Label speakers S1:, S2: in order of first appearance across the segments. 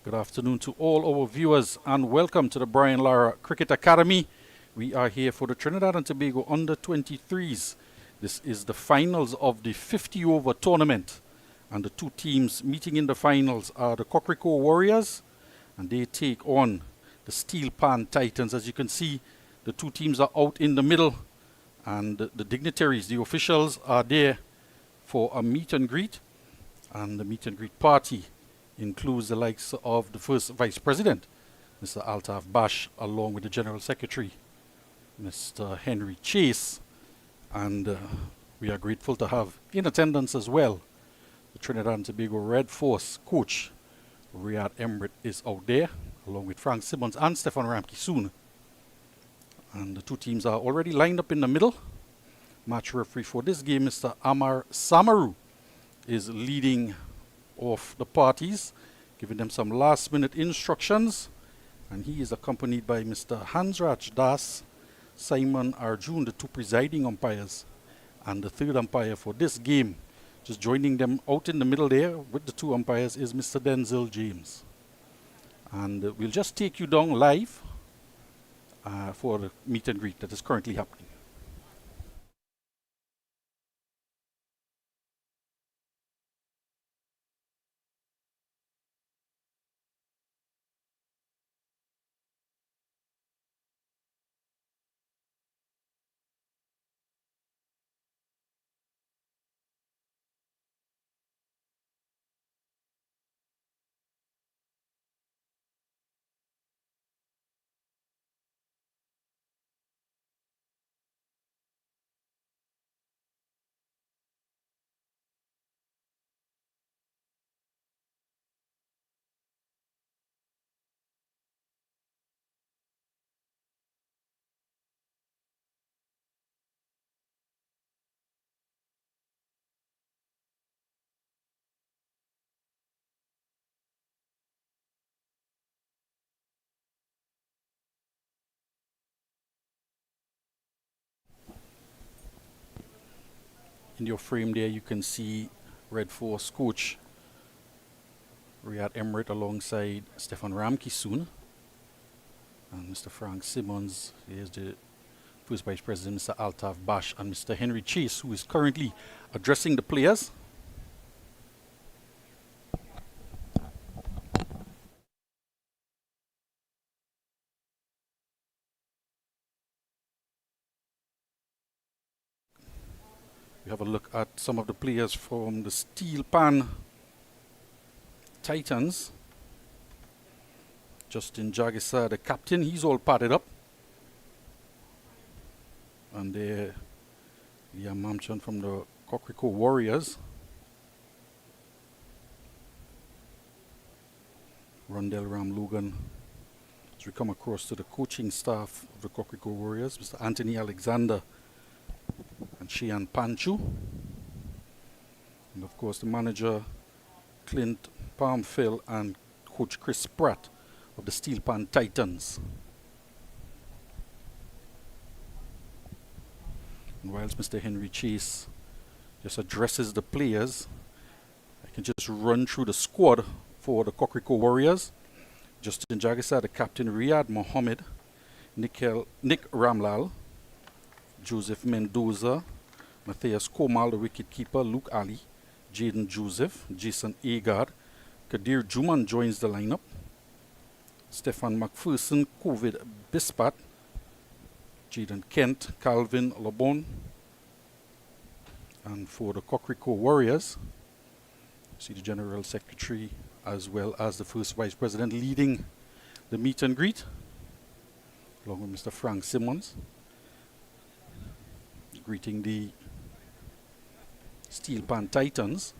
S1: Good afternoon to all our viewers and welcome to the Brian Lara Cricket Academy. We are here for the Trinidad and Tobago under-23s. This is the finals of the 50-over tournament, and the two teams meeting in the finals are the Cocrico Warriors, and they take on the Steelpan Titans. As you can see, the two teams are out in the middle, and the dignitaries, the officials, are there for a meet and greet, and the meet and greet party includes the likes of the first Vice President, Mr. Altaf Bash, along with the General Secretary, Mr. Henry Chase, and we are grateful to have in attendance as well the Trinidad and Tobago Red Force coach, Riyad Emrit, is out there, along with Frank Simmons and Stefan Ramke soon. And the two teams are already lined up in the middle. Match referee for this game, Mr. Amar Samaru, is leading off the parties, giving them some last-minute instructions, and he is accompanied by Mr. Hansraj Das, Simon Arjun, the two presiding umpires, and the third umpire for this game, just joining them out in the middle there with the two umpires, is Mr. Denzel James. And we'll just take you down live for the meet and greet that is currently happening. In your frame there, you can see Red Force coach Riyad Emrit alongside Stefan Ramke soon, and Mr. Frank Simmons. Here's the first Vice President, Mr. Altaf Bash, and Mr. Henry Chase, who is currently addressing the players. We have a look at some of the players from the Steelpan Titans. Justin Jagisa, the captain, he's all padded up. And there, Liam Mamchan from the Cocrico Warriors. Rondell Ramlogan. As we come across to the coaching staff of the Cocrico Warriors, Mr. Anthony Alexander and Shian Panchu, and of course the manager Clint Palmfill and coach Chris Pratt of the Steelpan Titans. And whilst Mr. Henry Chase just addresses the players, I can just run through the squad for the Cocrico Warriors. Justin Jagisa, the captain, Riyad Mohammed, Nick Ramlal, Joseph Mendoza, Matthias Komal, the wicketkeeper, Luke Ali, Jaden Joseph, Jason Agard, Kadir Juman joins the lineup, Stefan McPherson, Covid Bispat, Jaden Kent, Calvin Lobon, and for the Cocrico Warriors, see the General Secretary as well as the First Vice President leading the meet and greet, along with Mr. Frank Simmons, greeting the Steelpan Titans.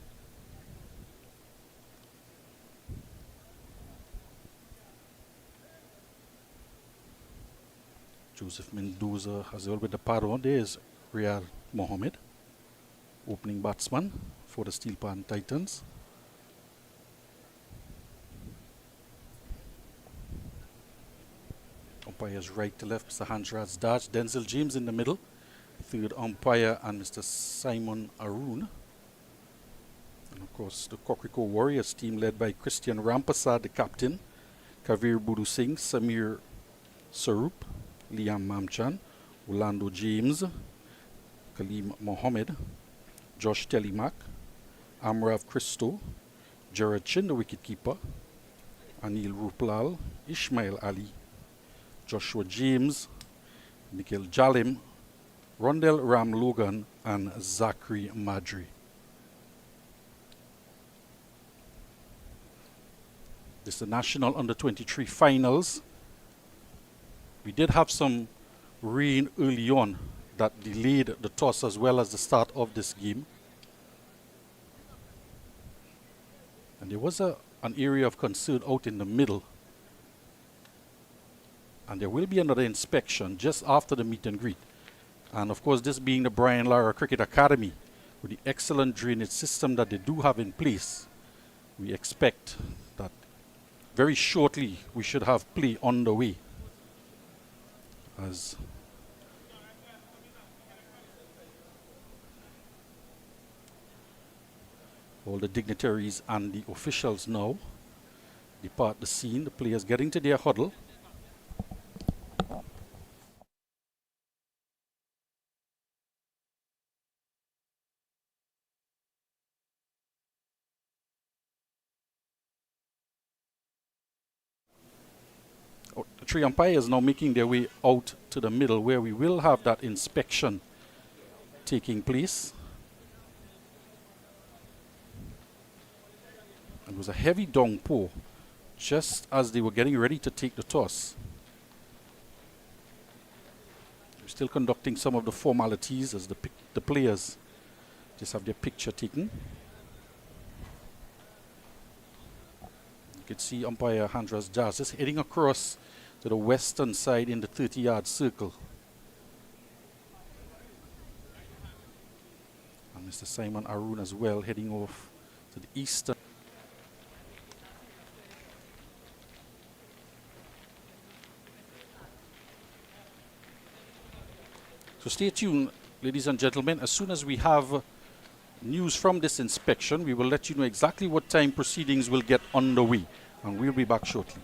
S1: Joseph Mendoza has well with the pad on. There's Riyad Mohammed, opening batsman for the Steelpan Titans. Umpires right to left, Mr. Hansraj Das, Denzel James in the middle, third umpire, and Mr. Simon Arun. And of course, the Cocrico Warriors team led by Christian Rampasad, the captain, Kavir Budu Singh, Samir Sarup, Liam Mamchan, Orlando James, Kaleem Mohammed, Josh Telemak, Amrav Christo, Jared Chin, the wicketkeeper, Anil Ruplal, Ishmael Ali, Joshua James, Nikhil Jalim, Rondell Ram Logan, and Zachary Madri. This is the National Under-23 Finals. We did have some rain early on that delayed the toss as well as the start of this game. And there was an area of concern out in the middle. And there will be another inspection just after the meet and greet. And of course, this being the Brian Lara Cricket Academy, with the excellent drainage system that they do have in place, we expect that very shortly we should have play on the way. As all the dignitaries and the officials now depart the scene, the players getting to their huddle. The three umpires now making their way out to the middle where we will have that inspection taking place. It was a heavy downpour just as they were getting ready to take the toss. We're still conducting some of the formalities as the players just have their picture taken. You can see umpire Handras Jas just heading across to the western side in the 30-yard circle. And Mr. Simon Arun as well heading off to the eastern. So stay tuned, ladies and gentlemen. As soon as we have news from this inspection, we will let you know exactly what time proceedings will get underway. And we'll be back shortly.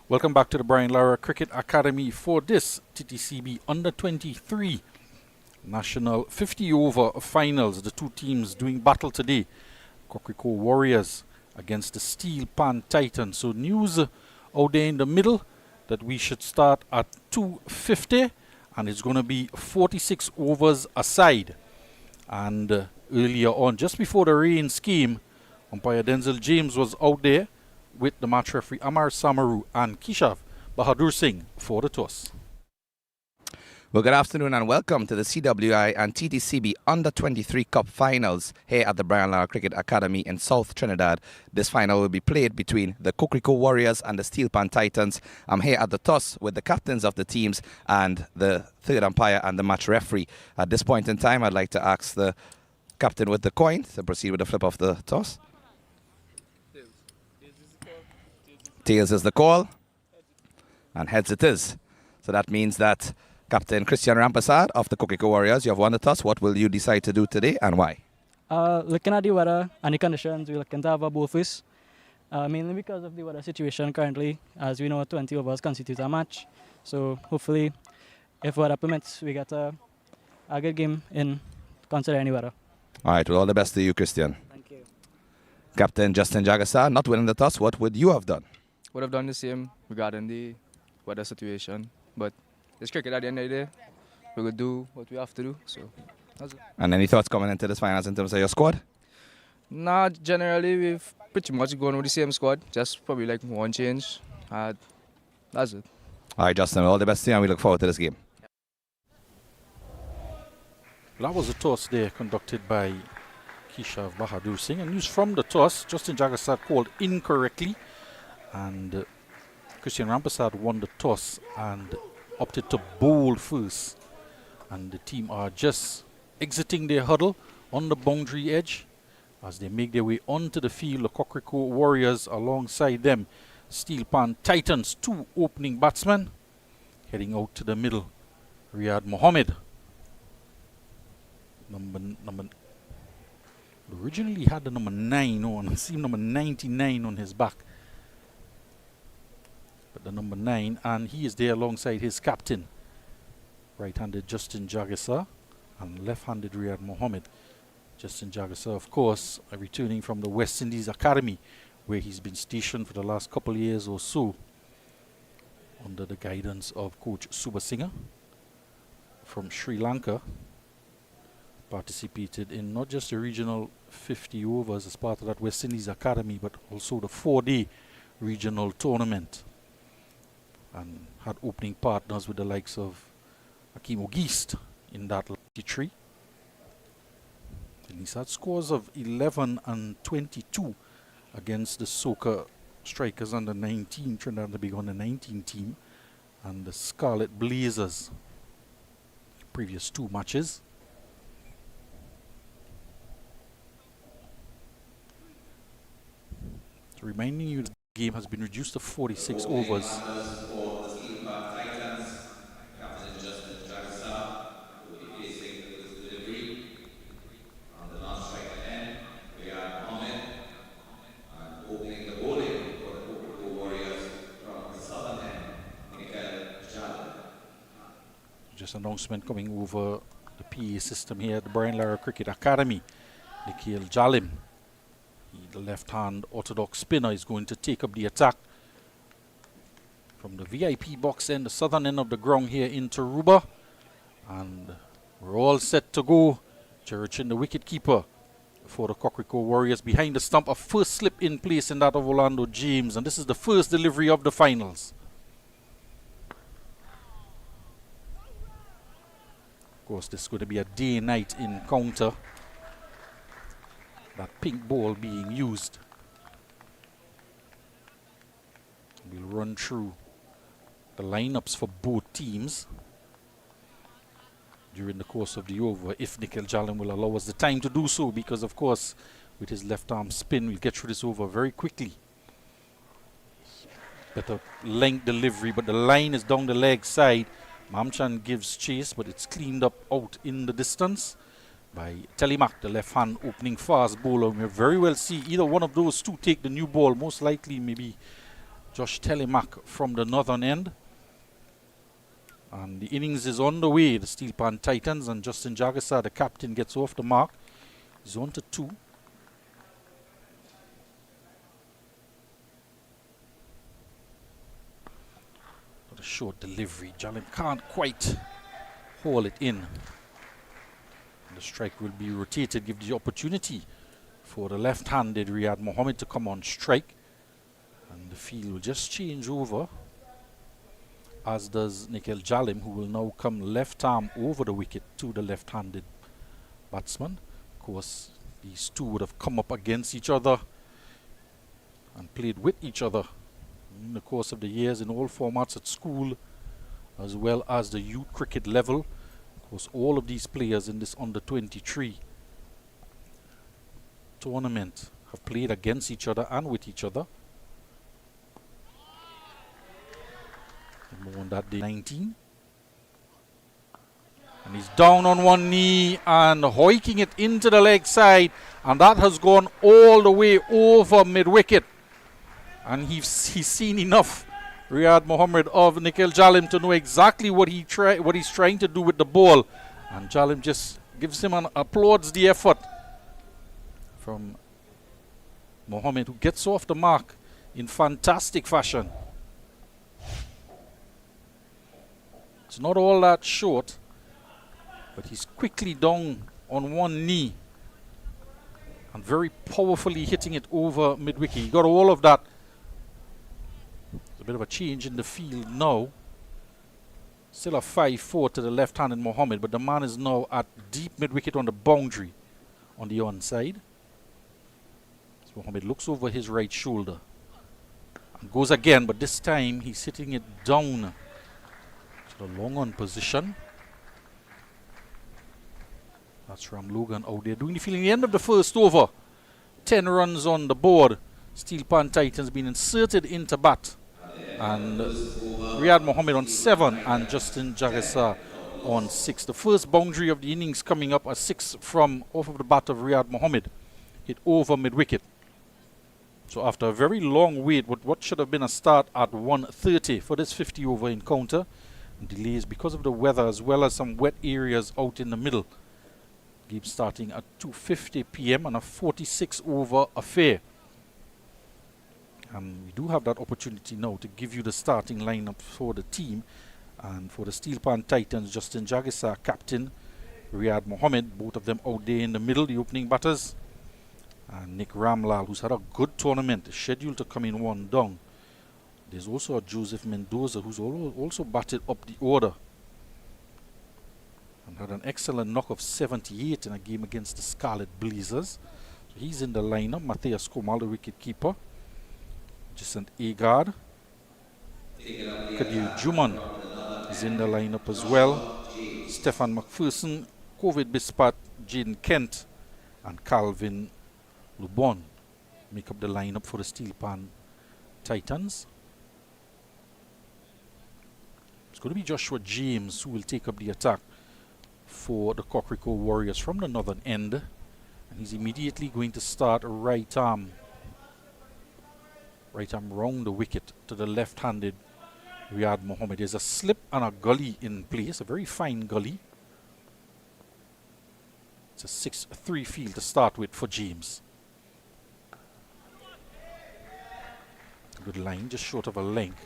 S1: Welcome back to the Brian Lara Cricket Academy for this Ttcb Under-23 National 50 over finals. The two teams doing battle today. Cocrico Warriors against the Steelpan Titans. So news out there in the middle that we should start at 2:50 and it's going to be 46 overs aside. And earlier on, just before the rains came, umpire Denzel James was out there with the match referee Amar Samaru and Keshav Bahadur Singh for the toss.
S2: Well, good afternoon and welcome to the CWI and Ttcb Under-23 Cup Finals here at the Brian Lara Cricket Academy in South Trinidad. This final will be played between the Cocrico Warriors and the Steelpan Titans. I'm here at the toss with the captains of the teams and the third umpire and the match referee. At this point in time, I'd like to ask the captain with the coin to proceed with the flip of the toss. Tails is the call, and heads it is. So that means that Captain Christian Rampasad of the Cocrico Warriors, you have won the toss. What will you decide to do today and why?
S3: Looking at the weather and the conditions, we're looking to have a both ways. Mainly because of the weather situation currently. As we know, 20 overs constitutes a match. So hopefully, if weather permits, we get a good game in consider any weather.
S2: All right, well, all the best to you, Christian.
S3: Thank you.
S2: Captain Justin Jagasa, not winning the toss, what would you have done?
S4: Would have done the same regarding the weather situation, but it's cricket at the end of the day. We will do what we have to do, so that's it.
S2: And any thoughts coming into this finals in terms of your squad?
S4: Nah, generally we've pretty much gone with the same squad, just probably like one change. That's it.
S2: All right, Justin, all the best to you and we look forward to this game.
S1: That was a toss there conducted by Keshav Bahadur Singh. And news from the toss, Justin Jagasad called incorrectly. And Christian Rampasad won the toss and opted to bowl first. And the team are just exiting their huddle on the boundary edge as they make their way onto the field. The Cocrico Warriors alongside them. Steelpan Titans, two opening batsmen. Heading out to the middle, Riyad Mohammed. Originally had the number 9 on, it seemed number 99 on his back. But the number 9, and he is there alongside his captain, right-handed Justin Jagasa and left-handed Riyad Mohammed. Justin Jagasa, of course, returning from the West Indies Academy, where he's been stationed for the last couple of years or so, under the guidance of Coach Subasinghe from Sri Lanka. Participated in not just the regional 50 overs as part of that West Indies Academy, but also the 4-day regional tournament. And had opening partners with the likes of Hakeem Ogist in that 93. And he's had scores of 11 and 22 against the Soca Strikers under 19, Trinidad and Tobago under 19 team, and the Scarlet Blazers. Previous two matches. So reminding you, the game has been reduced to 46 overs.
S2: For the Steelpan Titans, Captain Justin Jagasa will be facing the delivery on the non-striker end. Riyad Mohammed, and opening the bowling for the Cocrico Warriors from the southern end, Nikhil Jalan.
S1: Just announcement coming over the PA system here at the Brian Lara Cricket Academy. Nikhil Jalim, the left-hand orthodox spinner, is going to take up the attack from the VIP box end, the southern end of the ground here in Taruba. And we're all set to go. Cherichin, the wicket-keeper for the Cocrico Warriors, behind the stump. A first slip in place in that of Orlando James. And this is the first delivery of the finals. Of course, this is going to be a day-night encounter. That pink ball being used. We'll run through the lineups for both teams during the course of the over, if Nikhil Jalan will allow us the time to do so, because of course with his left arm spin we'll get through this over very quickly. Better length delivery, but the line is down the leg side. Mamchan gives chase, but it's cleaned up out in the distance by Telemak, the left-hand opening fast bowler. We'll very well see either one of those two take the new ball. Most likely maybe Josh Telemak from the northern end. And the innings is on the way. The Steelpan Titans and Justin Jagasa, the captain, gets off the mark. He's on to 2. Got a short delivery. Jalim can't quite haul it in. The strike will be rotated, give the opportunity for the left-handed Riyad Mohammed to come on strike. And the field will just change over, as does Nikhil Jalim, who will now come left arm over the wicket to the left-handed batsman. Of course, these two would have come up against each other and played with each other in the course of the years in all formats at school as well as the youth cricket level. Of course, all of these players in this under-23 tournament have played against each other and with each other. On that day 19, and he's down on one knee and hoiking it into the leg side, and that has gone all the way over mid-wicket, and he's seen enough, Riyad Mohammed, of Nikhil Jalim to know exactly what he's trying to do with the ball, and Jalim just gives him an applauds the effort from Mohammed, who gets off the mark in fantastic fashion. It's not all that short, but he's quickly down on one knee and very powerfully hitting it over mid-wicket. He got all of that. There's a bit of a change in the field now. Still a 5-4 to the left-handed Mohammed, but the man is now at deep mid-wicket on the boundary on the onside. So Mohammed looks over his right shoulder and goes again, but this time he's hitting it down. The long on position. That's Ram Logan out there doing the fielding. The end of the first over. 10 runs on the board. Steelpan Titans being inserted into bat. And Riyad Mohammed on 7 and Justin Jagasa on 6. The first boundary of the innings coming up, a 6 from off of the bat of Riyad Mohammed. Hit over mid-wicket. So after a very long wait, what should have been a start at 1:30 for this 50 over encounter, delays because of the weather as well as some wet areas out in the middle. Game starting at 2:50 p.m. and a 46 over affair. And we do have that opportunity now to give you the starting lineup for the team. And for the Steelpan Titans, Justin Jagisa, captain, Riyad Mohammed, both of them out there in the middle, the opening batters. And Nick Ramlal, who's had a good tournament, scheduled to come in 1 down. There's also a Joseph Mendoza, who's also batted up the order and had an excellent knock of 78 in a game against the Scarlet Blazers. So he's in the lineup. Matthias Komal, the wicket keeper. Jacinth Agard. Kadir Juman is in the lineup as well. Stefan McPherson, Covid Bispat, Jaden Kent, and Calvin Lubon make up the lineup for the Steelpan Titans. It's going to be Joshua James who will take up the attack for the Cocrico Warriors from the northern end. And he's immediately going to start a right arm round the wicket to the left-handed Riyad Mohammed. There's a slip and a gully in place, a very fine gully. It's a 6-3 field to start with for James. Good line, just short of a length.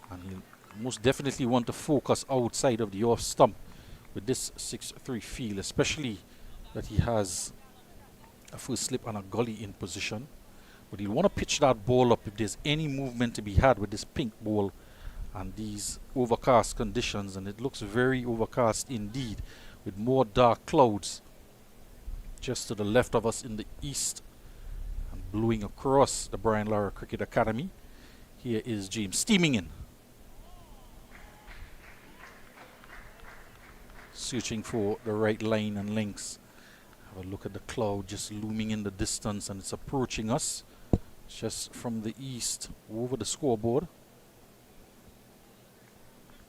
S1: And he'll most definitely want to focus outside of the off stump with this 6-3 field, especially that he has a first slip and a gully in position. But he'll want to pitch that ball up if there's any movement to be had with this pink ball and these overcast conditions. And it looks very overcast indeed, with more dark clouds just to the left of us in the east and blowing across the Brian Lara Cricket Academy. Here is James steaming in, searching for the right line and lengths. Have a look at the cloud just looming in the distance, and it's approaching us just from the east over the scoreboard.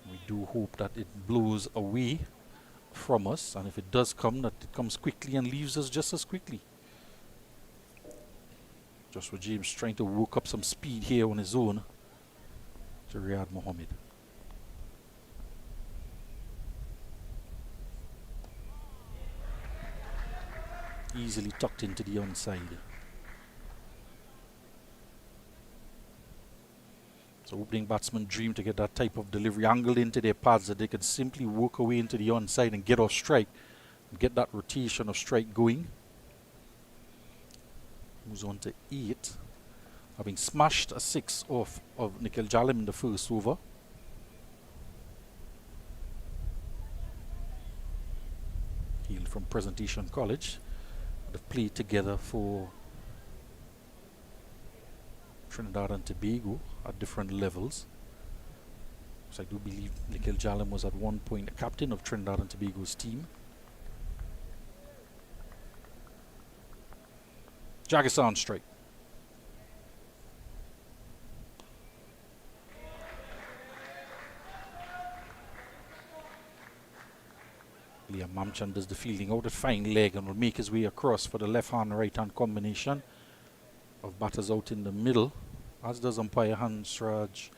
S1: We do hope that it blows away from us, and if it does come, that it comes quickly and leaves us just as quickly. Joshua James trying to work up some speed here on his own. to Riyad Mohammed. Easily tucked into the onside. So opening batsmen dream to get that type of delivery angled into their pads that they can simply work away into the onside and get off strike and get that rotation of strike going. Moves on to 8, having smashed a 6 off of Nikhil Jalim in the first over. Healed from Presentation College. They've played together for Trinidad and Tobago at different levels. So I do believe Nikhil Jalim was at one point a captain of Trinidad and Tobago's team. Jagasan strike. Liam Mamchan does the fielding out at fine leg and will make his way across for the left-hand, right-hand combination of batters out in the middle, as does umpire Hansraj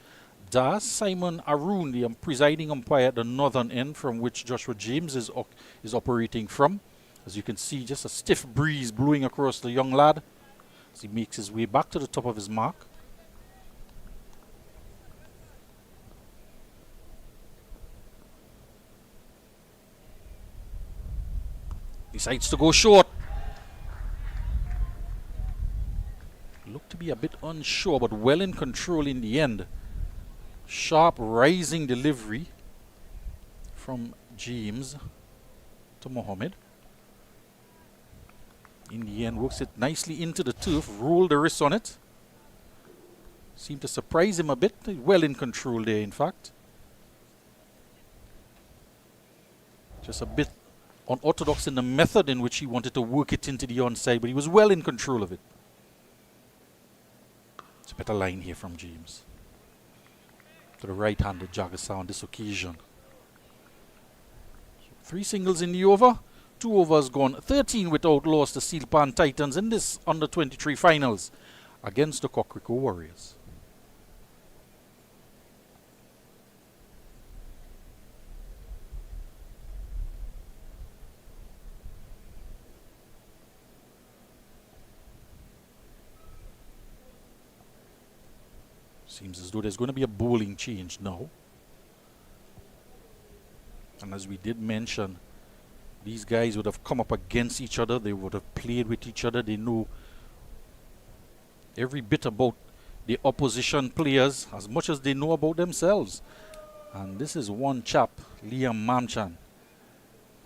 S1: Das. Simon Arun, the presiding umpire at the northern end from which Joshua James is operating from. As you can see, just a stiff breeze blowing across the young lad as he makes his way back to the top of his mark. Decides to go short. Looked to be a bit unsure, but well in control in the end. Sharp rising delivery from James to Mohammed. In the end, works it nicely into the turf, rolled the wrist on it. Seemed to surprise him a bit. Well in control there, in fact. Just a bit unorthodox in the method in which he wanted to work it into the onside, but he was well in control of it. It's a better line here from James. To the right-handed Jagasa on this occasion. So 3 singles in the over. 2 overs gone. 13 without loss. The Steelpan Titans in this under-23 finals against the Cocrico Warriors. Seems as though there's going to be a bowling change now. And as we did mention, these guys would have come up against each other. They would have played with each other. They know every bit about the opposition players as much as they know about themselves. And this is one chap, Liam Mamchan,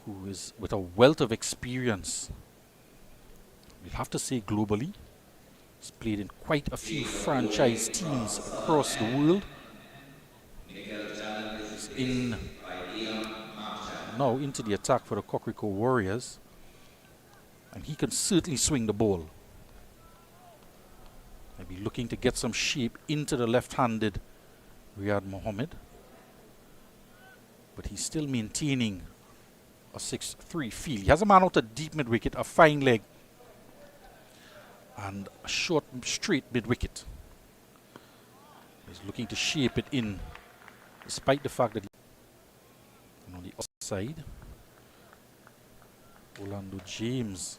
S1: who is with a wealth of experience. We'll have to say globally. He's played in quite a few franchise teams across the world. He's in now into the attack for the Cocrico Warriors. And he can certainly swing the ball. Maybe looking to get some shape into the left-handed Riyad Mohammed. But he's still maintaining a 6-3 field. He has a man out at deep mid-wicket, a fine leg, and a short straight mid-wicket. He's looking to shape it in, despite the fact that on the other side, Orlando James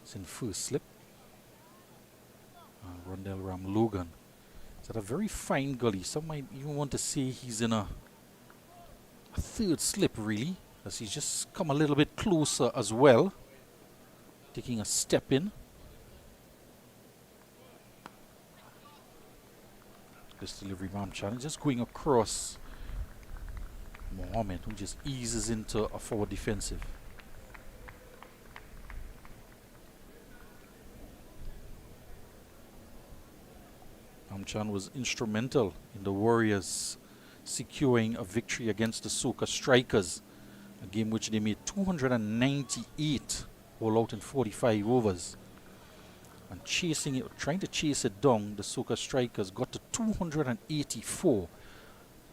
S1: is in first slip. Rondell Ram Logan is at a very fine gully. Some might even want to say he's in a third slip, really, as he's just come a little bit closer as well, taking a step in. This delivery, Mamchan, just going across Mohammed, who just eases into a forward defensive. Mamchan was instrumental in the Warriors securing a victory against the Soca Strikers, a game which they made 298 all out in 45 overs. And chasing it, trying to chase it down, the Soca Strikers got to 284,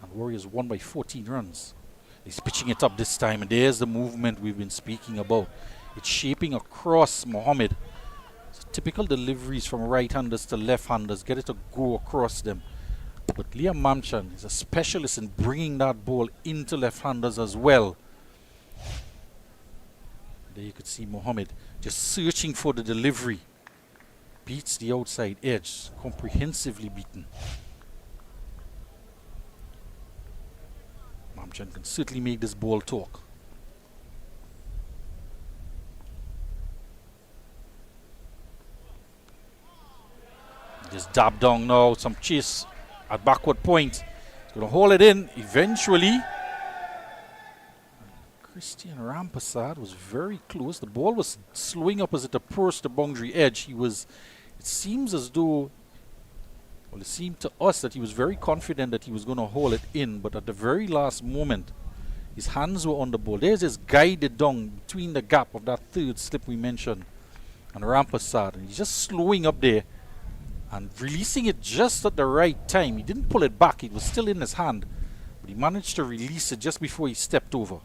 S1: and Warriors won by 14 runs. He's pitching it up this time, and there's the movement we've been speaking about. It's shaping across Mohammed. So typical deliveries from right-handers to left-handers. Get it to go across them. But Liam Mamchan is a specialist in bringing that ball into left-handers as well. There you could see Mohammed just searching for the delivery. Beats the outside edge, comprehensively beaten. Mamchan can certainly make this ball talk. Just dab down now, some chase at backward point. He's going to hold it in eventually. Christian Rampasad was very close. The ball was slowing up as it approached the boundary edge. It seems as though, well, it seemed to us that he was very confident that he was going to hold it in, but at the very last moment, his hands were on the ball. There's this guided down between the gap of that third slip we mentioned and Rampasad, and he's just slowing up there and releasing it just at the right time. He didn't pull it back. It was still in his hand, but he managed to release it just before he stepped over.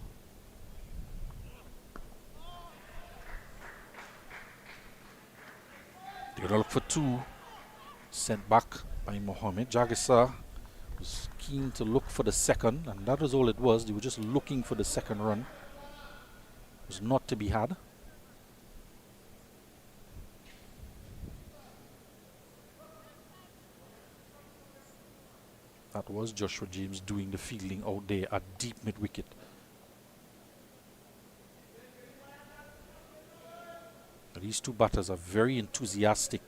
S1: They're going to look for two. Sent back by Mohammed. Jagisar was keen to look for the second, and that was all it was. They were just looking for the second run. It was not to be had. That was Joshua James doing the fielding out there at deep mid-wicket. These two batters are very enthusiastic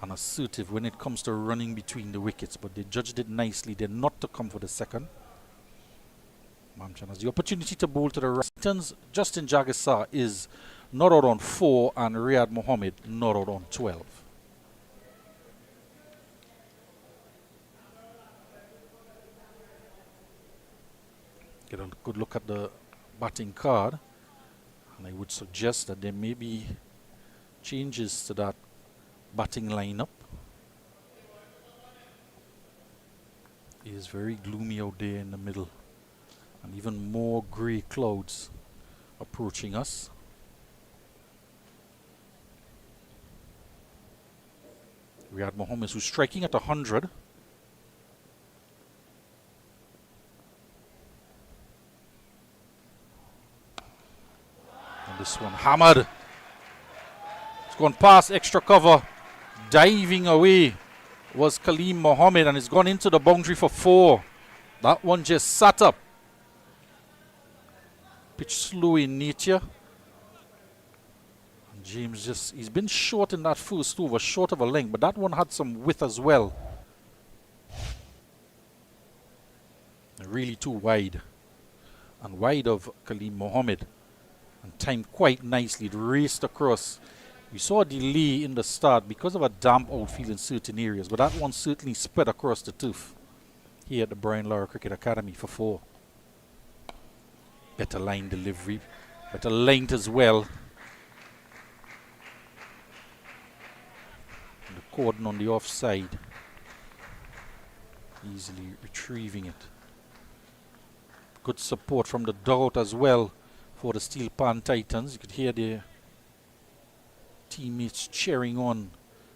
S1: and assertive when it comes to running between the wickets, but they judged it nicely. They're not to come for the second. Mamchan has the opportunity to bowl to the right. Justin Jagisar is not out on 4 and Riyad Mohammed not out on 12. Get a good look at the batting card, and I would suggest that there may be changes to that batting lineup. It is very gloomy out there in the middle, and even more grey clouds approaching us. Riyad Mohammed, who's striking at 100. And this one hammered. Gone past extra cover, diving away was Kaleem Mohammed, and it's gone into the boundary for 4. That one just sat up. Pitch slow in nature. And James he's been short in that first over, short of a length, but that one had some width as well. Really too wide. And wide of Kaleem Mohammed. And timed quite nicely. It raced across. We saw a delay in the start because of a damp outfield in certain areas, but that one certainly spread across the turf here at the Brian Lara Cricket Academy for 4. Better line delivery, better length as well. And the cordon on the offside, easily retrieving it. Good support from the dugout as well for the Steelpan Titans. You could hear their teammates cheering on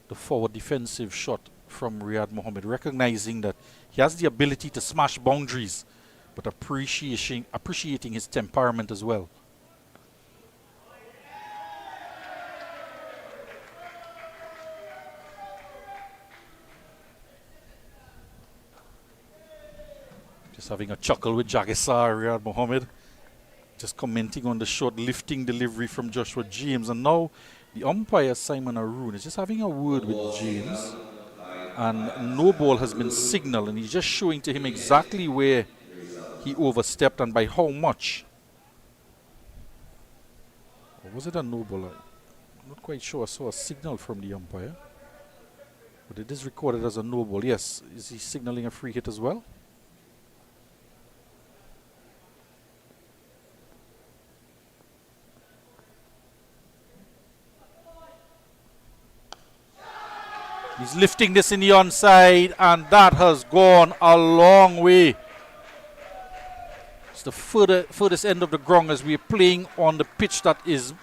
S1: the forward defensive shot from Riyad Mohammed, recognizing that he has the ability to smash boundaries, but appreciating his temperament as well. Just having a chuckle with Jagisar, Riyad Mohammed, just commenting on the short lifting delivery from Joshua James, and now the umpire, Simon Arun, is just having a word with James, and no ball has been signaled, and he's just showing to him exactly where he overstepped and by how much. Or was it a no ball? I'm not quite sure. I saw a signal from the umpire, but it is recorded as a no ball. Yes, is he signaling a free hit as well? He's lifting this in the onside, and that has gone a long way. It's the furthest end of the ground as we're playing on the pitch that is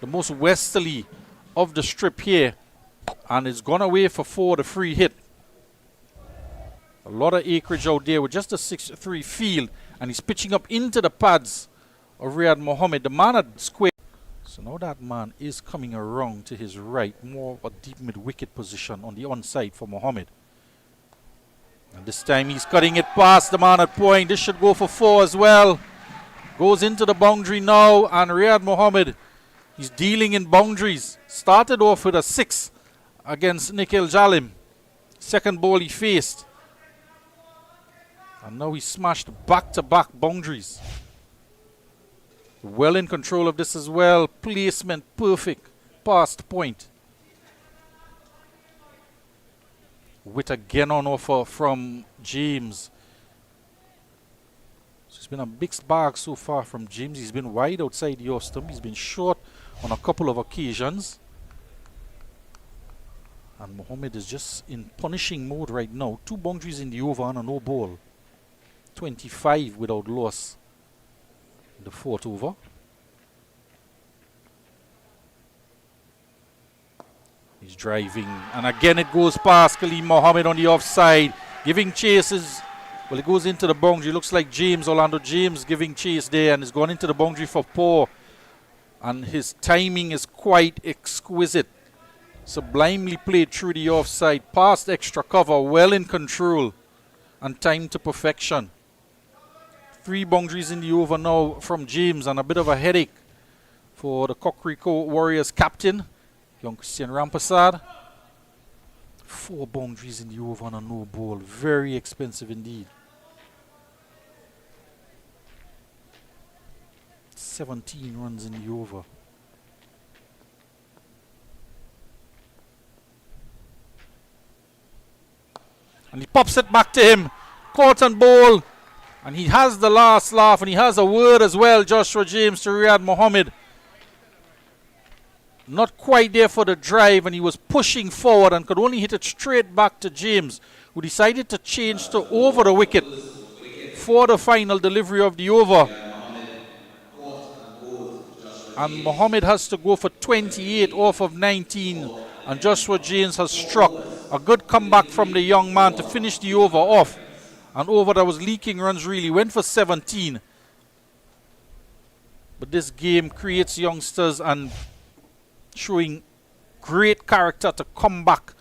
S1: the most westerly of the strip here. And it's gone away for 4, the free hit. A lot of acreage out there with just a 6-3 field. And he's pitching up into the pads of Riyad Mohammed. The man at square. So now that man is coming around to his right. More of a deep mid-wicket position on the onside for Mohammed. And this time he's cutting it past the man at point. This should go for 4 as well. Goes into the boundary now. And Riyad Mohammed, he's dealing in boundaries. Started off with a 6 against Nikhil Jalim. Second ball he faced. And now he smashed back-to-back boundaries. Well in control of this as well. Placement perfect. Past point. With again on offer from James. So it's been a mixed bag so far from James. He's been wide outside the off stump. He's been short on a couple of occasions. And Mohammed is just in punishing mode right now. 2 boundaries in the over and a no ball. 25 without loss in the 4th over. He's driving, and again it goes past Khalid Mohammed on the offside, giving chases. Well, it goes into the boundary. Looks like Orlando James giving chase there, and it's gone into the boundary for 4. And his timing is quite exquisite. Sublimely played through the offside, past extra cover, well in control, and timed to perfection. 3 boundaries in the over now from James, and a bit of a headache for the Cocrico Warriors captain, young Christian Rampasad. 4 boundaries in the over and a no ball. Very expensive indeed. 17 runs in the over. And he pops it back to him. Caught and ball. And he has the last laugh, and he has a word as well, Joshua James, to Riyad Mohammed. Not quite there for the drive, and he was pushing forward and could only hit it straight back to James, who decided to change to over the wicket for the final delivery of the over. And Mohammed has to go for 28 off of 19, and Joshua James has struck. A good comeback from the young man to finish the over off. An over that was leaking runs really. Went for 17. But this game creates youngsters and showing great character to come back.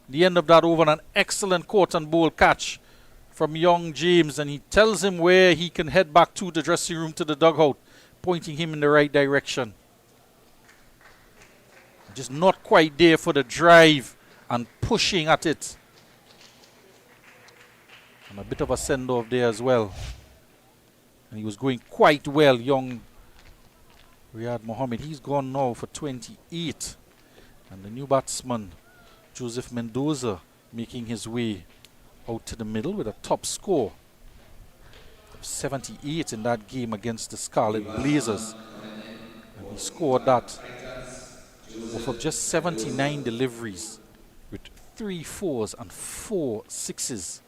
S1: The end of that over, an excellent caught and bowl catch from young James. And he tells him where he can head back to the dressing room, to the dugout, pointing him in the right direction. Just not quite there for the drive and pushing at it. And a bit of a send-off there as well. And he was going quite well, young Riyad Mohammed. He's gone now for 28. And the new batsman, Joseph Mendoza, making his way out to the middle with a top score of 78 in that game against the Scarlet Blazers. And he scored that off of just 79 deliveries with 3 4s and 4 6s.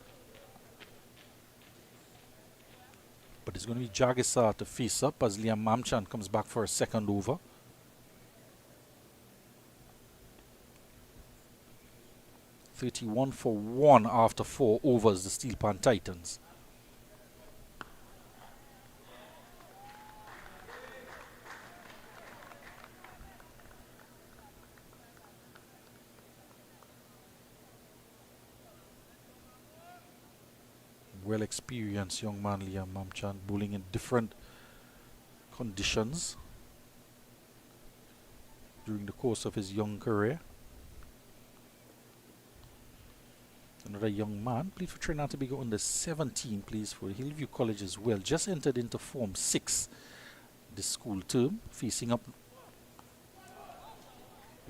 S1: But it's going to be Jagisar to face up as Liam Mamchan comes back for a second over. .31 for 1 after 4 overs, the Steelpan Titans. Well-experienced young man Liam Mamchan, bowling in different conditions during the course of his young career. Another young man, played for Trinidad and Tobago under 17, plays for Hillview College as well. Just entered into Form 6 this school term, facing up.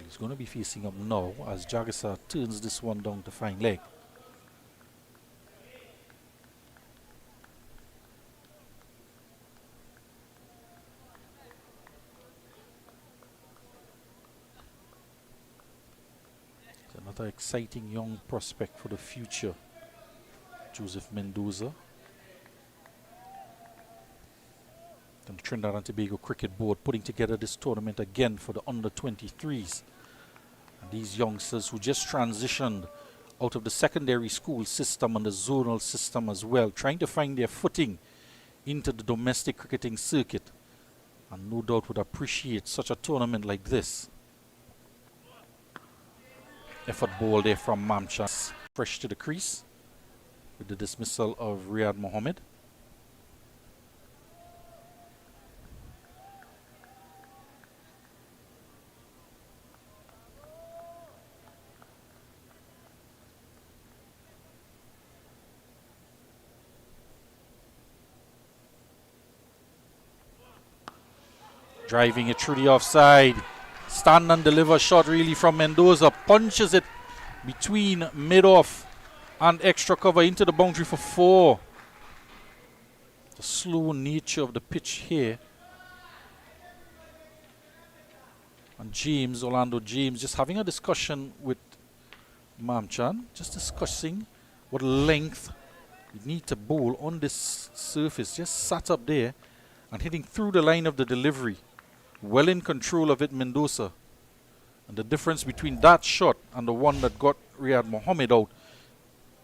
S1: He's going to be facing up now as Jagisar turns this one down to fine leg. Another exciting young prospect for the future, Joseph Mendoza. And the Trinidad and Tobago Cricket Board putting together this tournament again for the under-23s. And these youngsters who just transitioned out of the secondary school system and the zonal system as well, trying to find their footing into the domestic cricketing circuit, and no doubt would appreciate such a tournament like this. Effort ball there from Mamchan, fresh to the crease with the dismissal of Riyad Mohammed. Driving it through the offside. Stand and deliver shot really from Mendoza. Punches it between mid-off and extra cover into the boundary for 4. The slow nature of the pitch here. And James, Orlando James, just having a discussion with Mamchan. Just discussing what length you need to bowl on this surface. Just sat up there and hitting through the line of the delivery. Well in control of it, Mendoza. And the difference between that shot and the one that got Riyad Mohammed out,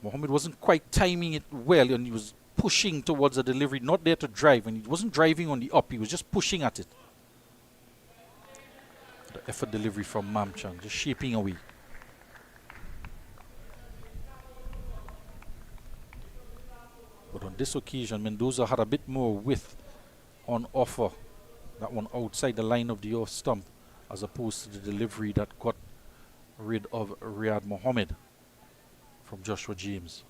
S1: Mohammed wasn't quite timing it well, and he was pushing towards the delivery, not there to drive, and he wasn't driving on the up, he was just pushing at it. The effort delivery from Mamchan, just shaping away. But on this occasion, Mendoza had a bit more width on offer. That one outside the line of the off stump, as opposed to the delivery that got rid of Riyad Mohammed from Joshua James.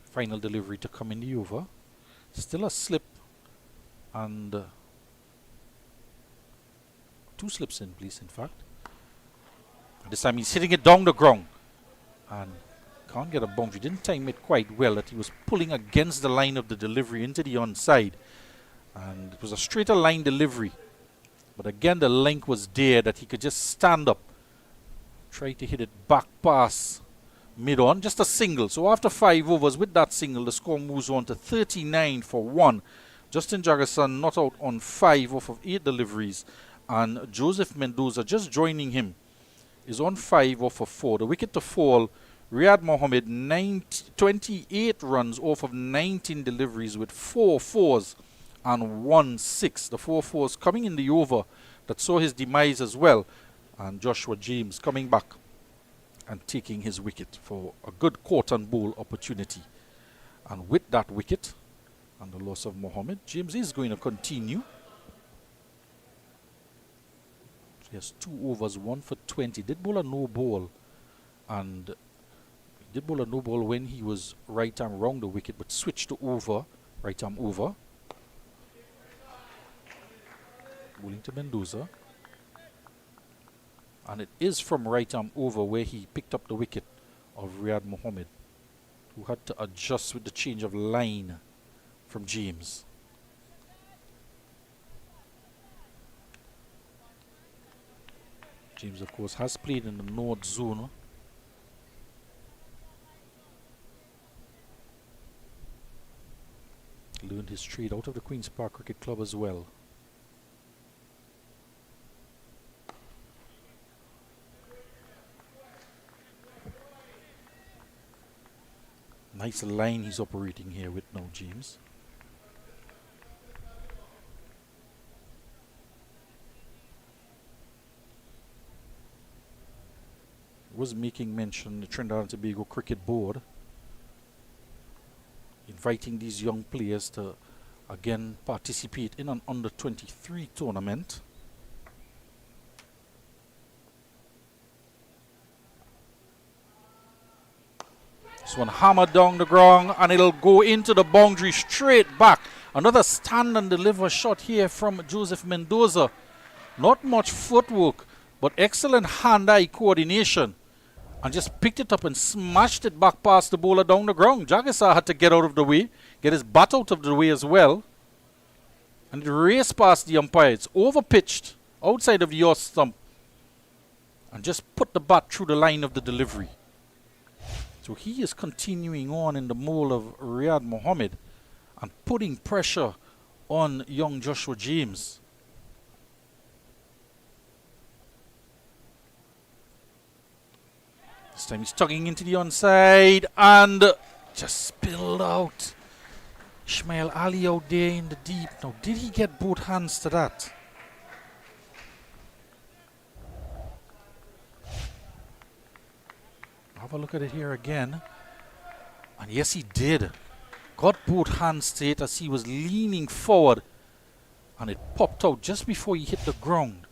S1: Final delivery to come in the over. Still a slip and 2 slips in place, in fact. This time he's hitting it down the ground and can't get a boundary. Didn't time it quite well, that he was pulling against the line of the delivery into the onside, and it was a straighter line delivery, but again the length was there that he could just stand up, try to hit it back past mid on, just a single. So after 5 overs with that single, the score moves on to 39 for 1. Justin Jagason not out on 5 off of 8 deliveries, and Joseph Mendoza just joining him is on 5 off of 4. The wicket to fall, Riyad Mohammed 28 runs off of 19 deliveries with 4 fours and 1 6. The 4 fours coming in the over that saw his demise as well. And Joshua James coming back and taking his wicket for a good court and bowl opportunity. And with that wicket and the loss of Mohammed, James is going to continue. He has 2 overs, 1 for 20. Did bowl a no ball, and he did bowl a no ball when he was right arm round the wicket, but switched to over, right arm over. Bowling to Mendoza, and it is from right arm over where he picked up the wicket of Riyad Mohammed, who had to adjust with the change of line from James. James, of course, has played in the North Zone. Learned his trade out of the Queen's Park Cricket Club as well. Nice line he's operating here with now, James. Was making mention the Trinidad and Tobago Cricket Board inviting these young players to again participate in an under-23 tournament. This one hammered down the ground and it'll go into the boundary straight back. Another stand and deliver shot here from Joseph Mendoza. Not much footwork, but excellent hand-eye coordination. And just picked it up and smashed it back past the bowler down the ground. Jagisa had to get out of the way, get his bat out of the way as well. And it raced past the umpire. It's over-pitched outside of the yacht stump. And just put the bat through the line of the delivery. So he is continuing on in the mold of Riyad Mohammed and putting pressure on young Joshua James. This time he's tugging into the onside and just spilled out. Ishmael Ali out there in the deep. Now, did he get both hands to that? Have a look at it here again. And yes, he did. Got both hands to it as he was leaning forward. And it popped out just before he hit the ground.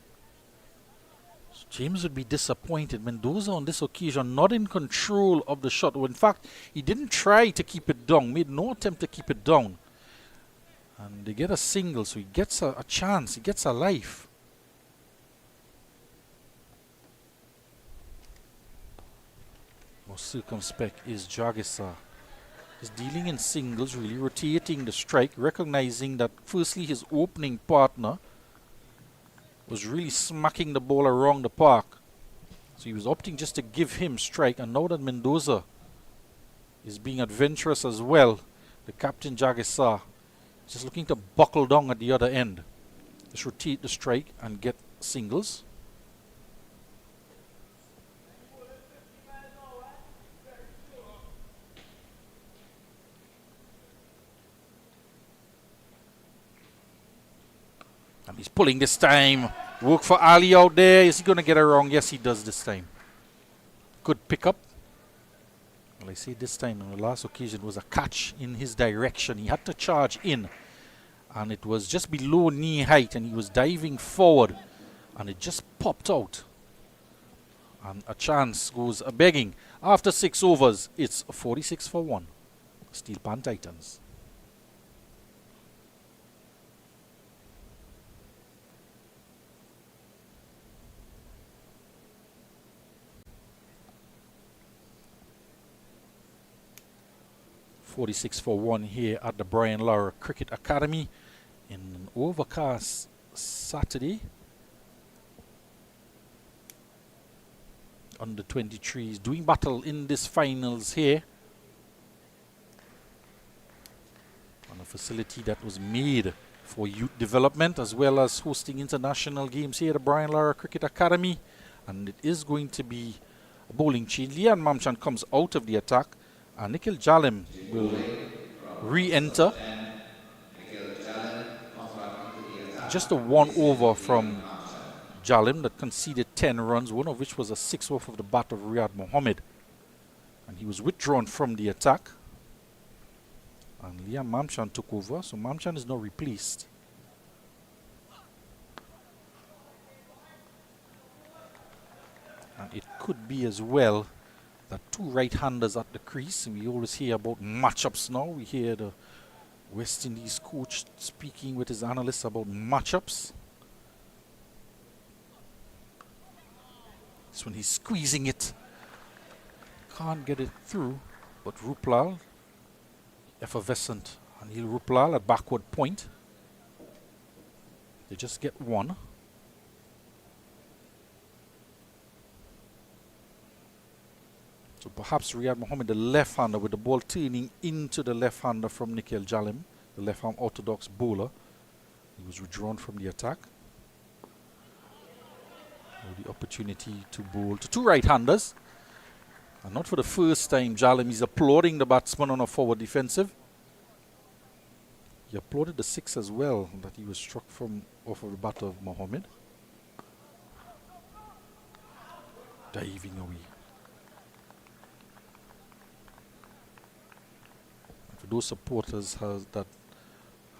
S1: So James would be disappointed. Mendoza on this occasion not in control of the shot. In fact, he didn't try to keep it down. Made no attempt to keep it down. And they get a single, so he gets a chance. He gets a life. More circumspect is Jagisa. He's dealing in singles, really rotating the strike, recognizing that firstly his opening partner was really smacking the ball around the park. So he was opting just to give him strike, and now that Mendoza is being adventurous as well, the captain Jagisa just looking to buckle down at the other end. Just rotate the strike and get singles. And he's pulling this time. Work for Ali out there. Is he going to get it wrong? Yes, he does this time. Good pickup. Well, I say this time, on the last occasion, was a catch in his direction. He had to charge in. And it was just below knee height. And he was diving forward. And it just popped out. And a chance goes a-begging. After 6 overs, it's 46 for 1. Steelpan Titans. .46 for 1 here at the Brian Lara Cricket Academy in an overcast Saturday. Under 23s doing battle in this finals here on a facility that was made for youth development as well as hosting international games here at the Brian Lara Cricket Academy. And it is going to be a bowling change. Lian Mamchan comes out of the attack. And Nikhil Jalim will re-enter. Just a 1 over from Jalim that conceded 10 runs, one of which was a 6 off of the bat of Riyad Mohammed. And he was withdrawn from the attack. And Liam Mamchan took over, so Mamchan is now replaced. And it could be as well that 2 right-handers at the crease. And we always hear about matchups now. We hear the West Indies coach speaking with his analysts about matchups. This one he's squeezing it. Can't get it through. But Ruplal, effervescent. Anil Ruplal at backward point. They just get 1. So perhaps Riyad Mohammed, the left-hander, with the ball turning into the left-hander from Nikhil Jalim, the left-arm orthodox bowler. He was withdrawn from the attack. Now the opportunity to bowl to 2 right-handers. And not for the first time, Jalim is applauding the batsman on a forward defensive. He applauded the 6 as well, that he was struck from off of the bat of Mohammed. Diving away. Those supporters that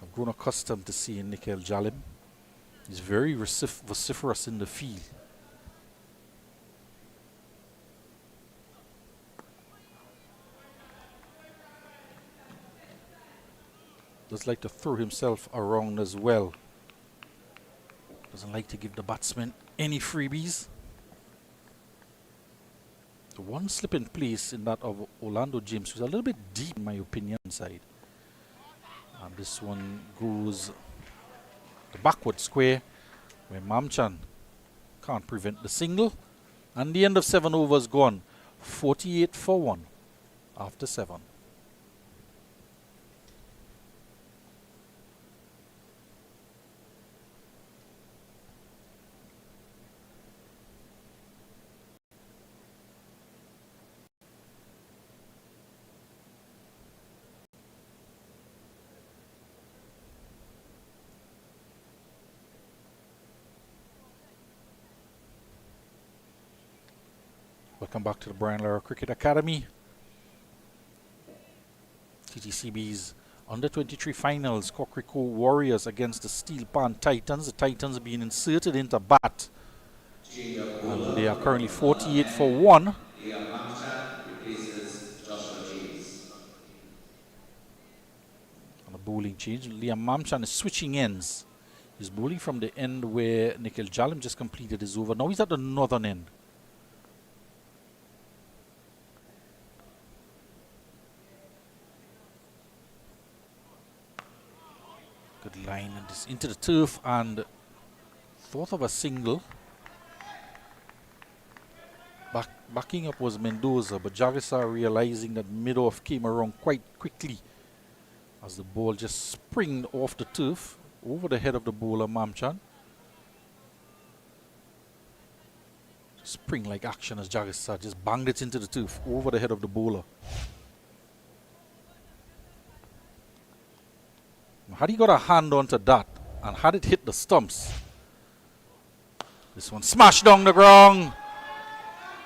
S1: have grown accustomed to seeing Nikhil Jalim, he's very vociferous in the field. Does like to throw himself around as well. Doesn't like to give the batsman any freebies. The one slip in place in that of Orlando James was a little bit deep, in my opinion, side. And this one goes the backward square where Mamchan can't prevent the single. And the end of 7 overs gone. 48 for 1 after 7. Welcome back to the Brian Lara Cricket Academy. TTCB's under-23 finals, Cocrico Warriors against the Steelpan Titans. The Titans are being inserted into bat. And they are currently 48 for 1. On a bowling change, Liam Mamchan is switching ends. He's bowling from the end where Nikhil Jalim just completed his over. Now he's at the northern end. Good line and this into the turf and thought of a single. Backing up was Mendoza, but Jagisar realizing that mid-off came around quite quickly as the ball just springed off the turf over the head of the bowler Mamchan. Spring-like action as Jagisar just banged it into the turf over the head of the bowler. Had he got a hand onto that and had it hit the stumps, this one smashed down the ground.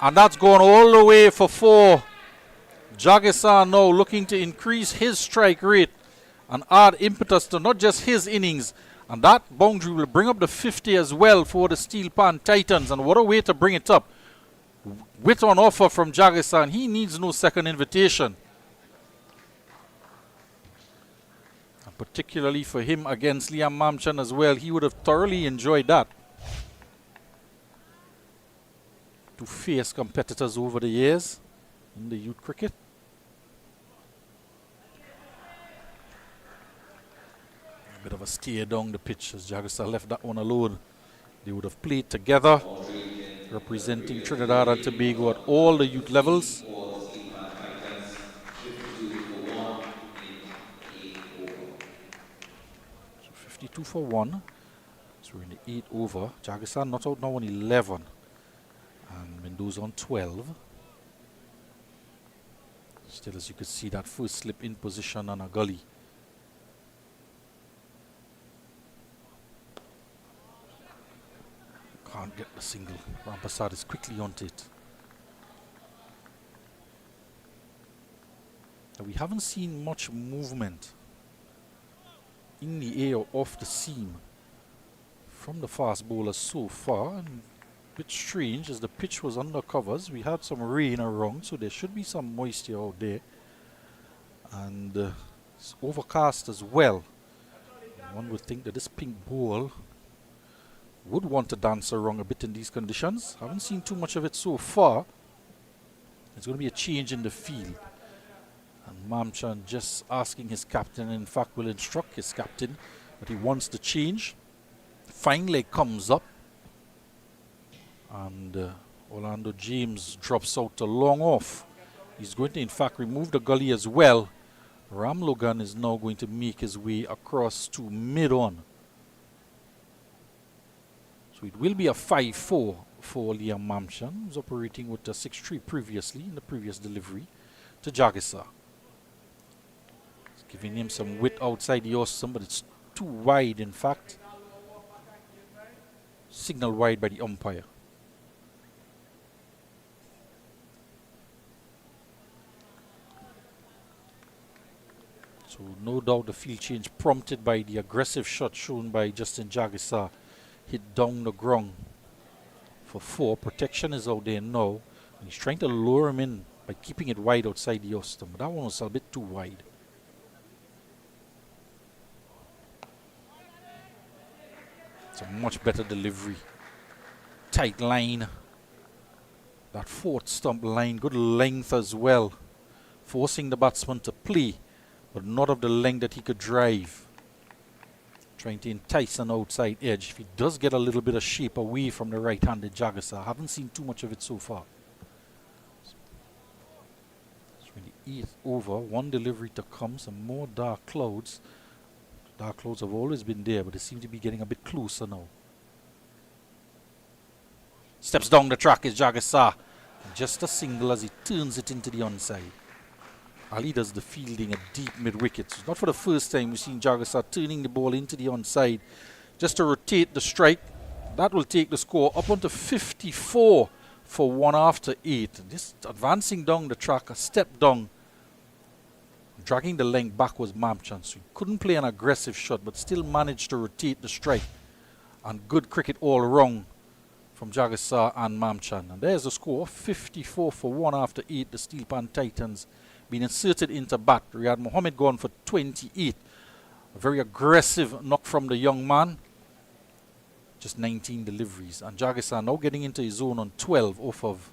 S1: And that's going all the way for 4. Jagisar now looking to increase his strike rate and add impetus to not just his innings. And that boundary will bring up the 50 as well for the Steelpan Titans. And what a way to bring it up. With on offer from Jagisar, and he needs no second invitation. And particularly for him against Liam Mamchan as well, he would have thoroughly enjoyed that. To face competitors over the years in the youth cricket. A bit of a steer down the pitch as Jagisar left that one alone. They would have played together, representing Trinidad and Tobago at all the youth levels. So 52 for 1. So we're in the 8 over. Jagisar not out now on 11. And Mendoza on 12. Still, as you could see, that first slip in position on a gully. Can't get the single. Rampasad is quickly onto it. Now, we haven't seen much movement in the air or off the seam from the fast bowlers so far. And bit strange as the pitch was under covers. We had some rain around, so there should be some moisture out there. And it's overcast as well. One would think that this pink ball would want to dance around a bit in these conditions. Haven't seen too much of it so far. There's going to be a change in the field. And Mamchan just asking his captain, in fact will instruct his captain that he wants to change. Fine leg comes up. And Orlando James drops out to long off. He's going to, in fact, remove the gully as well. Ram Logan is now going to make his way across to mid-on. So it will be a 5-4 for Liam Mamchan, who's operating with a 6-3 previously in the previous delivery to Jagisar. It's giving him some width outside the awesome, but it's too wide, in fact. Signal wide by the umpire. So no doubt the field change prompted by the aggressive shot shown by Justin Jagisar. Hit down the ground for 4. Protection is out there now. And he's trying to lure him in by keeping it wide outside the Austin. But that one was a bit too wide. It's a much better delivery. Tight line. That 4th stump line. Good length as well. Forcing the batsman to play, but not of the length that he could drive. Trying to entice an outside edge. If he does get a little bit of shape away from the right-handed Jagisar, I haven't seen too much of it so far. So in the 8th over, 1 delivery to come, some more dark clouds. Dark clouds have always been there, but they seem to be getting a bit closer now. Steps down the track is Jagisar. Just a single as he turns it into the onside. Ali does the fielding at deep mid-wicket. So not for the first time we've seen Jagisar turning the ball into the onside just to rotate the strike. That will take the score up onto 54 for 1 after 8. This advancing down the track, a step down, dragging the length back was Mamchan. So he couldn't play an aggressive shot, but still managed to rotate the strike. And good cricket all around from Jagisar and Mamchan. And there's the score, 54 for 1 after 8. The Steelpan Titans being inserted into bat. Riyad Mohammed gone for 28. A very aggressive knock from the young man. Just 19 deliveries. And Jagisar now getting into his zone on 12 off of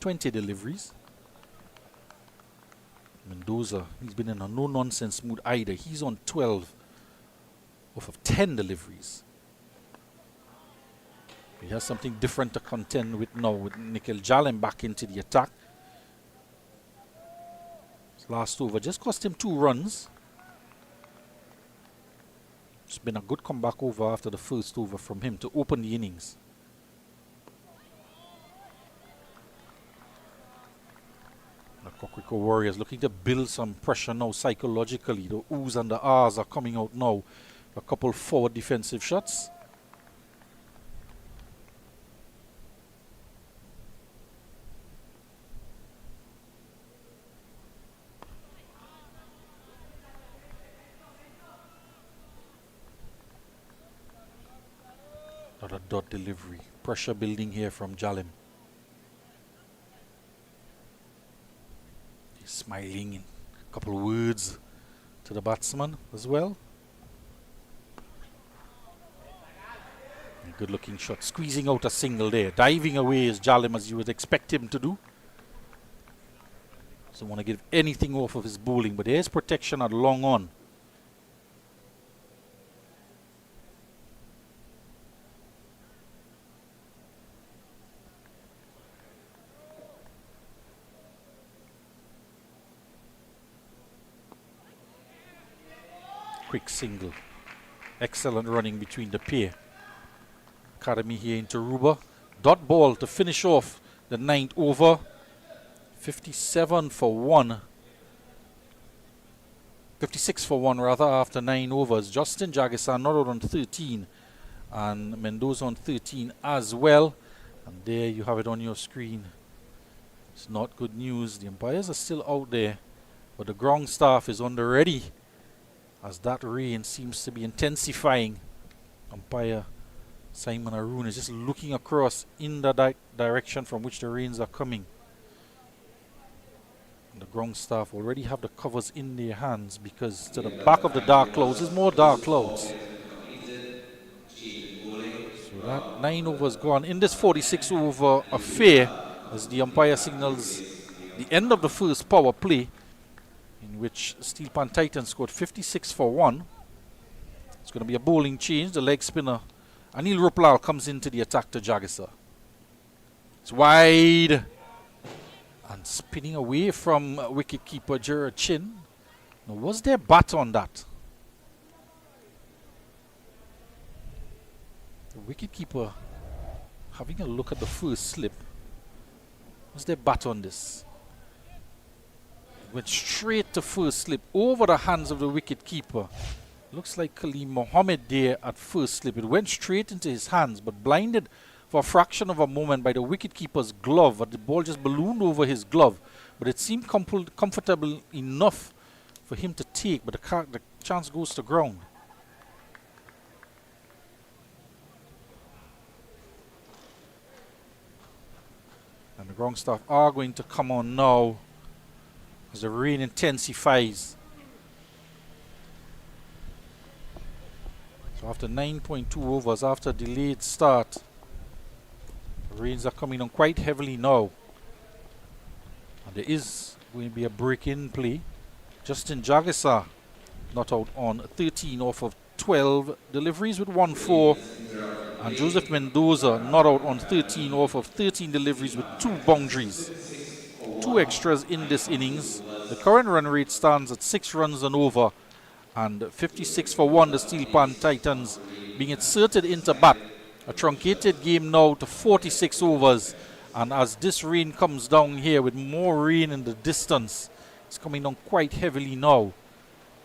S1: 20 deliveries. Mendoza, he's been in a no-nonsense mood either. He's on 12 off of 10 deliveries. He has something different to contend with now with Nikhil Jalem back into the attack. His last over just cost him 2 runs. It's been a good comeback over after the first over from him to open the innings. The Cocrico Warriors looking to build some pressure now psychologically. The oohs and the ahs are coming out now. A couple forward defensive shots. Another dot delivery. Pressure building here from Jalem. He's smiling in a couple of words to the batsman as well. Good looking shot. Squeezing out a single there. Diving away is Jalem as you would expect him to do. Doesn't want to give anything off of his bowling, but there's protection at long on. Quick single. Excellent running between the pair. Academy here into Ruba. Dot ball to finish off the 9th over. 57 for 1. 56 for 1 rather after 9 overs. Justin Jagisar not out on 13. And Mendoza on 13 as well. And there you have it on your screen. It's not good news. The umpires are still out there. But the ground staff is on the ready. As that rain seems to be intensifying. Umpire Simon Arun is just looking across in the direction from which the rains are coming. And the ground staff already have the covers in their hands because to the back of the dark clouds is more dark clouds. So that 9 overs gone. In this 46 over affair, as the umpire signals the end of the first power play, in which Steelpan Titans scored 56 for 1. It's going to be a bowling change. The leg spinner Anil Ruplal comes into the attack to Jagisar. It's wide. And spinning away from wicketkeeper Gerard Chin. Now, was there bat on that? The wicketkeeper having a look at the first slip. Was there bat on this? Went straight to first slip over the hands of the wicketkeeper. Looks like Kaleem Mohammed there at first slip. It went straight into his hands, but blinded for a fraction of a moment by the wicketkeeper's glove. The ball just ballooned over his glove, but it seemed comfortable enough for him to take, but the chance goes to ground. And the ground staff are going to come on now as the rain intensifies. So after 9.2 overs, after a delayed start, the rains are coming on quite heavily now. And there is going to be a break in play. Justin Jagisar not out on 13 off of 12 deliveries with 1-4. And Joseph Mendoza not out on 13 off of 13 deliveries with 2 boundaries. 2 extras in this innings. The current run rate stands at 6 runs and over. And 56 for 1, the Steelpan Titans being inserted into bat. A truncated game now to 46 overs. And as this rain comes down here with more rain in the distance, it's coming down quite heavily now.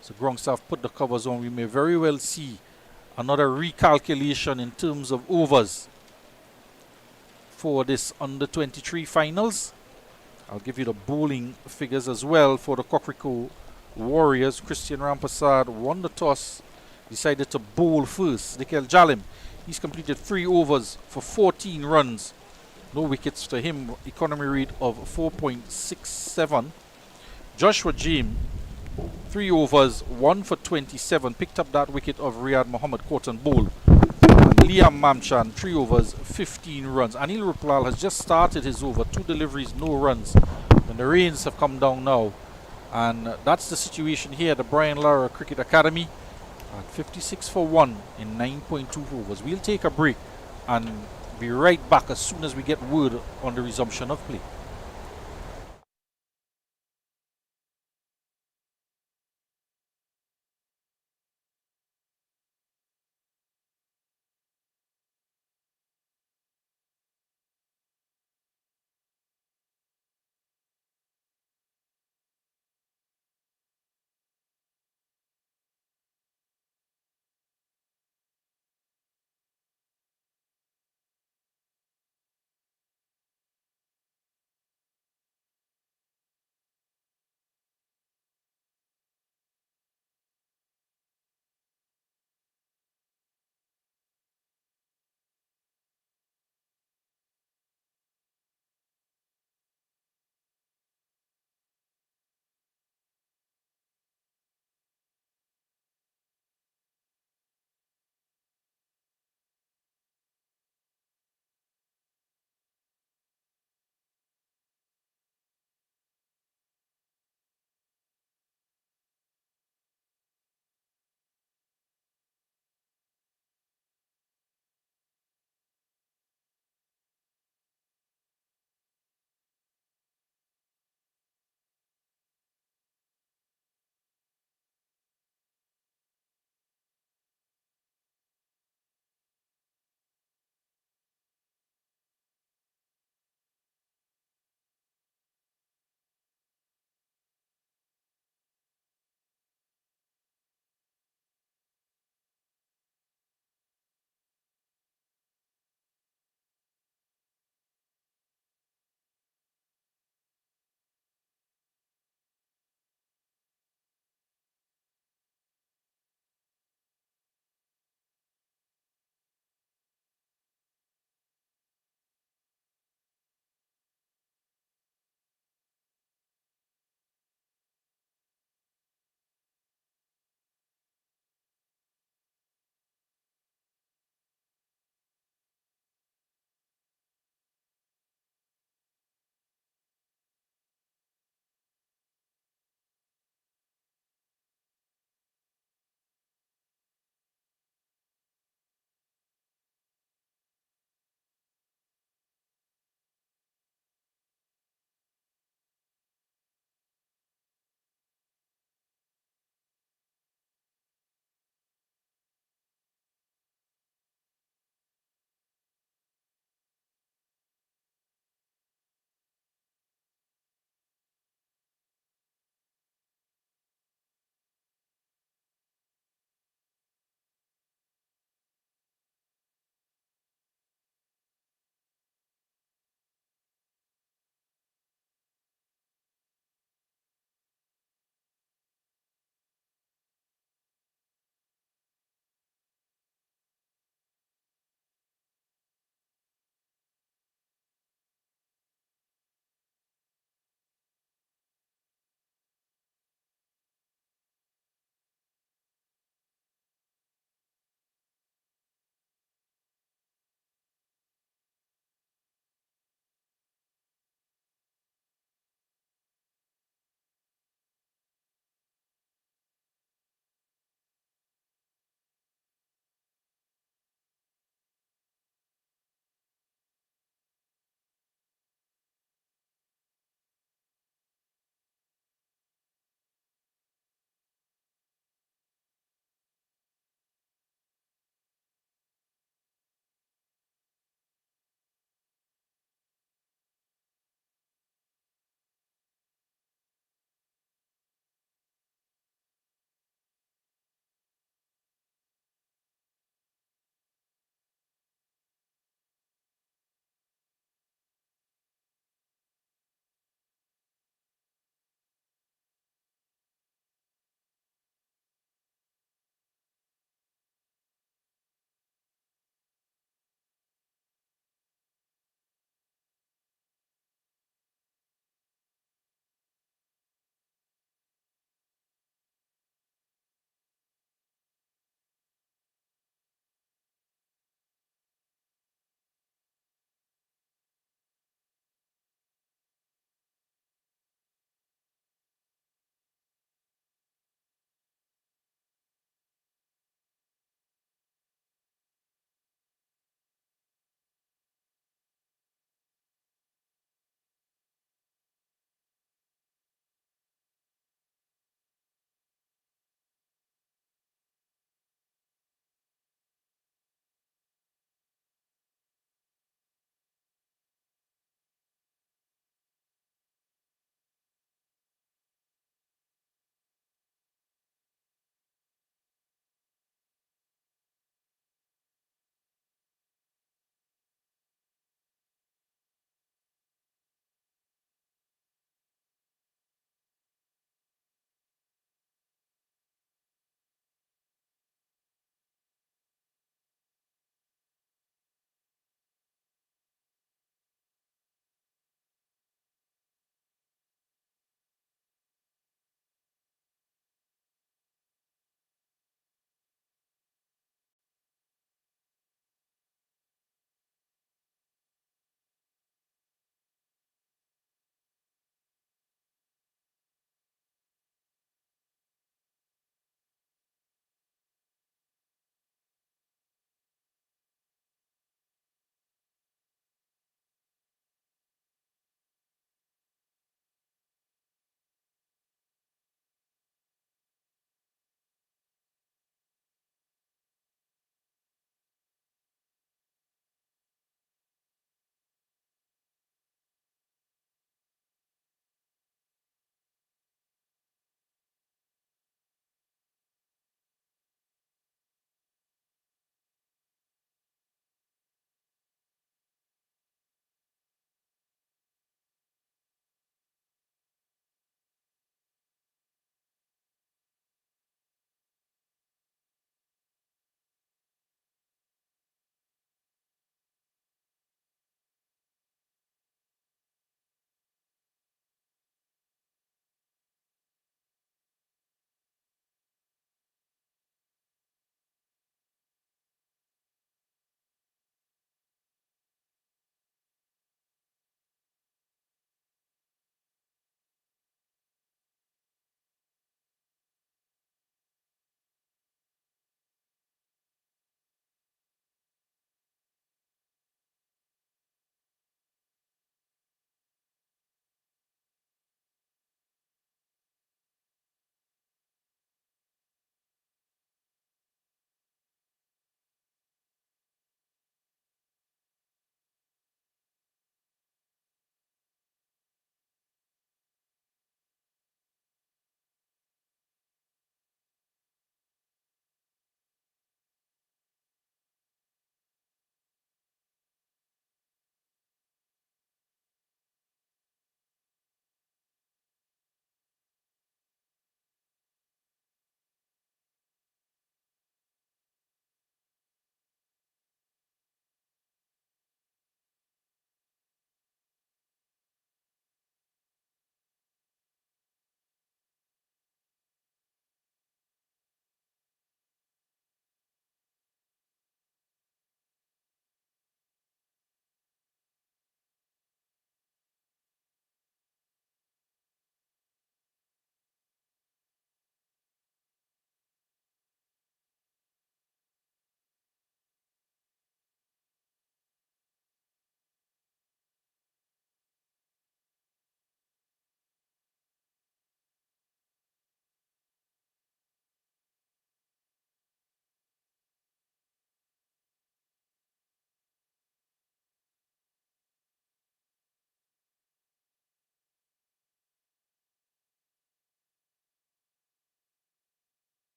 S1: So ground staff put the covers on. We may very well see another recalculation in terms of overs. for this under 23 finals. I'll give you the bowling figures as well for the Cocrico Warriors. Christian Rampasad won the toss, decided to bowl first. Nikhil Jalim, he's completed 3 overs for 14 runs. No wickets to him, economy rate of 4.67. Joshua James, 3 overs, 1 for 27, picked up that wicket of Riyad Mohammed Cotton Bowl. Liam Mamchan, 3 overs, 15 runs. Anil Ruplal has just started his over, 2 deliveries, no runs. And the rains have come down now. And that's the situation here at the Brian Lara Cricket Academy at 56 for 1 in 9.2 overs. We'll take a break and be right back as soon as we get word on the resumption of play.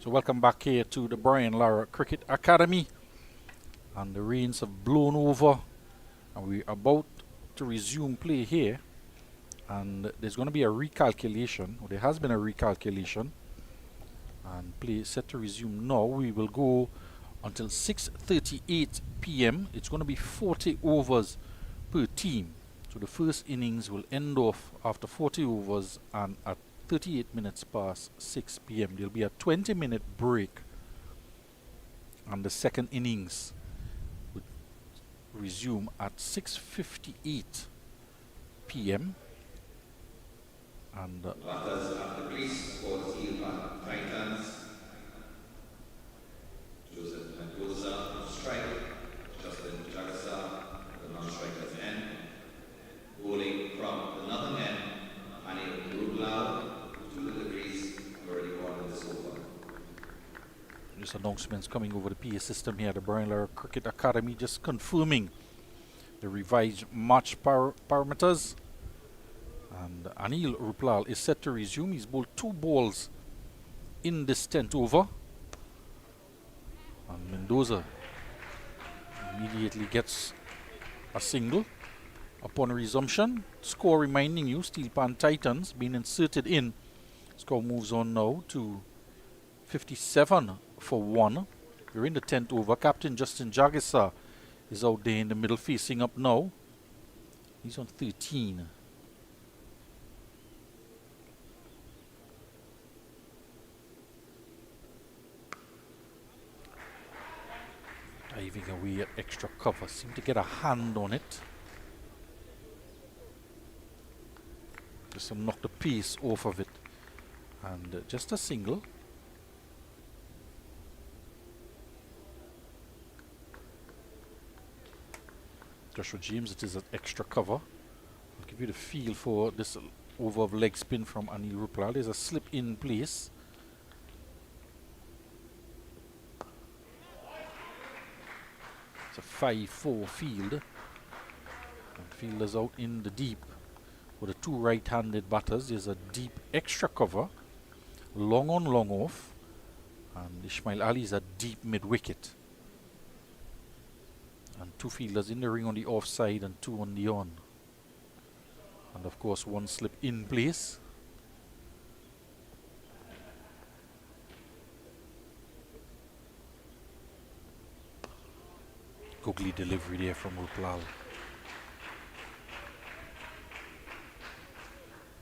S1: So welcome back here to the Brian Lara Cricket Academy. And the rains have blown over. And we're about to resume play here. And there's going to be a recalculation. Or there has been a recalculation. And play is set to resume now. We will go until 6:38 p.m. It's going to be 40 overs per team. So the first innings will end off after 40 overs and at 38 minutes past 6 p.m. There'll be a 20-minute break, and the second innings would resume at 6:58 p.m. And
S2: Batters at the crease for Steelpan Titans. Joseph Mendoza, strike. Justin Jagasa, the non-striker's end. Bowling from the northern end, Anil Rublau to the crease, already gone in this over.
S1: just announcements coming over the PA system here at the Brian Lara Cricket Academy, just confirming the revised match parameters. And Anil Ruplal is set to resume. He's bowled 2 balls in this 10th over. And Mendoza immediately gets a single upon resumption. Score reminding you, Steelpan Titans being inserted in. Score moves on now to 57 for 1. We're in the 10th over. Captain Justin Jagisa is out there in the middle facing up now. He's on 13. Diving away at extra cover. Seem to get a hand on it. Just to knock the pace off of it. And just a single. Joshua James, it is an extra cover. I'll give you the feel for this over of leg spin from Anil Ruplal. There's a slip in place. It's a 5-4 field. And fielders out in the deep. For the 2 right-handed batters, there's a deep extra cover. Long on, long off. And Ismail Ali is a deep mid-wicket. And 2 fielders in the ring on the offside and 2 on the on. And of course 1 slip in place. Googly delivery there from Ruplal.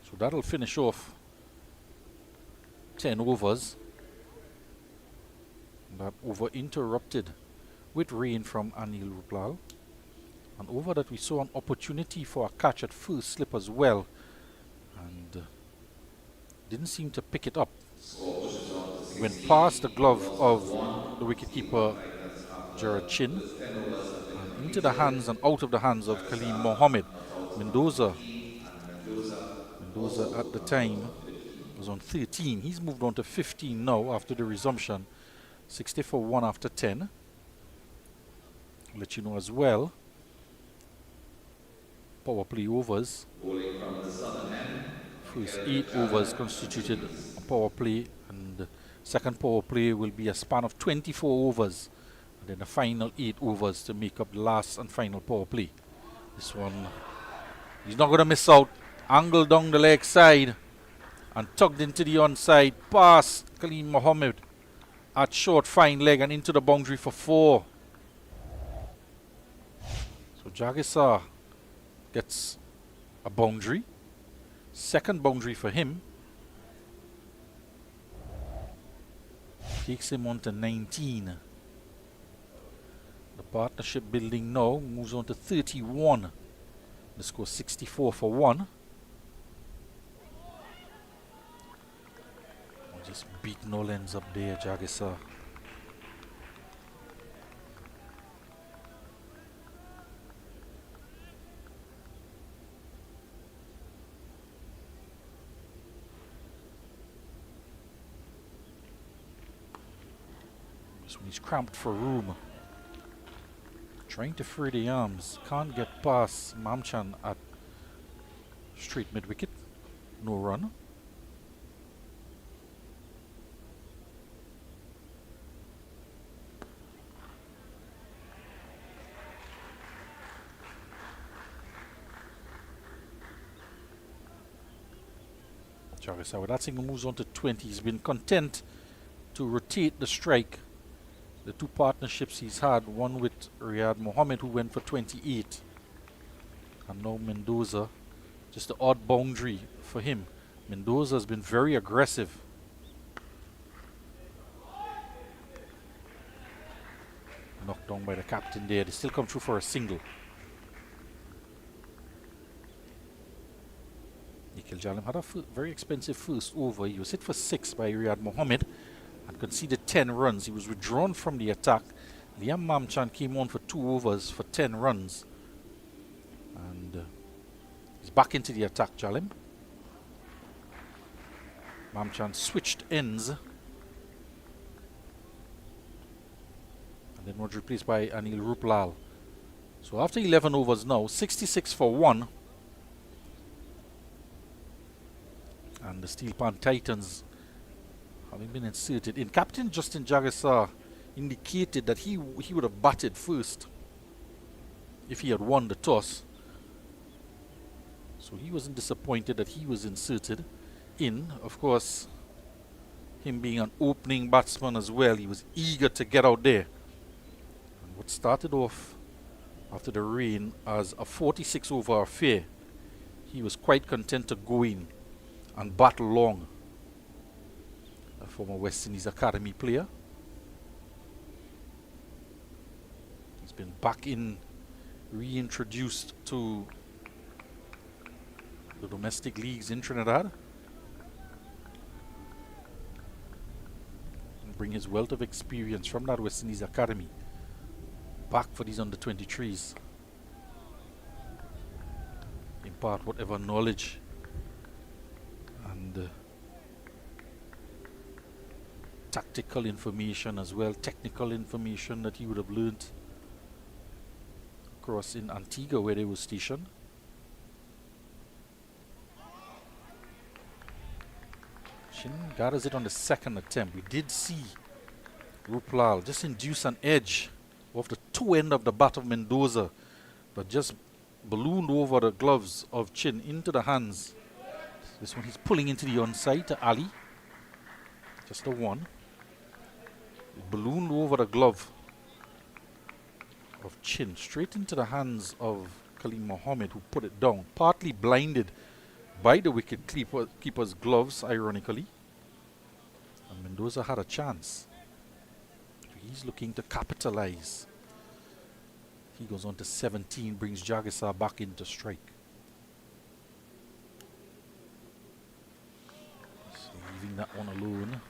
S1: So that'll finish off 10 overs. That over interrupted with rain from Anil Ruplal. An over that we saw an opportunity for a catch at first slip as well. And didn't seem to pick it up. It went past the glove of the wicketkeeper Gerard Chin. And into the hands and out of the hands of Kaleem Mohammed. Mendoza at the time was on 13. He's moved on to 15 now after the resumption. 60 for 1 after 10. I'll let you know as well. Power play overs. First 8 overs constituted a power play, and the second power play will be a span of 24 overs. And then the final 8 overs to make up the last and final power play. This one, he's not going to miss out. Angle down the leg side and tugged into the onside. Past Kaleem Mohammed at short fine leg and into the boundary for 4. So Jagisa gets a boundary. Second boundary for him. Takes him on to 19. The partnership building now moves on to 31. The score 64 for 1. Just beat no ends up there, Jagisa. This one he's cramped for room. Trying to free the arms. Can't get past Mamchan at straight mid-wicket. No run. Jagasawa, that single moves on to 20. He's been content to rotate the strike. The two partnerships he's had, one with Riyad Mohammed, who went for 28, and now Mendoza, just the odd boundary for him. Mendoza has been very aggressive. Knocked down by the captain there. They still come through for a single. Nikhil Jalim had a very expensive first over. He was hit for 6 by Riyad Mohammed and conceded 10 runs. He was withdrawn from the attack. Liam Mamchan came on for 2 overs for 10 runs. And he's back into the attack, Jalim. Mamchan switched ends. And then was replaced by Anil Ruplal. So after 11 overs now, 66 for 1. And the Steelpan Titans having been inserted in. Captain Justin Jagasaw indicated that he would have batted first if he had won the toss. So he wasn't disappointed that he was inserted in. Of course, him being an opening batsman as well, he was eager to get out there. And what started off after the rain as a 46 over affair, he was quite content to go in and battle long. A former West Indies Academy player. He's been back in, reintroduced to the domestic leagues in Trinidad. And bring his wealth of experience from that West Indies Academy back for these under-23s. Impart whatever knowledge and tactical information as well, technical information that he would have learned across in Antigua where they were stationed. Shin gathers it on the second attempt. We did see Ruplal just induce an edge off the toe end of the bat of Mendoza, but just ballooned over the gloves of Chin into the hands. This one he's pulling into the onside to Ali. Just a 1. It ballooned over the glove of Chin, straight into the hands of Khalil Mohammed, who put it down, partly blinded by the wicket keeper's gloves, ironically. And Mendoza had a chance. He's looking to capitalize. He goes on to 17, brings Jagasaw back into strike. Just leaving that one alone.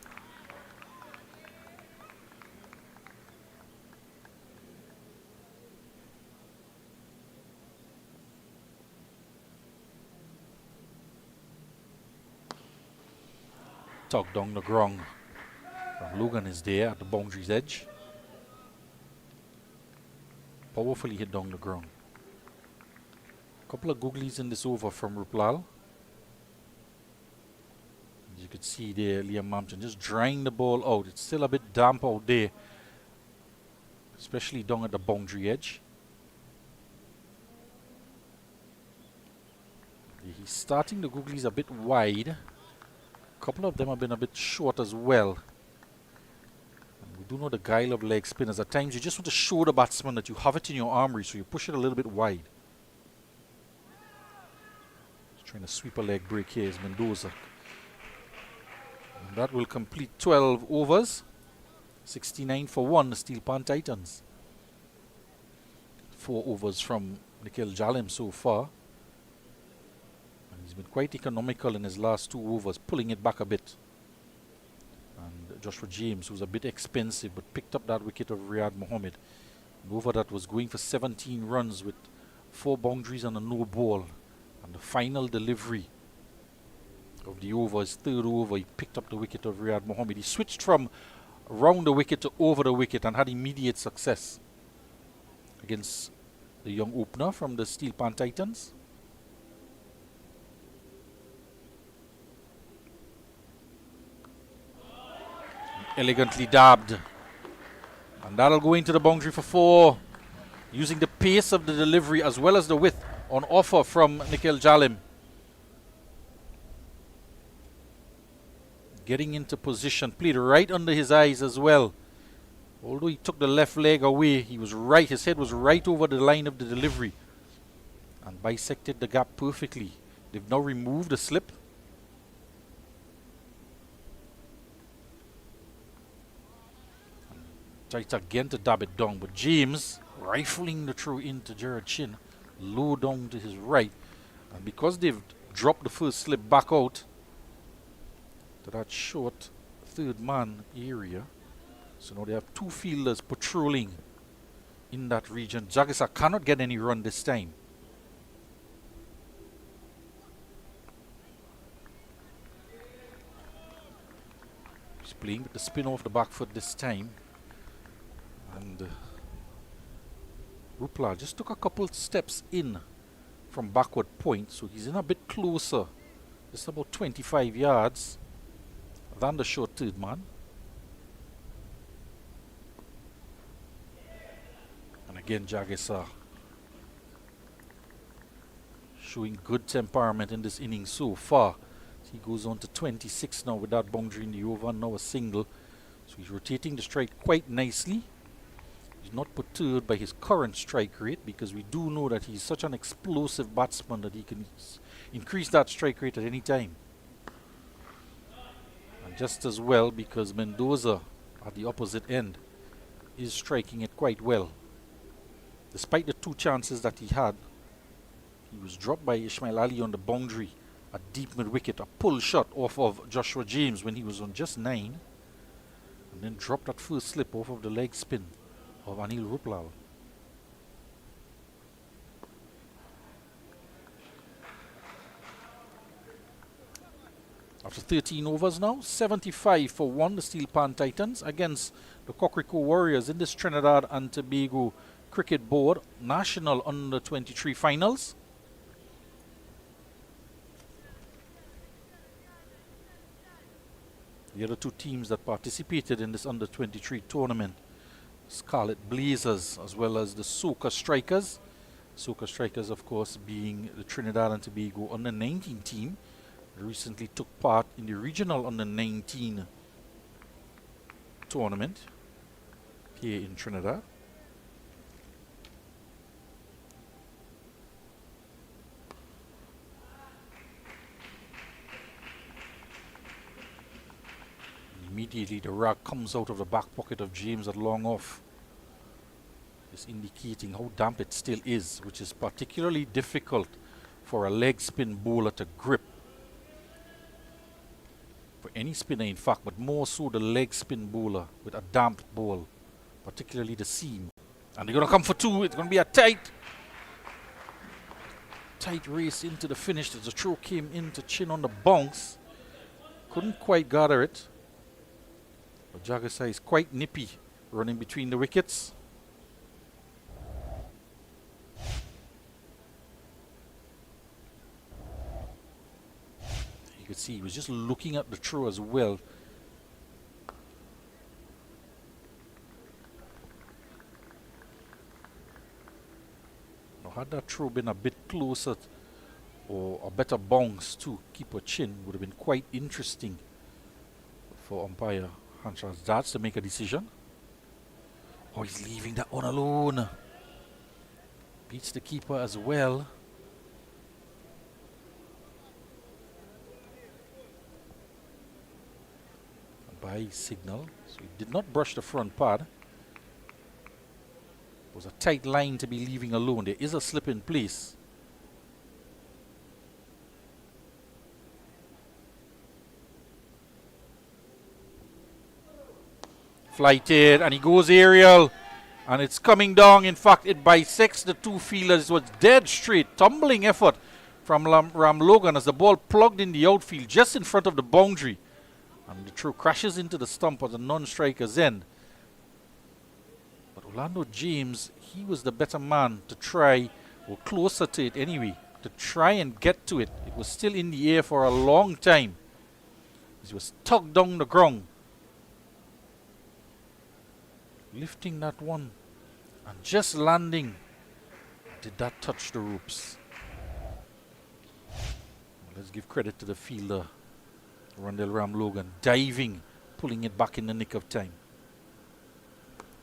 S1: Tugged down the ground. Logan is there at the boundary's edge. Powerfully hit down the ground. Couple of googlies in this over from Ruplal. As you could see there, Liam Mamchan just drying the ball out. It's still a bit damp out there, especially down at the boundary edge. He's starting the googlies a bit wide. A couple of them have been a bit short as well. We do know the guile of leg spinners. At times you just want to show the batsman that you have it in your armory, so you push it a little bit wide. Just trying to sweep a leg break here is Mendoza. And that will complete 12 overs. 69 for 1, the Steelpan Titans. 4 overs from Nikhil Jalim so far. And he's been quite economical in his last 2 overs, pulling it back a bit. And Joshua James, who's a bit expensive, but picked up that wicket of Riyad Mohammed. An over that was going for 17 runs with 4 boundaries and a no ball. And the final delivery of the over, his 3rd over, he picked up the wicket of Riyad Mohammed. He switched from around the wicket to over the wicket and had immediate success against the young opener from the Steelpan Titans. Elegantly dabbed, and that'll go into the boundary for 4, using the pace of the delivery as well as the width on offer from Nikhil Jalim. getting into position, played right under his eyes as well. Although he took the left leg away, he was right, his head was right over the line of the delivery and bisected the gap perfectly. They've now removed the slip. Tried again to dab it down, but James rifling the throw into Jared Chin, low down to his right. And because they've dropped the first slip back out to that short third man area, so now they have two fielders patrolling in that region. Jagisa cannot get any run this time. He's playing with the spin off the back foot this time. And Rupla just took a couple steps in from backward point, so he's in a bit closer, just about 25 yards than the short third man. And again, Jagesa showing good temperament in this inning so far. He goes on to 26 now with that boundary in the over, now a single. So he's rotating the strike quite nicely. He's not perturbed by his current strike rate, because we do know that he's such an explosive batsman that he can increase that strike rate at any time. And just as well because Mendoza at the opposite end is striking it quite well. Despite the two chances that he had, he was dropped by Ismail Ali on the boundary at deep mid-wicket, a pull shot off of Joshua James when he was on just 9, and then dropped that first slip off of the leg spin of Anil Ruplal. After 13 overs now, 75 for 1, the Steelpan Titans against the Cocrico Warriors in this Trinidad and Tobago Cricket Board National Under-23 Finals. The other two teams that participated in this Under-23 tournament, Scarlet Blazers as well as the Soca Strikers. Soca Strikers, of course, being the Trinidad and Tobago Under-19 team. They recently took part in the regional Under-19 tournament here in Trinidad. Immediately the rag comes out of the back pocket of James at long off. It's indicating how damp it still is, which is particularly difficult for a leg spin bowler to grip. For any spinner in fact, but more so the leg spin bowler with a damp ball, particularly the seam. And they're going to come for two. It's going to be a tight race into the finish. The throw came into Chin on the bounce. Couldn't quite gather it. But Jagasa is quite nippy running between the wickets. You could see he was just looking at the throw as well. Now, had that throw been a bit closer or a better bounce to keeper Chin, would have been quite interesting for umpire Hansha's Darts to make a decision. Oh, he's leaving that one alone. Beats the keeper as well. By signal. So he did not brush the front pad. It was a tight line to be leaving alone. There is a slip in place. Flighted, and he goes aerial, and it's coming down. In fact, it bisects the two fielders. It was dead straight, tumbling effort from Ram Logan as the ball plugged in the outfield just in front of the boundary, and the throw crashes into the stump at the non-striker's end. But Orlando James, he was the better man to try, or closer to it anyway, to try and get to it. It was still in the air for a long time. He was tugged down the ground. Lifting that one and just landing. Did that touch the ropes? Let's give credit to the fielder Rondell Ram Logan diving, pulling it back in the nick of time.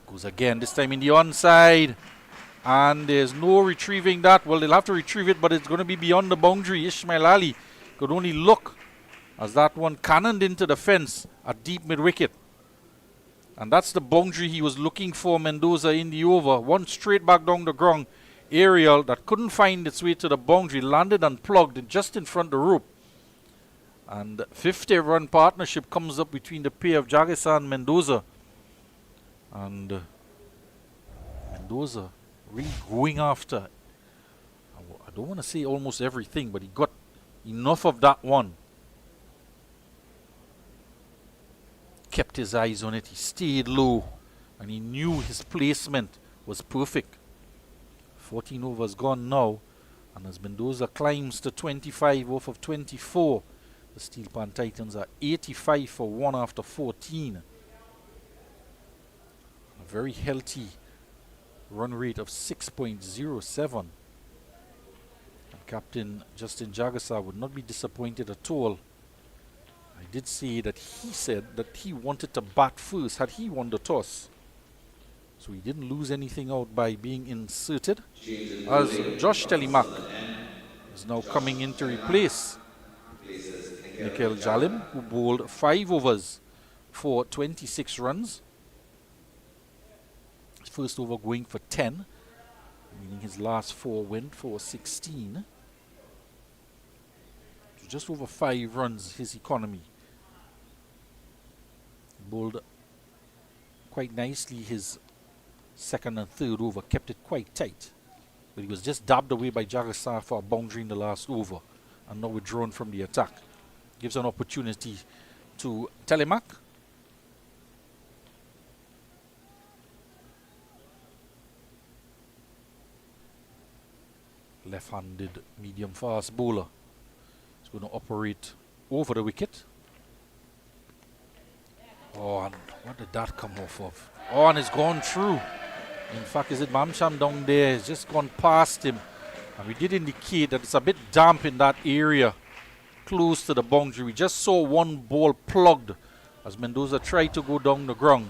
S1: Goes again, this time in the onside. And there's no retrieving that. Well, they'll have to retrieve it, but it's going to be beyond the boundary. Ismail Ali could only look as that one cannoned into the fence at deep mid-wicket. And that's the boundary he was looking for, Mendoza, in the over. One straight back down the ground. Aerial that couldn't find its way to the boundary, landed unplugged just in front of the rope. And 50-run partnership comes up between the pair of Jagisa and Mendoza. And Mendoza really going after, I don't want to say almost everything, but he got enough of that one. Kept his eyes on it, he stayed low, and he knew his placement was perfect. 14 overs gone now, and as Mendoza climbs to 25 off of 24, the Steelpan Titans are 85 for 1 after 14. A very healthy run rate of 6.07. And Captain Justin Jagasa would not be disappointed at all. I did say that he said that he wanted to bat first had he won the toss. So he didn't lose anything out by being inserted, as Josh Telemak is now coming in to replace Nikhil Jalim, who bowled 5 overs for 26 runs. His first over going for 10, meaning his last 4 went for 16. So just over 5 runs his economy. Bowled quite nicely his second and third over, kept it quite tight. But he was just dabbed away by Jagasar for a boundary in the last over and now withdrawn from the attack. Gives an opportunity to Telemak. Left-handed medium fast bowler. He's going to operate over the wicket. Oh, and what did that come off of? Oh, and it's gone through. In fact, is it Mamcham down there? It's just gone past him. And we did indicate that it's a bit damp in that area close to the boundary. We just saw one ball plugged as Mendoza tried to go down the ground.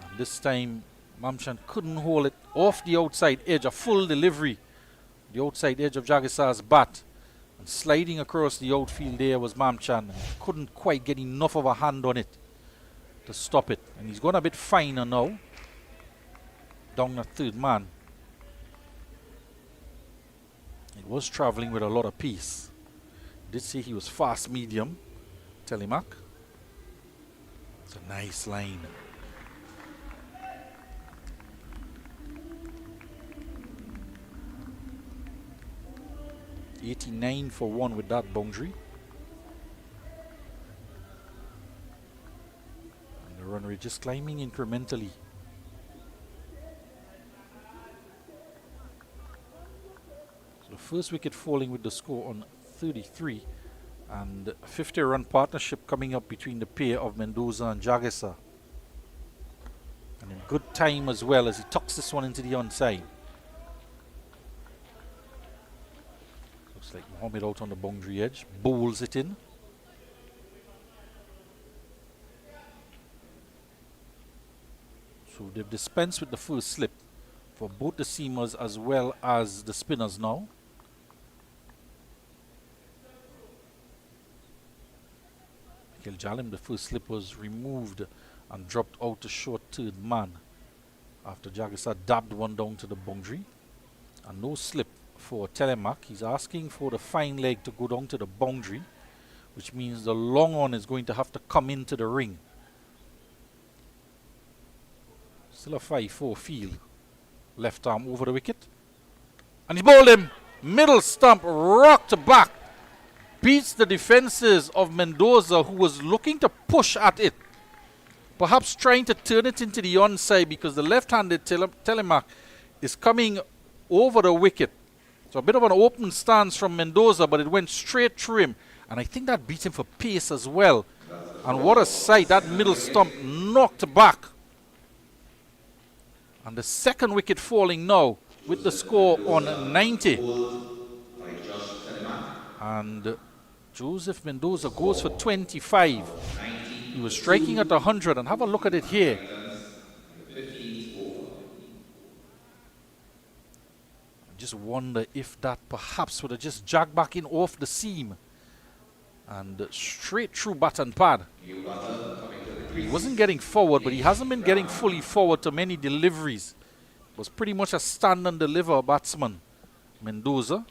S1: And this time, Mamchan couldn't hold it off the outside edge. A full delivery. The outside edge of Jagisar's bat. And sliding across the outfield there was Mamchan. And couldn't quite get enough of a hand on it to stop it. And he's gone a bit finer now. Down the third man. It was travelling with a lot of pace. Did say he was fast medium. Telemak. It's a nice line. $89 for 1 with that boundary. And the run rate just climbing incrementally. So the first wicket falling with the score on 33, and 50-run partnership coming up between the pair of Mendoza and Jagesa. And in good time as well as he tucks this one into the onside. Looks like Mohammed out on the boundary edge, bowls it in. So they've dispensed with the first slip for both the seamers as well as the spinners now. Jalim, the first slip was removed and dropped out to short third man after Jagisa dabbed one down to the boundary. And no slip for Telemak. He's asking for the fine leg to go down to the boundary, which means the long on is going to have to come into the ring. Still a 5-4 field. Left arm over the wicket. And he's bowled him. Middle stump, rocked back. Beats the defenses of Mendoza, who was looking to push at it. Perhaps trying to turn it into the onside because the left-handed Telemak is coming over the wicket. So a bit of an open stance from Mendoza, but it went straight through him. And I think that beat him for pace as well. And what a sight, that middle stump knocked back. And the second wicket falling now with the score on 90. And Joseph Mendoza goes for 25. He was striking at 100, and have a look at it here. I just wonder if that perhaps would have just jagged back in off the seam and straight through bat and pad. He wasn't getting forward, but he hasn't been getting fully forward to many deliveries. Was pretty much a stand and deliver batsman, Mendoza.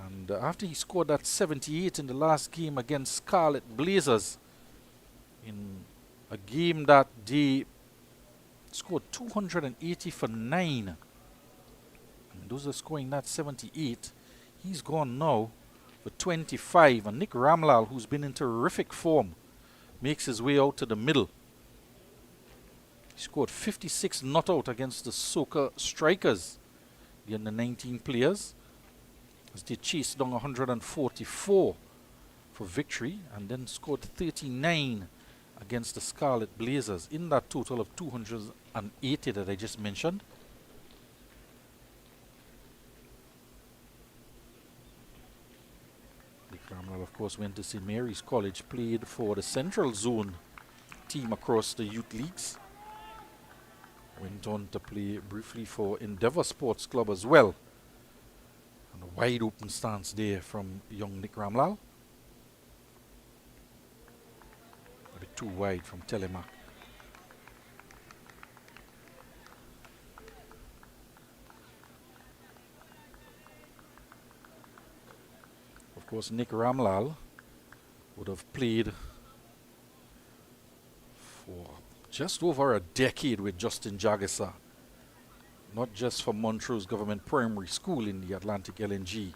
S1: And after he scored that 78 in the last game against Scarlet Blazers, in a game that they scored 280 for 9. Mendoza scoring that 78. He's gone now for 25. And Nick Ramlal, who's been in terrific form, makes his way out to the middle. He scored 56 not out against the Soca Strikers, the under 19 players, as they chased down 144 for victory, and then scored 39 against the Scarlet Blazers in that total of 280 that I just mentioned. Nick Ramlal, of course, went to St. Mary's College, played for the Central Zone team across the youth leagues. Went on to play briefly for Endeavour Sports Club as well. And a wide open stance there from young Nick Ramlal. A bit too wide from Telemac. Of course, Nick Ramlal would have played for just over a decade with Justin Jagasa, not just for Montrose Government Primary School in the Atlantic LNG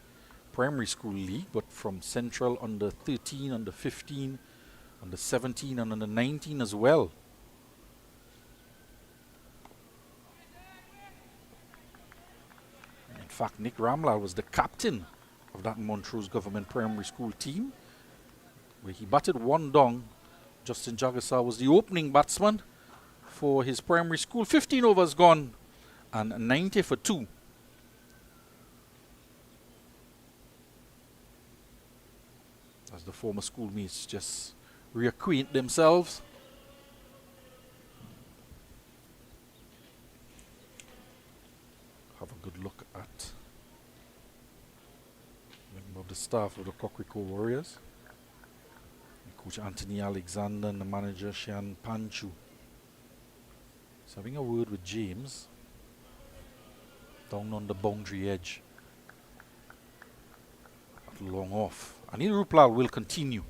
S1: Primary School League, but from Central under 13, under 15, under 17 and under 19 as well. In fact, Nick Ramlal was the captain of that Montrose Government Primary School team, where he batted one down. Justin Jagasa was the opening batsman for his primary school. 15 overs gone and 90 for 2. As the former schoolmates just reacquaint themselves. Have a good look at member of the staff of the Cocrico Warriors. Coach Anthony Alexander and the manager Shan Panchu. So having a word with James down on the boundary edge. Long off. Anil Ruplal will continue.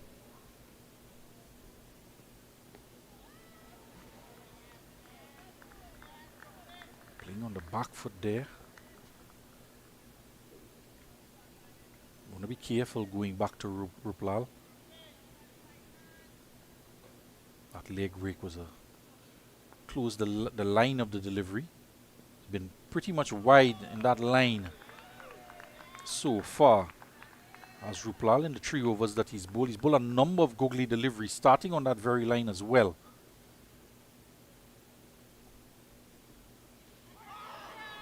S1: Playing on the back foot there. Want to be careful going back to Ruplal. That leg break was a close the line of the delivery. It's been pretty much wide in that line so far. As Ruplal in the 3 overs that he's bowled a number of googly deliveries starting on that very line as well.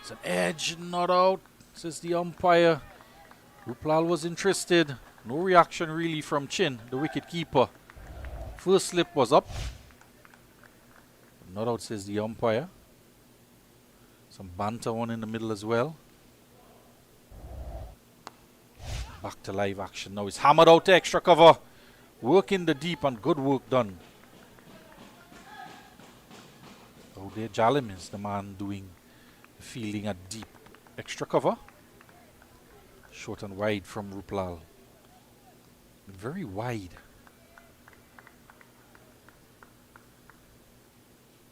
S1: It's an edge, not out, says the umpire. Ruplal was interested. No reaction really from Chin, the wicket keeper. First slip was up. Not out, says the umpire. Some banter on in the middle as well. Back to live action now. He's hammered out to extra cover. Work in the deep and good work done. Oh, there Jalim is the man doing the fielding at deep extra cover. Short and wide from Ruplal. Very wide.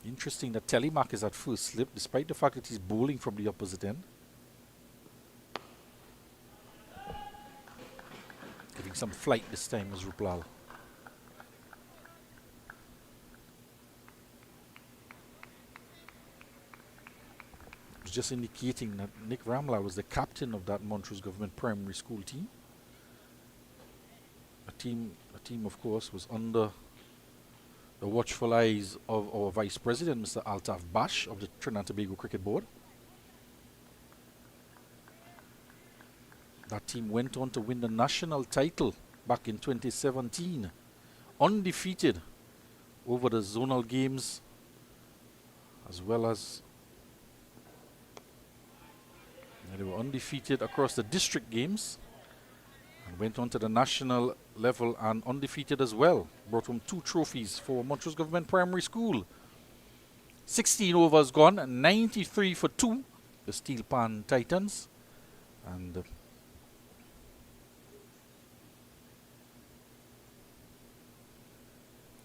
S1: Interesting that Telemac is at first slip despite the fact that he's bowling from the opposite end. Giving some flight this time as Ruplal. It was just indicating that Nick Ramlal was the captain of that Montrose Government Primary School team. A team of course was under the watchful eyes of our Vice President, Mr. Altaf Bash of the Trinidad and Tobago Cricket Board. That team went on to win the national title back in 2017. Undefeated over the zonal games as well as they were undefeated across the district games and went on to the national level and undefeated as well. Brought home 2 trophies for Montrose Government Primary School. 16 overs gone, 93 for 2, the Steelpan Titans. And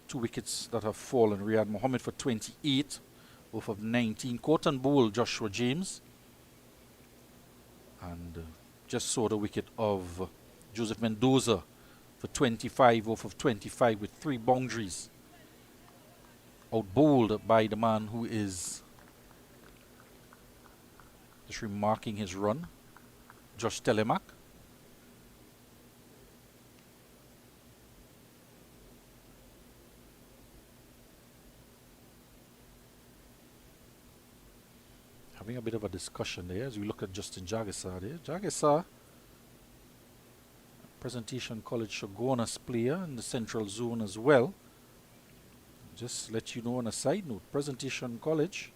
S1: 2 wickets that have fallen. Riyad Mohammed for 28 off of 19. Caught and bowled Joshua James. And just saw the wicket of Joseph Mendoza for 25 off of 25 with 3 boundaries. Out bowled by the man who is just remarking his run, Josh Telemak. Having a bit of a discussion there as we look at Justin Jagisar there. Jagisar, Presentation College Shogunas player in the central zone as well. Just let you know on a side note, Presentation College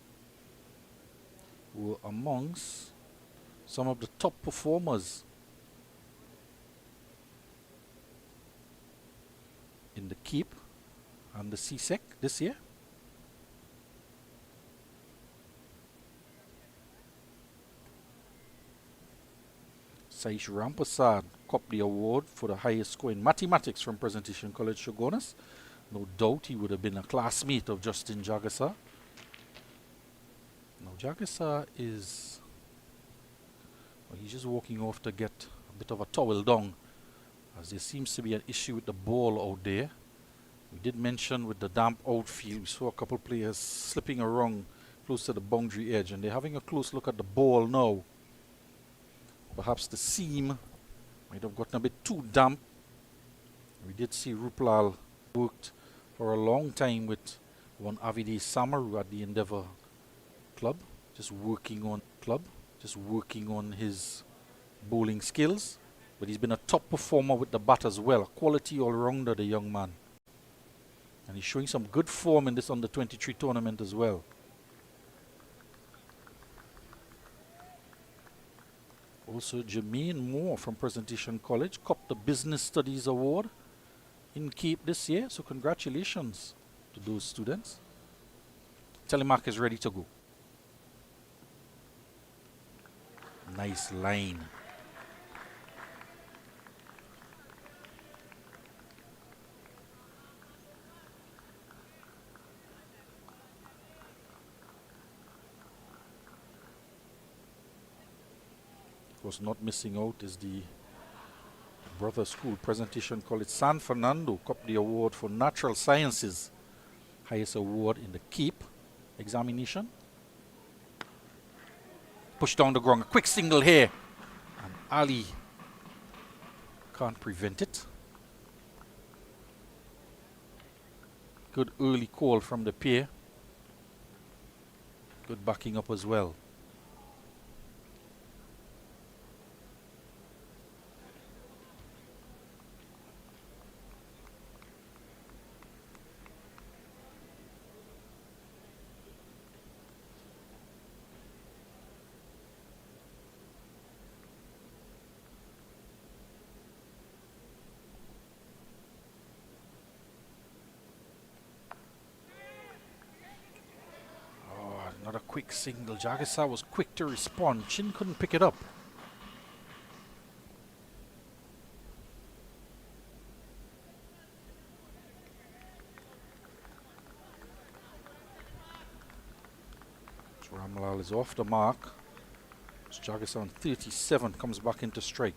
S1: were amongst some of the top performers in the Cape and the CSEC this year. Saish Rampasad copped the award for the highest score in mathematics from Presentation College Shogunas. No doubt he would have been a classmate of Justin Jagisar. Now Jagisar is, well, he's just walking off to get a bit of a towel down, as there seems to be an issue with the ball out there. We did mention with the damp outfield, we saw a couple players slipping around close to the boundary edge, and they're having a close look at the ball now. Perhaps the seam might have gotten a bit too damp. We did see Rupal worked for a long time with one Avide Samaru at the Endeavour Club, just working on his bowling skills. But he's been a top performer with the bat as well, a quality all-rounder, the young man. And he's showing some good form in this under-23 tournament as well. Also, Jermaine Moore from Presentation College copped the Business Studies Award in Cape this year, so congratulations to those students. Telemark is ready to go. Nice line. Of course, not missing out is the brother school, Presentation College San Fernando, copped the award for Natural Sciences, highest award in the Cape examination. Push down the ground, a quick single here, and Ali can't prevent it. Good early call from the pair. Good backing up as well. Not a quick single. Jagisar was quick to respond. Chin couldn't pick it up. Ramlal is off the mark. Jagisar on 37 comes back into strike.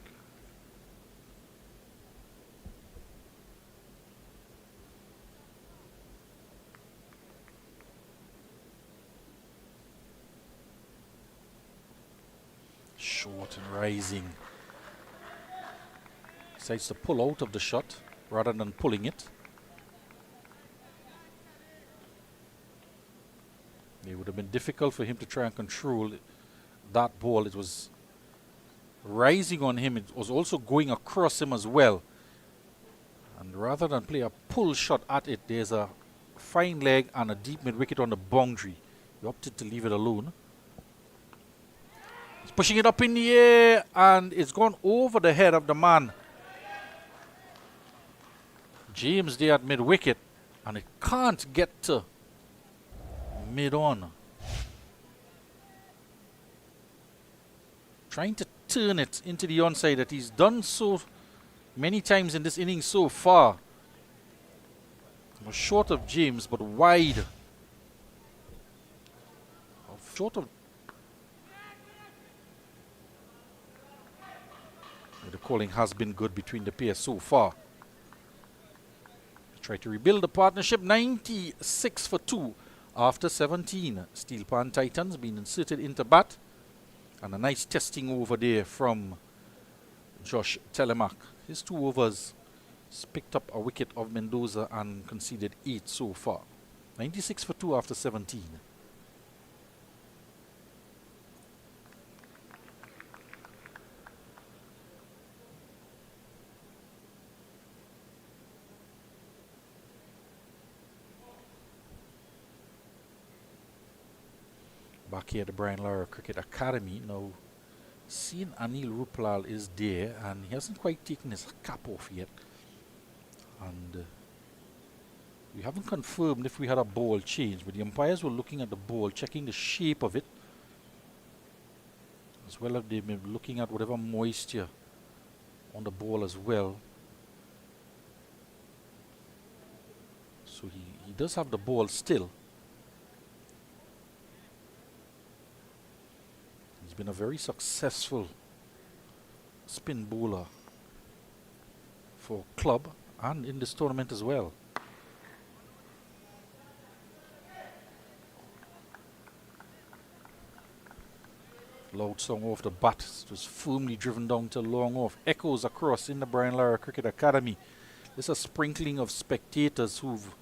S1: Short and rising. Decides to pull out of the shot rather than pulling it. It would have been difficult for him to try and control that ball. It was rising on him. It was also going across him as well. And rather than play a pull shot at it, there's a fine leg and a deep mid wicket on the boundary. He opted to leave it alone. He's pushing it up in the air and it's gone over the head of the man. James there at mid wicket, and it can't get to mid on. Trying to turn it into the onside that he's done so many times in this innings so far. Short of James, but wide. Short of. The calling has been good between the pairs so far. Try to rebuild the partnership. 96 for 2 after 17. Steelpan Titans being inserted into bat. And a nice testing over there from Josh Telemark. His 2 overs. He's picked up a wicket of Mendoza and conceded 8 so far. 96 for 2 after 17. Back here at the Brian Lara Cricket Academy. Now, seeing Anil Ruplal is there and he hasn't quite taken his cap off yet. And we haven't confirmed if we had a ball change, but the umpires were looking at the ball, checking the shape of it, as well as they've been looking at whatever moisture on the ball as well. So he does have the ball still. He's been a very successful spin bowler for club and in this tournament as well. Loud song off the bat. It was firmly driven down to long off. Echoes across in the Brian Lara Cricket Academy. There's a sprinkling of spectators who've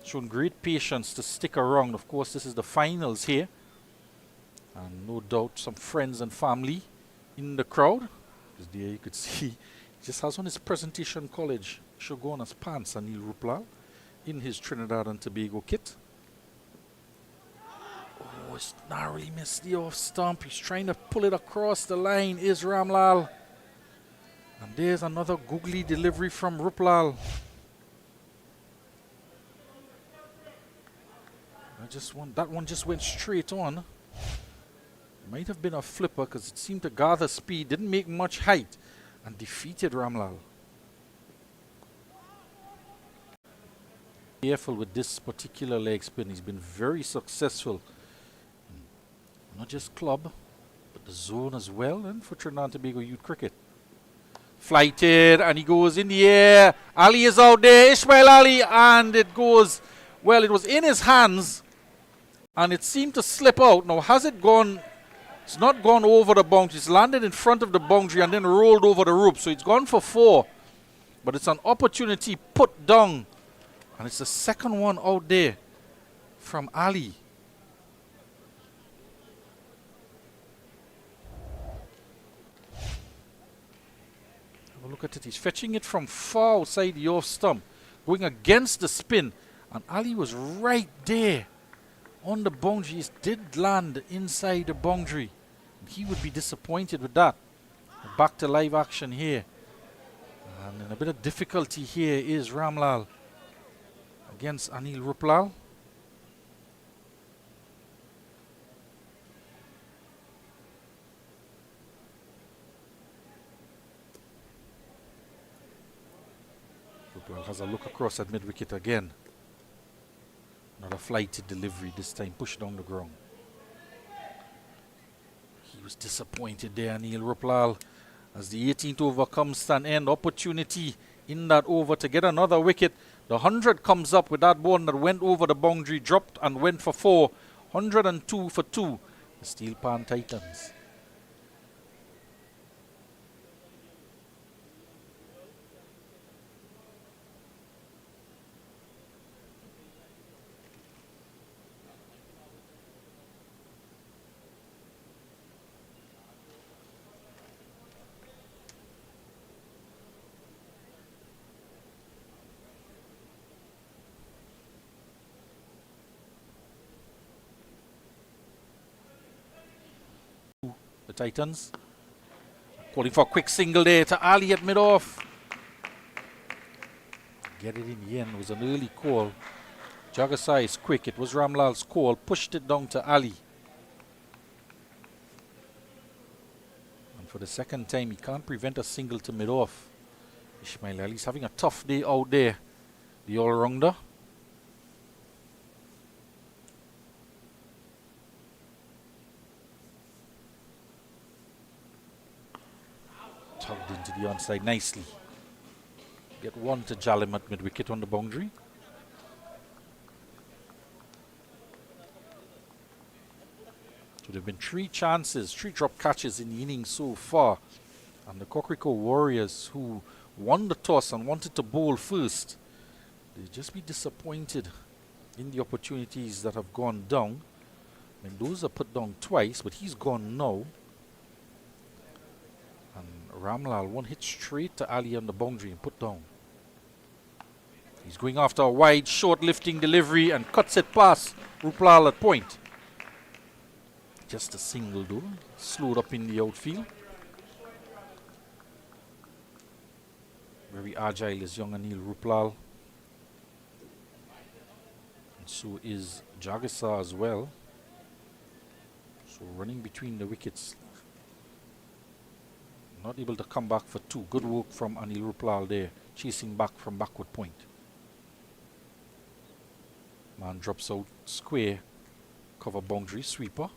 S1: shown great patience to stick around. Of course, this is the finals here. And no doubt some friends and family in the crowd. Because there you could see he just has on his presentation college Shoguna's pants, Anil Ruplal, in his Trinidad and Tobago kit. Oh, it's narrowly missed the off stump. He's trying to pull it across the line, is Ramlal. And there's another googly delivery from Ruplal. That one just went straight on. Might have been a flipper because it seemed to gather speed, didn't make much height, and defeated Ramlal. Careful with this particular leg spin. He's been very successful. Not just club, but the zone as well, and for Trinidad and Tobago youth cricket. Flighted, and he goes in the air. Ali is out there, Ismail Ali, and it goes, well, it was in his hands, and it seemed to slip out. Now, has it gone? It's not gone over the boundary. It's landed in front of the boundary and then rolled over the rope. So it's gone for 4. But it's an opportunity put down. And it's the second one out there from Ali. Have a look at it. He's fetching it from far outside the off stump, going against the spin. And Ali was right there on the boundary. It did land inside the boundary. He would be disappointed with that. Back to live action here. And in a bit of difficulty here is Ramlal against Anil Ruplal. Ruplal has a look across at mid-wicket again. Another flighted delivery, this time pushed down the ground. He was disappointed there, Anil Ruplal, as the 18th over comes to an end. Opportunity in that over to get another wicket. The 100 comes up with that ball that went over the boundary, dropped and went for 4. 102 for 2. The Steelpan Titans. Titans. Calling for a quick single there to Ali at mid-off. Get it in the end. It was an early call. Jagasai is quick. It was Ramlal's call. Pushed it down to Ali. And for the second time, he can't prevent a single to mid-off. Ismail Ali's having a tough day out there. The all-rounder. Tugged into the onside nicely. Get one to Jalim at mid-wicket on the boundary. So there have been 3 chances, 3 drop catches in the innings so far. And the Cocrico Warriors, who won the toss and wanted to bowl first, they'll just be disappointed in the opportunities that have gone down. Mendoza put down twice, but he's gone now. And Ramlal, one hit straight to Ali on the boundary and put down. He's going after a wide, short lifting delivery and cuts it past Ruplal at point. Just a single though, slowed up in the outfield. Very agile is young Anil Ruplal. And so is Jagasa as well. So running between the wickets. Not able to come back for 2. Good work from Anil Ruplal there, chasing back from backward point. Man drops out square, cover boundary, sweeper.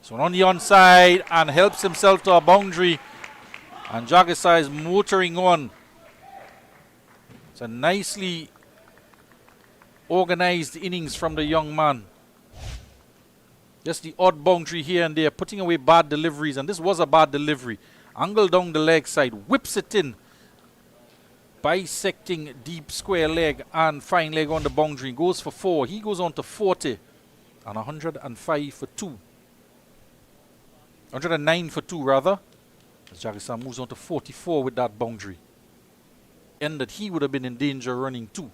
S1: So on the onside and helps himself to a boundary. And Jagasa is motoring on. It's a nicely organized innings from the young man. Just the odd boundary here and there, putting away bad deliveries. And this was a bad delivery. Angle down the leg side, whips it in. Bisecting deep square leg and fine leg on the boundary. Goes for 4. He goes on to 40. And 105 for 2. 109 for 2 rather. As Jagasa moves on to 44 with that boundary. And that he would have been in danger running 2.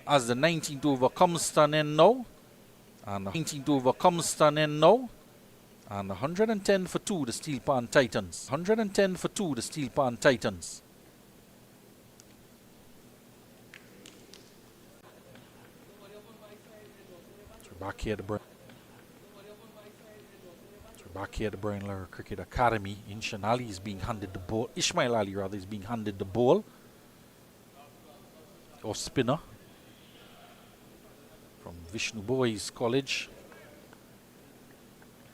S1: As the 19th over comes to an end now. And the 19th over comes to an end now. And 110 for 2 the Steelpan Titans. 110 for 2 the Steelpan Titans. Back here at the Brian Lara Cricket Academy. Inshan Ali is being handed the ball. Ismail Ali rather is being handed the ball. Off spinner. From Vishnu Boys College.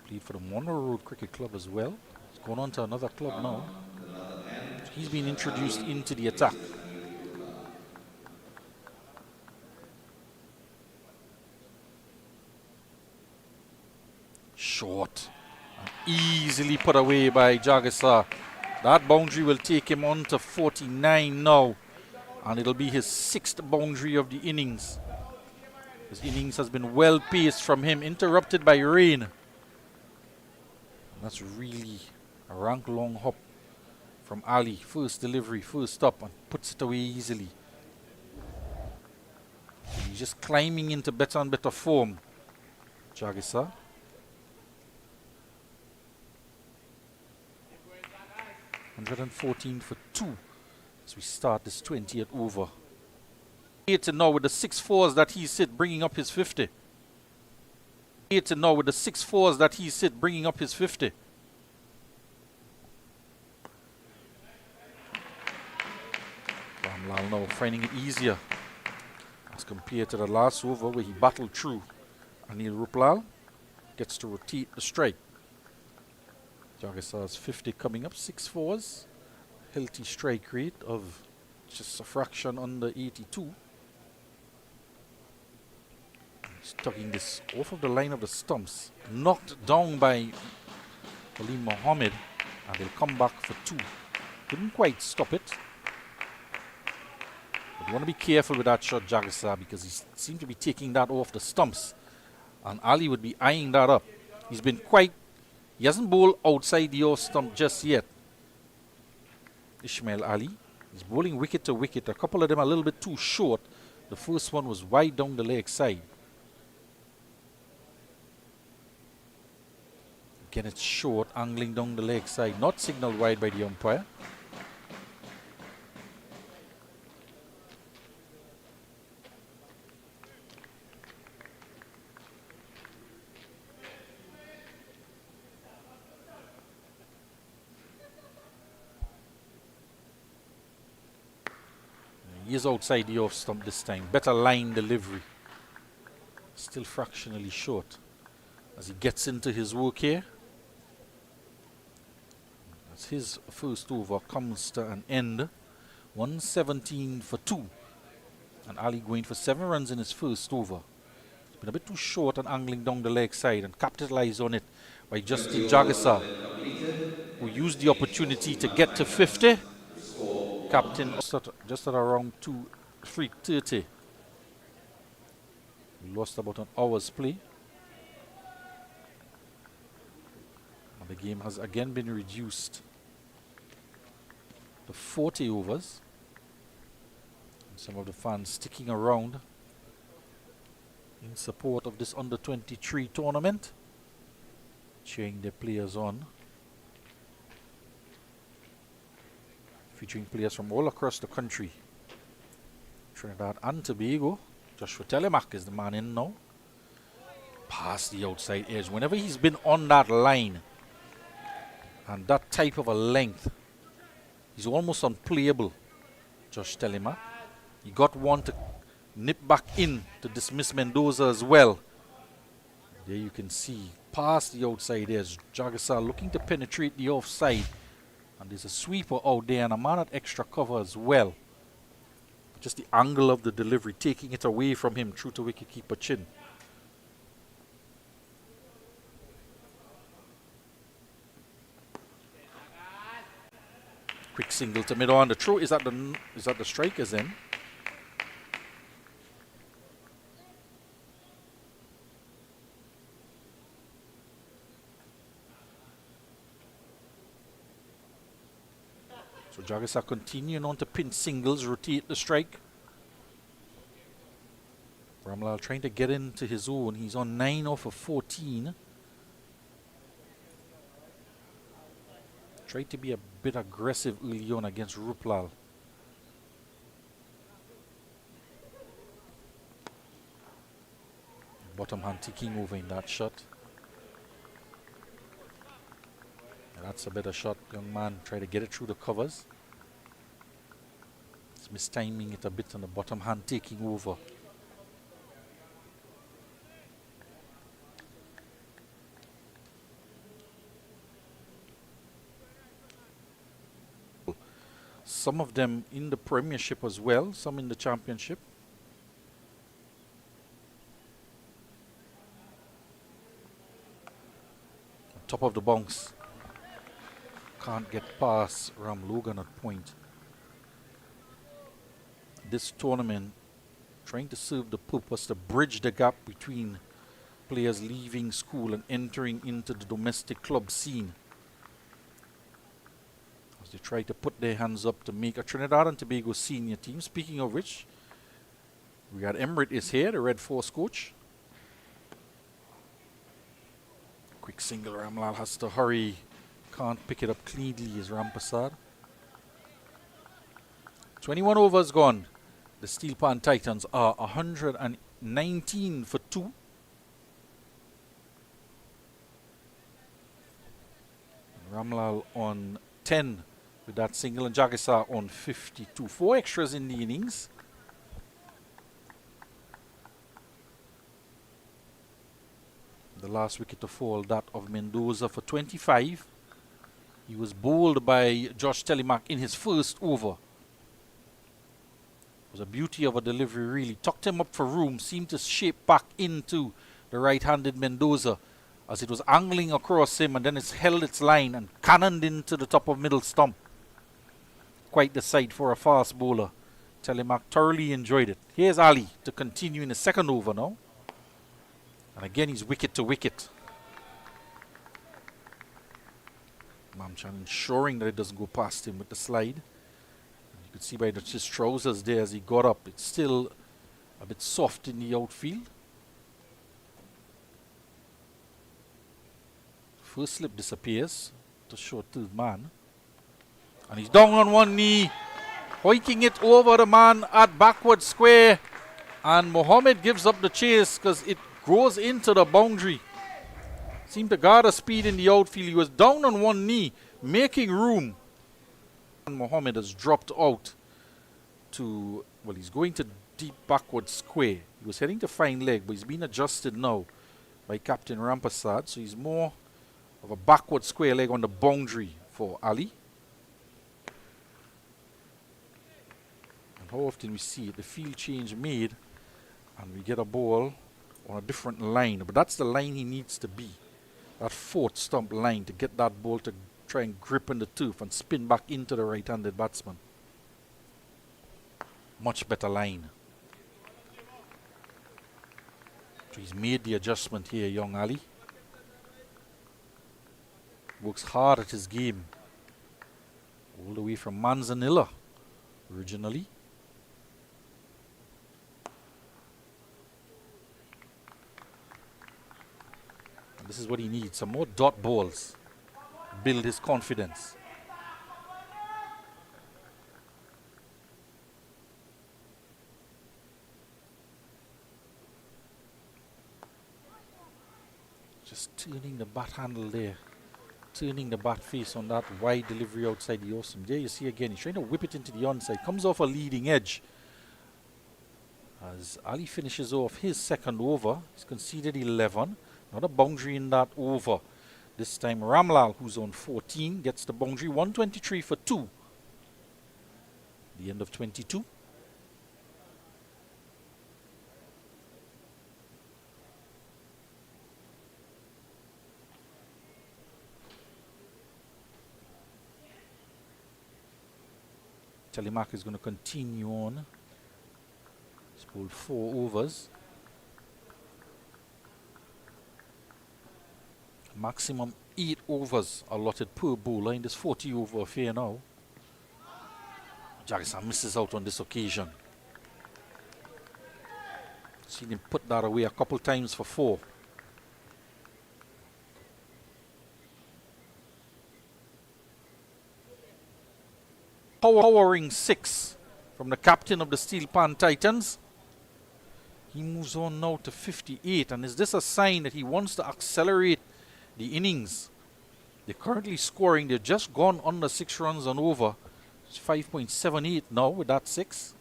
S1: Played for the Monroe Road Cricket Club as well. He's gone on to another club now. He's been introduced into the attack. Short. Easily put away by Jagasa. That boundary will take him on to 49 now. And it'll be his 6th boundary of the innings. His innings has been well paced from him, interrupted by rain. That's really a rank long hop from Ali. First delivery, first stop, and puts it away easily. He's just climbing into better and better form. Jagasa. 114 for 2 as we start this 20th over. To now with the 6 fours that he's hit, bringing up his 50. To now with the 6 fours that he's hit, bringing up his 50. Ramlal now finding it easier as compared to the last over where he battled through. Anil Ruplal gets to rotate the strike. Jagasa's 50 coming up, 6 fours. Healthy strike rate of just a fraction under 82. He's tugging this off of the line of the stumps. Knocked down by Ali Mohammed. And they'll come back for 2. Couldn't quite stop it. But you want to be careful with that shot, Jagasa, because he seemed to be taking that off the stumps. And Ali would be eyeing that up. He's been quite... He hasn't bowled outside the off stump just yet. Ismail Ali. He's bowling wicket to wicket. A couple of them a little bit too short. The first one was wide down the leg side. Again, it's short, angling down the leg side, not signaled wide by the umpire. He is outside the off stump this time. Better line delivery. Still fractionally short. As he gets into his work here. As his first over comes to an end. 117 for 2. And Ali going for 7 runs in his first over. It's been a bit too short and angling down the leg side, and capitalized on it by Justin Jagasa, who used the opportunity to get to 50. Captain just at around 3:30. We lost about an hour's play. And the game has again been reduced to 40 overs. And some of the fans sticking around in support of this under-23 tournament, cheering their players on. Featuring players from all across the country. Trinidad and Tobago. Joshua Telemac is the man in now. Past the outside edge. Whenever he's been on that line and that type of a length, he's almost unplayable, Josh Telemac. He got one to nip back in to dismiss Mendoza as well. There you can see past the outside edge. Jagasa looking to penetrate the offside. And there's a sweeper out there and a man at extra cover as well. Just the angle of the delivery, taking it away from him through to wicketkeeper Chin. Quick single to mid on. The throw is at the striker's end. So Jagasa continuing on to pin singles, rotate the strike. Ramlal trying to get into his own. He's on 9 off of 14. Tried to be a bit aggressive early on against Ruplal. Bottom hand ticking over in that shot. That's a better shot, young man. Try to get it through the covers. It's mistiming it a bit on the bottom hand, taking over. Some of them in the Premiership as well, some in the Championship. On top of the bounce. Can't get past Ram Logan at point. This tournament trying to serve the purpose to bridge the gap between players leaving school and entering into the domestic club scene. As they try to put their hands up to make a Trinidad and Tobago senior team. Speaking of which, we got Emrit is here, the Red Force coach. Quick single, Ramlal has to hurry. Can't pick it up cleanly is Rampasad. 21 overs gone. The Steelpan Titans are 119 for 2. Ramlal on 10 with that single and Jagasa on 52. 4 extras in the innings. The last wicket to fall, that of Mendoza for 25. He was bowled by Josh Telemac in his first over. It was a beauty of a delivery, really. Tucked him up for room, seemed to shape back into the right-handed Mendoza as it was angling across him, and then it's held its line and cannoned into the top of middle stump. Quite the sight for a fast bowler. Telemac thoroughly enjoyed it. Here's Ali to continue in the second over now. And again, he's wicket to wicket. Mamchan ensuring that it doesn't go past him with the slide. You could see by his trousers there as he got up. It's still a bit soft in the outfield. First slip disappears to show third man. And he's down on one knee, hoiking it over the man at backward square. And Mohammed gives up the chase because it goes into the boundary. Seemed to guard a speed in the outfield. He was down on one knee, making room. And Mohammed has dropped out to, well, he's going to deep backward square. He was heading to fine leg, but he's been adjusted now by Captain Rampasad. So he's more of a backward square leg on the boundary for Ali. And how often we see it, the field change made, and we get a ball on a different line. But that's the line he needs to be. That fourth stump line to get that ball to try and grip on the turf and spin back into the right-handed batsman. Much better line. So he's made the adjustment here, young Ali. Works hard at his game. All the way from Manzanilla, originally. And this is what he needs, some more dot balls. Build his confidence. Just turning the bat handle there. Turning the bat face on that wide delivery outside the awesome. There you see again, he's trying to whip it into the onside. Comes off a leading edge. As Ali finishes off his second over, he's conceded 11. Not a boundary in that over. This time Ramlal, who's on 14, gets the boundary. 123 for 2. The end of 22. Telemark is going to continue on. He's pulled 4 overs. Maximum 8 overs allotted per bowler in this 40 over affair now. Jackson misses out on this occasion. Seen him put that away a couple times for 4. Powering 6 from the captain of the Steelpan Titans. He moves on now to 58, and is this a sign that he wants to accelerate the innings? They're currently scoring. They've just gone under 6 runs and over. It's 5.78 now with that 6.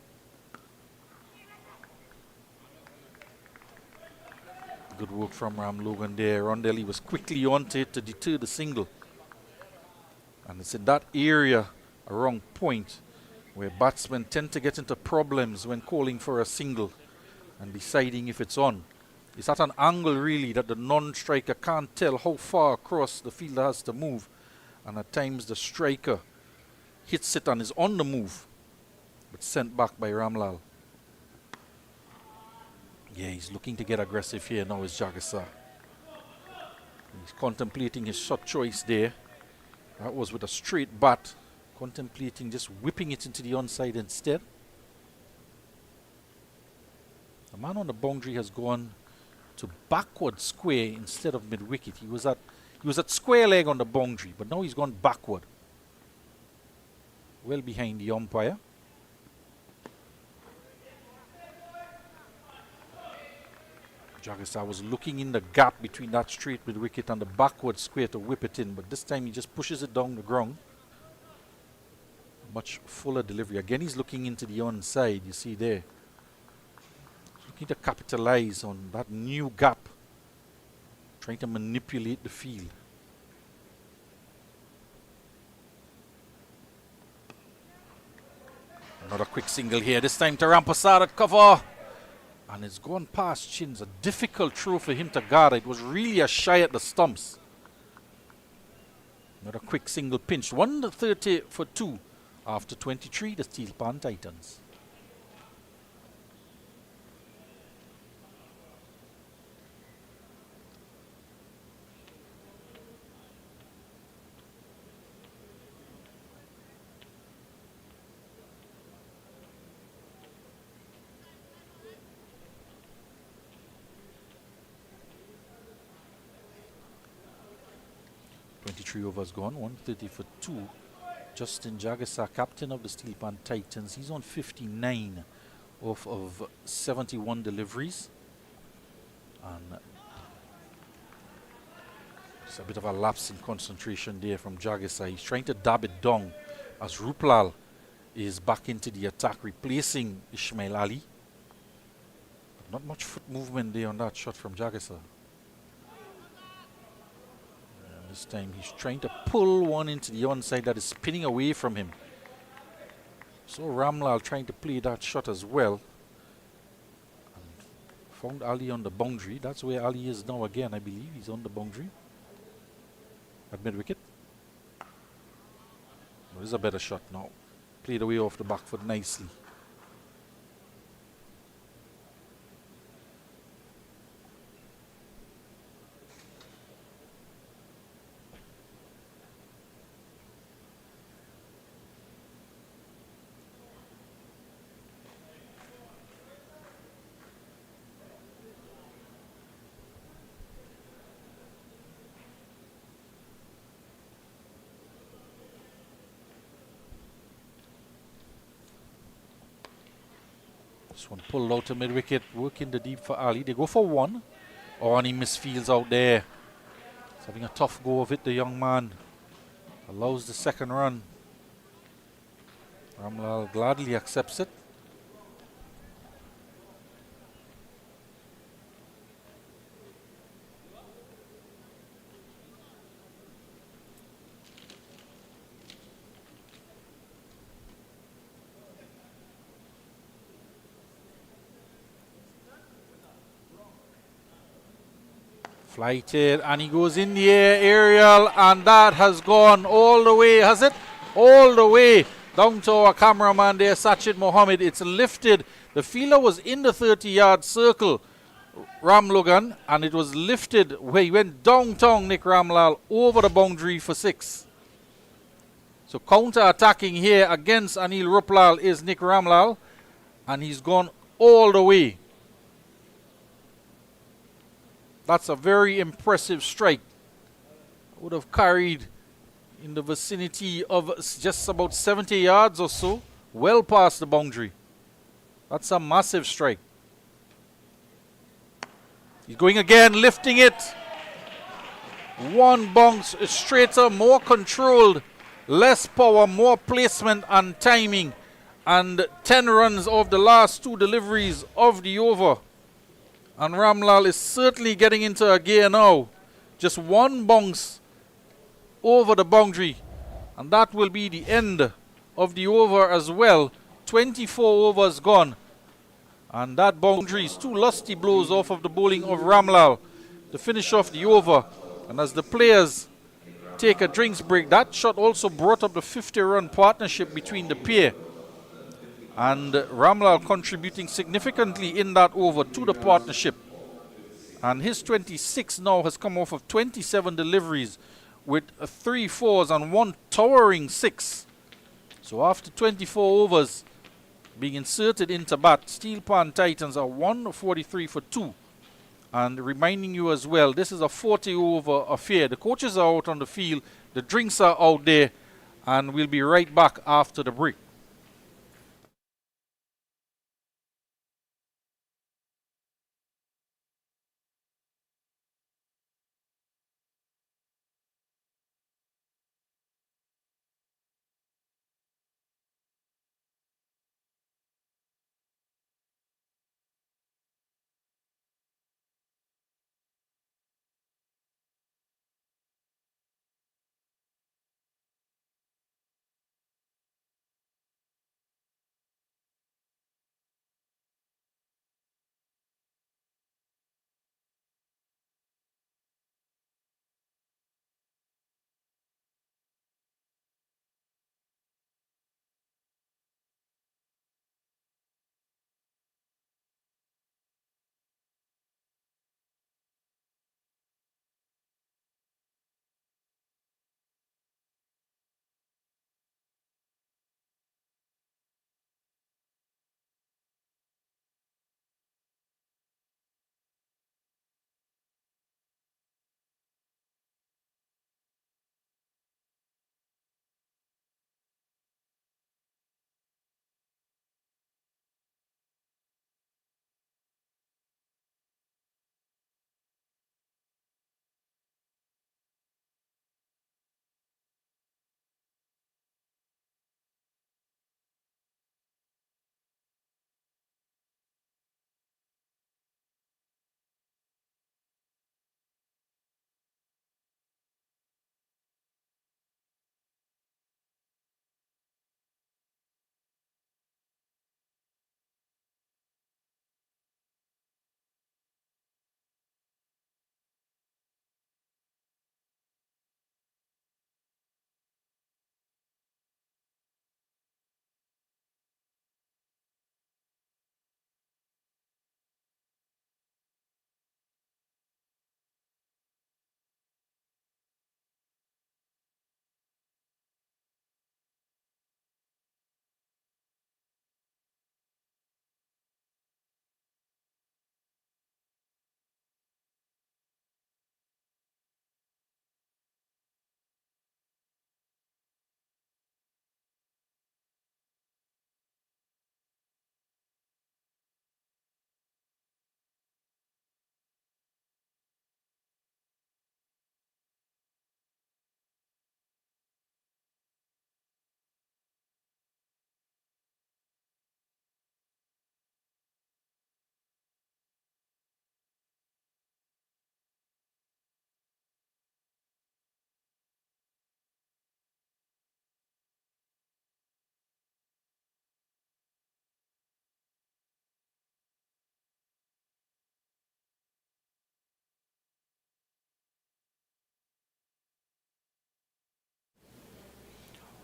S1: Good work from Ram Logan there. Rondelli was quickly onto it to deter the single. And it's in that area around point where batsmen tend to get into problems when calling for a single and deciding if it's on. It's at an angle really that the non-striker can't tell how far across the fielder has to move, and at times the striker hits it and is on the move but sent back by Ramlal. Yeah, he's looking to get aggressive here now, is Jagasa. He's contemplating his shot choice there. That was with a straight bat. Contemplating just whipping it into the onside instead. The man on the boundary has gone to backward square instead of mid-wicket. He was at square leg on the boundary, but now he's gone backward. Well behind the umpire. Jagasa was looking in the gap between that straight mid-wicket and the backward square to whip it in, but this time he just pushes it down the ground. Much fuller delivery. Again, he's looking into the onside, you see there. He's looking to capitalize on that new gap. Trying to manipulate the field. Another quick single here. This time to Rampasad at cover. And it's gone past Chins. A difficult throw for him to guard. It was really a shy at the stumps. Another quick single pinch. 130 for 2. After 23, the Steelpan Titans. 23 overs gone, 130 for 2. Justin Jagasa, captain of the Steelpan Titans, he's on 59 off of 71 deliveries. And it's a bit of a lapse in concentration there from Jagasa. He's trying to dab it down as Ruplal is back into the attack, replacing Ismail Ali. But not much foot movement there on that shot from Jagasa. And this time he's trying to pull one into the onside that is spinning away from him. So Ramlal trying to play that shot as well. And found Ali on the boundary. That's where Ali is now again, I believe. He's on the boundary at mid-wicket. Well, this is a better shot now. Played away off the back foot nicely. This one pulled out to mid-wicket, working the deep for Ali. They go for one. Oh, and he misfields out there. He's having a tough go of it, the young man. Allows the second run. Ramlal gladly accepts it. Flighted, and he goes in the air, aerial, and that has gone all the way, has it? All the way down to our cameraman there, Sachid Mohammed. It's lifted. The fielder was in the 30-yard circle, Ram Logan, and it was lifted where he went downtown, Nick Ramlal, over the boundary for 6. So counter-attacking here against Anil Ruplal is Nick Ramlal, and he's gone all the way. That's a very impressive strike. Would have carried in the vicinity of just about 70 yards or so, well past the boundary. That's a massive strike. He's going again, lifting it. One bounce straighter, more controlled, less power, more placement and timing. And 10 runs of the last 2 deliveries of the over. And Ramlal is certainly getting into a gear now. Just one bounce over the boundary. And that will be the end of the over as well. 24 overs gone. And that boundary is 2 lusty blows off of the bowling of Ramlal to finish off the over. And as the players take a drinks break, that shot also brought up the 50-run partnership between the pair. And Ramlal contributing significantly in that over to the partnership. And his 26 now has come off of 27 deliveries with 3 fours and 1 towering 6. So after 24 overs being inserted into bat, Steelpan Titans are 143 for 2. And reminding you as well, this is a 40-over affair. The coaches are out on the field, the drinks are out there, and we'll be right back after the break.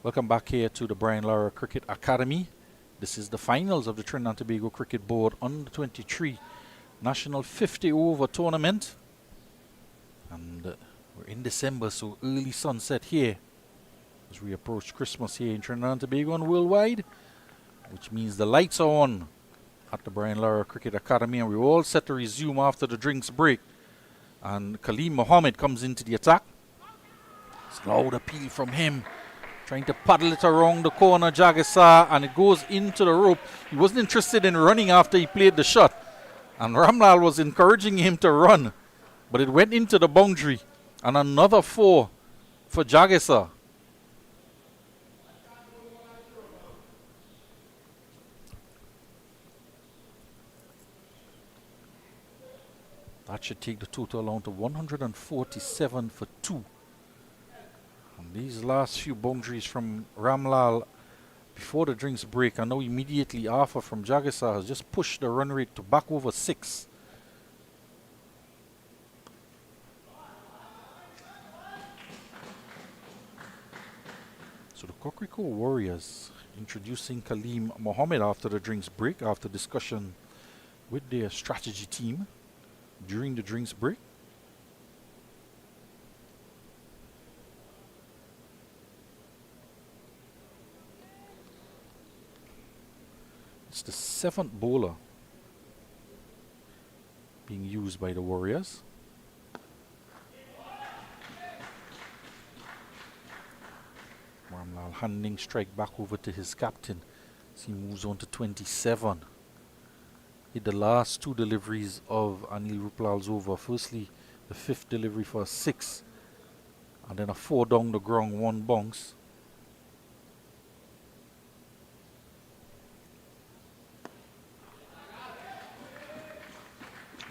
S1: Welcome back here to the Brian Lara Cricket Academy. This is the finals of the Trinidad and Tobago Cricket Board Under 23 National 50 Over Tournament. And we're in December, so early sunset here as we approach Christmas here in Trinidad and Tobago and worldwide, which means the lights are on at the Brian Lara Cricket Academy, and we're all set to resume after the drinks break. And Kaleem Mohammed comes into the attack. It's loud appeal from him, trying to paddle it around the corner, Jagisar, and it goes into the rope. He wasn't interested in running after he played the shot, and Ramlal was encouraging him to run, but it went into the boundary. And another 4 for Jagisar. That should take the total on to 147 for 2. And these last few boundaries from Ramlal before the drinks break, and now immediately after from Jagisar, has just pushed the run rate to back over 6. So the Cocrico Warriors introducing Kaleem Mohammed after the drinks break, after discussion with their strategy team during the drinks break. It's the 7th bowler being used by the Warriors. Ramlal handing strike back over to his captain as he moves on to 27. Hit the last 2 deliveries of Anil Ruplal's over. Firstly, the 5th delivery for a 6, and then a 4 down the ground, 1 bounce.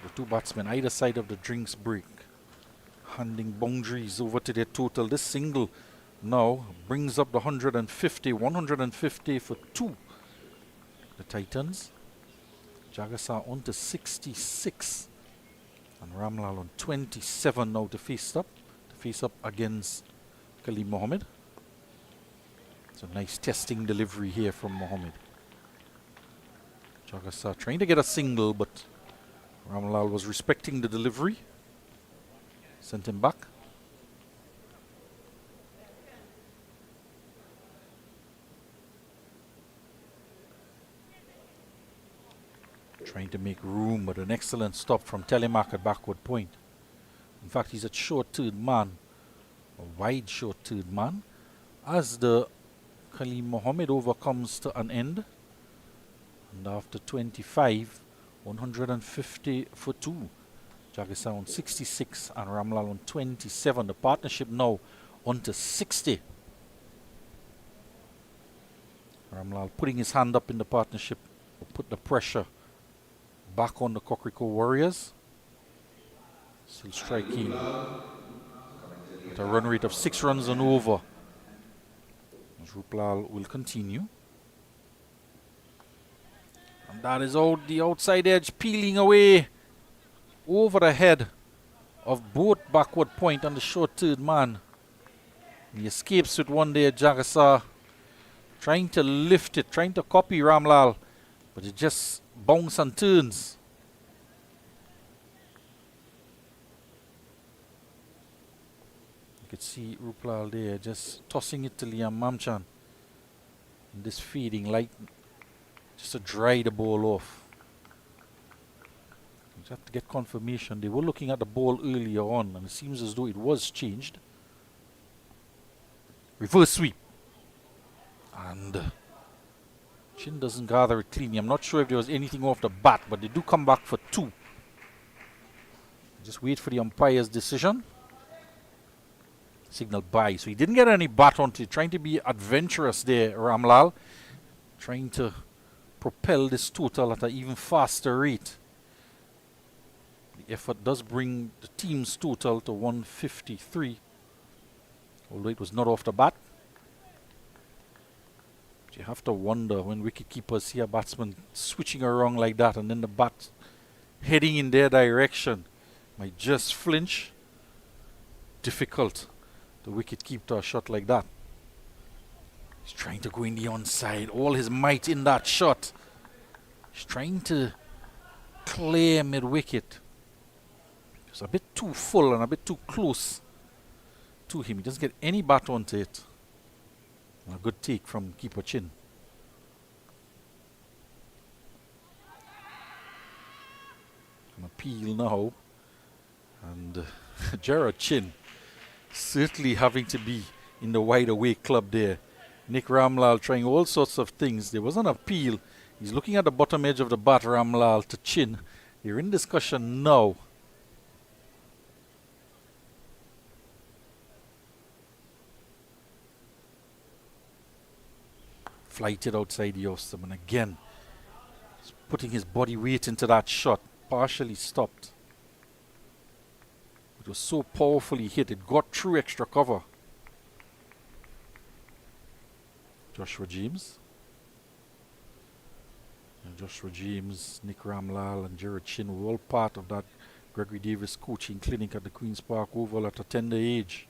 S1: The 2 batsmen either side of the drinks break, handing boundaries over to their total. This single now brings up the 150 for 2. The Titans. Jagisar on to 66, and Ramlal on 27 now to face up against Kaleem Mohammed. It's a nice testing delivery here from Mohammed. Jagisar trying to get a single, but Ramlal was respecting the delivery. Sent him back. Trying to make room, but an excellent stop from Telemark at backward point. In fact, he's a short third man, a wide short third man, as the Kaleem Mohammed over comes to an end. And after 25, 150 for 2. Jagisar on 66 and Ramlal on 27. The partnership now on to 60. Ramlal putting his hand up in the partnership will put the pressure back on the Cocrico Warriors. Still striking at a run rate of 6 runs and over. As Ruplal will continue. And that is out the outside edge, peeling away over the head of both backward point and the short third man. He escapes with one there, Jagisar, trying to lift it, trying to copy Ramlal, but it just bounces and turns. You could see Ruplal there just tossing it to Liam Mamchan. And this feeding light just to dry the ball off. You just have to get confirmation. They were looking at the ball earlier on, and it seems as though it was changed. Reverse sweep. And Chin doesn't gather it cleanly. I'm not sure if there was anything off the bat, but they do come back for 2. Just wait for the umpire's decision. Signal by. So he didn't get any bat onto it. Trying to be adventurous there, Ramlal. Trying to propel this total at an even faster rate. The effort does bring the team's total to 153. Although it was not off the bat. You have to wonder when wicketkeepers see a batsman switching around like that and then the bat heading in their direction. Might just flinch. Difficult. The wicket keep to a shot like that. He's trying to go in the onside. All his might in that shot. He's trying to clear mid-wicket. It's a bit too full and a bit too close to him. He doesn't get any bat onto it. A good take from keeper Chin. An appeal now. And Gerard Chin certainly having to be in the wide awake club there. Nick Ramlal trying all sorts of things. There was an appeal. He's looking at the bottom edge of the bat, Ramlal to Chin. They're in discussion now. Flighted outside the off stump, and again, he's putting his body weight into that shot. Partially stopped. It was so powerfully hit, it got through extra cover. Joshua James. And Joshua James, Nick Ramlal and Gerard Chin were all part of that Gregory Davis coaching clinic at the Queen's Park Oval at a tender age.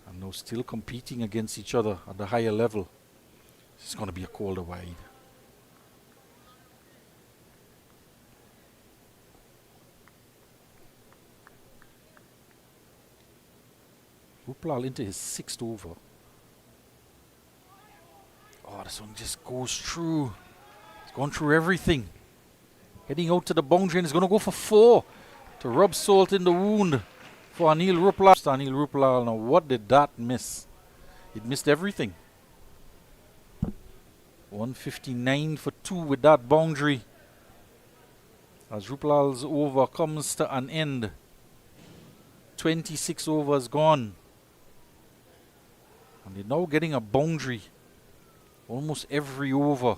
S1: And now still competing against each other at the higher level. It's going to be a colder wide. Ruplal into his 6th over. Oh, this one just goes through. It's gone through everything. Heading out to the boundary, and it's going to go for 4 to rub salt in the wound for Anil Ruplal. Anil Ruplal, now what did that miss? It missed everything. 159 for 2 with that boundary. As Ruplal's over comes to an end. 26 overs gone. And they're now getting a boundary almost every over.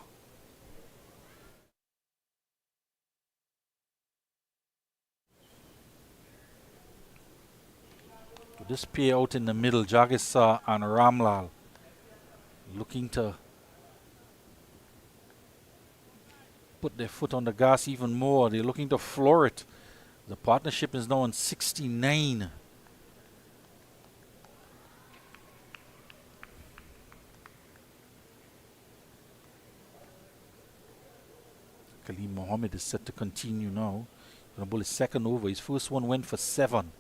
S1: So this pair out in the middle, Jagisar and Ramlal, looking to put their foot on the gas even more. They're looking to floor it. The partnership is now on 69. Kaleem Mohammed is set to continue now. Going to bowl his 2nd over. His first one went for 7.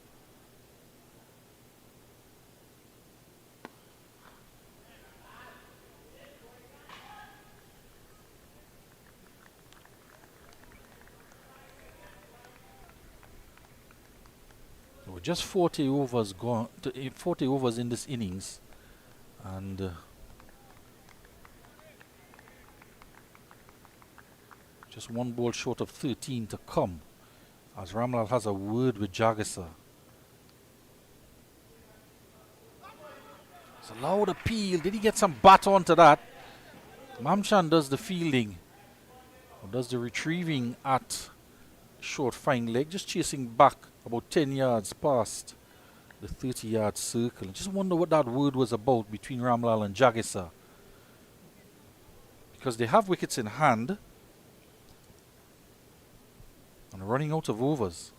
S1: So just 40 overs gone. 40 overs in this innings, and just 1 ball short of 13 to come, as Ramlal has a word with Jagisar. It's a loud appeal. Did he get some bat onto that? Mamchan does the fielding, or does the retrieving at short fine leg, just chasing back about 10 yards past the 30-yard circle. I just wonder what that word was about between Ramlal and Jagisar, because they have wickets in hand and running out of overs.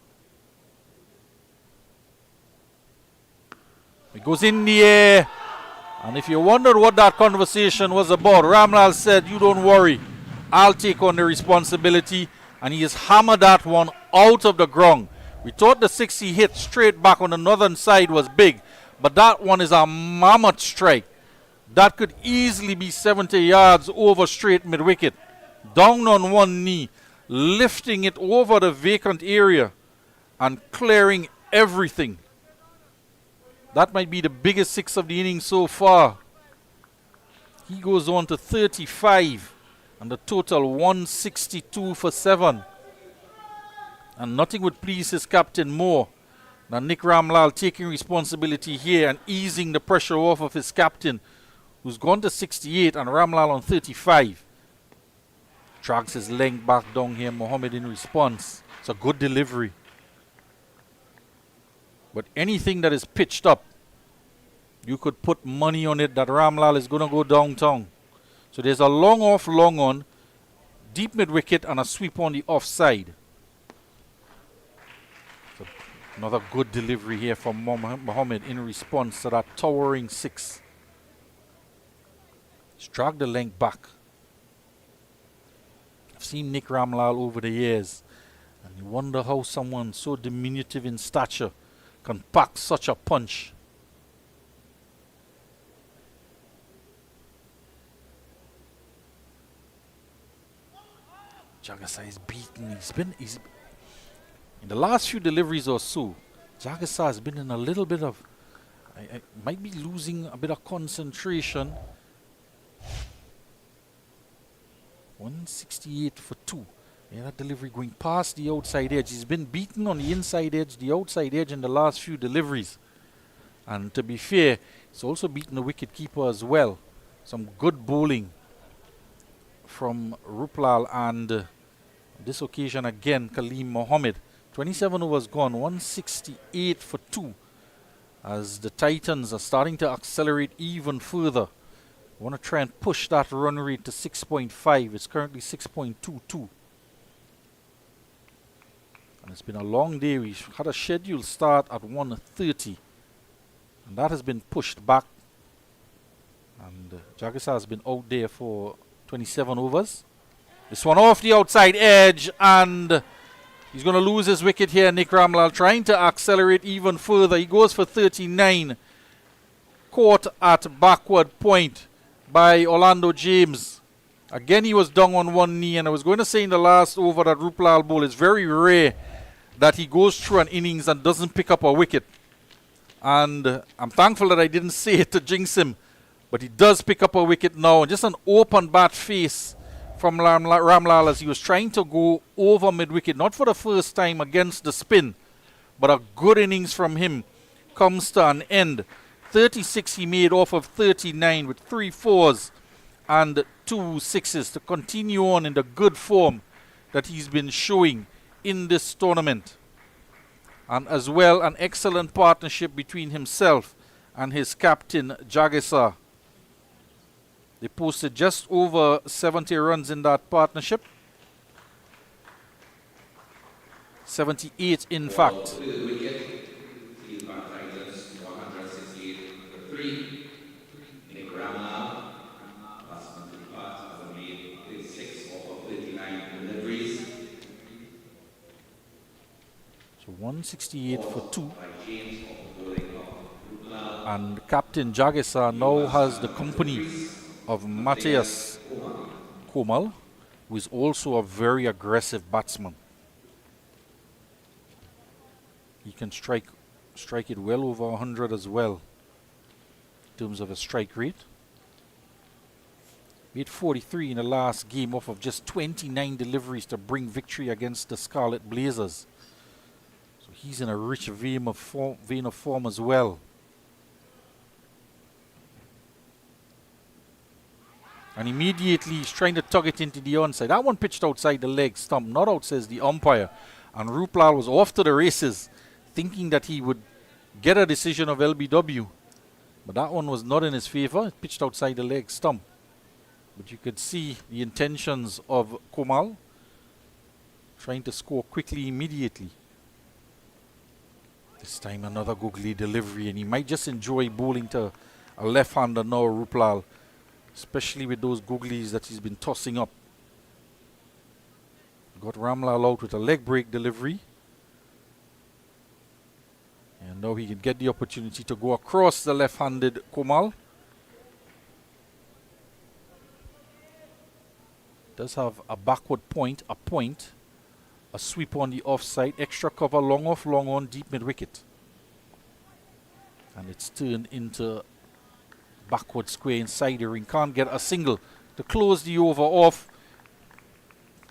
S1: It goes in the air, and if you wondered what that conversation was about, Ramlal said, "You don't worry, I'll take on the responsibility," and he has hammered that one out of the ground. We thought the 6 he hit straight back on the northern side was big, but that one is a mammoth strike. That could easily be 70 yards over straight mid-wicket. Down on one knee, lifting it over the vacant area and clearing everything. That might be the biggest 6 of the innings so far. He goes on to 35 and the total 162 for 7. And nothing would please his captain more than Nick Ramlal taking responsibility here and easing the pressure off of his captain, who's gone to 68 and Ramlal on 35. Drags his length back down here, Mohammed in response. It's a good delivery. But anything that is pitched up, you could put money on it that Ramlal is going to go downtown. So there's a long off, long on, deep mid-wicket and a sweep on the offside. So another good delivery here from Mohammed in response to that towering 6. He's dragged the length back. I've seen Nick Ramlal over the years, and you wonder how someone so diminutive in stature can pack such a punch. Jagasa is beaten. He's in the last few deliveries or so, Jagasa has been in a little bit of, might be losing a bit of concentration. 168 for 2. Yeah, that delivery going past the outside edge. He's been beaten on the inside edge, the outside edge in the last few deliveries. And to be fair, he's also beaten the wicket keeper as well. Some good bowling from Ruplal, and on this occasion again Kaleem Mohammed. 27 overs gone, 168 for 2, as the Titans are starting to accelerate even further. Want to try and push that run rate to 6.5. It's currently 6.22. And it's been a long day. We had a scheduled start at 1:30, and that has been pushed back. And Jagasa has been out there for 27 overs. This one off the outside edge, and he's going to lose his wicket here. Nick Ramlal trying to accelerate even further. He goes for 39. Caught at backward point by Orlando James. Again, he was down on one knee, and I was going to say in the last over that Ruplal bowl, it's very rare that he goes through an innings and doesn't pick up a wicket. And I'm thankful that I didn't say it to jinx him, but he does pick up a wicket now. Just an open bat face from Ramlal as he was trying to go over mid-wicket, not for the first time against the spin, but a good innings from him comes to an end. 36 he made off of 39 with 3 fours and 2 sixes to continue on in the good form that he's been showing in this tournament. And as well, an excellent partnership between himself and his captain Jagesa. They posted just over 70 runs in that partnership. 78 in fact.
S2: Steelpan Titans 168 for 3. Nick Ramlal, batsman to bat, has made 36 off of 39 deliveries.
S1: So 168 for 2. And Captain Jagesa now has the company of Matthias Komal, who is also a very aggressive batsman. He can strike it well over 100 as well in terms of a strike rate. Made 43 in the last game off of just 29 deliveries to bring victory against the Scarlet Blazers. So he's in a rich vein of form as well. And immediately he's trying to tug it into the onside. That one pitched outside the leg stump, not out, says the umpire. And Ruplal was off to the races, thinking that he would get a decision of LBW. But that one was not in his favor. It pitched outside the leg stump. But you could see the intentions of Komal, trying to score quickly immediately. This time another googly delivery, and he might just enjoy bowling to a left-hander now, Ruplal, especially with those googlies that he's been tossing up. Got Ramlal out with a leg break delivery. And now he can get the opportunity to go across the left-handed Komal. Does have a backward point, a sweep on the offside, extra cover, long off, long on, deep mid-wicket. And it's turned into backward square inside the ring. Can't get a single to close the over off.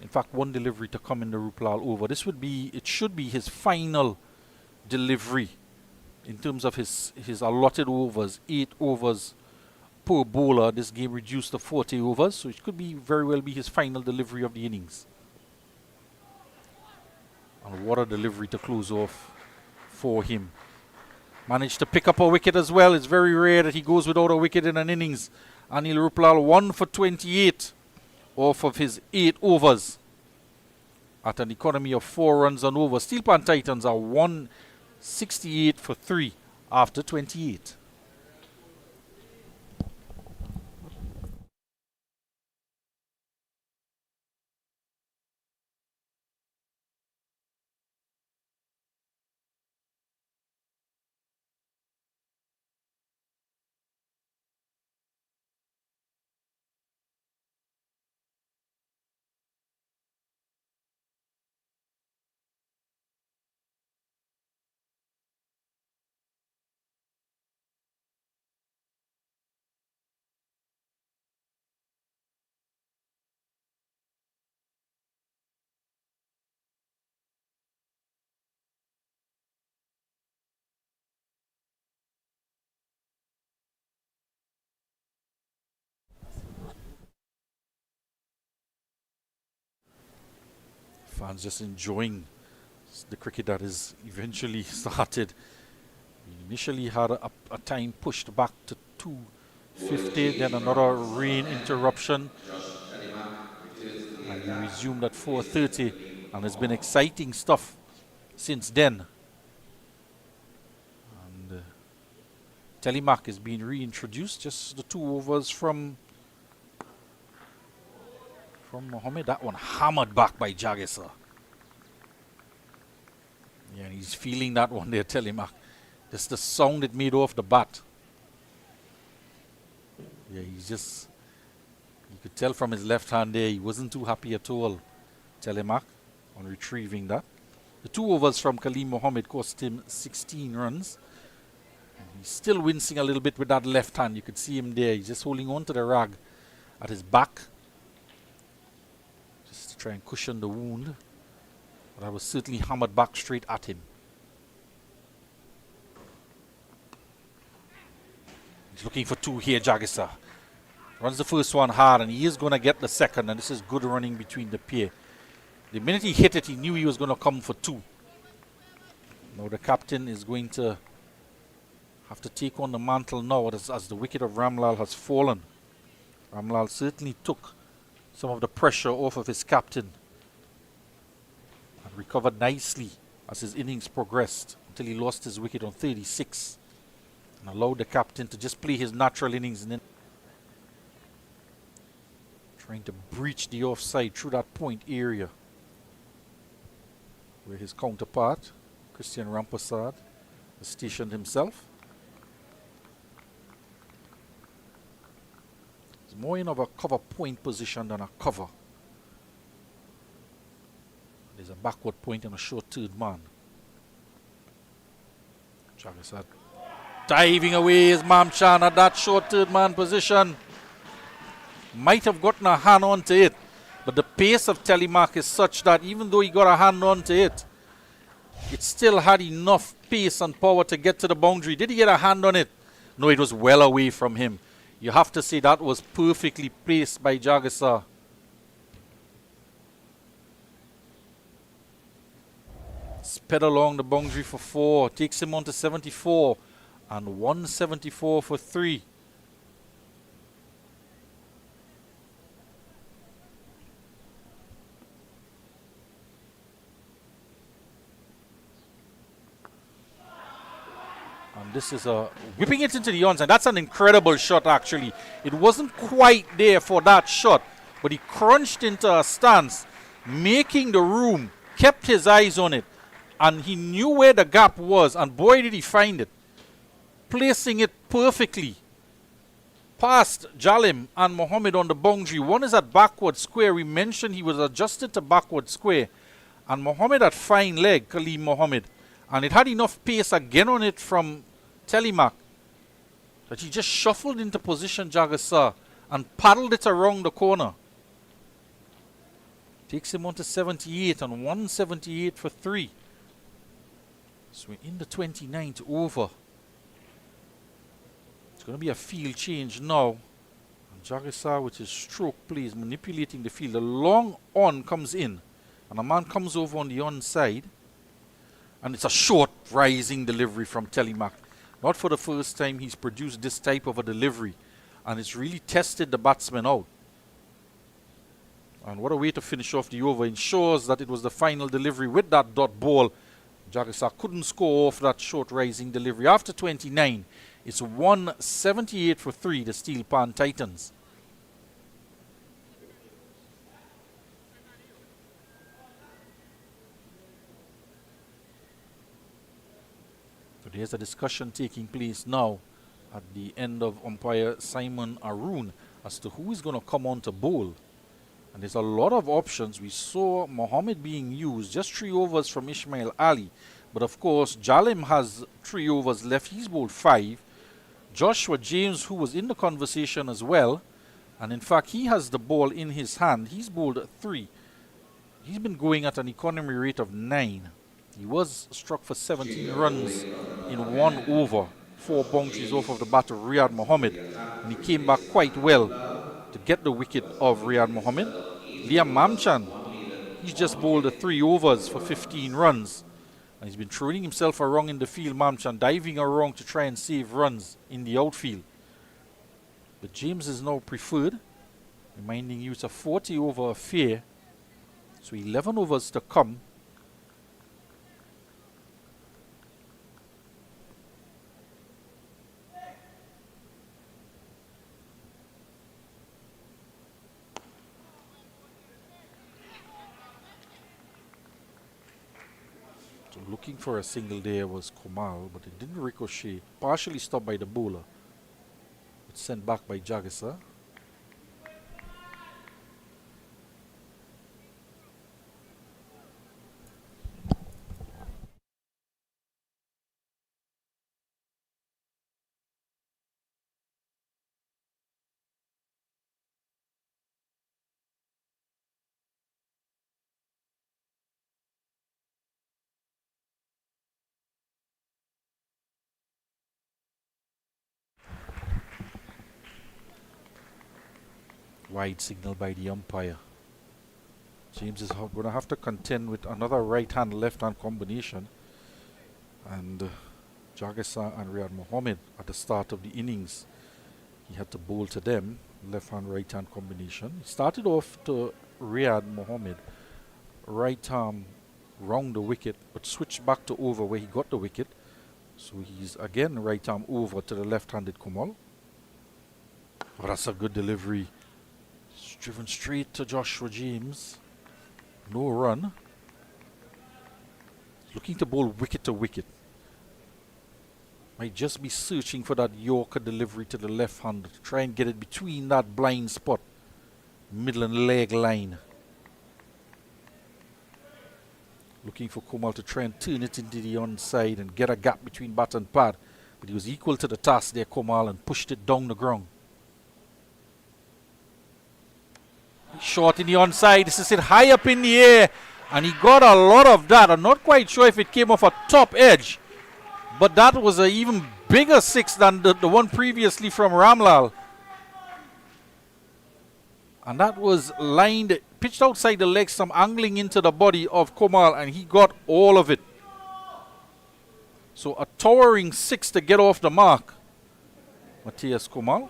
S1: In fact, one delivery to come in the Ruplal over. It should be his final delivery in terms of his allotted overs. 8 overs per bowler. This game reduced to 40 overs, so it could very well be his final delivery of the innings. And what a delivery to close off for him. Managed to pick up a wicket as well. It's very rare that he goes without a wicket in an innings. Anil Ruplal 1 for 28 off of his 8 overs at an economy of 4 runs and over. Steelpan Titans are 168 for 3 after 28. Fans just enjoying the cricket that is eventually started. We initially had a time pushed back to 2:50, then another rain interruption, and we resumed at 4:30, and it's been exciting stuff since then. And Telemark is being reintroduced, just the 2 overs from Mohammed. That one hammered back by Jagisar. Yeah, he's feeling that one there, Telemark. Just the sound it made off the bat. Yeah, he's just, you could tell from his left hand there, he wasn't too happy at all, Telemark, on retrieving that. The 2 overs from Kaleem Mohammed cost him 16 runs. And he's still wincing a little bit with that left hand. You could see him there. He's just holding on to the rag at his back, just to try and cushion the wound. But I was certainly hammered back straight at him. He's looking for 2 here, Jagisar. Runs the first one hard, and he is going to get the second, and this is good running between the pair. The minute he hit it, he knew he was going to come for 2. Now the captain is going to have to take on the mantle now as the wicket of Ramlal has fallen. Ramlal certainly took some of the pressure off of his captain and recovered nicely as his innings progressed until he lost his wicket on 36 and allowed the captain to just play his natural innings and then trying to breach the offside through that point area where his counterpart, Christian Rampasad, has stationed himself. He's more in of a cover point position than a cover. There's a backward point and a short third man. Jagisar diving away is Mamchan at that short third man position. Might have gotten a hand onto it, but the pace of Telemark is such that even though he got a hand onto it, it still had enough pace and power to get to the boundary. Did he get a hand on it? No, it was well away from him. You have to say that was perfectly placed by Jagisar. Sped along the boundary for 4, takes him on to 74, and 174 for 3. And this is whipping it into the onside. That's an incredible shot, actually. It wasn't quite there for that shot, but he crunched into a stance, making the room, kept his eyes on it, and he knew where the gap was, and boy did he find it. Placing it perfectly past Jalim and Mohammed on the boundary. One is at backward square. We mentioned he was adjusted to backward square, and Mohammed had fine leg, Kaleem Mohammed, and it had enough pace again on it from Telemark that he just shuffled into position, Jagisar, and paddled it around the corner. Takes him on to 78 and 178 for 3. So we're in the 29th over. It's going to be a field change now. And Jagisar with his stroke play is manipulating the field. The long on comes in, and a man comes over on the onside. And it's a short rising delivery from Telemark. Not for the first time he's produced this type of a delivery. And it's really tested the batsman out. And what a way to finish off the over. Ensures that it was the final delivery with that dot ball. Jagisar couldn't score off that short rising delivery. After 29, it's 178 for 3, the Steelpan Titans. So there's a discussion taking place now at the end of umpire Simon Arun as to who is going to come on to bowl. And there's a lot of options. We saw Mohammed being used, just 3 overs from Ismail Ali. But of course, Jalim has 3 overs left. He's bowled 5. Joshua James, who was in the conversation as well, and in fact, he has the ball in his hand. He's bowled 3. He's been going at an economy rate of 9. He was struck for 17 runs in 1 over, 4 boundaries off of the bat of Riyad Mohammed. And he came back quite well to get the wicket of Riyad Mohammed. Liam Mamchan, He's just bowled the 3 overs for 15 runs. And he's been throwing himself around in the field, Mamchan, diving around to try and save runs in the outfield. But James is now preferred, reminding you it's a 40 over affair. So 11 overs to come. So looking for a single there was Komal, but it didn't ricochet. Partially stopped by the bowler. It's sent back by Jagisa. Wide signal by the umpire. James is going to have to contend with another right-hand, left-hand combination. And Jagisa and Riyad Mohammed at the start of the innings, he had to bowl to them, left-hand, right-hand combination. He started off to Riyad Mohammed, right arm round the wicket, but switched back to over where he got the wicket. So he's again right arm over to the left-handed Komal. Oh, that's a good delivery. It's driven straight to Joshua James. No run. Looking to bowl wicket to wicket. Might just be searching for that Yorker delivery to the left hand to try and get it between that blind spot, middle and leg line. Looking for Komal to try and turn it into the onside and get a gap between bat and pad. But he was equal to the task there, Komal, and pushed it down the ground. Short in the onside. This is it high up in the air. And he got a lot of that. I'm not quite sure if it came off a top edge. But that was an even bigger 6 than the one previously from Ramlal. And that was lined, pitched outside the legs, some angling into the body of Komal, and he got all of it. So a towering 6 to get off the mark. Matthias Komal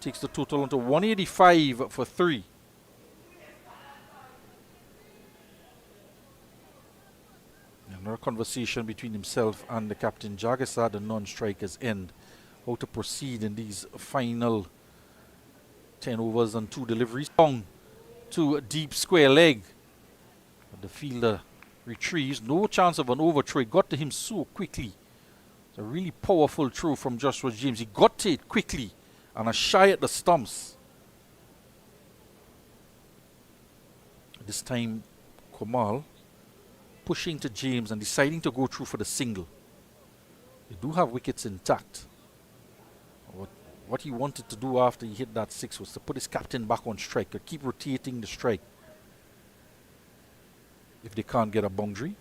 S1: takes the total onto 185 for 3. Another conversation between himself and the captain Jagisa, the non-strikers end. How to proceed in these final 10 overs and 2 deliveries. Down to a deep square leg. But the fielder retrieves. No chance of an overthrow. It got to him so quickly. It's a really powerful throw from Joshua James. He got to it quickly and a shy at the stumps. This time Komal pushing to James and deciding to go through for the single. They do have wickets intact. What he wanted to do after he hit that 6 was to put his captain back on strike, or keep rotating the strike if they can't get a boundary.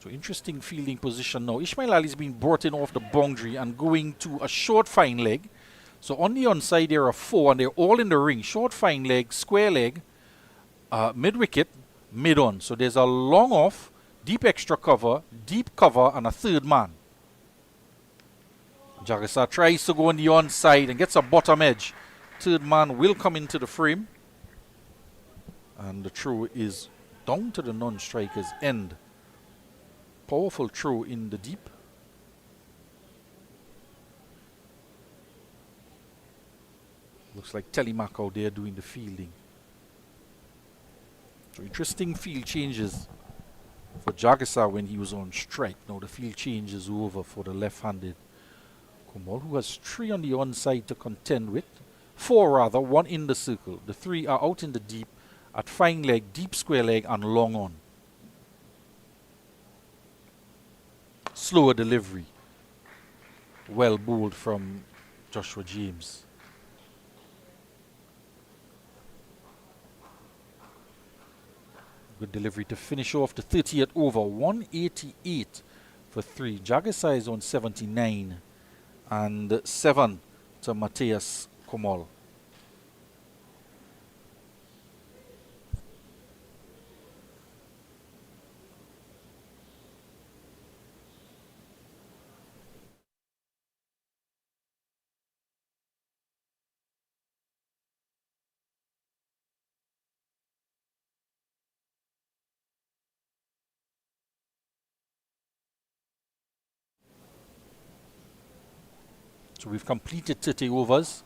S1: So interesting fielding position now. Ismail Ali's been brought in off the boundary and going to a short fine leg. So on the onside there are 4 and they're all in the ring. Short fine leg, square leg, mid wicket, mid on. So there's a long off, deep extra cover, deep cover, and a third man. Jagisa tries to go on the onside and gets a bottom edge. Third man will come into the frame. And the throw is down to the non-striker's end. Powerful throw in the deep. Looks like Telemark out there doing the fielding. So interesting field changes for Jagisa when he was on strike. Now the field change is over for the left-handed Komal, who has 3 on the onside to contend with. 4 rather, 1 in the circle. The 3 are out in the deep at fine leg, deep square leg, and long on. Slower delivery. Well bowled from Joshua James. Good delivery to finish off the 30th over. 188 for 3. Jagisa is on 79. And 7 to Matthias Komal. So we've completed 30 overs.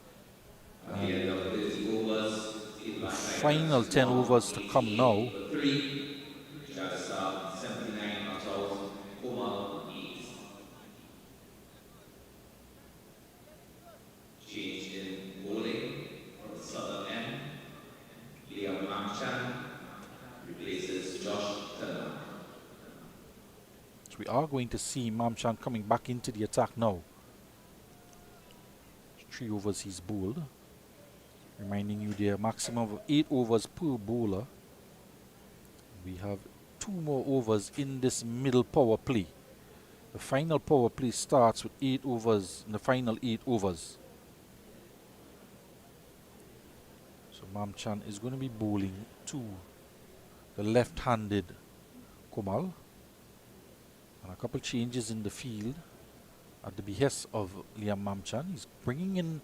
S2: At the end of the 30 overs,
S1: The final 10 overs to come now.
S2: 3, Jakarta 79 comes out, Komal 8. Change in bowling from the southern end. Liam Amchan replaces Josh Turner.
S1: So we are going to see Mamchan coming back into the attack now. 3 overs he's bowled. Reminding you there, maximum of 8 overs per bowler. We have 2 more overs in this middle power play. The final power play starts with 8 overs in the final 8 overs. So Mamchan is going to be bowling to the left-handed Komal. And a couple changes in the field at the behest of Liam Mamchan. He's bringing in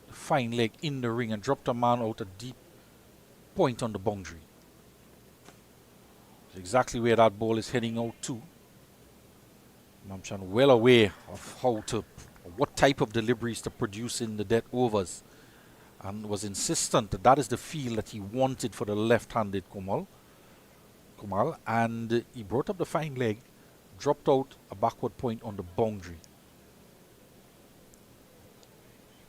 S1: the fine leg in the ring and dropped a man out a deep point on the boundary. That's exactly where that ball is heading out to. Mamchan well aware of what type of deliveries to produce in the dead overs, and was insistent that that is the field that he wanted for the left-handed Komal. And he brought up the fine leg, dropped out a backward point on the boundary.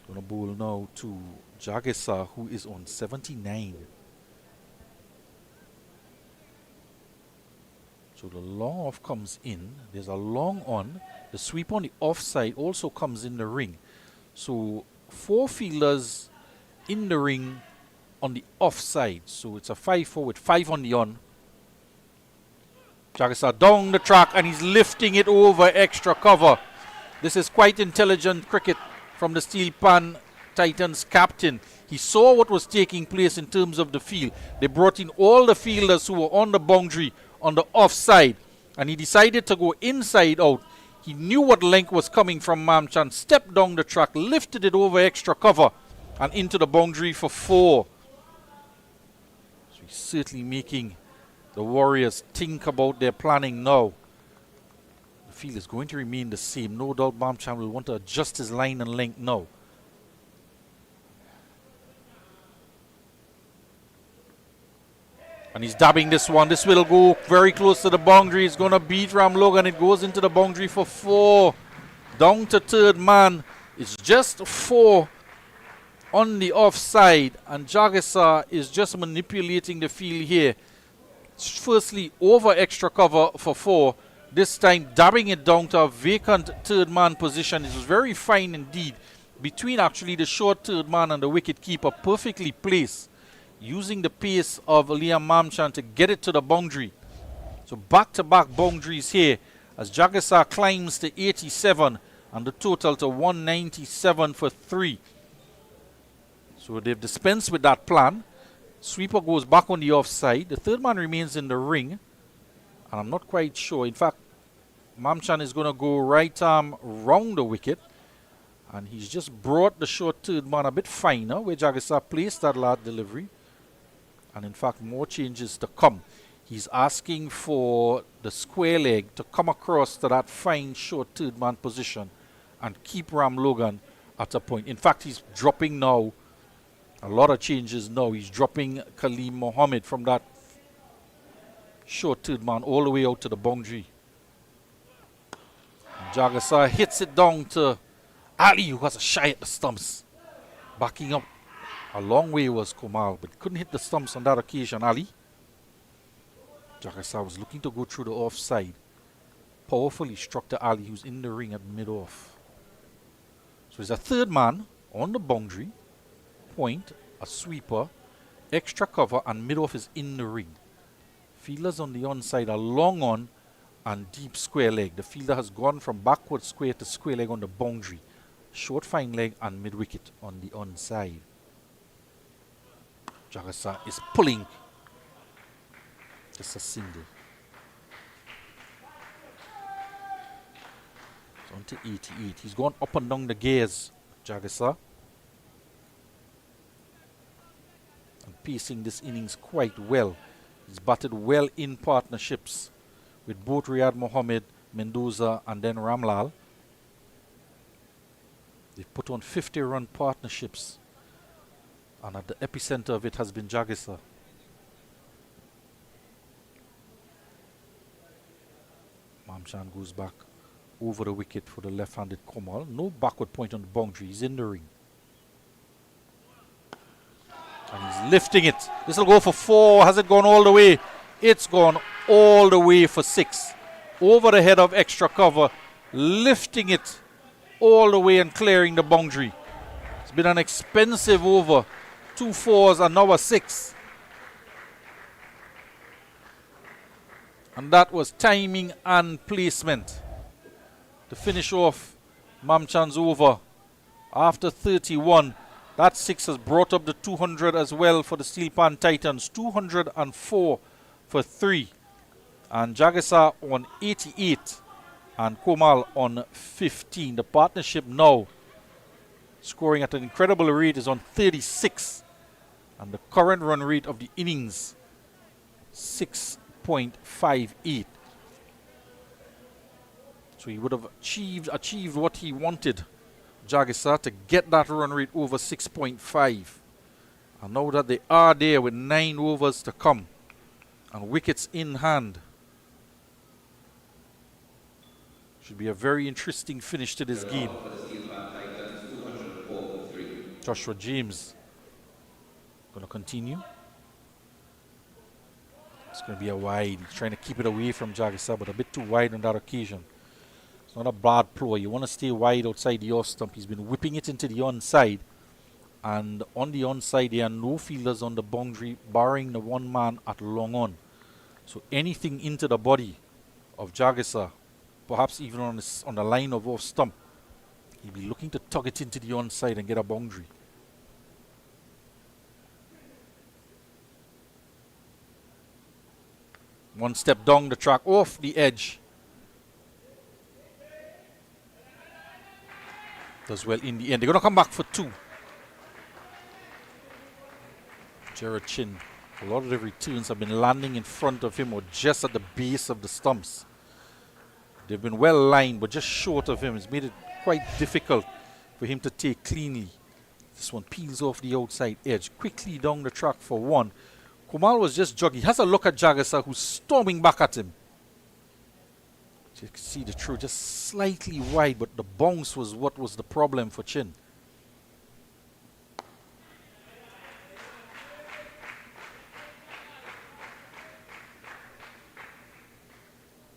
S1: Gonna bowl now to Jagesa, who is on 79. So the long off comes in. There's a long on. The sweep on the offside also comes in the ring. So 4 fielders in the ring on the offside. So it's a 5-4 with 5 on the on. Jagesa down the track and he's lifting it over extra cover. This is quite intelligent cricket from the Steelpan Titans captain. He saw what was taking place in terms of the field. They brought in all the fielders who were on the boundary on the offside, and he decided to go inside out. He knew what length was coming from Mamchan, stepped down the track, lifted it over extra cover and into the boundary for 4. So he's certainly making the Warriors think about their planning now. The field is going to remain the same. No doubt Mamchan will want to adjust his line and length now. And he's dabbing this one. This will go very close to the boundary. It's going to beat Ram Logan. It goes into the boundary for 4. Down to third man. It's just 4 on the offside. And Jagesa is just manipulating the field here. Firstly, over extra cover for 4. This time dabbing it down to a vacant third man position. It was very fine indeed. Between actually the short third man and the wicket keeper. Perfectly placed. Using the pace of Liam Mamchan to get it to the boundary. So back-to-back boundaries here as Jagesa climbs to 87 and the total to 197 for 3. So they've dispensed with that plan. Sweeper goes back on the offside. The third man remains in the ring. And I'm not quite sure. In fact, Mamchan is going to go right arm round the wicket. And he's just brought the short third man a bit finer where Jagesa placed that last delivery. And in fact, more changes to come. He's asking for the square leg to come across to that fine short third man position and keep Ram Logan at a point. In fact, he's dropping now. A lot of changes now. He's dropping Kaleem Mohammed from that short third man all the way out to the boundary. Jagesa hits it down to Ali, who has a shy at the stumps. Backing up. A long way was Komal, but couldn't hit the stumps on that occasion, Ali. Jagesa was looking to go through the offside. Powerfully struck to Ali, who's in the ring at mid-off. So there's a third man on the boundary. Point, a sweeper, extra cover, and mid-off is in the ring. Fielders on the onside are long on and deep square leg. The fielder has gone from backward square to square leg on the boundary. Short fine leg and mid-wicket on the onside. Jagesa is pulling. Just a single. It's on to 88. He's gone up and down the gears, Jagesa. And pacing this innings quite well. He's batted well in partnerships with both Riyad Mohammed, Mendoza and then Ramlal. They've put on 50-run partnerships, and at the epicenter of it has been Jagisa. Mamchan goes back over the wicket for the left-handed Komal. No backward point on the boundary. He's in the ring. And he's lifting it. This will go for 4. Has it gone all the way? It's gone all the way for 6. Over the head of extra cover. Lifting it all the way and clearing the boundary. It's been an expensive over. 2 4s and now a 6. And that was timing and placement to finish off Mamchan's over. After 31, that 6 has brought up the 200 as well for the Steelpan Titans. 204 for 3. And Jagisa on 88 and Komal on 15. The partnership now scoring at an incredible rate is on 36. And the current run rate of the innings, 6.58. So he would have achieved what he wanted, Jagisa, to get that run rate over 6.5. And now that they are there with 9 overs to come and wickets in hand, should be a very interesting finish to this game. Joshua James going to continue. It's going to be a wide. He's trying to keep it away from Jagisa, but a bit too wide on that occasion. It's not a bad ploy. You want to stay wide outside the off stump. He's been whipping it into the onside. And on the onside, there are no fielders on the boundary, barring the one man at long on. So anything into the body of Jagisa, perhaps even on the line of off stump, he'll be looking to tug it into the onside and get a boundary. One step down the track, off the edge. Does well in the end. They're going to come back for 2. Jared Chin, a lot of the returns have been landing in front of him or just at the base of the stumps. They've been well lined, but just short of him. It's made it quite difficult for him to take cleanly. This one peels off the outside edge, quickly down the track for 1. Komal was just jogging. He has a look at Jagisa, who's storming back at him. You can see the throw just slightly wide, but the bounce was what was the problem for Chin.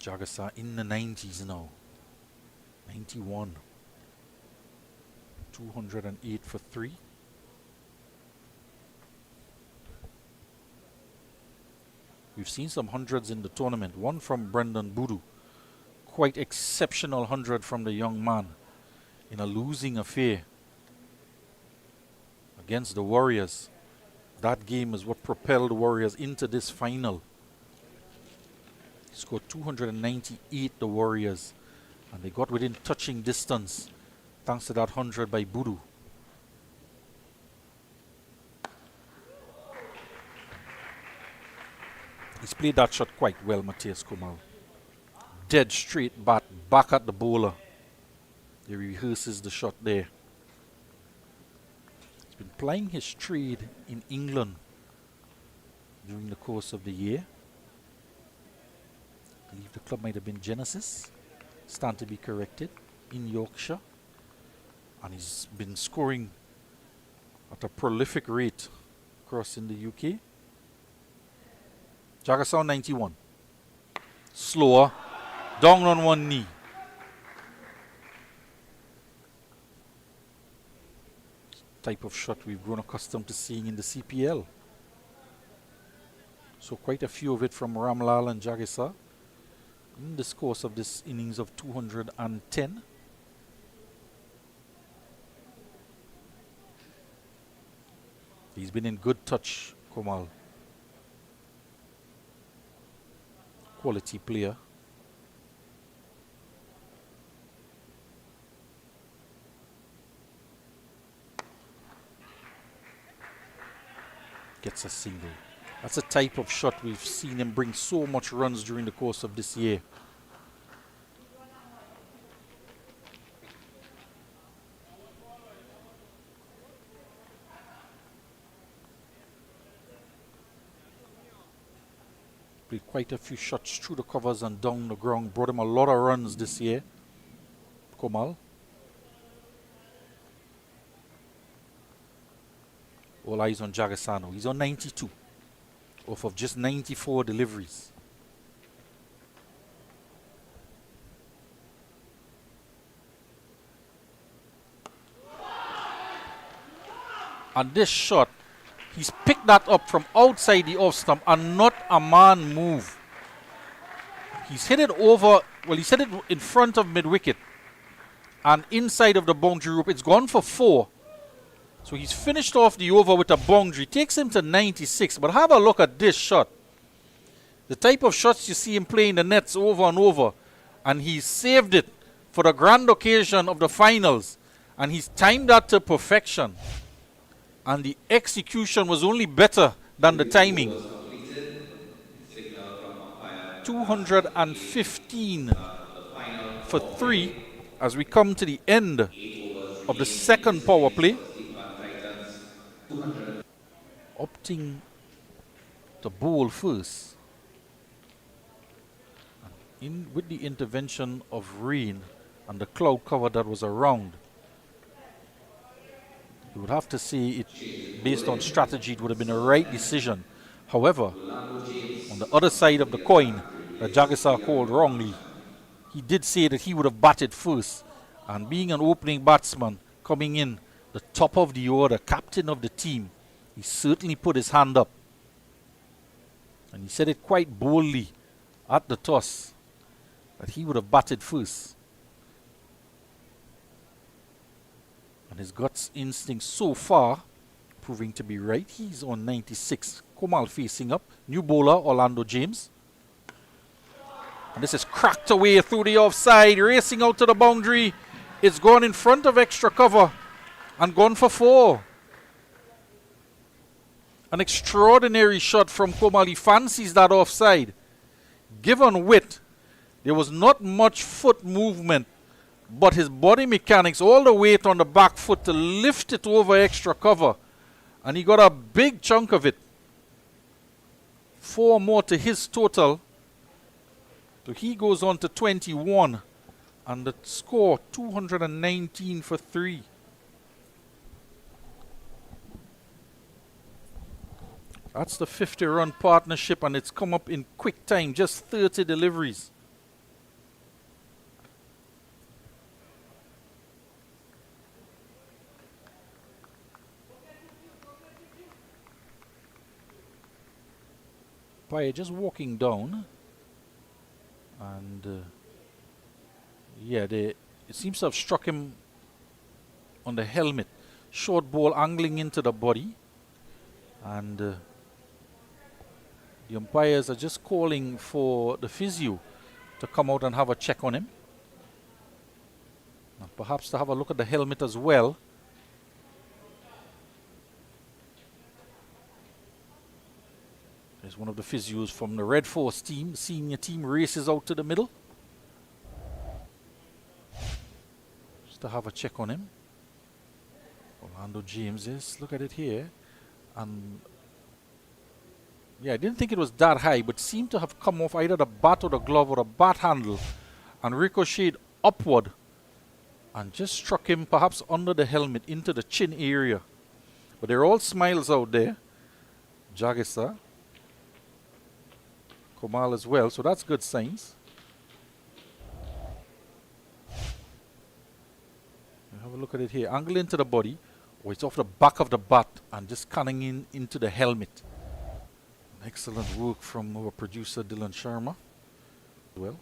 S1: Jagisa in the 90s now. 91. 208 for 3. We've seen some hundreds in the tournament. One from Brendan Boodoo. Quite exceptional 100 from the young man in a losing affair against the Warriors. That game is what propelled the Warriors into this final. He scored 298, the Warriors, and they got within touching distance thanks to that 100 by Boodoo. He's played that shot quite well, Matthias Komal. Dead straight bat, back at the bowler. He rehearses the shot there. He's been plying his trade in England during the course of the year. I believe the club might have been Genesis. Stand to be corrected. In Yorkshire. And he's been scoring at a prolific rate across in the UK. Jagisa 91. Slower. Down on one knee. Type of shot we've grown accustomed to seeing in the CPL. So quite a few of it from Ramlal and Jagisa in the course of this innings of 210. He's been in good touch, Komal. Quality player. Gets a single. That's a type of shot we've seen him bring so much runs during the course of this year. Played quite a few shots through the covers and down the ground. Brought him a lot of runs this year. Komal. All eyes on Jagasano. He's on 92 off of just 94 deliveries. And this shot, he's picked that up from outside the off stump and not a man move. He's hit it over, well, he's hit it in front of mid-wicket and inside of the boundary rope. It's gone for 4. So he's finished off the over with a boundary. Takes him to 96. But have a look at this shot. The type of shots you see him playing the nets over and over. And he's saved it for the grand occasion of the finals. And he's timed that to perfection. And the execution was only better than the timing. 215 for 3 as we come to the end of the second power play. Opting to bowl first. In with the intervention of rain and the cloud cover that was around, you would have to say it, based on strategy, it would have been a right decision. However, on the other side of the coin that Jagisar called wrongly, he did say that he would have batted first. And being an opening batsman, coming in the top of the order, captain of the team, he certainly put his hand up. And he said it quite boldly at the toss that he would have batted first. And his guts instinct so far proving to be right. He's on 96. Komal facing up. New bowler, Orlando James. And this is cracked away through the offside. Racing out to the boundary. It's gone in front of extra cover and gone for 4. An extraordinary shot from Komal. He fancies that offside. Given width, there was not much foot movement, but his body mechanics, all the weight on the back foot to lift it over extra cover. And he got a big chunk of it. 4 more to his total. So he goes on to 21. And the score, 219 for 3. That's the 50-run partnership, and it's come up in quick time, just 30 deliveries. By just walking down, and yeah, it seems to have struck him on the helmet. Short ball angling into the body, and the umpires are just calling for the physio to come out and have a check on him. And perhaps to have a look at the helmet as well. There's one of the physios from the Red Force team, senior team, races out to the middle. Just to have a check on him. Orlando James is, look at it here. And yeah, I didn't think it was that high, but seemed to have come off either the bat or the glove or the bat handle and ricocheted upward and just struck him perhaps under the helmet into the chin area. But they're all smiles out there. Jagisar, Komal as well, so that's good signs. Have a look at it here. Angle into the body. Oh, it's off the back of the bat and just cutting in into the helmet. Excellent work from our producer Dylan Sharma. Well,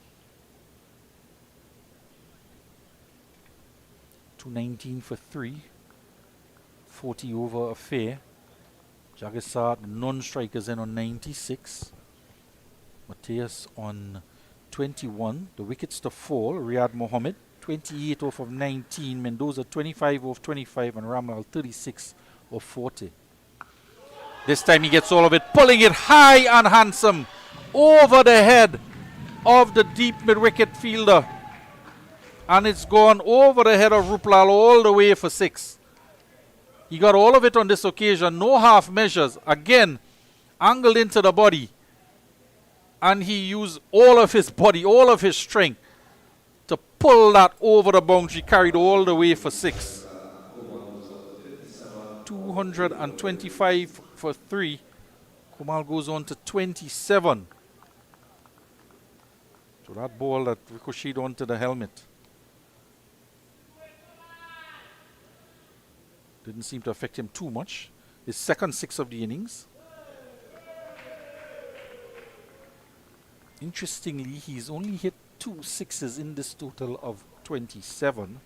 S1: 219 for 3, 40 over affair. Jagisar, the non-strikers in on 96. Matthias on 21. The wickets to fall. Riyad Mohammed 28 off of 19. Mendoza 25 off 25, and Ramal 36 off 40. This time he gets all of it, pulling it high and handsome over the head of the deep mid-wicket fielder. And it's gone over the head of Ruplal all the way for 6. He got all of it on this occasion, no half measures. Again, angled into the body And he used all of his body, all of his strength to pull that over the boundary, carried all the way for 6. 225 for 3. Kumal goes on to 27. So that ball that ricocheted onto the helmet didn't seem to affect him too much. His second 6 of the innings. Interestingly, he's only hit 2 6s in this total of 27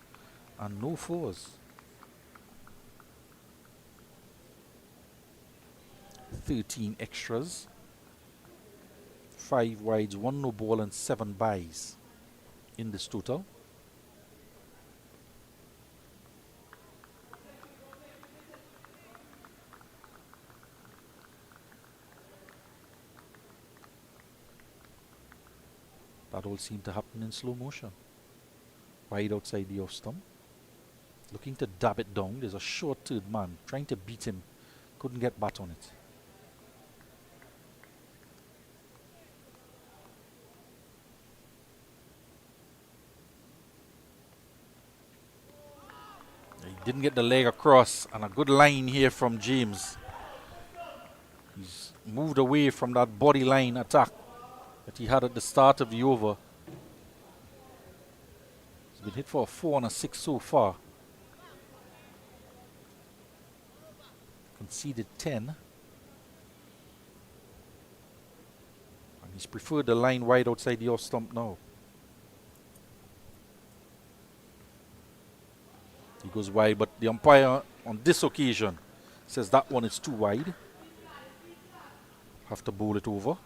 S1: and no 4s. 13 extras, 5 wides, 1 no ball and 7 byes in this total. That all seemed to happen in slow motion. Wide outside the off stump. Looking to dab it down. There's a short third man trying to beat him. Couldn't get bat on it. He didn't get the leg across, and a good line here from James. He's moved away from that body line attack that he had at the start of the over. He's been hit for a 4 and a 6 so far. Conceded 10. And he's preferred the line wide outside the off stump now. He goes wide, but the umpire on this occasion says that one is too wide. Have to bowl it over.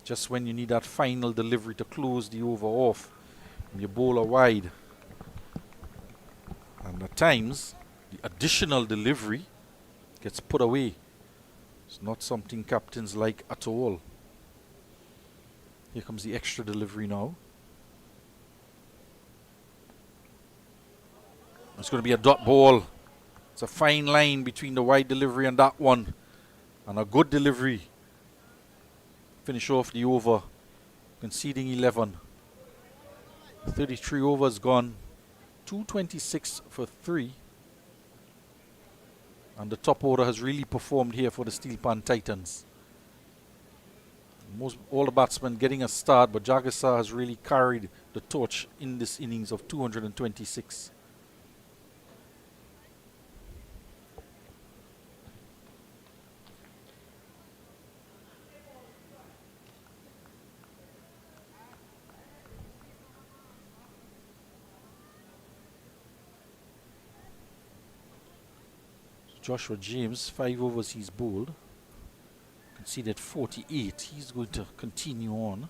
S1: Just when you need that final delivery to close the over off, and you bowl a wide. And at times, the additional delivery gets put away. It's not something captains like at all. Here comes the extra delivery now. It's going to be a dot ball. It's a fine line between the wide delivery and that one. And a good delivery. Finish off the over. Conceding 11. 33 overs gone. 226 for 3. And the top order has really performed here for the Steelpan Titans. All the batsmen getting a start, but Jagisar has really carried the torch in this innings of 226. Joshua James, 5 overs he's bowled. Conceded 48. He's going to continue on.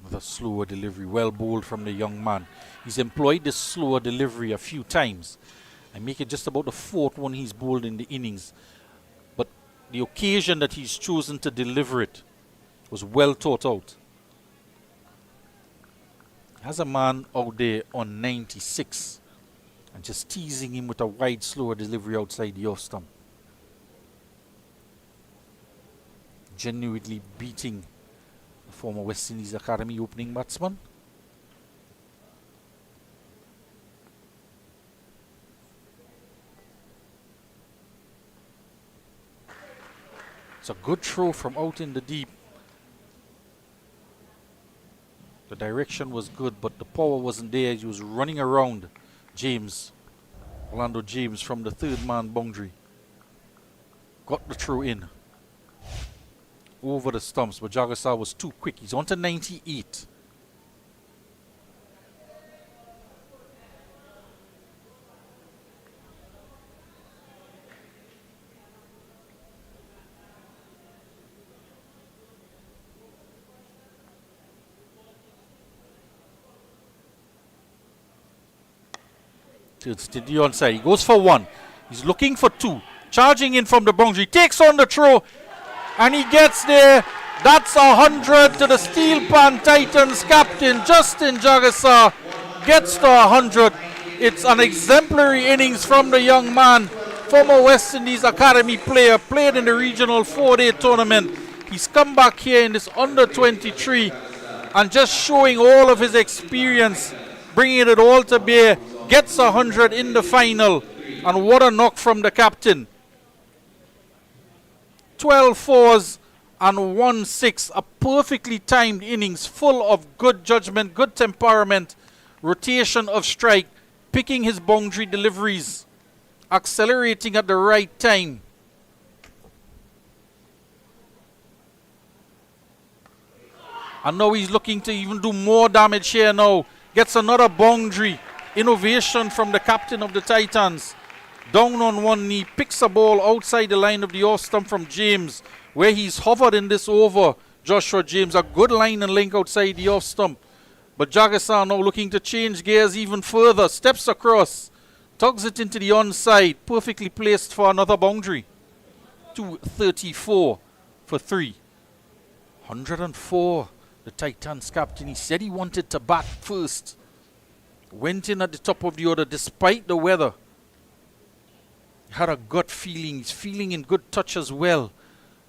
S1: With a slower delivery, well bowled from the young man. He's employed this slower delivery a few times. I make it just about the 4th one he's bowled in the innings. But the occasion that he's chosen to deliver it was well thought out. Has a man out there on 96 and just teasing him with a wide, slower delivery outside the off stump. Genuinely beating the former West Indies Academy opening batsman. It's a good throw from out in the deep. The direction was good, but the power wasn't there. He was running around James, Orlando James, from the 3rd man boundary. Got the throw in. Over the stumps, but Jagisar was too quick. He's on to 98. To the onside. He goes for 1. He's looking for 2. Charging in from the boundary. Takes on the throw. And he gets there That's 100 to the Steelpan Titans captain. Justin Jagasa gets to 100. It's an exemplary innings from the young man. Former West Indies Academy player, played in the regional 4-day tournament. He's come back here in this under 23 and just showing all of his experience, bringing it all to bear. Gets 100 in the final. And what a knock from the captain. 12 fours and 1 6. A perfectly timed innings full of good judgment, good temperament, rotation of strike, picking his boundary deliveries, accelerating at the right time. And now he's looking to even do more damage here now. Gets another boundary. Innovation from the captain of the Titans. Down on one knee, picks a ball outside the line of the off stump from James, where he's hovered in this over. Joshua James, a good line and link outside the off stump. But Jagasan now looking to change gears even further. Steps across, tugs it into the onside. Perfectly placed for another boundary. 234 for 3. 104. The Titans captain, he said he wanted to bat first. Went in at the top of the order despite the weather. Had a gut feeling. He's feeling in good touch as well.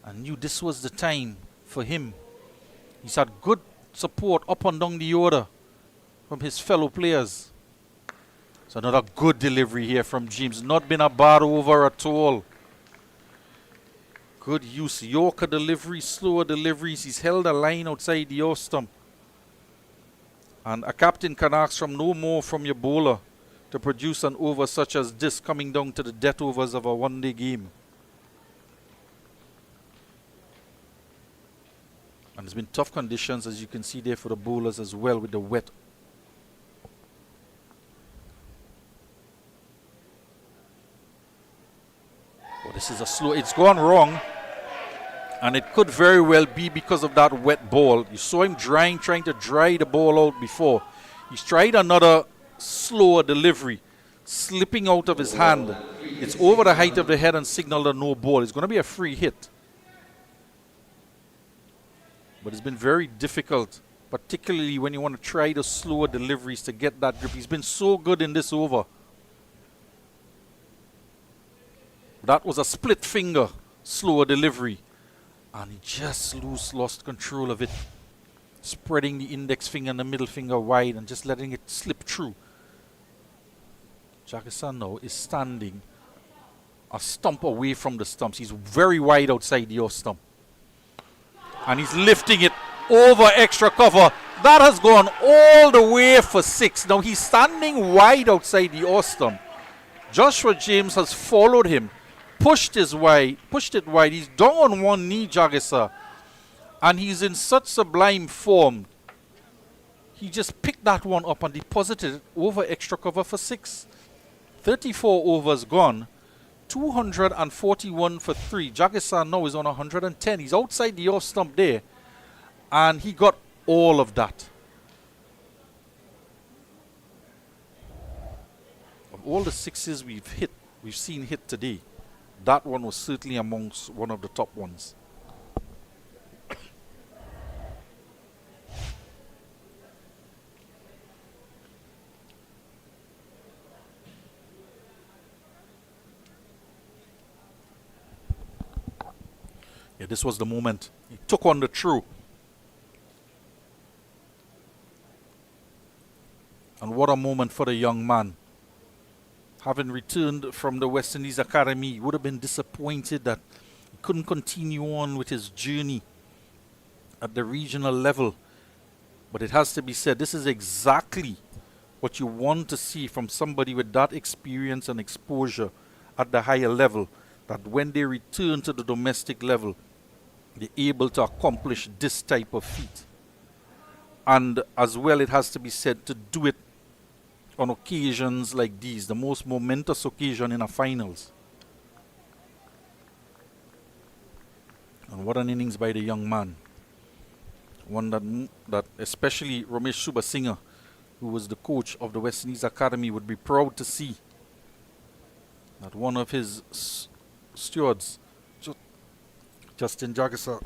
S1: And knew this was the time for him. He's had good support up and down the order from his fellow players. So another good delivery here from James. Not been a bad over at all. Good use. Yorker delivery, slower deliveries. He's held a line outside the off stump. And a captain can ask from no more from your bowler to produce an over such as this, coming down to the death overs of a one-day game. And there's been tough conditions, as you can see there, for the bowlers as well, with the wet. Oh, this is a slow. It's gone wrong. And it could very well be because of that wet ball. You saw him trying to dry the ball out before. He's tried another slower delivery, slipping out of his hand. It's over the height of the head and signaled a no ball. It's going to be a free hit. But it's been very difficult, particularly when you want to try the slower deliveries to get that grip. He's been so good in this over. That was a split finger slower delivery. And he just lost control of it. Spreading the index finger and the middle finger wide and just letting it slip through. Jagasan now is standing a stump away from the stumps. He's very wide outside the off stump. And he's lifting it over extra cover. That has gone all the way for 6. Now he's standing wide outside the off stump. Joshua James has followed him. Pushed it wide. He's down on one knee, Jagasa. And he's in such sublime form. He just picked that one up and deposited it over extra cover for 6. 34 overs gone. 241 for 3. Jagasa now is on 110. He's outside the off stump there. And he got all of that. Of all the 6s we've seen hit today, that one was certainly amongst one of the top ones. Yeah, this was the moment. He took on the throw. And what a moment for the young man. Having returned from the West Indies Academy, he would have been disappointed that he couldn't continue on with his journey at the regional level. But it has to be said, this is exactly what you want to see from somebody with that experience and exposure at the higher level, that when they return to the domestic level, they're able to accomplish this type of feat. And as well, it has to be said, to do it on occasions like these, the most momentous occasion in a finals. And what an innings by the young man. One that especially Ramesh Subasinghe, who was the coach of the West Indies Academy, would be proud to see. That one of his stewards, Justin Jagasa,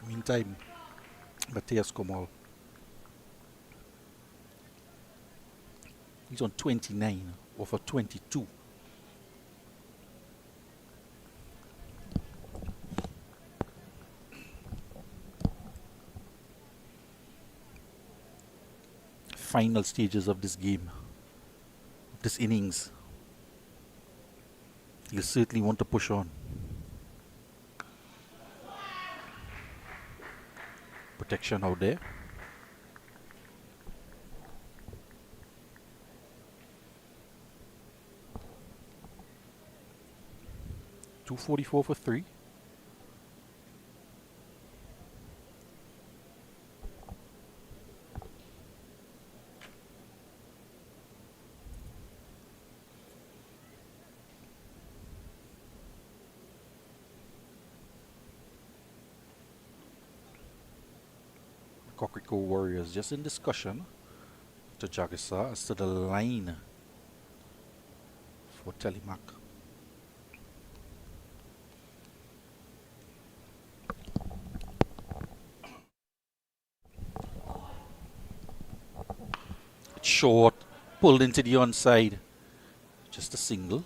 S1: Meantime, Matthias Komal. He's on 29 over 22. Final stages of this game, this innings. You certainly want to push on. Protection out there. .244 for 3. Cocrico Warriors just in discussion to Jagisa as to the line for Telemark. It's short, pulled into the onside. Just a single.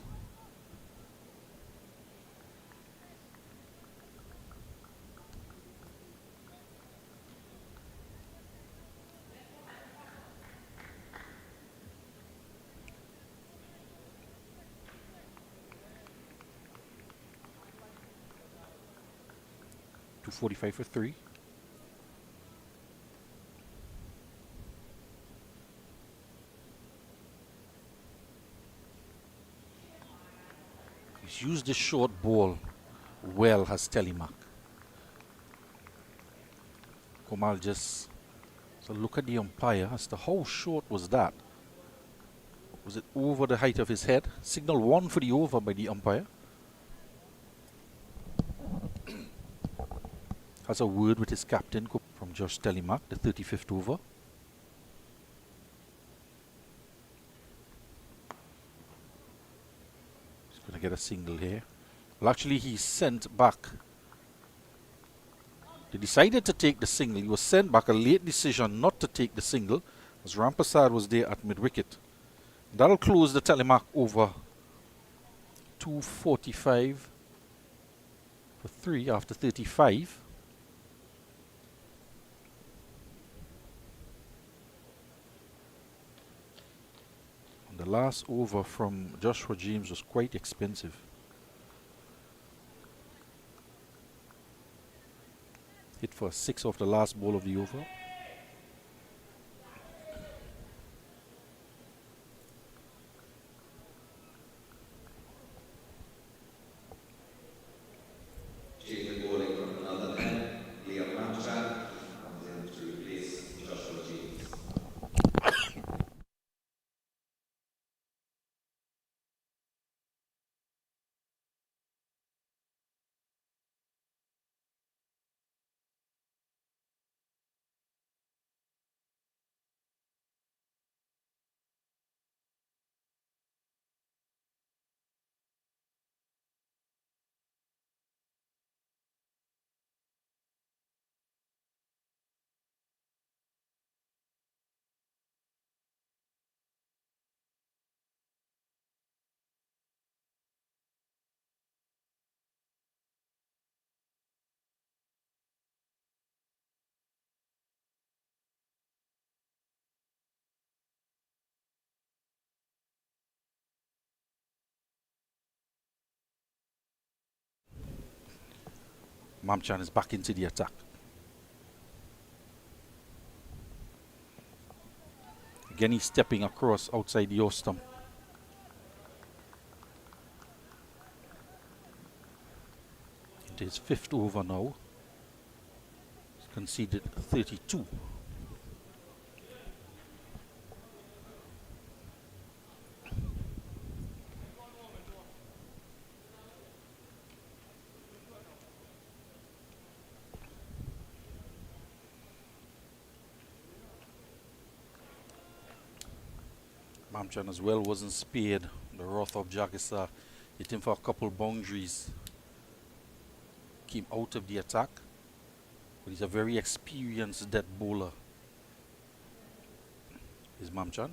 S1: .245 for 3. He's used this short ball well, has Telemark. Komal just so look at the umpire as to how short was that. Was it over the height of his head? Signal 1 for the over by the umpire. Has a word with his captain from Josh Telemark, the 35th over. He's going to get a single here. Well, actually, he sent back. They decided to take the single. He was sent back, a late decision not to take the single, as Rampasad was there at mid-wicket. That'll close the Telemark over. 245 for 3 after 35. And the last over from Joshua James was quite expensive. Hit for 6 off the last ball of the over. Mamchan is back into the attack. Again, he's stepping across outside the off stump. Into his 5th over now. He's conceded 32. Mamchan as well wasn't spared. The wrath of Jagisa hit him for a couple boundaries. Came out of the attack. But he's a very experienced dead bowler. Is Mamchan.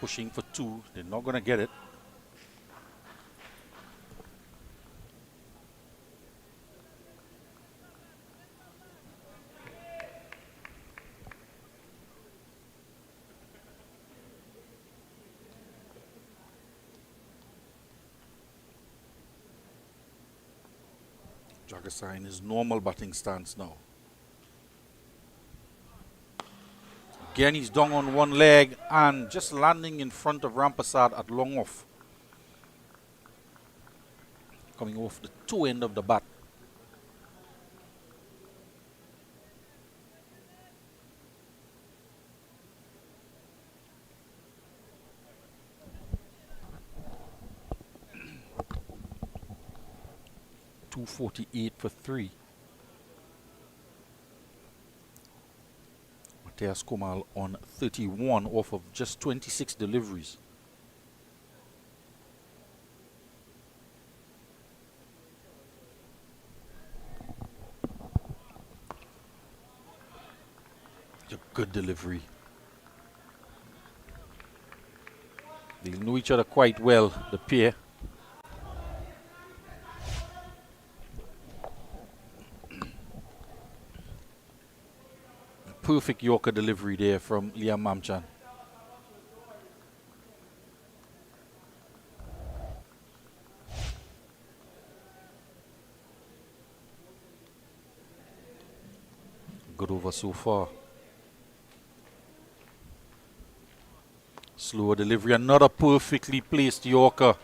S1: Pushing for 2. They're not going to get it. Jagasa in his normal batting stance now. Again, he's down on one leg and just landing in front of Rampasad at long off. Coming off the toe end of the bat. .248 for 3. Mateus Komal on 31 off of just 26 deliveries. It's a good delivery. They know each other quite well, the pair. Perfect Yorker delivery there from Liam Mamchan. Good over so far. Slower delivery, another perfectly placed Yorker.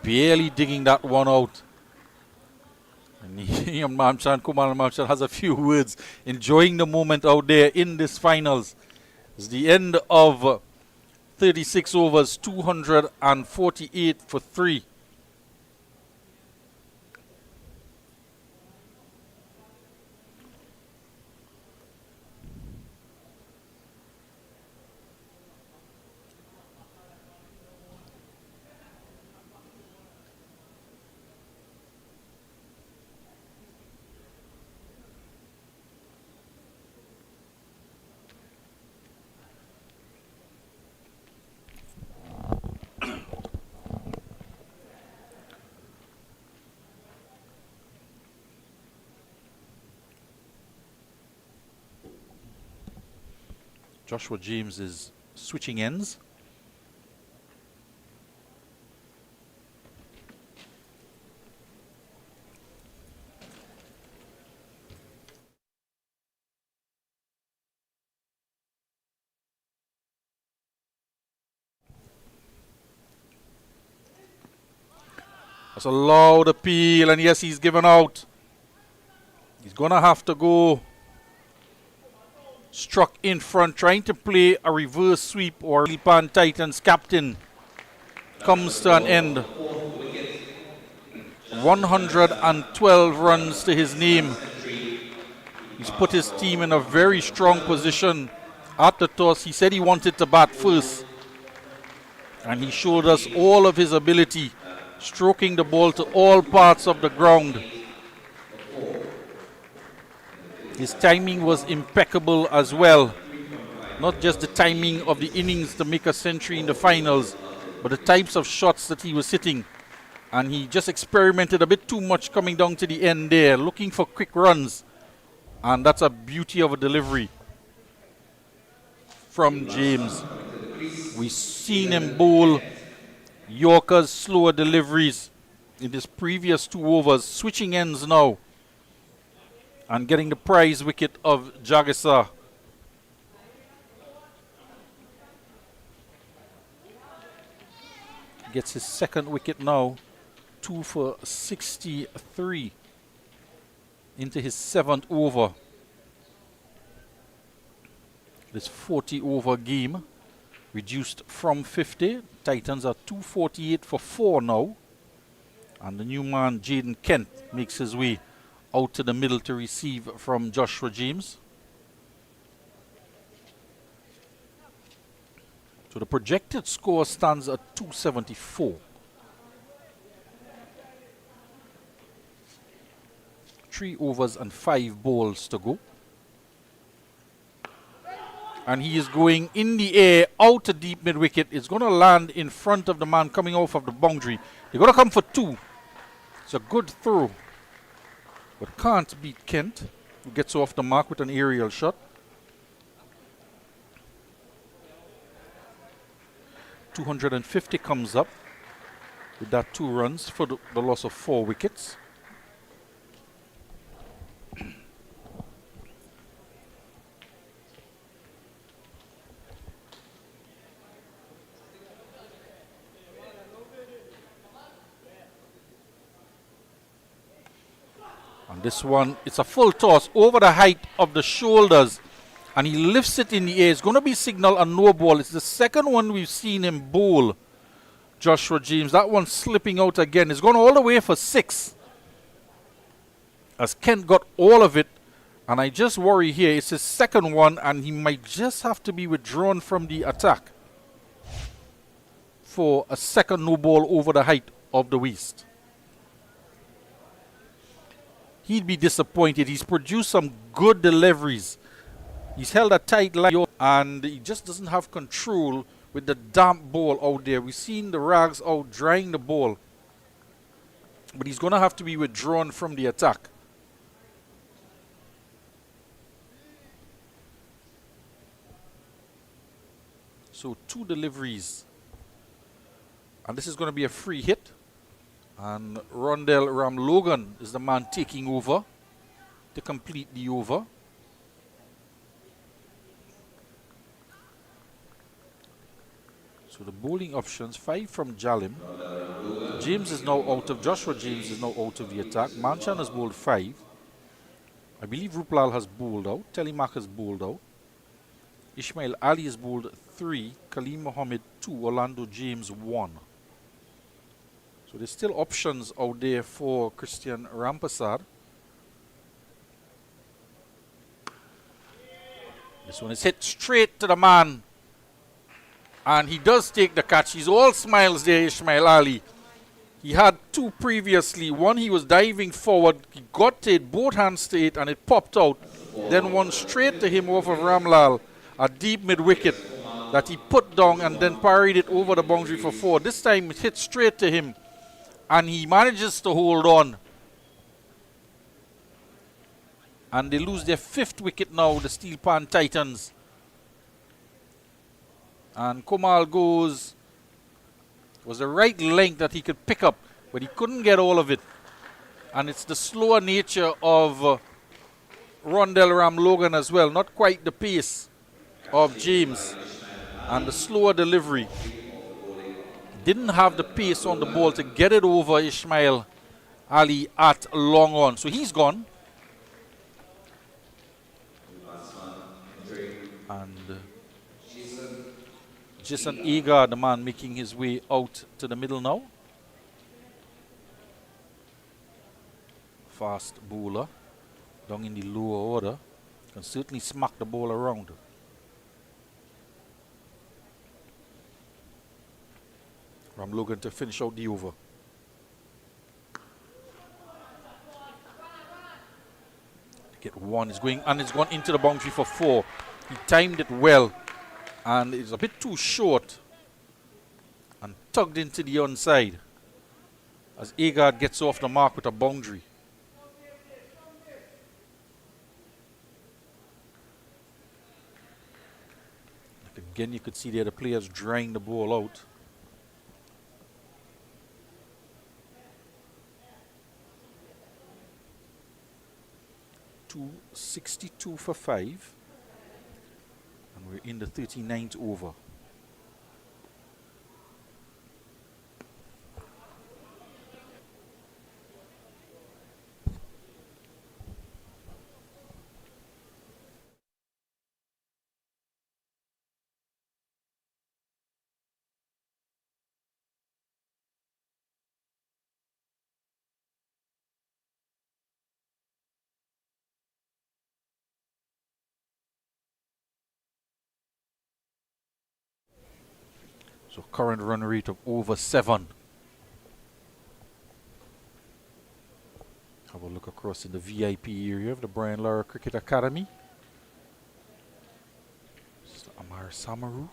S1: Barely digging that one out. And Mamchan, Kumar Mamchan has a few words, enjoying the moment out there in this finals. It's the end of 36 overs, 248 for 3. Joshua James is switching ends. That's a loud appeal, and yes, he's given out. He's going to have to go. Struck in front, trying to play a reverse sweep, or Steelpan Titans captain comes to an end. 112 runs to his name. He's put his team in a very strong position at the toss. He said he wanted to bat first, and he showed us all of his ability, stroking the ball to all parts of the ground. His timing was impeccable as well. Not just the timing of the innings to make a century in the finals, but the types of shots that he was hitting. And he just experimented a bit too much coming down to the end there, looking for quick runs. And that's a beauty of a delivery from James. We've seen him bowl Yorker's slower deliveries in his previous 2 overs, switching ends now and getting the prize wicket of Jagisa. Gets his 2nd wicket now, 2 for 63 into his 7th over. This 40 over game reduced from 50. Titans are 248 for 4 now. And the new man, Jaden Kent, makes his way out to the middle to receive from Joshua James. So the projected score stands at 274. 3 overs and 5 balls to go. And he is going in the air, out to deep mid-wicket. It's going to land in front of the man coming off of the boundary. They're going to come for 2. It's a good throw, but can't beat Kent, who gets off the mark with an aerial shot. .250 comes up with that 2 runs for the loss of 4 wickets. And this one, it's a full toss over the height of the shoulders. And he lifts it in the air. It's going to be signal a no ball. It's the 2nd one we've seen him bowl, Joshua James. That one slipping out again. It's gone all the way for 6. As Kent got all of it. And I just worry here, it's his 2nd one, and he might just have to be withdrawn from the attack for a 2nd no ball over the height of the waist. He'd be disappointed. He's produced some good deliveries. He's held a tight line and he just doesn't have control with the damp ball out there. We've seen the rags out drying the ball. But he's going to have to be withdrawn from the attack. So 2 deliveries. And this is going to be a free hit. And Rondell Ramlogan is the man taking over to complete the over. So the bowling options, 5 from Jalim. James is now out of, Joshua James is now out of the attack. Manchan has bowled 5. I believe Ruplal has bowled out. Telemark has bowled out. Ismail Ali has bowled 3. Kaleem Mohammed 2. Orlando James 1. So there's still options out there for Christian Rampasad. This one is hit straight to the man. And he does take the catch. He's all smiles there, Ismail Ali. He had 2 previously. One, he was diving forward. He got to it, both hands to it, and it popped out. Then one straight to him off of Ramlal. A deep mid-wicket that he put down and then parried it over the boundary for 4. This time it hit straight to him. And he manages to hold on. And they lose their 5th wicket now, the Steelpan Titans. And Komal goes, was the right length that he could pick up, but he couldn't get all of it. And it's the slower nature of Rondell Ramlogan as well, not quite the pace of James. And the slower delivery. Didn't have the pace on the ball to get it over Ismail Ali at long on. So he's gone. And Jason Agar, the man making his way out to the middle now. Fast bowler. Down in the lower order. Can certainly smack the ball around. Ramlogan to finish out the over. Get 1. It's going, and it's gone into the boundary for 4. He timed it well. And it's a bit too short. And tugged into the onside. As Agard gets off the mark with a boundary. Like a Again, you could see there the players drying the ball out. .262 for 5. And we're in the 39th over. So current run rate of over 7. Have a look across in the VIP area of the Brian Lara Cricket Academy. Mr. Amar Samaru.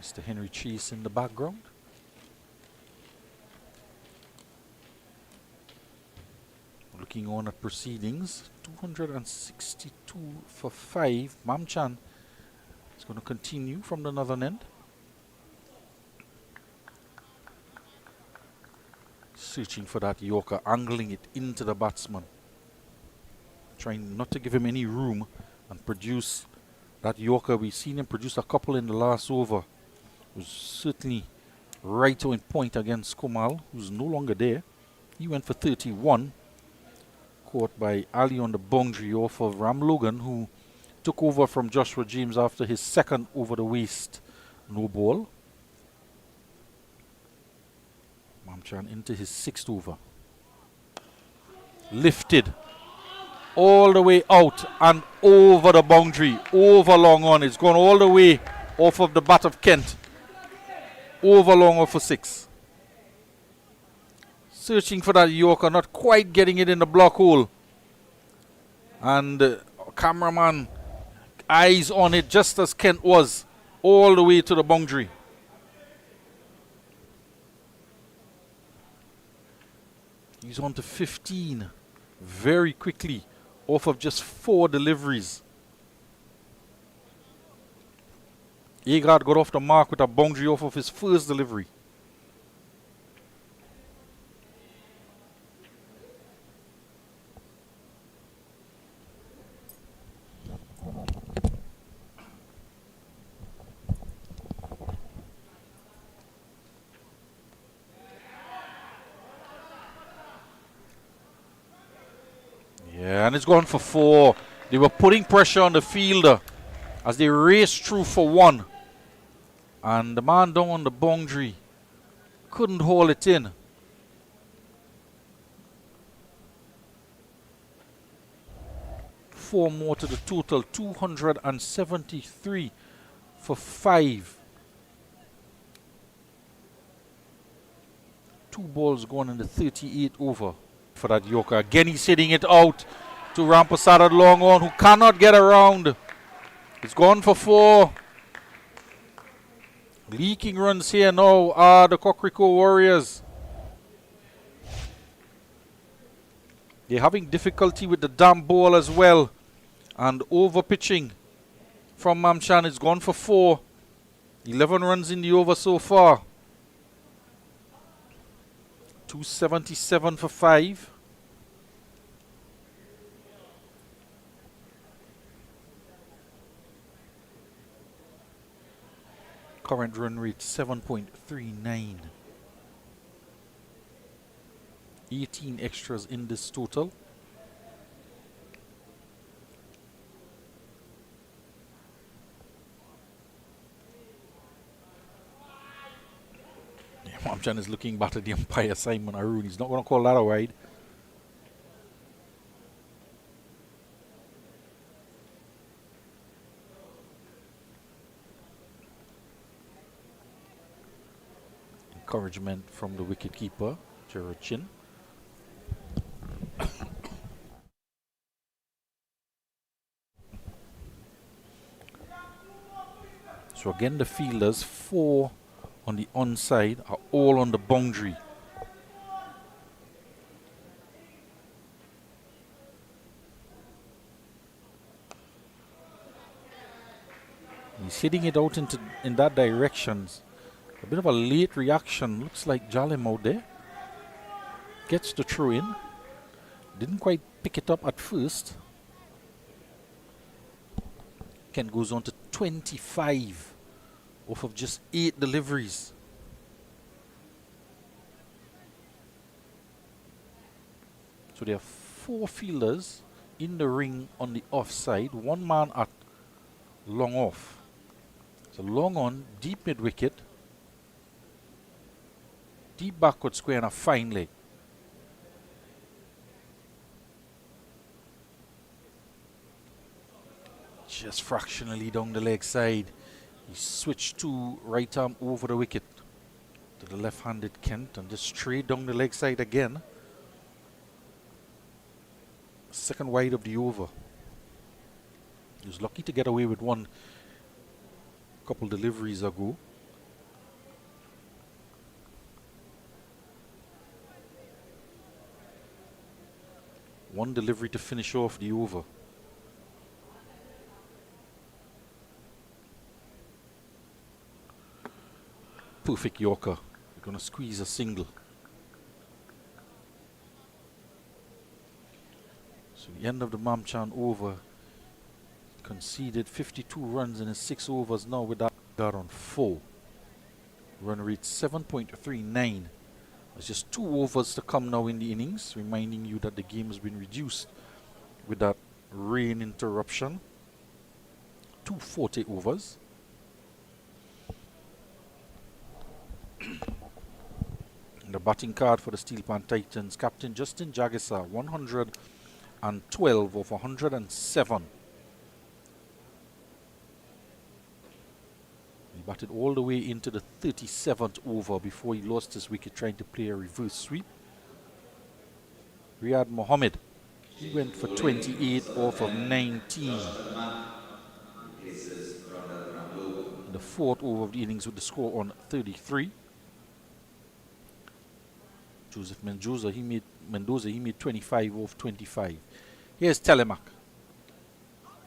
S1: Mr. Henry Chase in the background. Looking on at proceedings, 262 for 5. Mamchan is going to continue from the northern end. Searching for that Yorker, angling it into the batsman. Trying not to give him any room and produce that Yorker. We've seen him produce a couple in the last over. Was certainly right on point against Kumal, who's no longer there. He went for 31. Caught by Ali on the boundary off of Ram Logan, who took over from Joshua James after his second over the waist no ball. Mamchan into his 6th over. Lifted all the way out and over the boundary, over long on. It's gone all the way off of the bat of Kent. Over long off for 6. Searching for that Yorker, not quite getting it in the block hole. And cameraman eyes on it just as Kent was, all the way to the boundary. He's on to 15 very quickly off of just 4 deliveries. Agard got off the mark with a boundary off of his first delivery. Yeah, and it's gone for 4. They were putting pressure on the fielder as they raced through for 1. And the man down on the boundary couldn't hold it in. Four more to the total, 273 for 5. 2 balls gone in the 38th over for that Yorker. Again, he's hitting it out to Rampasad long on, who cannot get around. It's gone for 4. Leaking runs here now are the Cocrico Warriors. They're having difficulty with the damp ball as well. And over pitching from Mamchan. It's gone for 4. 11 runs in the over so far. 277 for 5. Current run rate 7.39. 18 extras in this total. Mamchan is looking back at the umpire, Simon Arun. He's not going to call that a wide. Encouragement from the wicketkeeper, Gerard Chin. So again, the fielders, 4 on the onside, are all on the boundary. He's hitting it out in that direction. A bit of a late reaction. Looks like Jalim out there. Gets the throw in. Didn't quite pick it up at first. Kent goes on to 25 off of just 8 deliveries. So there are 4 fielders in the ring on the offside. 1 man at long off. So long on, deep mid wicket. Deep backward square and a fine leg. Just fractionally down the leg side. He switched to right arm over the wicket to the left-handed Kent and just straight down the leg side again. Second wide of the over. He was lucky to get away with one couple deliveries ago. One delivery to finish off the over. Perfect Yorker. We're going to squeeze a single. So the end of the Mamchan over. Conceded 52 runs in his 6 overs now with that guard on 4. Run rate 7.39. There's just 2 overs to come now in the innings, reminding you that the game has been reduced with that rain interruption. 240 overs. The batting card for the Steelpan Titans, Captain Justin Jagisa, 112 of 107. He batted all the way into the 37th over before he lost his wicket trying to play a reverse sweep. Riyad Mohammed, he went for 28 off of 19. In the 4th over of the innings with the score on 33. Joseph Mendoza, he made 25 off 25. Here's Telemark.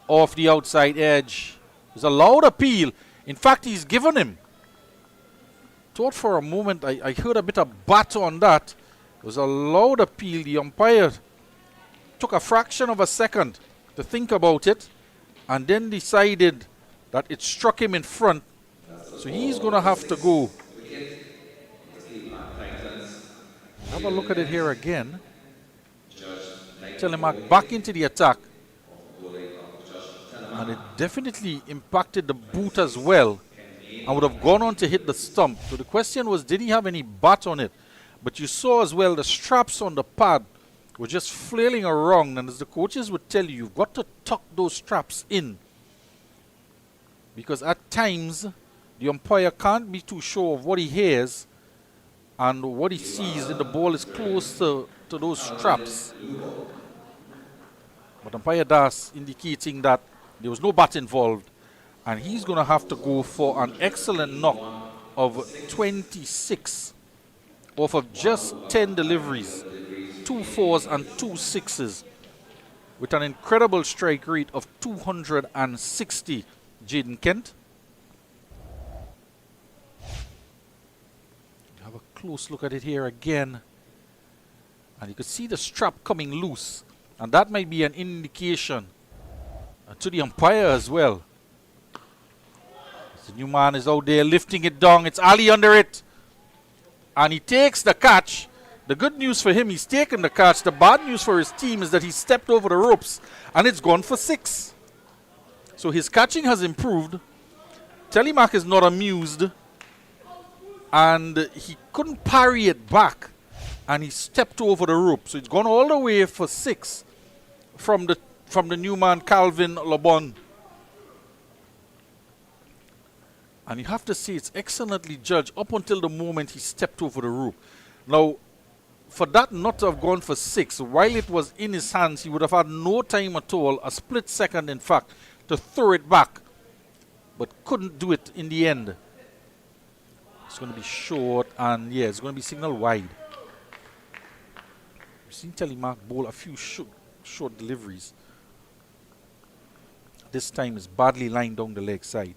S1: Off the outside edge. There's a loud appeal. In fact, he's given him. Thought for a moment, I heard a bit of bat on that. It was a loud appeal. The umpire took a fraction of a second to think about it and then decided that it struck him in front. So he's going to have to go. Have a look at it here again. Telemark back into the attack. And it definitely impacted the boot as well. And would have gone on to hit the stump. So the question was, did he have any bat on it? But you saw as well the straps on the pad were just flailing around. And as the coaches would tell you, you've got to tuck those straps in. Because at times, the umpire can't be too sure of what he hears. And what he sees in the ball is close to those straps. But umpire Das indicating that there was no bat involved. And he's going to have to go for an excellent knock of 26 off of just 10 deliveries. 2 4s and 2 6s. With an incredible strike rate of 260, Jaden Kent. Have a close look at it here again. And you can see the strap coming loose. And that might be an indication to the umpire as well. The new man is out there lifting it down. It's Ali under it. And he takes the catch. The good news for him, he's taken the catch. The bad news for his team is that he stepped over the ropes and it's gone for 6. So his catching has improved. Telemark is not amused. And he couldn't parry it back. And he stepped over the rope. So it's gone all the way for 6 from the new man, Calvin Lobon. And you have to say it's excellently judged up until the moment he stepped over the rope. Now, for that not to have gone for 6, while it was in his hands, he would have had no time at all, a split second in fact, to throw it back. But couldn't do it in the end. It's going to be short and yeah, it's going to be signal wide. We've seen Telemark bowl a few short deliveries. This time is badly lined down the leg side.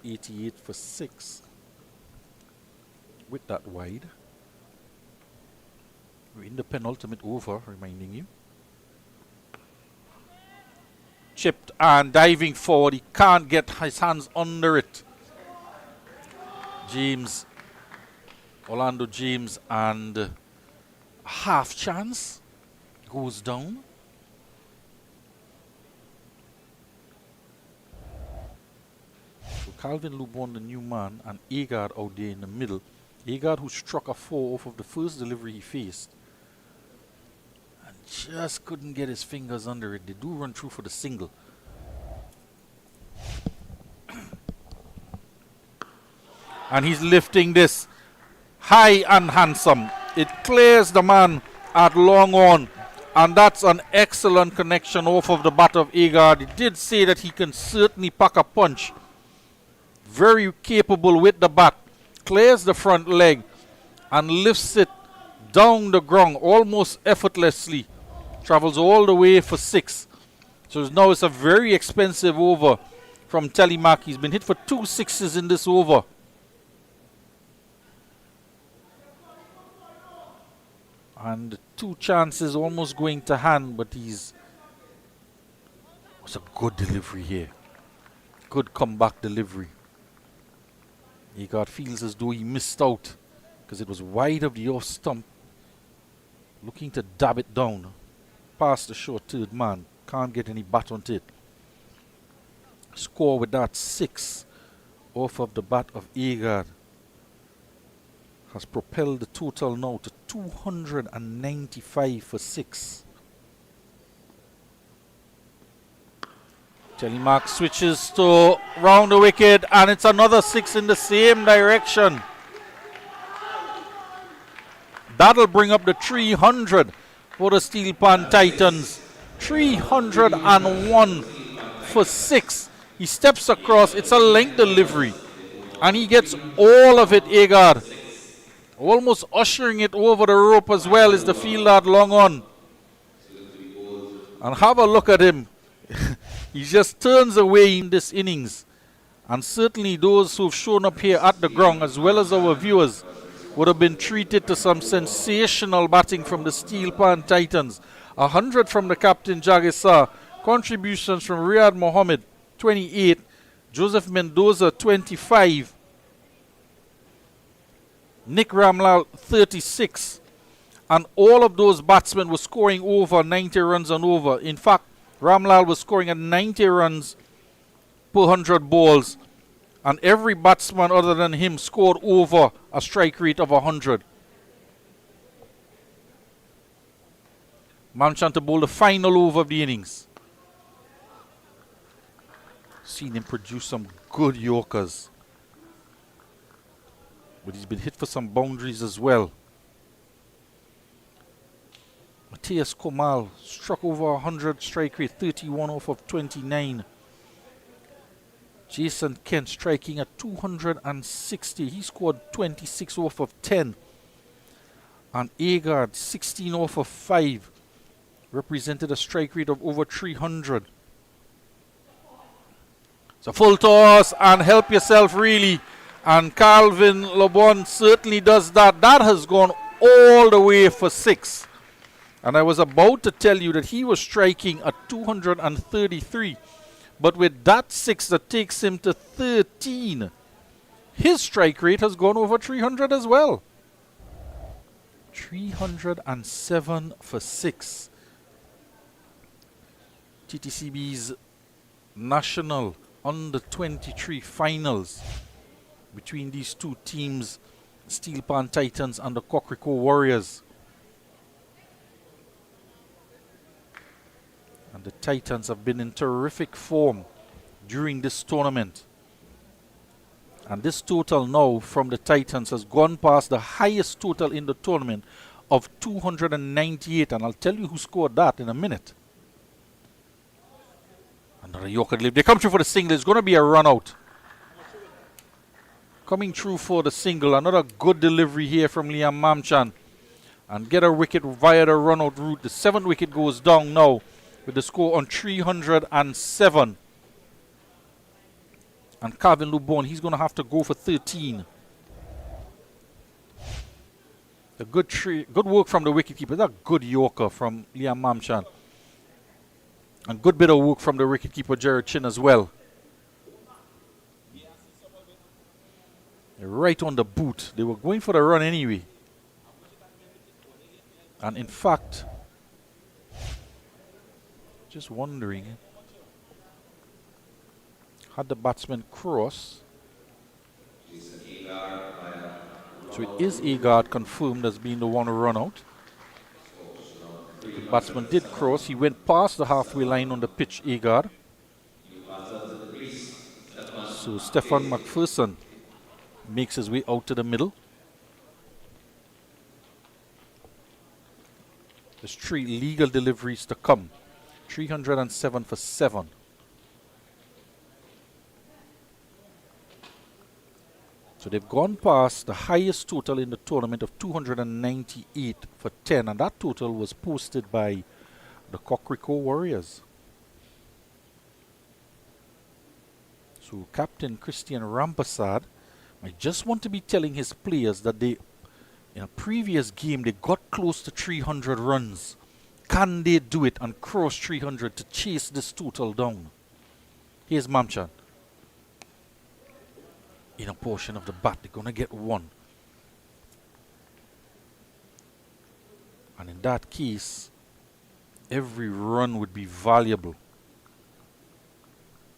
S1: 288 for 6 with that wide. We're in the penultimate over, reminding you. Chipped and diving forward. He can't get his hands under it. James, Orlando James, and a half chance goes down. So Calvin Lubon, the new man, and Agard out there in the middle. Agard, who struck a 4 off of the first delivery he faced, and just couldn't get his fingers under it. They do run through for the single. And he's lifting this high and handsome. It clears the man at long on. And that's an excellent connection off of the bat of Agard. He did say that he can certainly pack a punch. Very capable with the bat. Clears the front leg and lifts it down the ground almost effortlessly. Travels all the way for 6. So now it's a very expensive over from Telemac. He's been hit for 2 sixes in this over. And 2 chances almost going to hand, but it's a good delivery here. Good comeback delivery. Agard feels as though he missed out because it was wide of the off stump. Looking to dab it down past the short third man. Can't get any bat on it. Score with that 6 off of the bat of Agard has propelled the total now to 295 for 6. Telemac switches to round the wicket, and it's another 6 in the same direction. That'll bring up the 300 for the Steelpan Titans. 301 for 6. He steps across. It's a length delivery, and he gets all of it, Agard. Almost ushering it over the rope as well is the fielder long on. And have a look at him. He just turns away in this innings. And certainly those who've shown up here at the ground, as well as our viewers, would have been treated to some sensational batting from the Steelpan Titans. 100 from the captain, Jagisar. Contributions from Riyad Mohammed, 28. Joseph Mendoza, 25. Nick Ramlal, 36. And all of those batsmen were scoring over 90 runs and over. In fact, Ramlal was scoring at 90 runs per 100 balls. And every batsman other than him scored over a strike rate of 100. Mamchan to bowl the final over of the innings. Seen him produce some good Yorkers. But he's been hit for some boundaries as well. Matthias Komal struck over 100 strike rate, 31 off of 29. Jason Kent striking at 260. He scored 26 off of 10. And Agard, 16 off of 5. Represented a strike rate of over 300. It's a full toss and help yourself really. And Calvin Lobon certainly does that. That has gone all the way for 6. And I was about to tell you that he was striking at 233. But with that 6, that takes him to 13. His strike rate has gone over 300 as well. 307 for 6. TTCB's national under-23 finals between these two teams, Steelpan Titans and the Cocrico Warriors. And the Titans have been in terrific form during this tournament. And this total now from the Titans has gone past the highest total in the tournament of 298. And I'll tell you who scored that in a minute. Another Yorker delivery. They come through for the single. It's going to be a run out. Coming through for the single. Another good delivery here from Liam Mamchan. And get a wicket via the run out route. The 7th wicket goes down now with the score on 307. And Calvin Lubon, he's going to have to go for 13. A good work from the wicketkeeper. That's a good Yorker from Liam Mamchan. And good bit of work from the wicketkeeper Jared Chin as well. Right on the boot. They were going for the run anyway. And in fact, just wondering, had the batsman cross? So it is Agard confirmed as being the one to run out. The batsman did cross. He went past the halfway line on the pitch, Agard. So Stefan McPherson makes his way out to the middle. There's 3 legal deliveries to come. 307 for 7. So they've gone past the highest total in the tournament of 298 for 10. And that total was posted by the Cocrico Warriors. So Captain Christian Rampasad might just want to be telling his players that they, in a previous game, they got close to 300 runs. Can they do it and cross 300 to chase this total down? Here's Mamchan. In a portion of the bat, they're going to get 1. And in that case, every run would be valuable.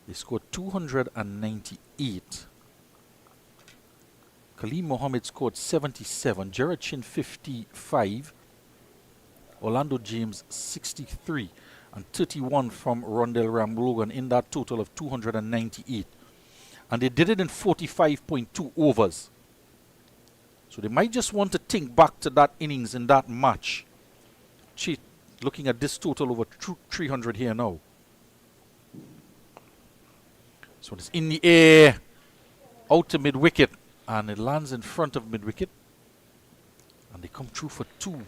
S1: They scored 298. Khalil Mohammed scored 77. Jared Chin 55. Orlando James 63. And 31 from Rondell Ramlogan in that total of 298. And they did it in 45.2 overs. So they might just want to think back to that innings in that match. Looking at this total over 300 here now. So it's in the air, out to mid-wicket, and it lands in front of mid-wicket. And they come through for 2.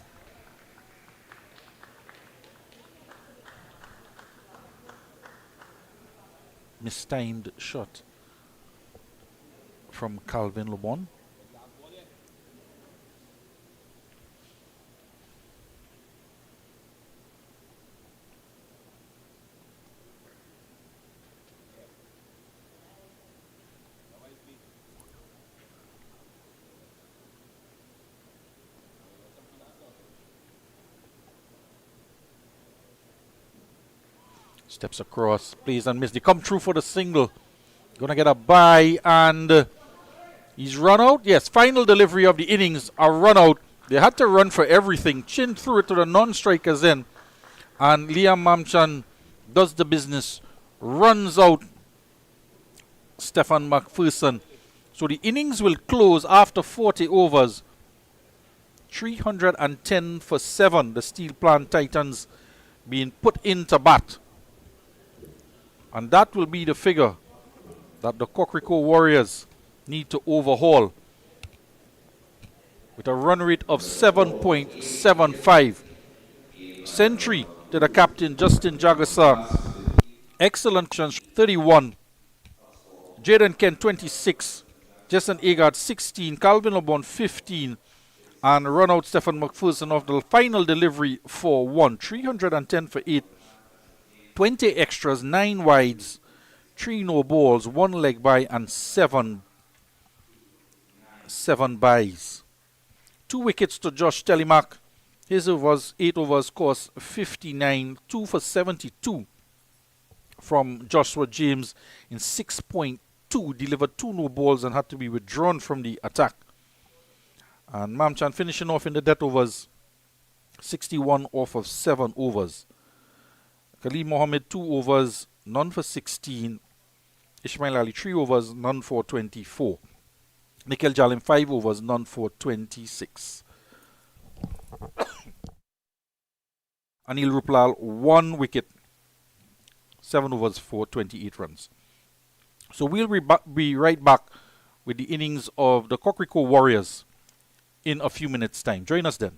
S1: Mistimed shot from Calvin Lubon. Steps across, plays and miss. They come through for the single. Gonna get a bye, and he's run out. Yes, final delivery of the innings, a run out. They had to run for everything. Chin threw it to the non-strikers in, and Liam Mamchan does the business, runs out Stefan McPherson. So the innings will close after 40 overs. 310 for 7. The Steelpan Titans being put into bat. And that will be the figure that the Cocrico Warriors need to overhaul. With a run rate of 7.75. Century to the captain, Justin Jagasa. Excellent chance, 31. Jaden Kent, 26. Jason Agard, 16. Calvin Lobon, 15. And run out Stephen McPherson of the final delivery for 1. 310 for 8. 20 extras, 9 wides, 3 no balls, 1 leg by, and 7 byes. 2 wickets to Josh Telemack. His overs, 8 overs, cost 59. 2 for 72 from Joshua James in 6.2. Delivered 2 no balls and had to be withdrawn from the attack. And Mamchan finishing off in the death overs, 61 off of 7 overs. Khalil Mohammed 2 overs, none for 16. Ismail Ali 3 overs, none for 24. Nikhil Jalim 5 overs, none for 26. Anil Ruplal 1 wicket, 7 overs for 28 runs. So we'll be right back with the innings of the Cocrico Warriors in a few minutes' time. Join us then.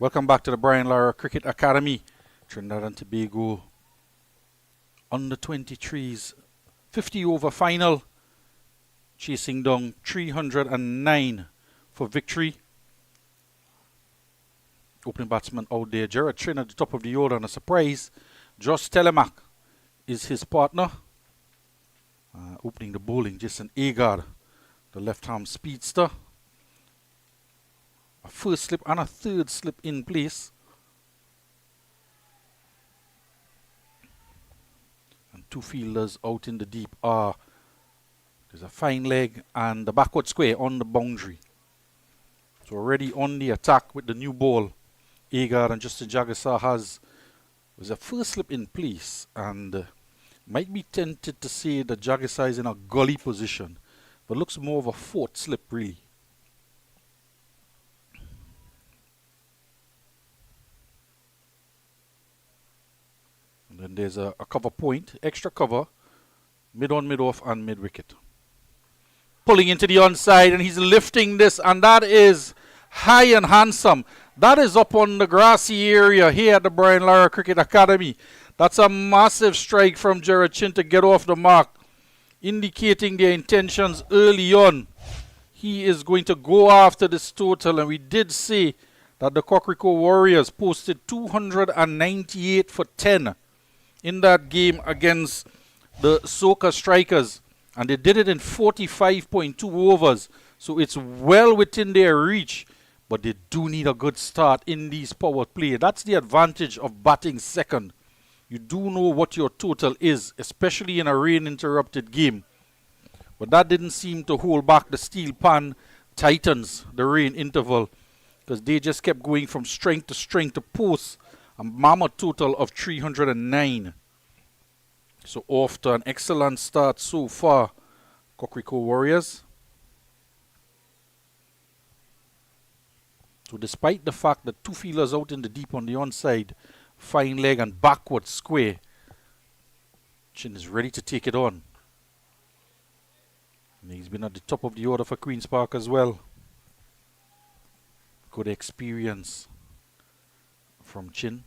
S1: Welcome back to the Brian Lara Cricket Academy. Trinidad and Tobago under 23s 50 over final, chasing down 309 for victory. Opening batsman out there, Gerard Trin at the top of the order, and a surprise, Josh Telemack is his partner. Opening the bowling, Jason Agard, the left-arm speedster. A first slip and a third slip in place. And two fielders out in the deep are, there's a fine leg and the backward square on the boundary. So already on the attack with the new ball, Agard and Justin Jagassar was a first slip in place, and might be tempted to say that Jagassar is in a gully position, but looks more of a fourth slip really. And then there's a cover point, extra cover, mid-on, mid-off and mid-wicket. Pulling into the onside, and he's lifting this, and that is high and handsome. That is up on the grassy area here at the Brian Lara Cricket Academy. That's a massive strike from Gerard Chin to get off the mark, indicating their intentions early on. He is going to go after this total, and we did say that the Cocrico Warriors posted 298 for 10 in that game against the Soca Strikers, and they did it in 45.2 overs, so it's well within their reach, but they do need a good start in these power play. That's the advantage of batting second. You do know what your total is, especially in a rain-interrupted game. But that didn't seem to hold back the Steelpan Titans, the rain interval, because they just kept going from strength to post a mammoth total of 309. So off to an excellent start so far, Cocrico Warriors. So despite the fact that two fielders out in the deep on the onside, fine leg and backward square, Chin is ready to take it on. And he's been at the top of the order for Queen's Park as well. Good experience from Chin.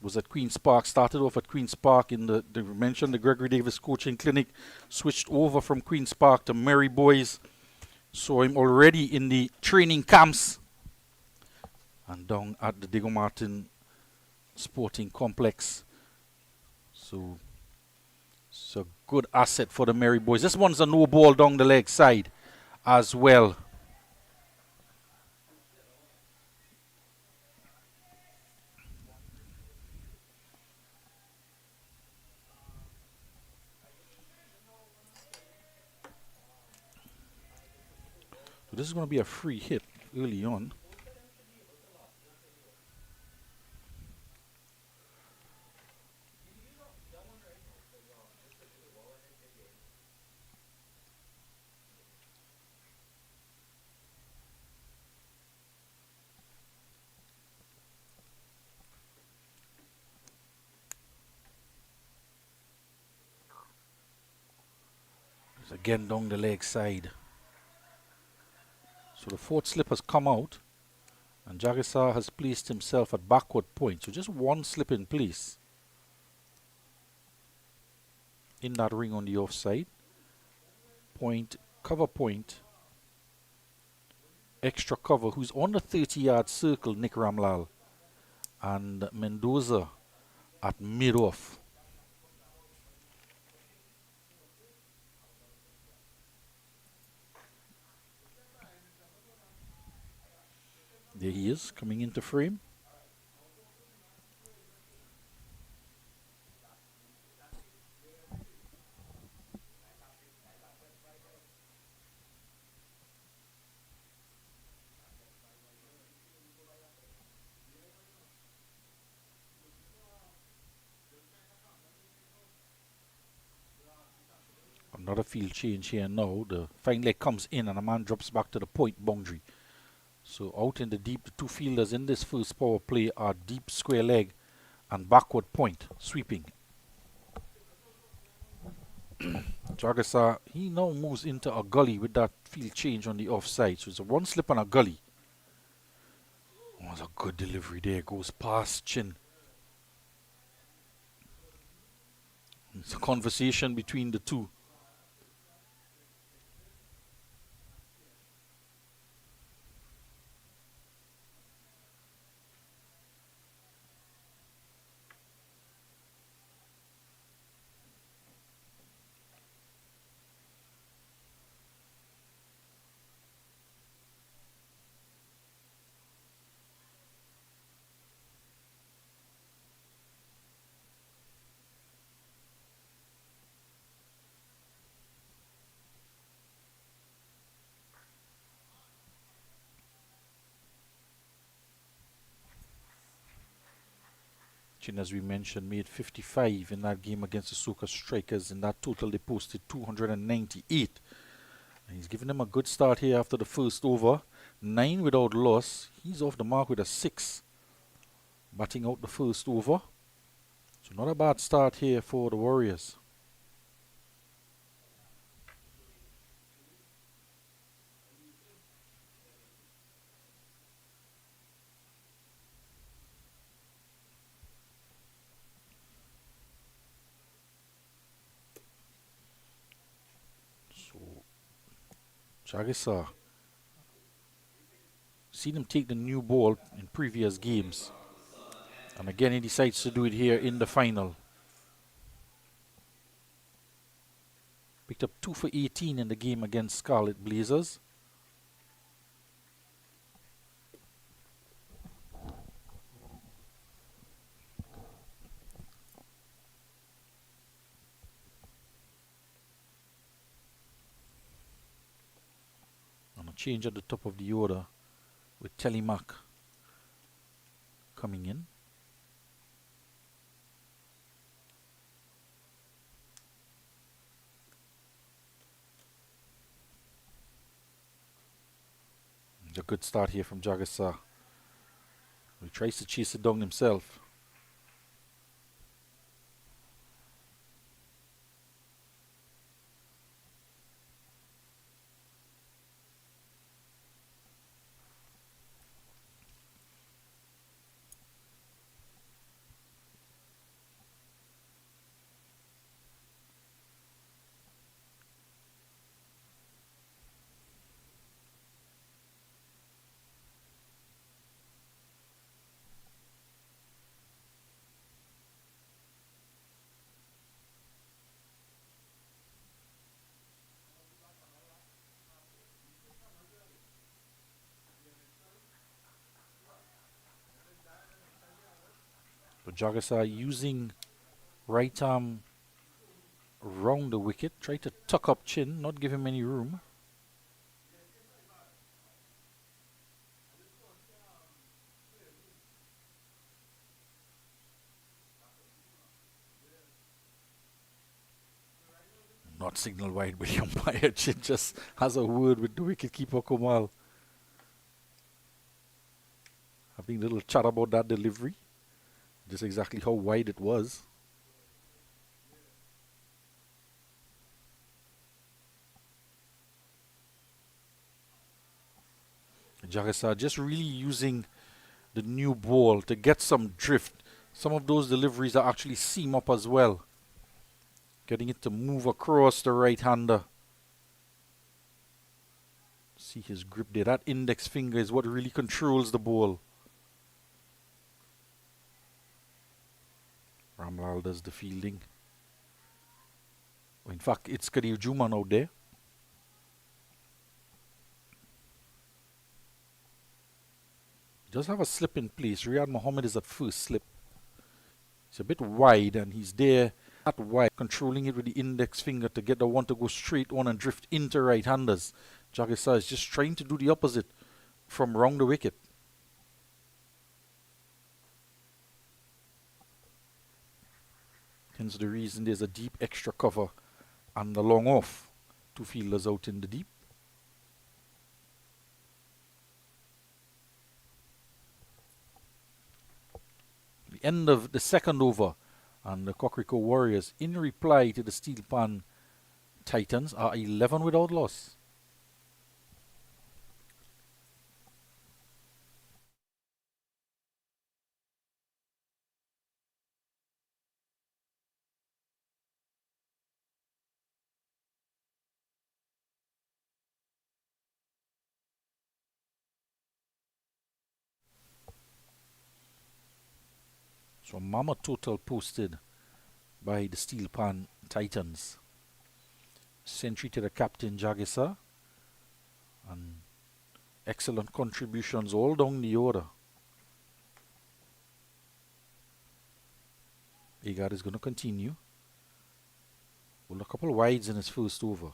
S1: Was at Queen's Park, started off at Queen's Park in they mentioned the Gregory Davis coaching clinic, switched over from Queen's Park to Mary Boys. Saw him already in the training camps and down at the Diego Martin Sporting Complex. So it's a good asset for the Mary Boys. This one's a no ball down the leg side as well. So this is going to be a free hit early on. It's again down the leg side. So the fourth slip has come out, and Jagassar has placed himself at backward point. So just one slip in place in that ring on the offside. Point, cover point, extra cover, who's on the 30-yard circle, Nick Ramlal, and Mendoza at mid-off. There he is, coming into frame. Another field change here now. The fine leg comes in and a man drops back to the point boundary. So out in the deep, the two fielders in this first power play are deep square leg and backward point, sweeping. Jagasa, he now moves into a gully with that field change on the offside. So it's a one slip and a gully. Oh, that's a good delivery there. Goes past Chin. It's a conversation between the two. Chin, as we mentioned, made 55 in that game against the Soka Strikers. In that total, they posted 298. And he's given them a good start here after the first over. 9 without loss. He's off the mark with a 6. Batting out the first over. So not a bad start here for the Warriors. So Chagisa, seen him take the new ball in previous games. And again, he decides to do it here in the final. Picked up 2 for 18 in the game against Scarlet Blazers. And a change at the top of the order with Telemac coming in. A good start here from Jagasa. He tries to chase it down himself. So Jagasa using right arm around the wicket, try to tuck up Chin, not give him any room. Not signal wide with the umpire. Chin just has a word with the wicketkeeper Komal. Having a little chat about that delivery. Just exactly how wide it was. Jagasa just really using the new ball to get some drift. Some of those deliveries are actually seam up as well. Getting it to move across the right-hander. See his grip there. That index finger is what really controls the ball. Ramlal does the fielding. In fact, it's Kadir Juman out there. He does have a slip in place. Riyad Mohammed is at first slip. It's a bit wide and he's there that wide, controlling it with the index finger to get the one to go straight on and drift into right-handers. Jagisa is just trying to do the opposite from round the wicket. Hence the reason there's a deep extra cover and the long off. 2 fielders out in the deep. The end of the second over, and the Cocrico Warriors, in reply to the Steelpan Titans are 11 without loss. So Mama total posted by the Steelpan Titans. Century to the captain Jagisa, and excellent contributions all down the order. Agard is going to continue. Well, a couple of wides in his first over.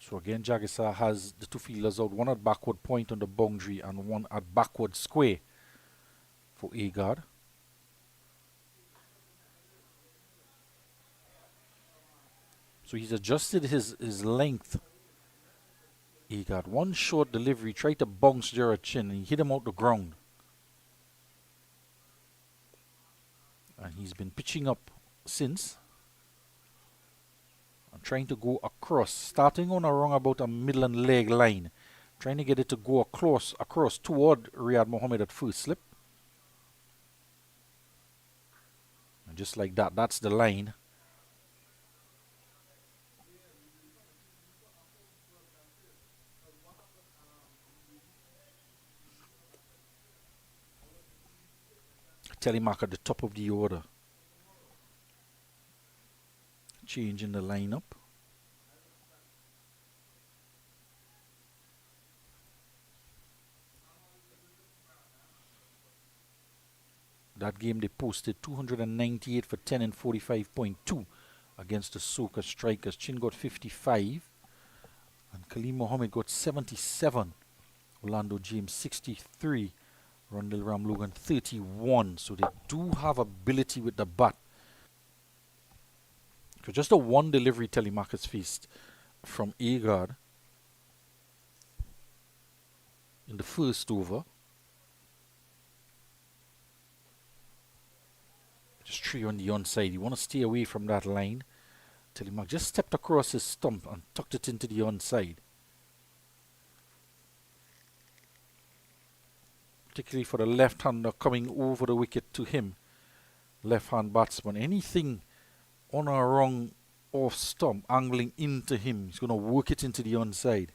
S1: So again, Jagisa has the two fielders out, one at backward point on the boundary and one at backward square for Agard. So he's adjusted his length. Agard, one short delivery, tried to bounce Jared Chin and he hit him out the ground. And he's been pitching up since. I'm trying to go across, starting on around about a middle and leg line. Trying to get it to go across toward Riyad Mohammed at first slip. And just like that, that's the line. Telemark at the top of the order. Change in the lineup. That game they posted 298 for 10 and 45.2 against the Soca Strikers. Chin got 55 and Khalil Mohammed got 77. Orlando James 63. Rondell Ramlogan 31. So they do have ability with the bat. So just a one delivery Telemark has faced from Agard in the first over. Just three on the onside. You want to stay away from that line. Telemark just stepped across his stump and tucked it into the onside. Particularly for the left-hander coming over the wicket to him. Left-hand batsman. Anything on or wrong off stump, angling into him, he's going to work it into the onside.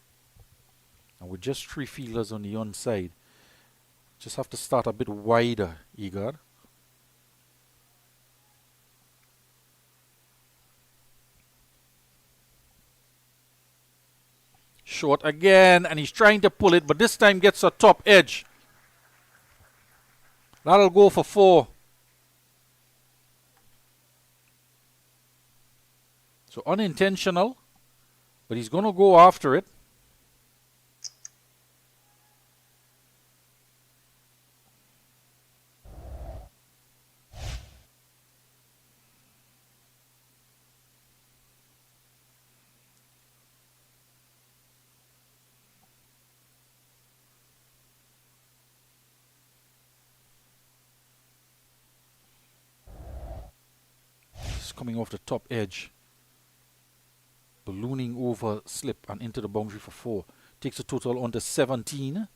S1: And with just three fielders on the onside, just have to start a bit wider, Agard. Short again, and he's trying to pull it, but this time gets a top edge. That'll go for 4. So unintentional, but he's going to go after it. Just coming off the top edge. Ballooning over slip and into the boundary for 4. Takes a total on to 17.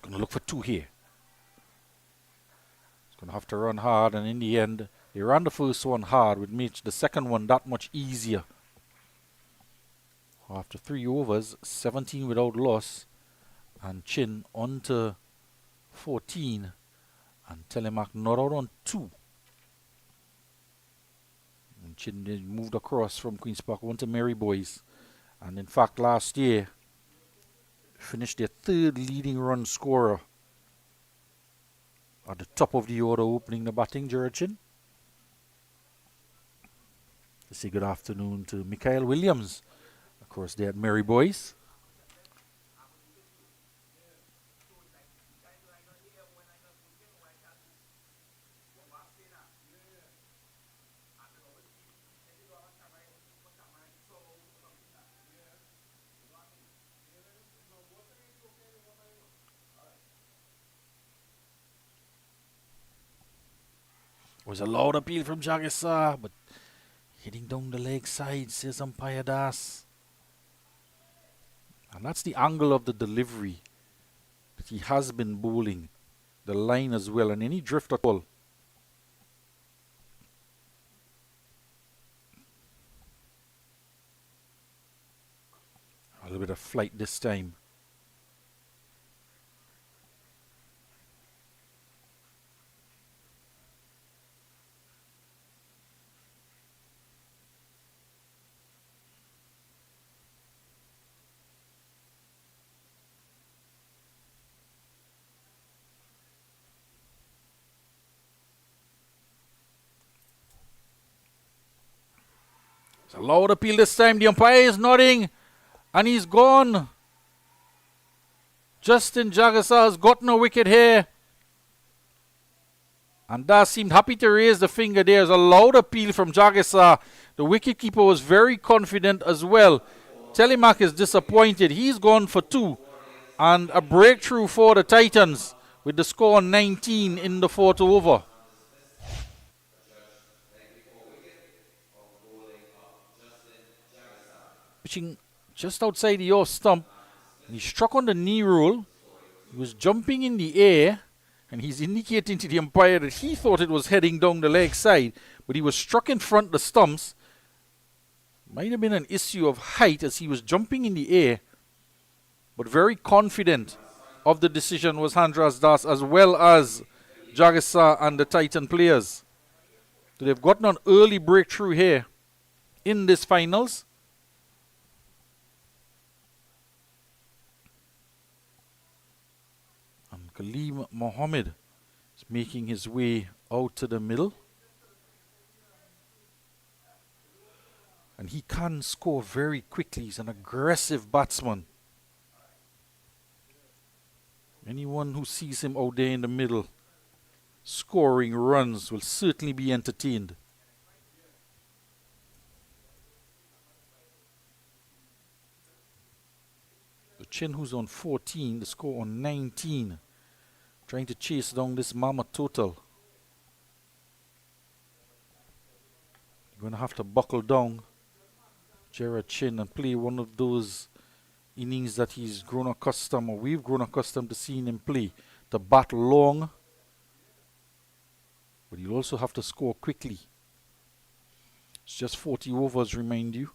S1: Gonna look for 2 here. He's gonna have to run hard, and in the end, he ran the first one hard, which makes the second one that much easier. After 3 overs, 17 without loss, and Chin on to 14. And Telemark not out on 2. And Chin moved across from Queen's Park, went to Mary Boys. And in fact, last year, finished their 3rd leading run scorer. At the top of the order, opening the batting, Jared Chin. To say good afternoon to Mikhail Williams. Of course, they're at Mary Boys. Was a loud appeal from Jagesa, but hitting down the leg side, says umpire Das. And that's the angle of the delivery that he has been bowling. The line as well, and any drift at all. A little bit of flight this time. It's a loud appeal this time. The umpire is nodding, and he's gone. Justin Jagesa has gotten a wicket here. And Das seemed happy to raise the finger. There's a loud appeal from Jagesa. The wicketkeeper was very confident as well. Telemark is disappointed. He's gone for 2. And a breakthrough for the Titans with the score 19 in the 4th over. Pitching just outside the off stump. And he struck on the knee roll. He was jumping in the air. And he's indicating to the umpire that he thought it was heading down the leg side. But he was struck in front of the stumps. Might have been an issue of height as he was jumping in the air. But very confident of the decision was Handras Das, as well as Jagesa and the Titan players. So they've gotten an early breakthrough here in this finals. And Kaleem Mohammed is making his way out to the middle. And he can score very quickly. He's an aggressive batsman. Anyone who sees him out there in the middle scoring runs will certainly be entertained. The Chin, who's on 14, the score on 19. Trying to chase down this mammoth total. You're going to have to buckle down, Jared Chin, and play one of those innings that he's grown accustomed, or we've grown accustomed to seeing him play. To bat long, but you'll also have to score quickly. It's just 40 overs, remind you.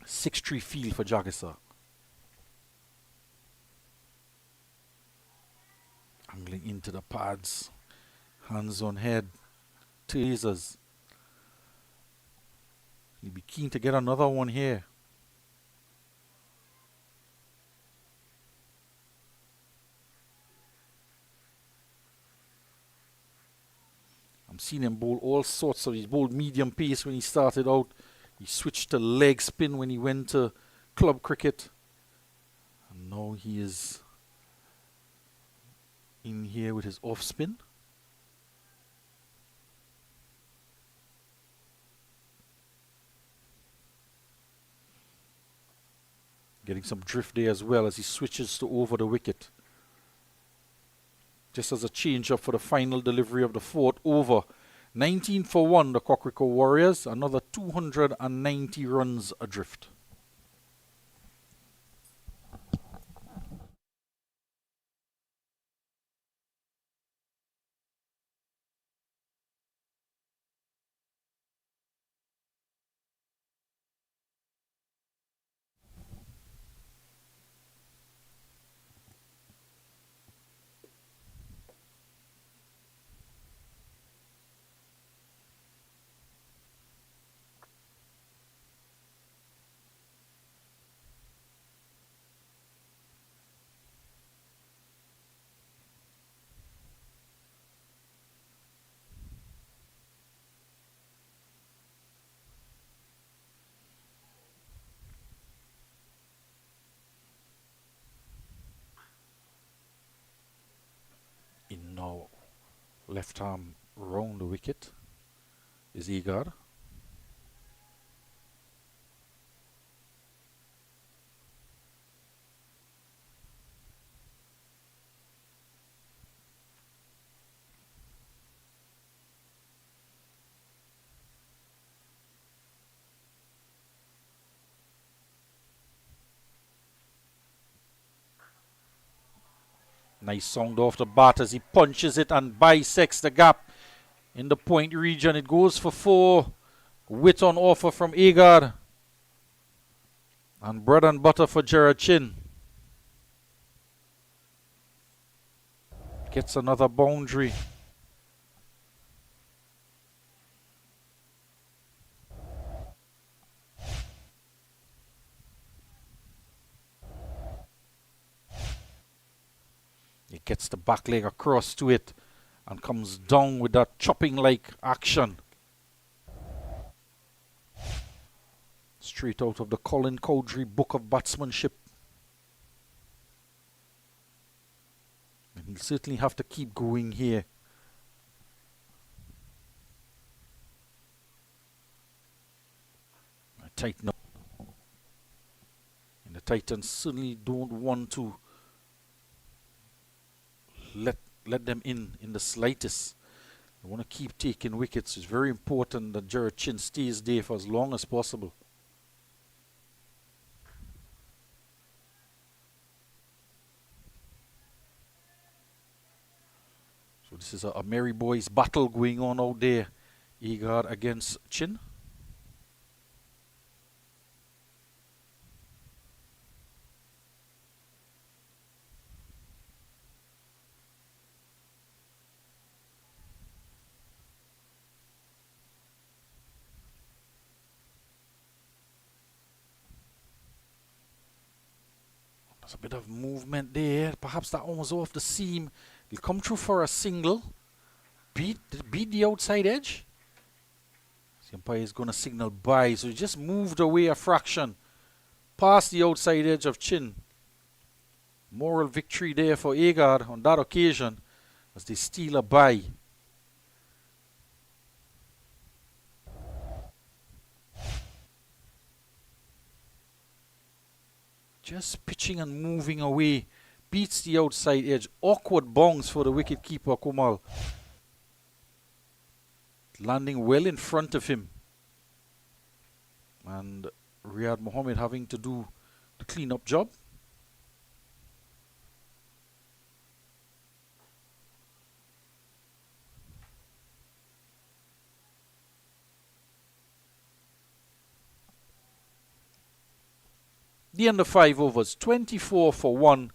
S1: Six-tree field for Jagesa. Angling into the pads. Hands on head. Tasers. He'll be keen to get another one here. I'm seeing him bowl all sorts of. He's bowled medium pace when he started out. He switched to leg spin when he went to club cricket. And now he is in here with his off spin. Getting some drift there as well as he switches to over the wicket. Just as a change up for the final delivery of the 4th over. 19 for 1, the Cocrico Warriors. Another 290 runs adrift. Left arm round the wicket is Igor. Nice sound off the bat as he punches it and bisects the gap in the point region. It goes for 4. Wit on offer from Igor. And bread and butter for Gerard Chin. Gets another boundary. He gets the back leg across to it and comes down with that chopping like action. Straight out of the Colin Cowdrey Book of Batsmanship. And he'll certainly have to keep going here. Tighten up. And the Titans certainly don't want to let them in the slightest. They want to keep taking wickets. It's very important that Gerard Chin stays there for as long as possible. So this is a merry boys battle going on out there. Igor against Chin. There's a bit of movement there. Perhaps that one was off the seam. He'll come through for a single. Beat the outside edge. The umpire is going to signal by. So he just moved away a fraction. Past the outside edge of Chin. Moral victory there for Igor on that occasion as they steal a bye. Just pitching and moving away. Beats the outside edge. Awkward bounce for the wicket keeper Kumal. Landing well in front of him. And Riyad Mohammed having to do the clean-up job. The end of 5 overs, 24 for 1,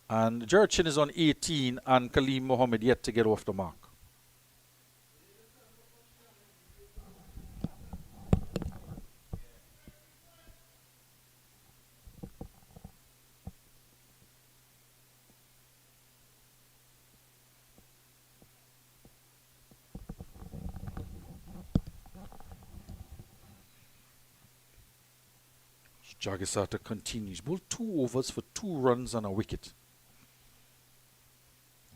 S1: and Gerard Chin is on 18, and Kaleem Mohammed yet to get off the mark. Jagisata continues. Bowled 2 overs for 2 runs and a wicket.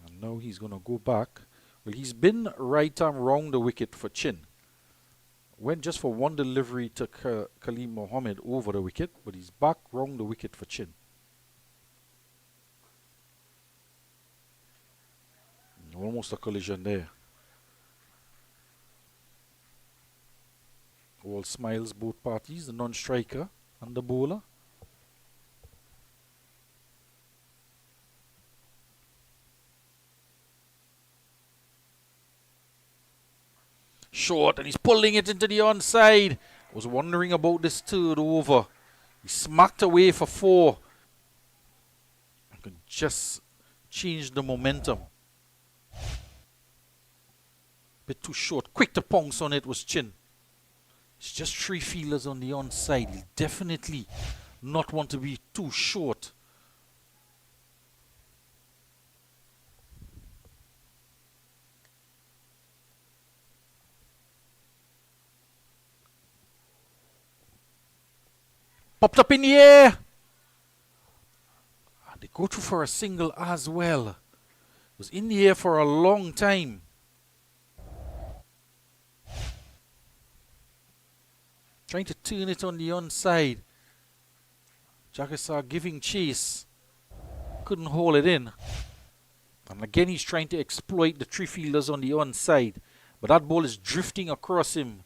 S1: And now he's going to go back. Well, he's been right arm round the wicket for Chin. Went just for 1 delivery to Kaleem Mohammed over the wicket, but he's back round the wicket for Chin. Almost a collision there. All smiles, both parties, the non-striker and the bowler. Short, and he's pulling it into the onside. Was wondering about this 3rd over. He smacked away for 4. I could just change the momentum. Bit too short. Quick to pounce on it was Chin. It's just 3 fielders on the onside. He'll definitely not want to be too short. Popped up in the air. They go through for a single as well. It was in the air for a long time. Trying to turn it on the onside. Jagisar giving chase. Couldn't hold it in. And again he's trying to exploit the three fielders on the onside. But that ball is drifting across him.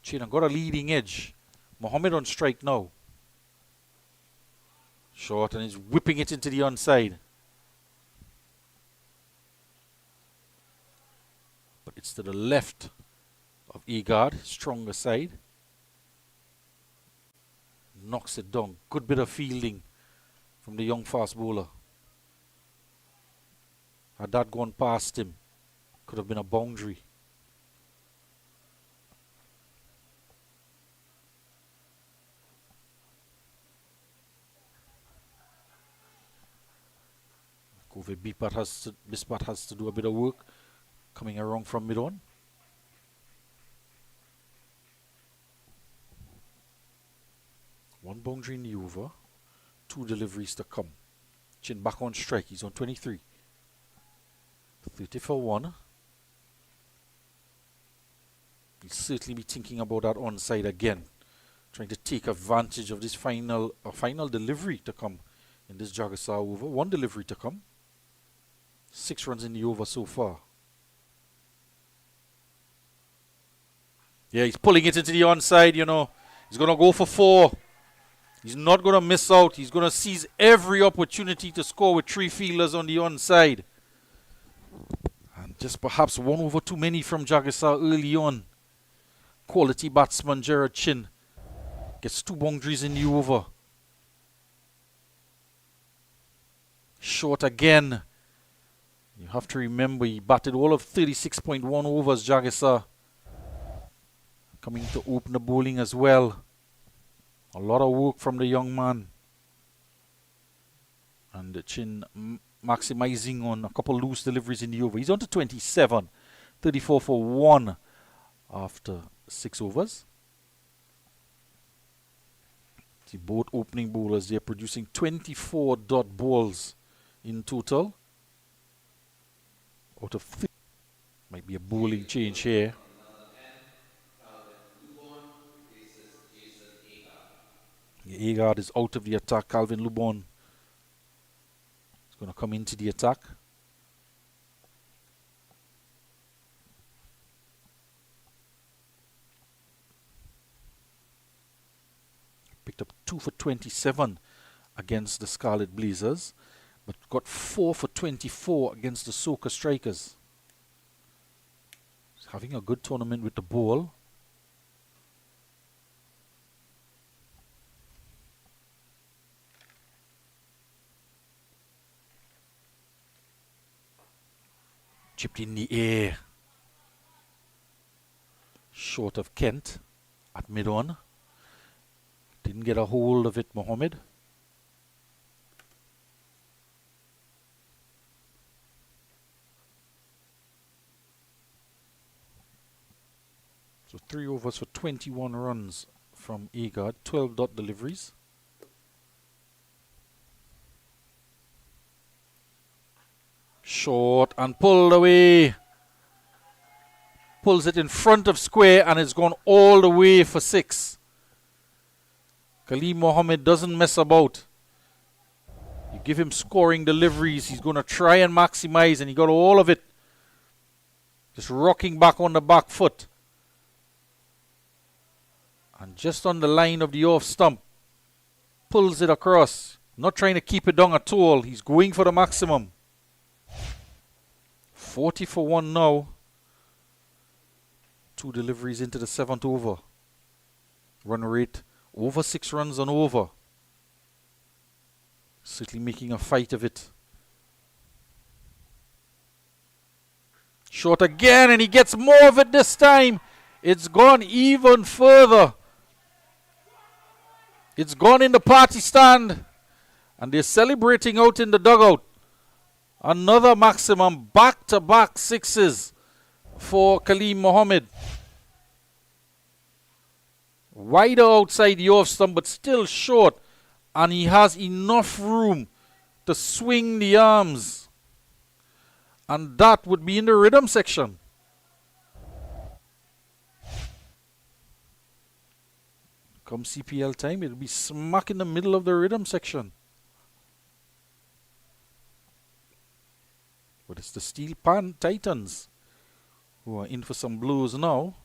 S1: China got a leading edge. Mohammed on strike now. Short, and he's whipping it into the onside. But it's to the left of Egard, stronger side. Knocks it down. Good bit of fielding from the young fast bowler. Had that gone past him, could have been a boundary. Kobe Bispat has to do a bit of work coming around from mid-on. One boundary in the over, 2 deliveries to come. Chin back on strike, he's on 23. 30 for 1. He'll certainly be thinking about that onside again, trying to take advantage of this final delivery to come in this Jagisar over. 1 delivery to come. 6 runs in the over so far. Yeah, he's pulling it into the onside, you know. He's going to go for 4. He's not going to miss out. He's going to seize every opportunity to score with 3 fielders on the onside. And just perhaps 1 over too many from Jagisar early on. Quality batsman Gerard Chin gets 2 boundaries in the over. Short again. You have to remember he batted all of 36.1 overs, Jagisar. Coming to open the bowling as well. A lot of work from the young man. And Chin maximizing on a couple loose deliveries in the over. He's on to 27. 34 for 1 after 6 overs. See, both opening bowlers, they're producing 24 dot balls in total. Out of 3. Might be a bowling change here. Egard is out of the attack. Calvin Lubon is going to come into the attack. Picked up 2 for 27 against the Scarlet Blazers, but got 4 for 24 against the Soca Strikers. He's having a good tournament with the ball. Chipped in the air. Short of Kent at mid-on. Didn't get a hold of it, Mohammed. So 3 overs for 21 runs from Egard. 12 dot deliveries. Short and pulled away. Pulls it in front of square and it's gone all the way for 6. Khalid Mohammed doesn't mess about. You give him scoring deliveries, he's going to try and maximize, and he got all of it. Just rocking back on the back foot. And just on the line of the off stump. Pulls it across. Not trying to keep it down at all. He's going for the maximum. 40 for 1 now. 2 deliveries into the 7th over. Run rate over 6 runs on over. Certainly making a fight of it. Short again, and he gets more of it this time. It's gone even further. It's gone in the party stand. And they're celebrating out in the dugout. Another maximum, back-to-back 6s for Khalid Mohammed. Wider outside the off stump, but still short. And he has enough room to swing the arms. And that would be in the rhythm section. Come CPL time, it'll be smack in the middle of the rhythm section. But it's the Steelpan Titans who are in for some blues now.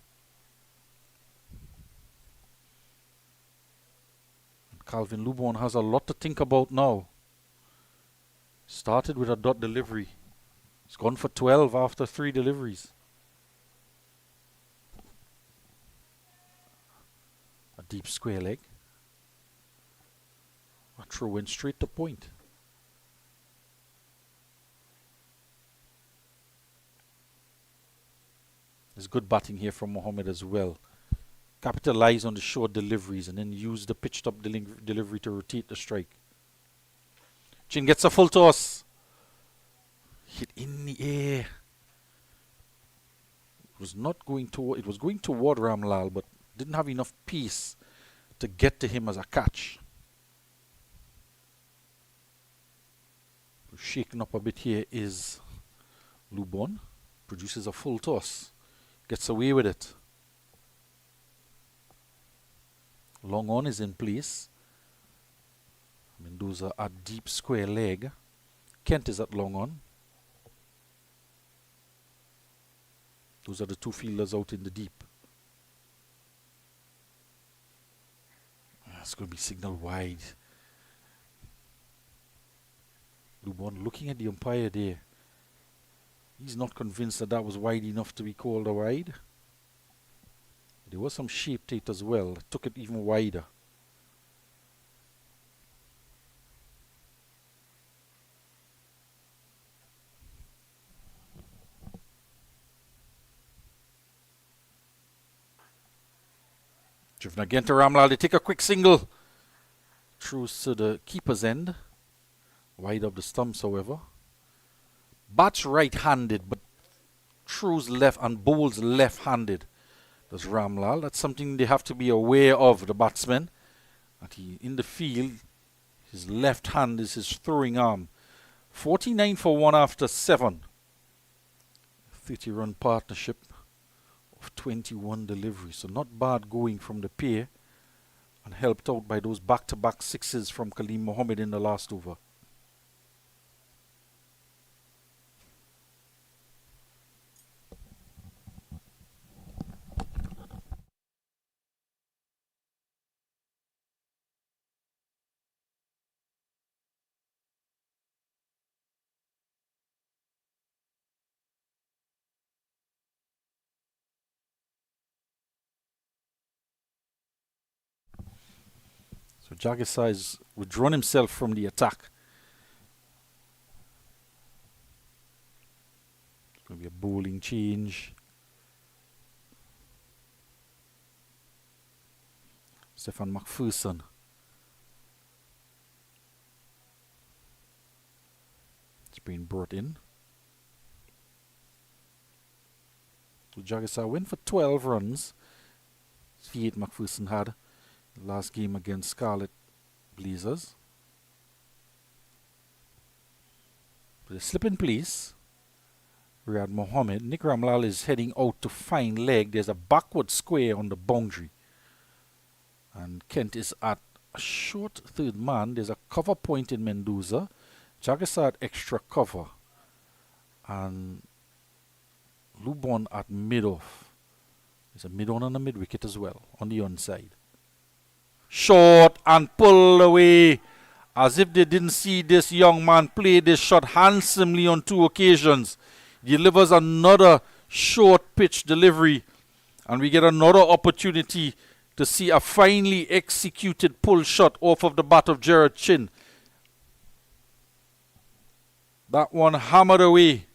S1: And Calvin Lubon has a lot to think about now. Started with a dot delivery. He's gone for 12 after 3 deliveries. A deep square leg. A throw went straight to point. There's good batting here from Mohammed as well. Capitalize on the short deliveries and then use the pitched up delivery to rotate the strike. Chin gets a full toss. Hit in the air. It was not going toward, it was going toward Ramlal, but didn't have enough pace to get to him as a catch. Shaken up a bit here is Lubon. Produces a full toss. Gets away with it. Long on is in place. Mendoza at deep square leg. Kent is at long on. Those are the two fielders out in the deep. It's going to be signal wide. Lubon looking at the umpire there. He's not convinced that that was wide enough to be called a wide. There was some shape to it as well. That took it even wider. Driven again to Ramlal. They take a quick single. Throws to the keeper's end. Wide of the stumps, however. Bats right-handed, but throws left and bowls left-handed. Does Ramlal. That's something they have to be aware of, the batsman. That he, in the field, his left hand is his throwing arm. 49 for 1 after 7. 30-run partnership of 21 deliveries. So not bad going from the pair. And helped out by those back-to-back sixes from Kaleem Mohammed in the last over. So Jagisa has withdrawn himself from the attack. It's going to be a bowling change. Stefan McPherson. It's been brought in. So Jagisa went for 12 runs. 8 McPherson had. Last game against Scarlet Blazers. But a slip in place. Riyad Mohammed. Nick Ramlal is heading out to find leg. There's a backward square on the boundary. And Kent is at a short third man. There's a cover point in Mendoza. Jagisa at extra cover. And Lubon at mid-off. There's a mid-on and a mid-wicket as well on the onside. Short and pulled away as if they didn't see this young man play this shot handsomely on 2 occasions. Delivers another short pitch delivery and we get another opportunity to see a finely executed pull shot off of the bat of Gerard Chin. That one hammered away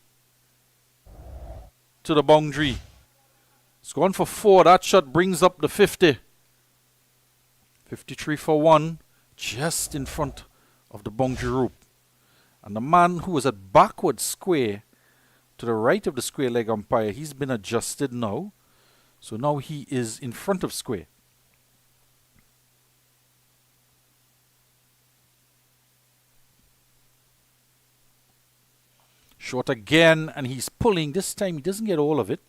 S1: to the boundary. It's gone for 4. That shot brings up the 50. 53 for 1, just in front of the boundary rope. And the man who was at backward square to the right of the square leg umpire, he's been adjusted now. So now he is in front of square. Short again, and he's pulling. This time he doesn't get all of it.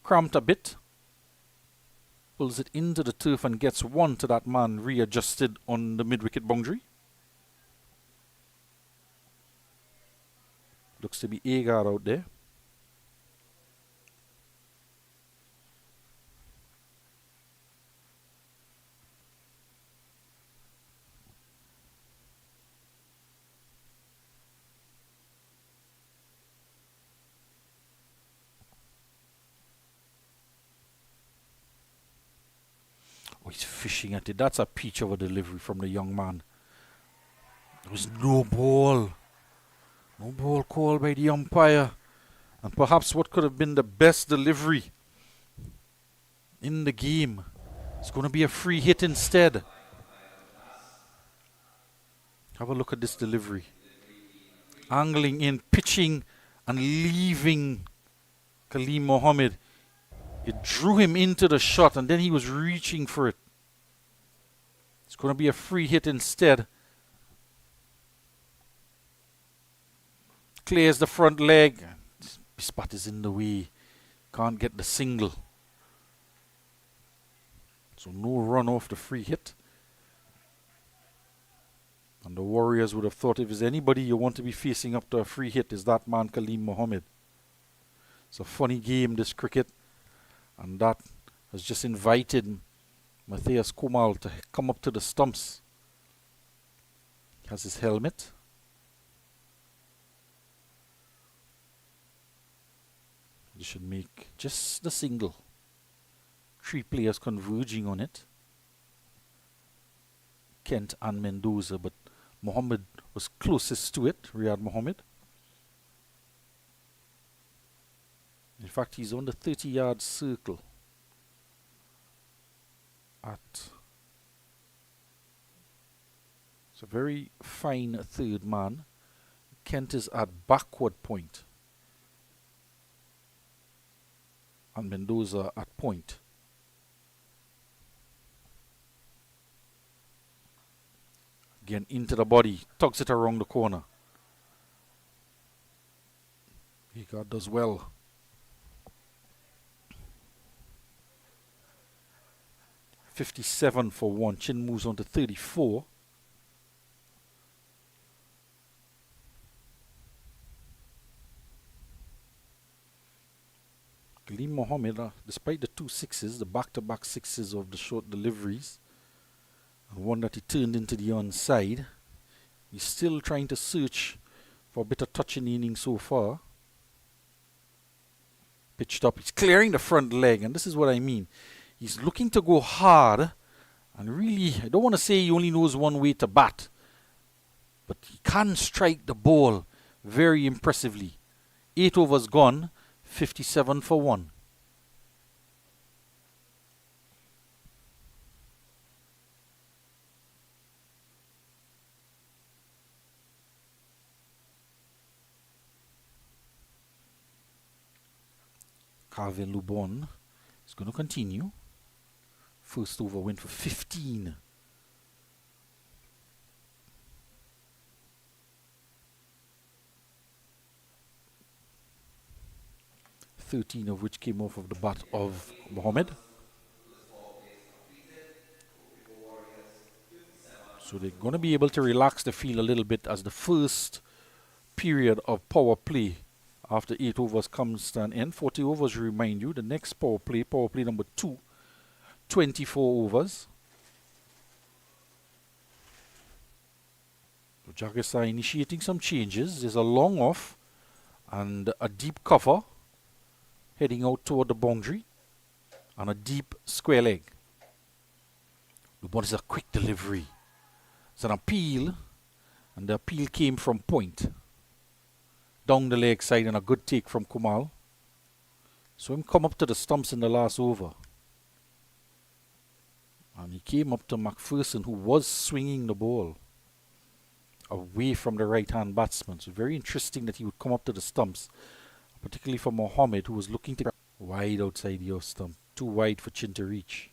S1: Cramped a bit. Pulls it into the turf and gets one to that man readjusted on the mid-wicket boundary. Looks to be Agar out there. Oh, he's fishing at it. That's a peach of a delivery from the young man. There was no ball. No ball called by the umpire. And perhaps what could have been the best delivery in the game. It's going to be a free hit instead. Have a look at this delivery. Angling in, pitching and leaving Kaleem Mohammed. It drew him into the shot and then he was reaching for it. It's going to be a free hit instead. Clears the front leg. Spot is in the way. Can't get the single. So no run off the free hit. And the Warriors would have thought if there's anybody you want to be facing up to a free hit, is that man Kaleem Mohammed. It's a funny game, this cricket. And that has just invited Matthias Kumal to come up to the stumps. He has his helmet. This should make just the single. 3 players converging on it. Kent and Mendoza, but Mohammed was closest to it, Riyad Mohammed. In fact, he's on the 30-yard circle. It's a very fine third man. Kent is at backward point. And Mendoza at point. Again into the body, tugs it around the corner. Agar does well. .57 for 1. Chin moves on to 34. Kaleem Mohammed, despite the 2 sixes, the back-to-back sixes of the short deliveries, and one that he turned into the onside, he's still trying to search for a bit of touch in the inning so far. Pitched up, he's clearing the front leg, and this is what I mean. He's looking to go hard, and really, I don't want to say he only knows one way to bat, but he can strike the ball very impressively. 8 overs gone, 57 for 1. Calvin Lubon is going to continue. First over went for 15. .13 of which came off of the bat of Mohammed. So they're going to be able to relax the field a little bit as the first period of power play after 8 overs comes to an end. 40 overs, remind you. The next power play number 2, 24 overs. So Jaggers are initiating some changes. There's a long off and a deep cover heading out toward the boundary and a deep square leg. The ball is a quick delivery. It's an appeal, and the appeal came from point. Down the leg side and a good take from Kumal. So him come up to the stumps in the last over. And he came up to McPherson, who was swinging the ball away from the right-hand batsman. So very interesting that he would come up to the stumps, particularly for Mohammed, who was looking to wide outside the off stump. Too wide for Chin to reach.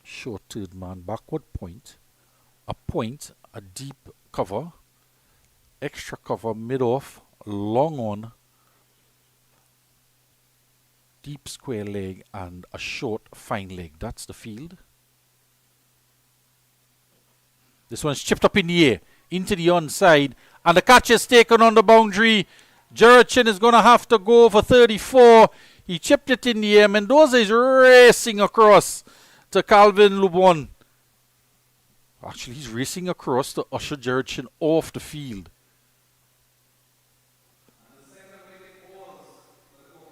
S1: Short third man, backward point, a deep cover, extra cover mid-off, long on, deep square leg, and a short fine leg. That's the field. This one's chipped up in the air, into the onside, and the catch is taken on the boundary. Gerard Chin is going to have to go for 34. He chipped it in the air. Mendoza is racing across to Calvin Lubon. Actually, he's racing across to usher Gerard Chin off the field.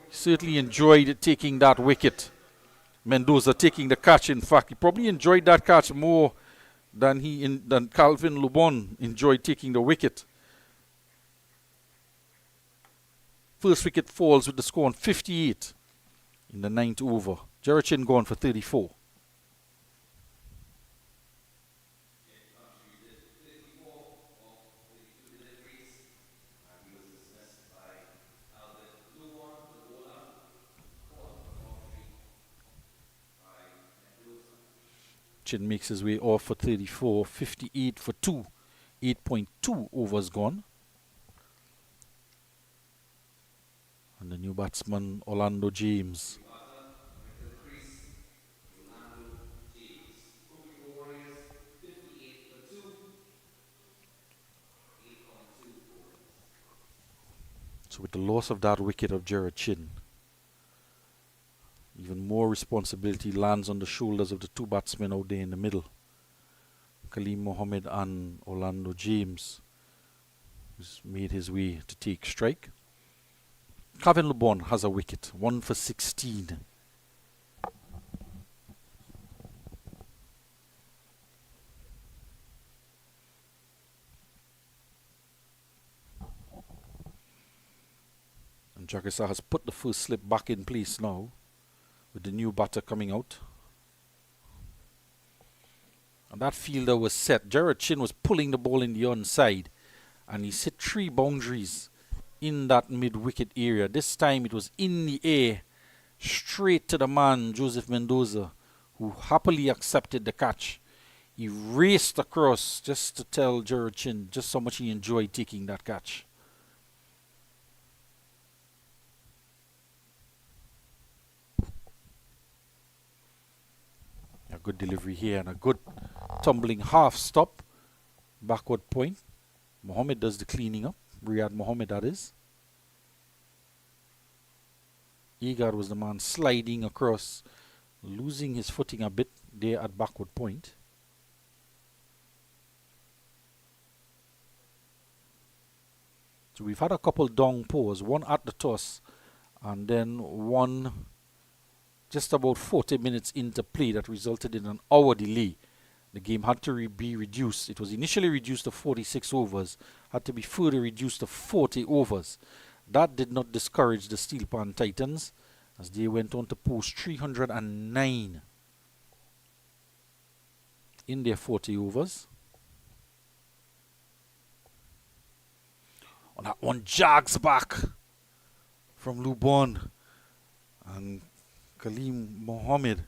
S1: He certainly enjoyed taking that wicket. Mendoza taking the catch. In fact, he probably enjoyed that catch more than Calvin Lubon enjoyed taking the wicket. First wicket falls with the score on 58 in the 9th over. Gerard Chin gone for 34. Chin makes his way off for 34, 58 for 2, 8.2 overs gone. And the new batsman, Orlando James. So with the loss of that wicket of Gerard Chin, even more responsibility lands on the shoulders of the two batsmen out there in the middle. Kaleem Mohammed and Orlando James, who's made his way to take strike. Calvin Lubon has a wicket, 1 for 16. And Jakisa has put the first slip back in place now, with the new batter coming out. And that fielder was set. Gerard Chin was pulling the ball in the onside, and he's hit 3 boundaries in that mid-wicket area. This time it was in the air, straight to the man, Joseph Mendoza, who happily accepted the catch. He raced across just to tell Gerard Chin just how much he enjoyed taking that catch. A good delivery here and a good tumbling half stop, backward point. Mohammed does the cleaning up. Riyad Mohammed, that is. Egad was the man sliding across, losing his footing a bit there at backward point. So we've had a couple dong pause, one at the toss and then one just about 40 minutes into play that resulted in an hour delay. The game had to be reduced. It was initially reduced to 46 overs, had to be further reduced to 40 overs. That did not discourage the Steelpan Titans, as they went on to post 309 in their 40 overs. On that one, jogs back from Lubon, and Kaleem Mohammed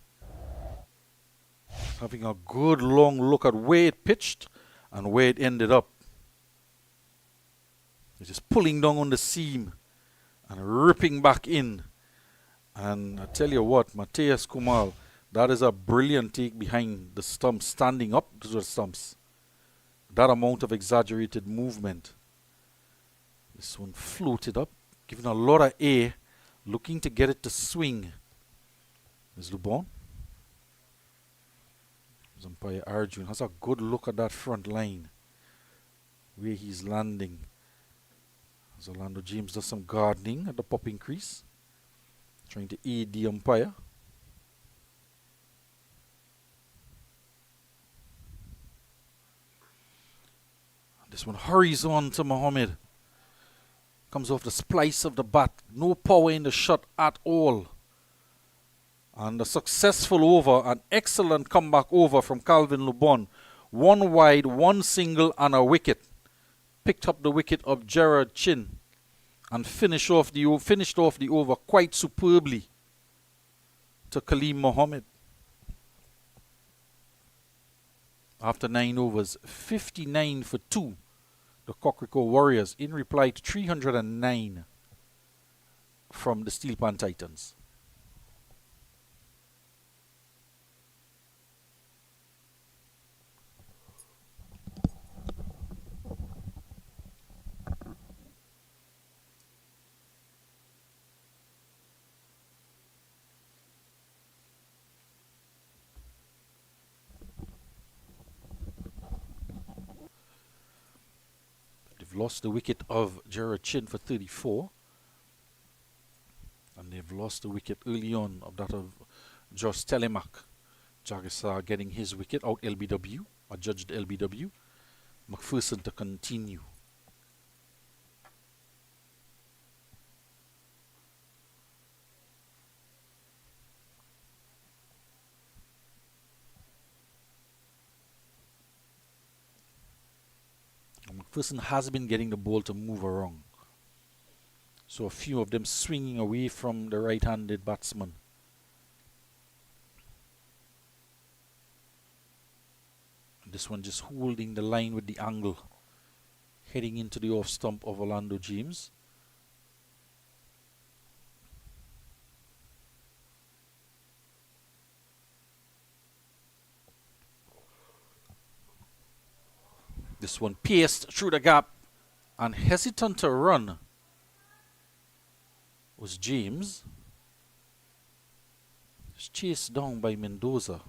S1: having a good long look at where it pitched and where it ended up. It's just pulling down on the seam and ripping back in. And I tell you what, Mateus Kumal, that is a brilliant take behind the stumps, standing up to the stumps. That amount of exaggerated movement. This one floated up, giving a lot of air, looking to get it to swing. There's Lubon. Umpire Arjun has a good look at that front line, where he's landing. As Orlando James does some gardening at the popping crease, trying to aid the umpire. This one hurries on to Mohammed. Comes off the splice of the bat. No power in the shot at all. And a successful over, an excellent comeback over from Calvin Lubon. 1 wide, 1 single and a wicket. Picked up the wicket of Gerard Chin and finished off the over quite superbly to Kaleem Mohammed. After 9 overs, 59 for 2, the Cocrico Warriors in reply to 309 from the Steelpan Titans. They've lost the wicket of Gerard Chin for 34. And they've lost the wicket early on of that of Josh Telemak. Jagisar getting his wicket out LBW, adjudged LBW. McPherson to continue. McPherson has been getting the ball to move around. So a few of them swinging away from the right-handed batsman. This one just holding the line with the angle. Heading into the off stump of Orlando James. This one pierced through the gap and hesitant to run was James. It's chased down by Mendoza.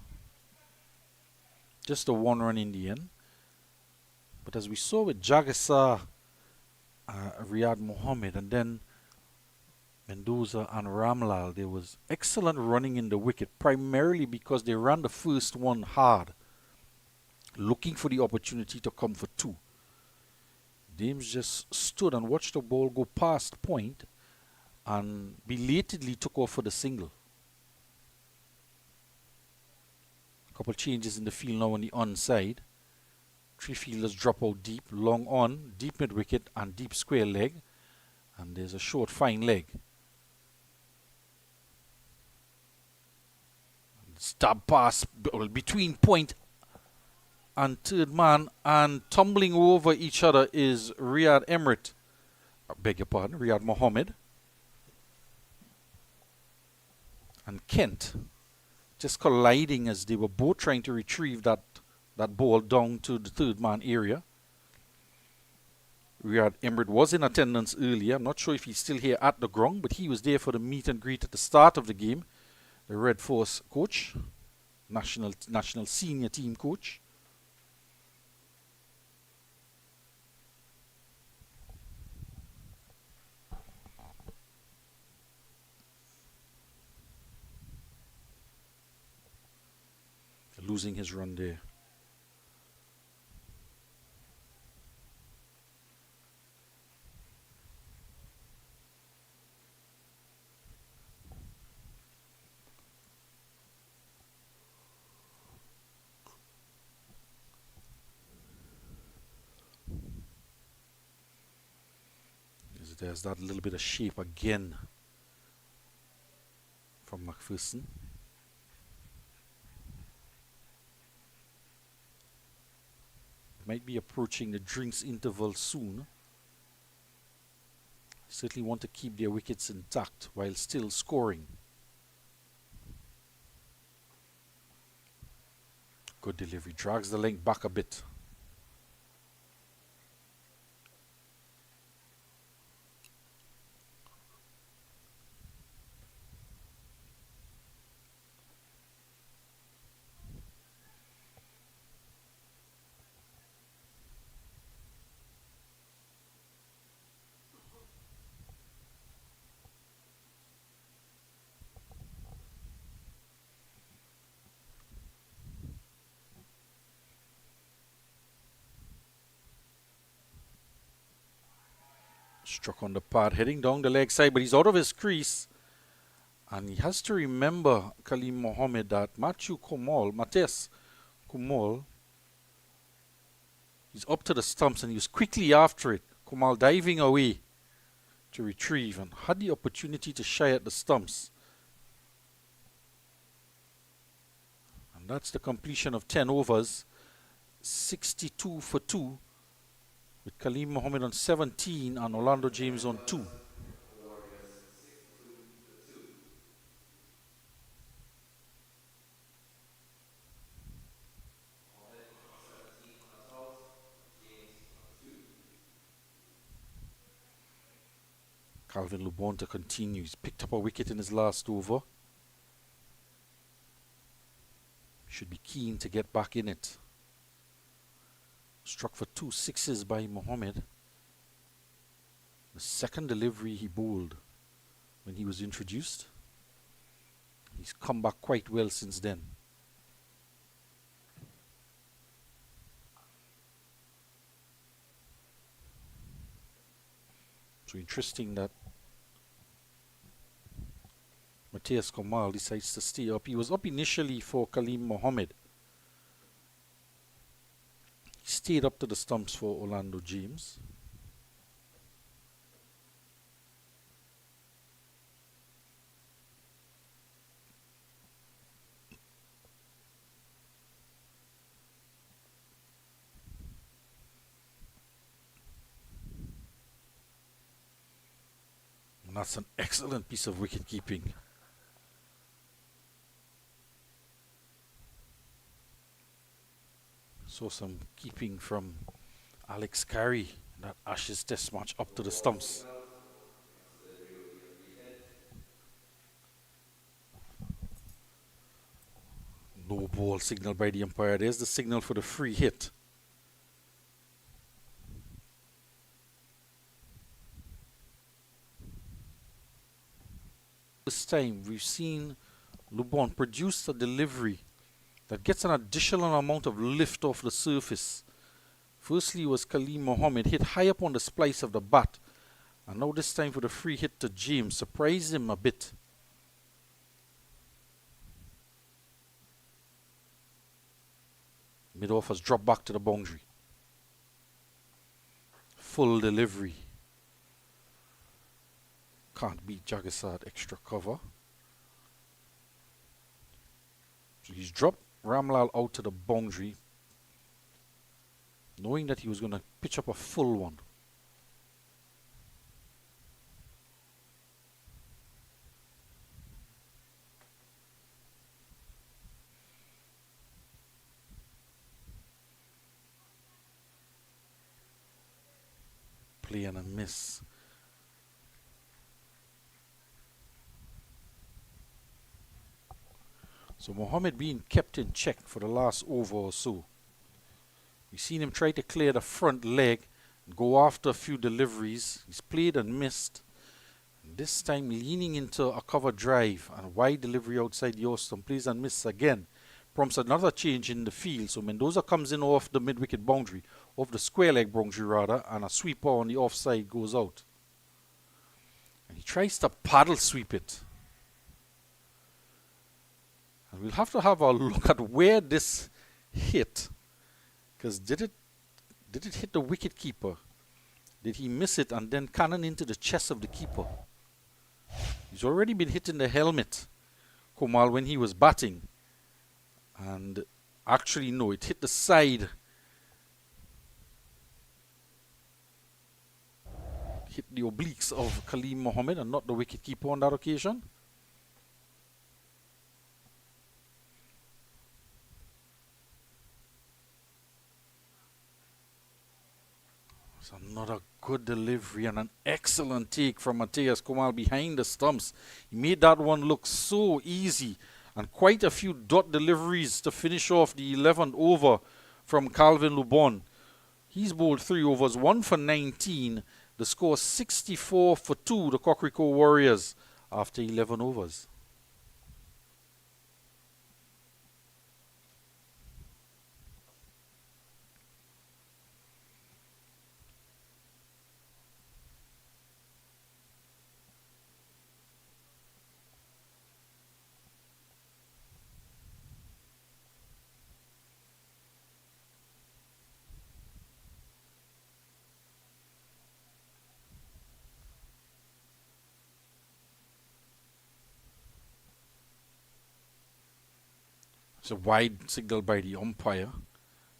S1: Just a one run in the end. But as we saw with Jagisar, Riyad Mohammed, and then Mendoza and Ramlal, there was excellent running in the wicket, primarily because they ran the first one hard, looking for the opportunity to come for two. James just stood and watched the ball go past point and belatedly took off for the single. A couple changes in the field now on the onside. Three fielders drop out deep, long on, deep mid wicket and deep square leg. And there's a short fine leg. Stab pass between point and third man, and tumbling over each other is Riyad Emirates. I beg your pardon, Riyad Mohammed. And Kent just colliding as they were both trying to retrieve that ball down to the third man area. Riyad Emirates was in attendance earlier. I'm not sure if he's still here at the ground, but he was there for the meet and greet at the start of the game. The Red Force coach, national senior team coach. Losing his run there. There's that little bit of shape again from McPherson. Might be approaching the drinks interval soon. Certainly want to keep their wickets intact while still scoring. Good delivery, drags the length back a bit. Struck on the pad, heading down the leg side, but he's out of his crease. And he has to remember, Kaleem Mohammed, that Mates Kumal, he's up to the stumps and he was quickly after it. Kumal diving away to retrieve and had the opportunity to shy at the stumps. And that's the completion of 10 overs, 62 for 2. with Kaleem Mohammed on 17 and Orlando James on 2. Calvin Lubonta continues. Picked up a wicket in his last over. Should be keen to get back in it. Struck for 2 sixes by Mohammed. The second delivery he bowled when he was introduced. He's come back quite well since then. So interesting that Matthias Kamal decides to stay up. He was up initially for Kaleem Mohammed. He stayed up to the stumps for Orlando James. And that's an excellent piece of wicket keeping. Saw some keeping from Alex Carey in that Ashes Test match up to the stumps. No ball signal by the umpire. There's the signal for the free hit. This time we've seen Lubon produce a delivery that gets an additional amount of lift off the surface. Firstly was Kaleem Mohammed, hit high up on the splice of the bat. And now this time for the free hit to James. Surprised him a bit. Mid-off has dropped back to the boundary. Full delivery. Can't beat Jagisad extra cover. So he's dropped Ramlal out to the boundary, knowing that he was going to pitch up a full one. Play and a miss. So Mohammed being kept in check for the last over or so. We've seen him try to clear the front leg and go after a few deliveries. He's played and missed. And this time leaning into a cover drive and a wide delivery outside the off-stump. Plays and misses again. Prompts another change in the field. So Mendoza comes in off the mid-wicket boundary, off the square leg boundary rather, and a sweeper on the offside goes out. And he tries to paddle sweep it. And we'll have to have a look at where this hit. Because did it hit the wicket keeper? Did he miss it and then cannon into the chest of the keeper? He's already been hitting the helmet, Komal, when he was batting. And actually, no, it hit the side. Hit the obliques of Kaleem Mohammed and not the wicket keeper on that occasion. Another good delivery and an excellent take from Matthias Komal behind the stumps. He made that one look so easy, and quite a few dot deliveries to finish off the 11th over from Calvin Lubon. He's bowled 3 overs, 1 for 19. The score 64 for 2, the Cocrico Warriors, after 11 overs. It's a wide signal by the umpire.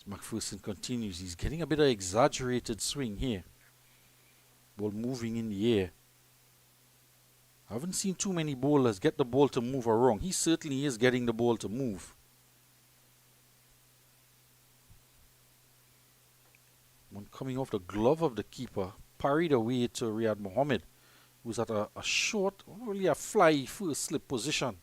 S1: McPherson continues. He's getting a bit of exaggerated swing here. Ball moving in the air. I haven't seen too many bowlers get the ball to move around. He certainly is getting the ball to move. One coming off the glove of the keeper, parried away to Riyad Mohammed, who's at a short, really a fly first slip position.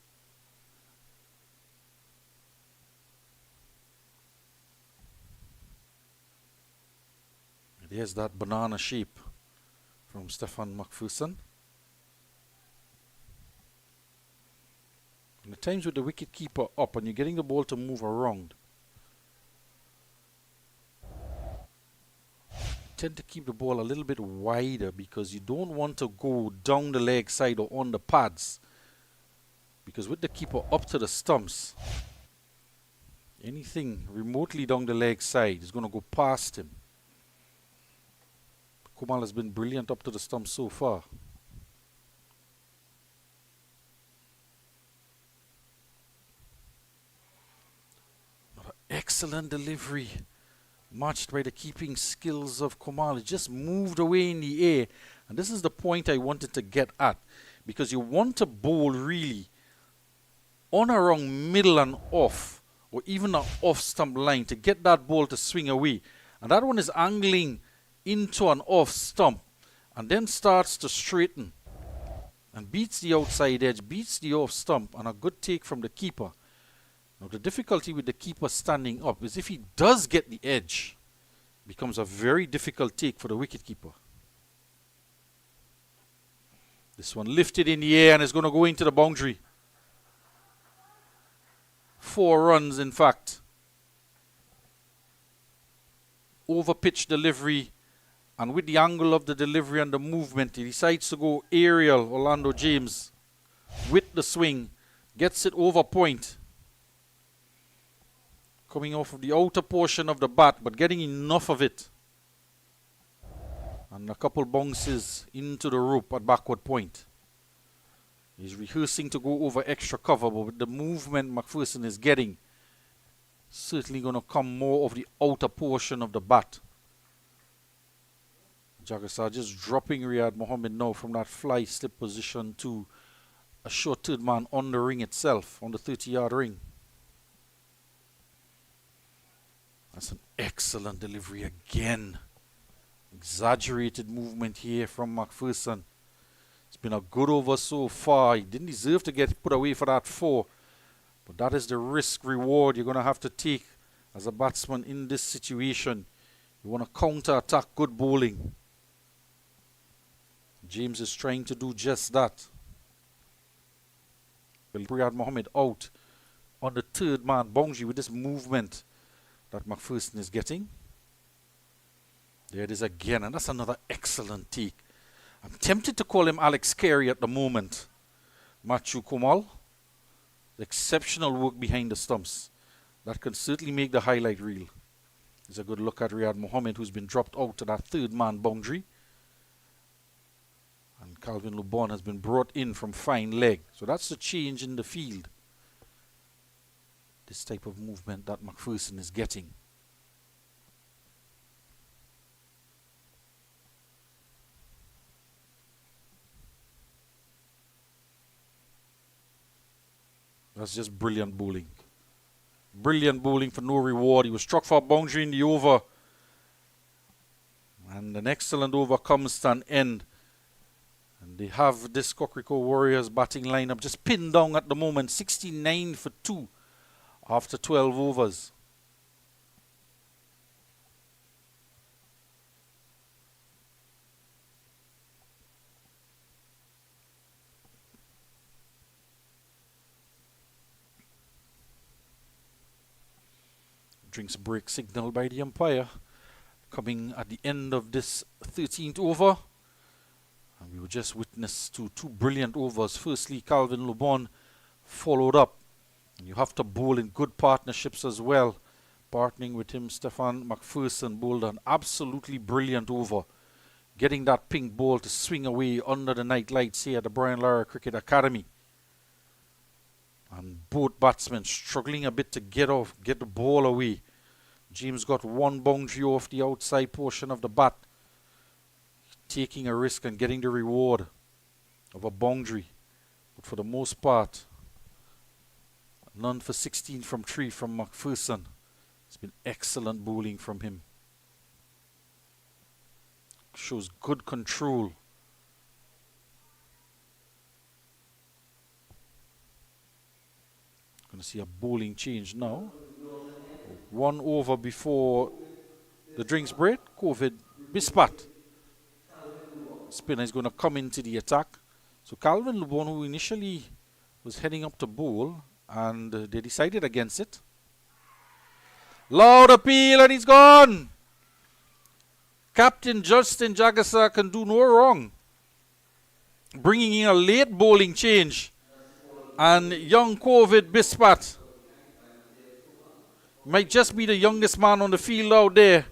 S1: There's that banana shape from Stefan McPherson. And the times with the wicket keeper up and you're getting the ball to move around, tend to keep the ball a little bit wider because you don't want to go down the leg side or on the pads. Because with the keeper up to the stumps, anything remotely down the leg side is going to go past him. Kumar has been brilliant up to the stumps so far. Excellent delivery, matched by the keeping skills of Kumar. It just moved away in the air, and this is the point I wanted to get at, because you want to bowl really on around middle and off, or even an off stump line to get that ball to swing away. And that one is angling into an off stump and then starts to straighten and beats the outside edge, beats the off stump, and a good take from the keeper. Now the difficulty with the keeper standing up is if he does get the edge, it becomes a very difficult take for the wicketkeeper. This one lifted in the air and is going to go into the boundary. 4 runs in fact. Over pitch delivery, and with the angle of the delivery and the movement, he decides to go aerial. Orlando James with the swing, gets it over point. Coming off of the outer portion of the bat, but getting enough of it. And a couple bounces into the rope at backward point. He's rehearsing to go over extra cover, but with the movement McPherson is getting, certainly going to come more of the outer portion of the bat. Jagasar just dropping Riyad Mohammed now from that fly slip position to a short third man on the ring itself, on the 30-yard ring. That's an excellent delivery again. Exaggerated movement here from McPherson. It's been a good over so far. He didn't deserve to get put away for that 4. But that is the risk reward you're going to have to take as a batsman in this situation. You want to counter-attack good bowling. James is trying to do just that. Riyad Mohammed out on the third man boundary with this movement that McPherson is getting. There it is again, and that's another excellent take. I'm tempted to call him Alex Carey at the moment. Matthew Komal. Exceptional work behind the stumps. That can certainly make the highlight reel. There's a good look at Riyad Mohammed, who's been dropped out to that third man boundary. And Calvin Lubon has been brought in from fine leg. So that's the change in the field. This type of movement that McPherson is getting. That's just brilliant bowling. Brilliant bowling for no reward. He was struck for a boundary in the over. And an excellent over comes to an end. And they have this Cocrico Warriors batting lineup just pinned down at the moment. 69 for 2 after 12 overs. Drinks break signal by the umpire. Coming at the end of this 13th over. And we were just witness to 2 brilliant overs. Firstly, Calvin Lubon followed up. And you have to bowl in good partnerships as well. Partnering with him, Stefan McPherson bowled an absolutely brilliant over. Getting that pink ball to swing away under the night lights here at the Brian Lara Cricket Academy. And both batsmen struggling a bit to get the ball away. James got one boundary off the outside portion of the bat, taking a risk and getting the reward of a boundary. But for the most part, none for 16 from 3 from McPherson. It's been excellent bowling from him. Shows good control. Going to see a bowling change now. 1 over before the drinks break. COVID Bispat. Spinner is going to come into the attack. So Calvin Lubon, who initially was heading up to bowl, and they decided against it. Loud appeal, and he's gone. Captain Justin Jagasa can do no wrong, bringing in a late bowling change. And young COVID Bispat might just be the youngest man on the field out there.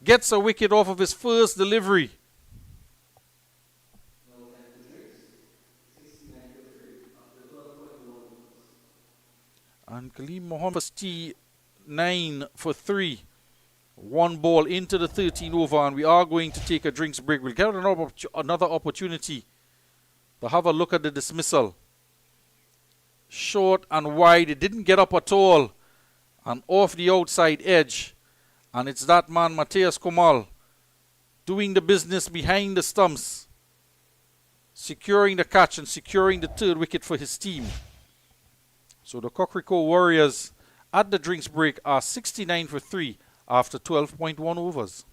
S1: Gets a wicket off of his first delivery. And Kaleem Mohammed was 9 for 3. 1 ball into the 13 over, and we are going to take a drinks break. We'll get another opportunity to have a look at the dismissal. Short and wide. It didn't get up at all. And off the outside edge. And it's that man, Mateus Komal, doing the business behind the stumps, securing the catch and securing the 3rd wicket for his team. So the Cocrico Warriors at the drinks break are 69 for 3 after 12.1 overs.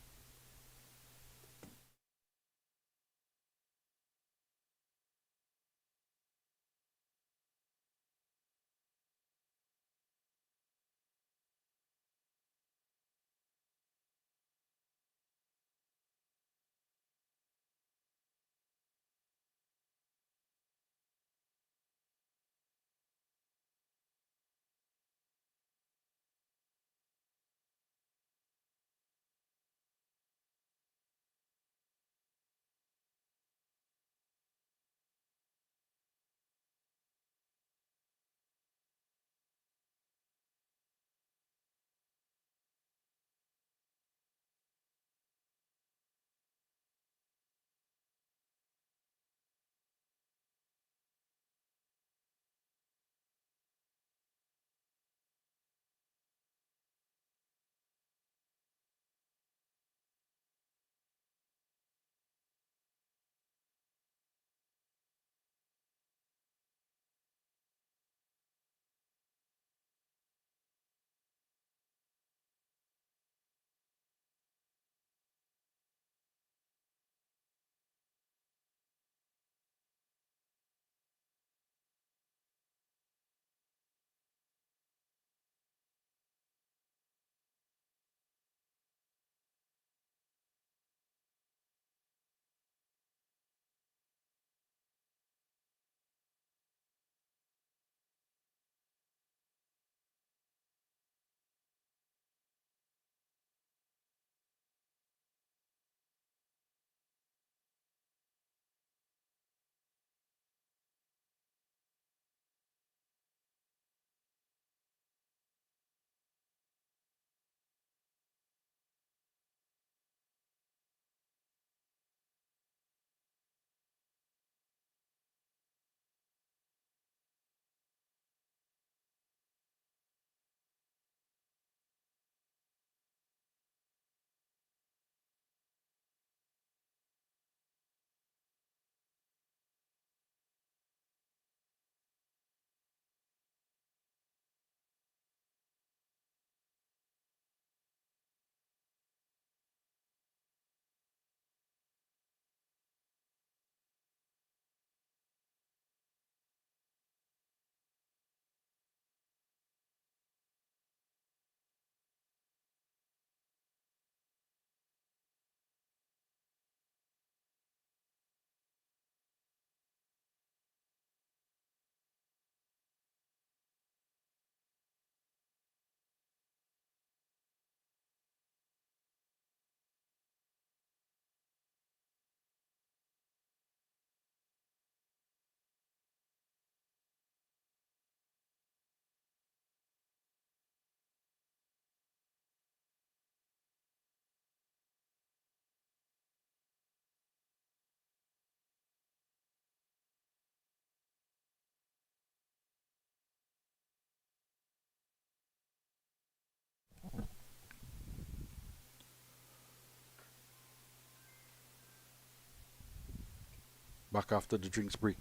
S1: Back after the drinks break.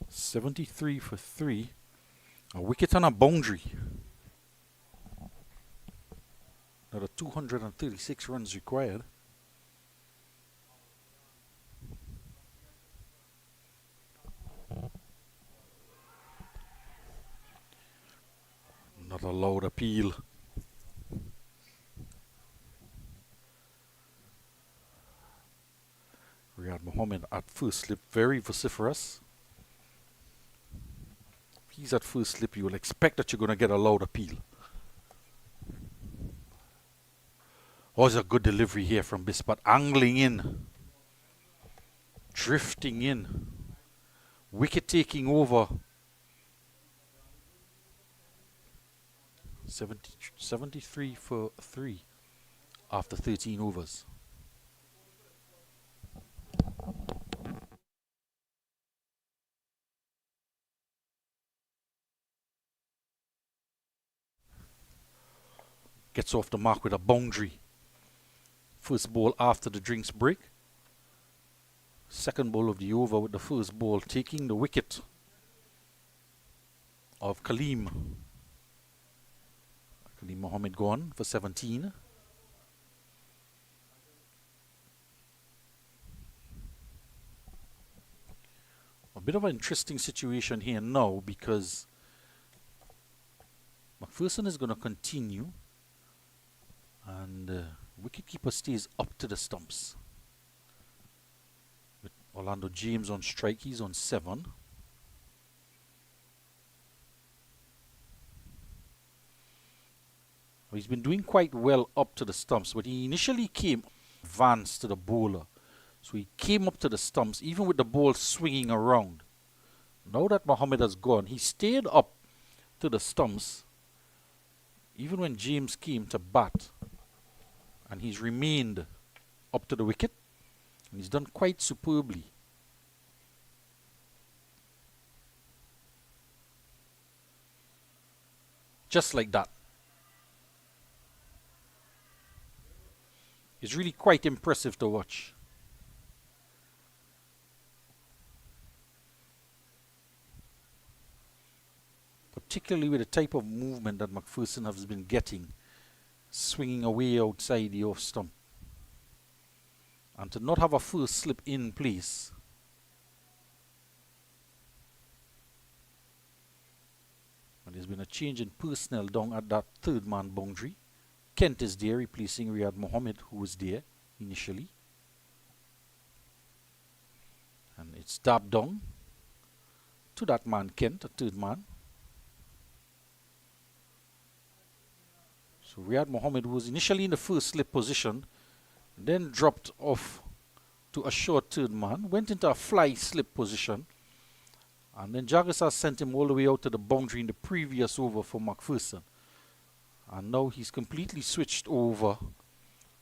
S1: 73 for 3. A wicket and a boundary. Another 236 runs required. Not a loud appeal. Riyad Mohammed at first slip, very vociferous. If he's at first slip, you will expect that you're going to get a loud appeal. Oh, it's a good delivery here from Bispat. Angling in. Drifting in. Wicket taking over. 73 for 3 after 13 overs. Gets off the mark with a boundary. First ball after the drinks break. Second ball of the over with the first ball taking the wicket of Kaleem. Kaleem Mohammed gone for 17. A bit of an interesting situation here now because McPherson is going to continue and wicketkeeper stays up to the stumps. With Orlando James on strike, he's on 7. He's been doing quite well up to the stumps, but he initially came advanced to the bowler. So he came up to the stumps, even with the ball swinging around. Now that Mohammed has gone, he stayed up to the stumps, even when James came to bat. And he's remained up to the wicket. And he's done quite superbly. Just like that. It's really quite impressive to watch. Particularly with the type of movement that McPherson has been getting, swinging away outside the off stump. And to not have a first slip in place. And there's been a change in personnel down at that third man boundary. Kent is there replacing Riyad Mohammed, who was there initially. And it's dabbed down to that man Kent, a third man. So Riyad Mohammed was initially in the first slip position, then dropped off to a short third man, went into a fly slip position, and then Jagisar sent him all the way out to the boundary in the previous over for McPherson. And now he's completely switched over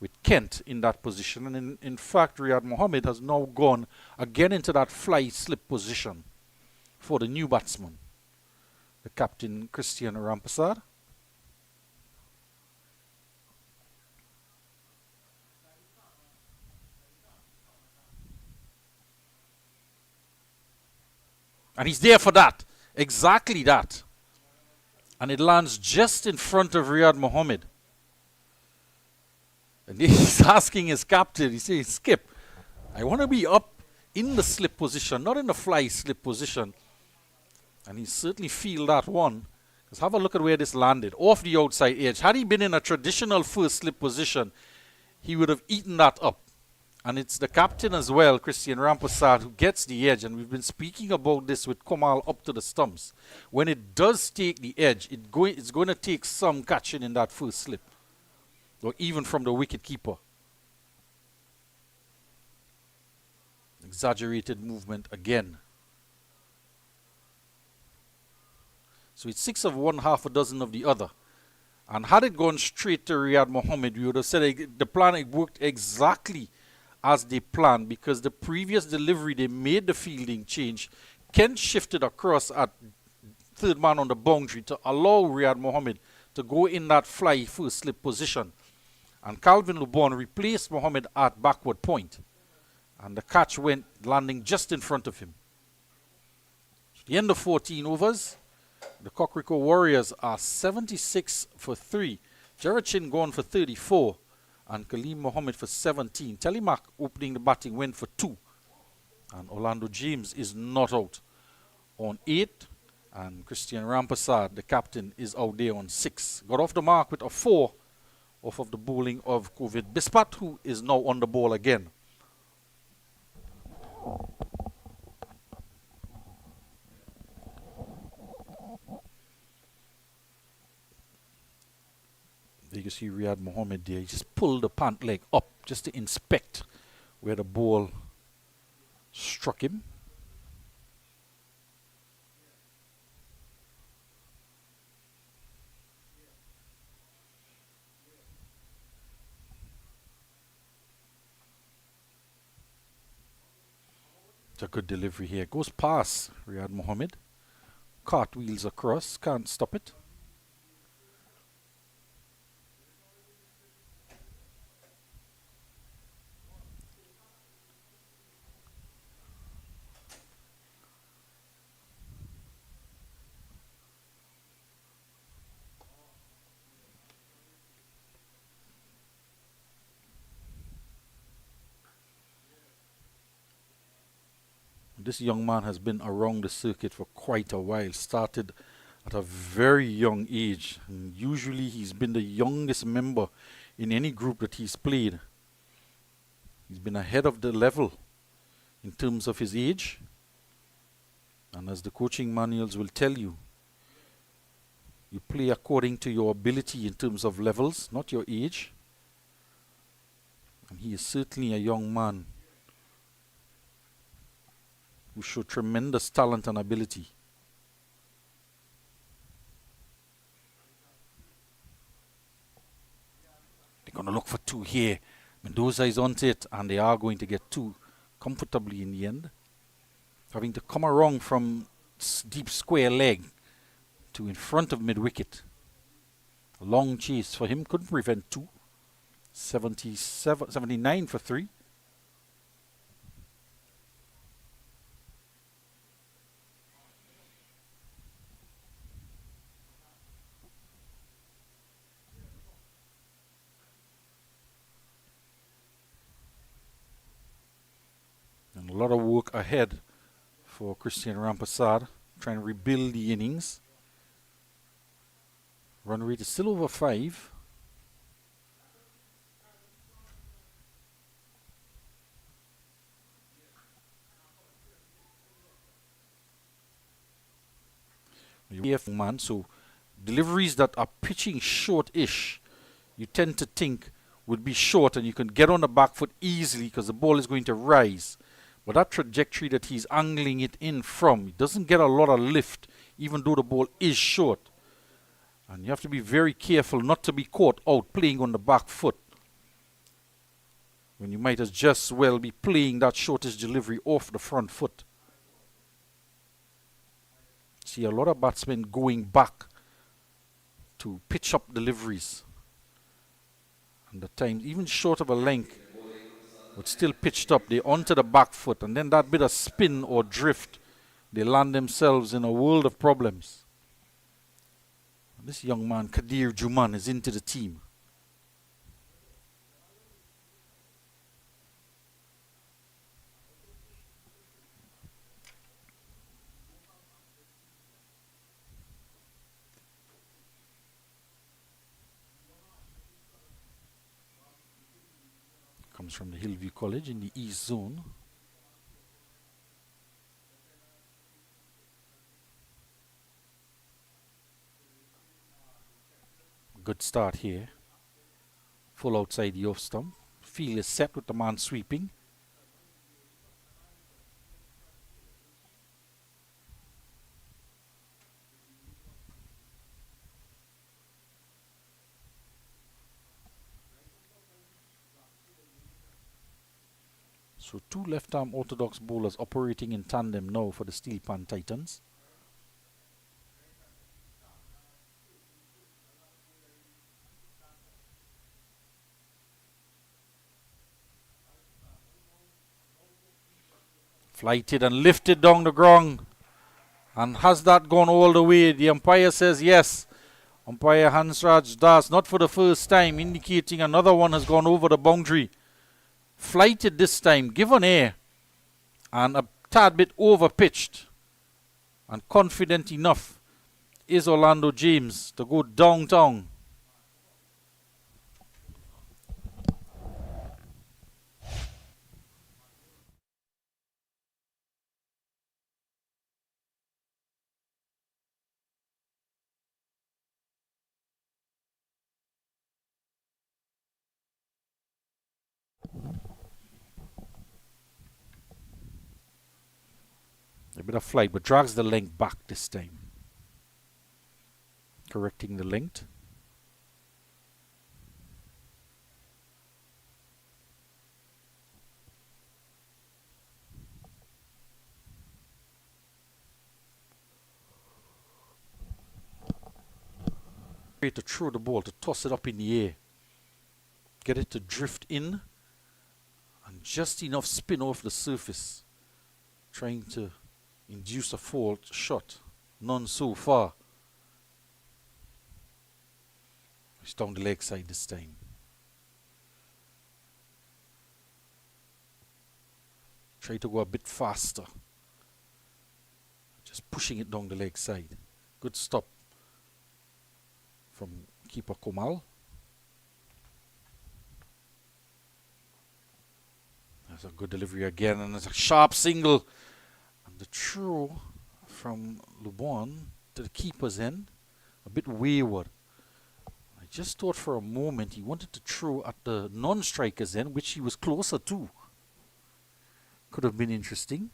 S1: with Kent in that position. And in fact, Riyad Mohammed has now gone again into that fly slip position for the new batsman, the captain Christian Rampasad. And he's there for that. Exactly that. And it lands just in front of Riyad Mohammed. And he's asking his captain, he says, Skip, I want to be up in the slip position, not in the fly slip position. And he certainly feel that one. Because have a look at where this landed, off the outside edge. Had he been in a traditional first slip position, he would have eaten that up. And it's the captain as well, Christian Rampasad, who gets the edge. And we've been speaking about this with Komal up to the stumps. When it does take the edge, it's going to take some catching in that first slip. Or even from the wicket keeper. Exaggerated movement again. So it's 6 of one, half a dozen of the other. And had it gone straight to Riyad Mohammed, we would have said the plan worked exactly as they planned, because the previous delivery they made the fielding change. Kent shifted across at third man on the boundary to allow Riyad Mohammed to go in that fly first slip position. And Calvin Lubon replaced Mohammed at backward point. And the catch went landing just in front of him. At the end of 14 overs, the Cocrico Warriors are 76 for 3. Jerichin gone for 34 and Kaleem Mohammed for 17. Telemark opening the batting went for 2. And Orlando James is not out on 8. And Christian Rampasad, the captain, is out there on 6. Got off the mark with a 4 off of the bowling of COVID Bispat, who is now on the ball again. You can see Riyad Mohammed there. He just pulled the pant leg up just to inspect where the ball struck him. It's a good delivery here. Goes past Riyad Mohammed. Cartwheels across. Can't stop it. This young man has been around the circuit for quite a while. Started at a very young age. And usually he's been the youngest member in any group that he's played. He's been ahead of the level in terms of his age. And as the coaching manuals will tell you, you play according to your ability in terms of levels, not your age. And he is certainly a young man who showed tremendous talent and ability. They're going to look for 2 here. Mendoza is on it, and they are going to get 2 comfortably in the end. Having to come around from deep square leg to in front of mid-wicket. A long chase for him, couldn't prevent 2. 79 for 3. And a lot of work ahead for Christian Rampasad, trying to rebuild the innings. Run rate is still over 5. Man, so deliveries that are pitching short-ish, you tend to think would be short and you can get on the back foot easily because the ball is going to rise. But that trajectory that he's angling it in from, it doesn't get a lot of lift even though the ball is short. And you have to be very careful not to be caught out playing on the back foot, when you might as just well be playing that shortest delivery off the front foot. See a lot of batsmen going back to pitch up deliveries. And the time, even short of a length, but still pitched up, they onto the back foot, and then that bit of spin or drift, they land themselves in a world of problems. And this young man, Kadir Juman, is into the team. Comes from the Hillview College in the East Zone. Good start here. Full outside the off stump. Field is set with the man sweeping. So 2 left-arm orthodox bowlers operating in tandem now for the Steelpan Titans. Flighted and lifted down the ground. And has that gone all the way? The umpire says yes. Umpire Hansraj Das, not for the first time, indicating another one has gone over the boundary. Flighted this time, given air, and a tad bit over pitched. And confident enough is Orlando James to go downtown. A bit of flight, but drags the length back this time. Correcting the length. To throw the ball, to toss it up in the air. Get it to drift in. And just enough spin off the surface. Trying to induce a fault shot. None so far. It's down the leg side this time. Try to go a bit faster. Just pushing it down the leg side. Good stop from keeper Komal. That's a good delivery again, and it's a sharp single. And the throw from Lubon to the keeper's end, a bit wayward. I just thought for a moment he wanted to throw at the non-striker's end, which he was closer to. Could have been interesting.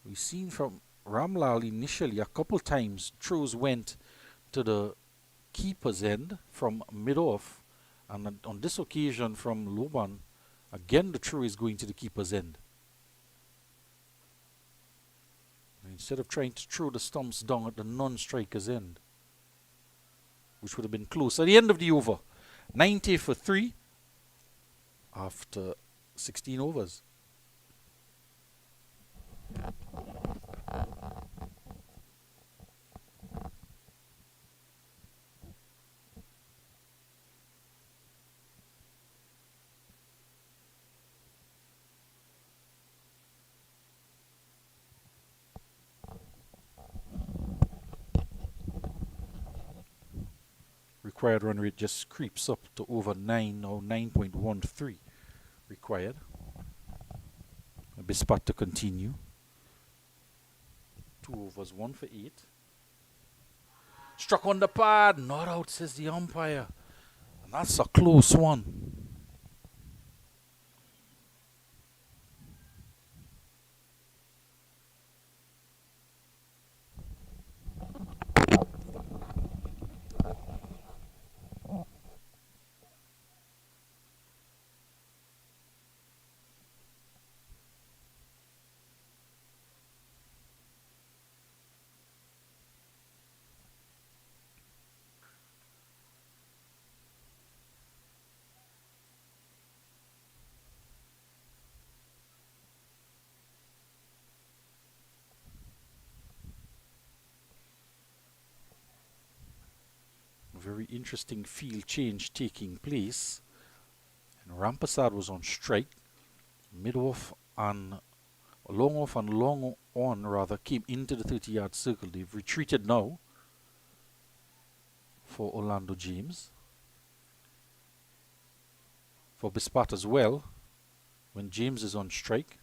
S1: We've seen from Ramlal initially a couple times throws went to the keeper's end from mid-off, and on this occasion from Loban, again the throw is going to the keeper's end. Instead of trying to throw the stumps down at the non-striker's end, which would have been close at the end of the over. 90 for 3 after 16 overs. Required run rate just creeps up to over 9 or 9.13 required. A bit spot to continue. 2 overs, 1 for 8. Struck on the pad, not out, says the umpire. And that's a close one. Very interesting field change taking place. And Rampasad was on strike. Mid-off and long off and long on rather came into the 30-yard circle. They've retreated now for Orlando James. For Bispat as well, when James is on strike.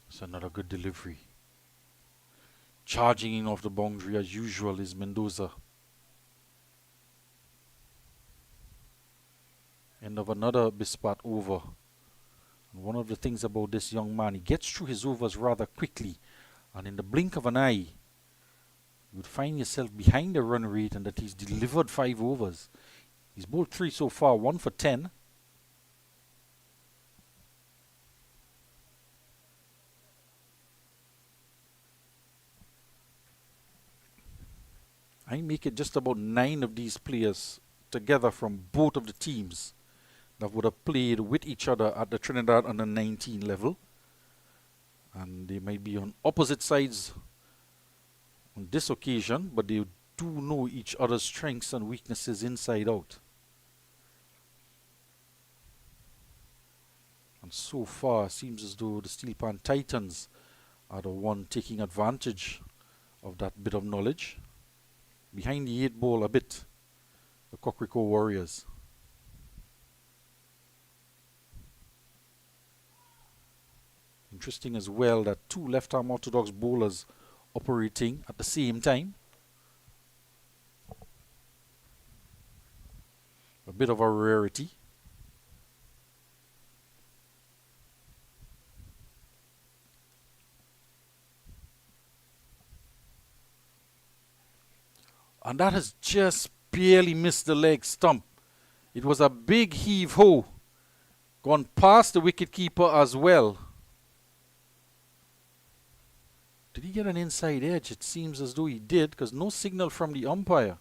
S1: It's another good delivery. Charging in off the boundary as usual is Mendoza. End of another Bispat over. And one of the things about this young man, he gets through his overs rather quickly. And in the blink of an eye, you would find yourself behind the run rate and that he's delivered 5 overs. He's bowled 3 so far, 1 for 10. I make it just about 9 of these players together from both of the teams that would have played with each other at the Trinidad under 19 level. And they might be on opposite sides on this occasion, but they do know each other's strengths and weaknesses inside out. And so far, it seems as though the Steelpan Titans are the one taking advantage of that bit of knowledge. Behind the 8 ball a bit, the Cocrico Warriors. Interesting as well that 2 left-arm orthodox bowlers operating at the same time. A bit of a rarity. And that has just barely missed the leg stump. It was a big heave-ho. Gone past the wicket-keeper as well. Did he get an inside edge? It seems as though he did, because no signal from the umpire.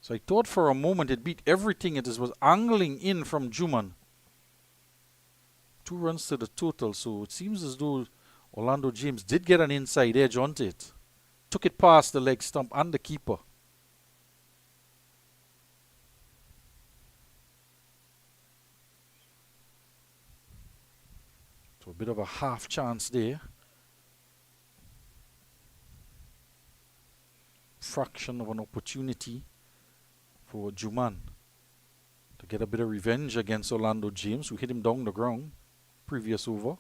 S1: So I thought for a moment it beat everything. It was angling in from Juman. 2 runs to the total, so it seems as though Orlando James did get an inside edge onto it. Took it past the leg stump and the keeper. So a bit of a half chance there. Fraction of an opportunity for Juman to get a bit of revenge against Orlando James, who hit him down the ground previous over.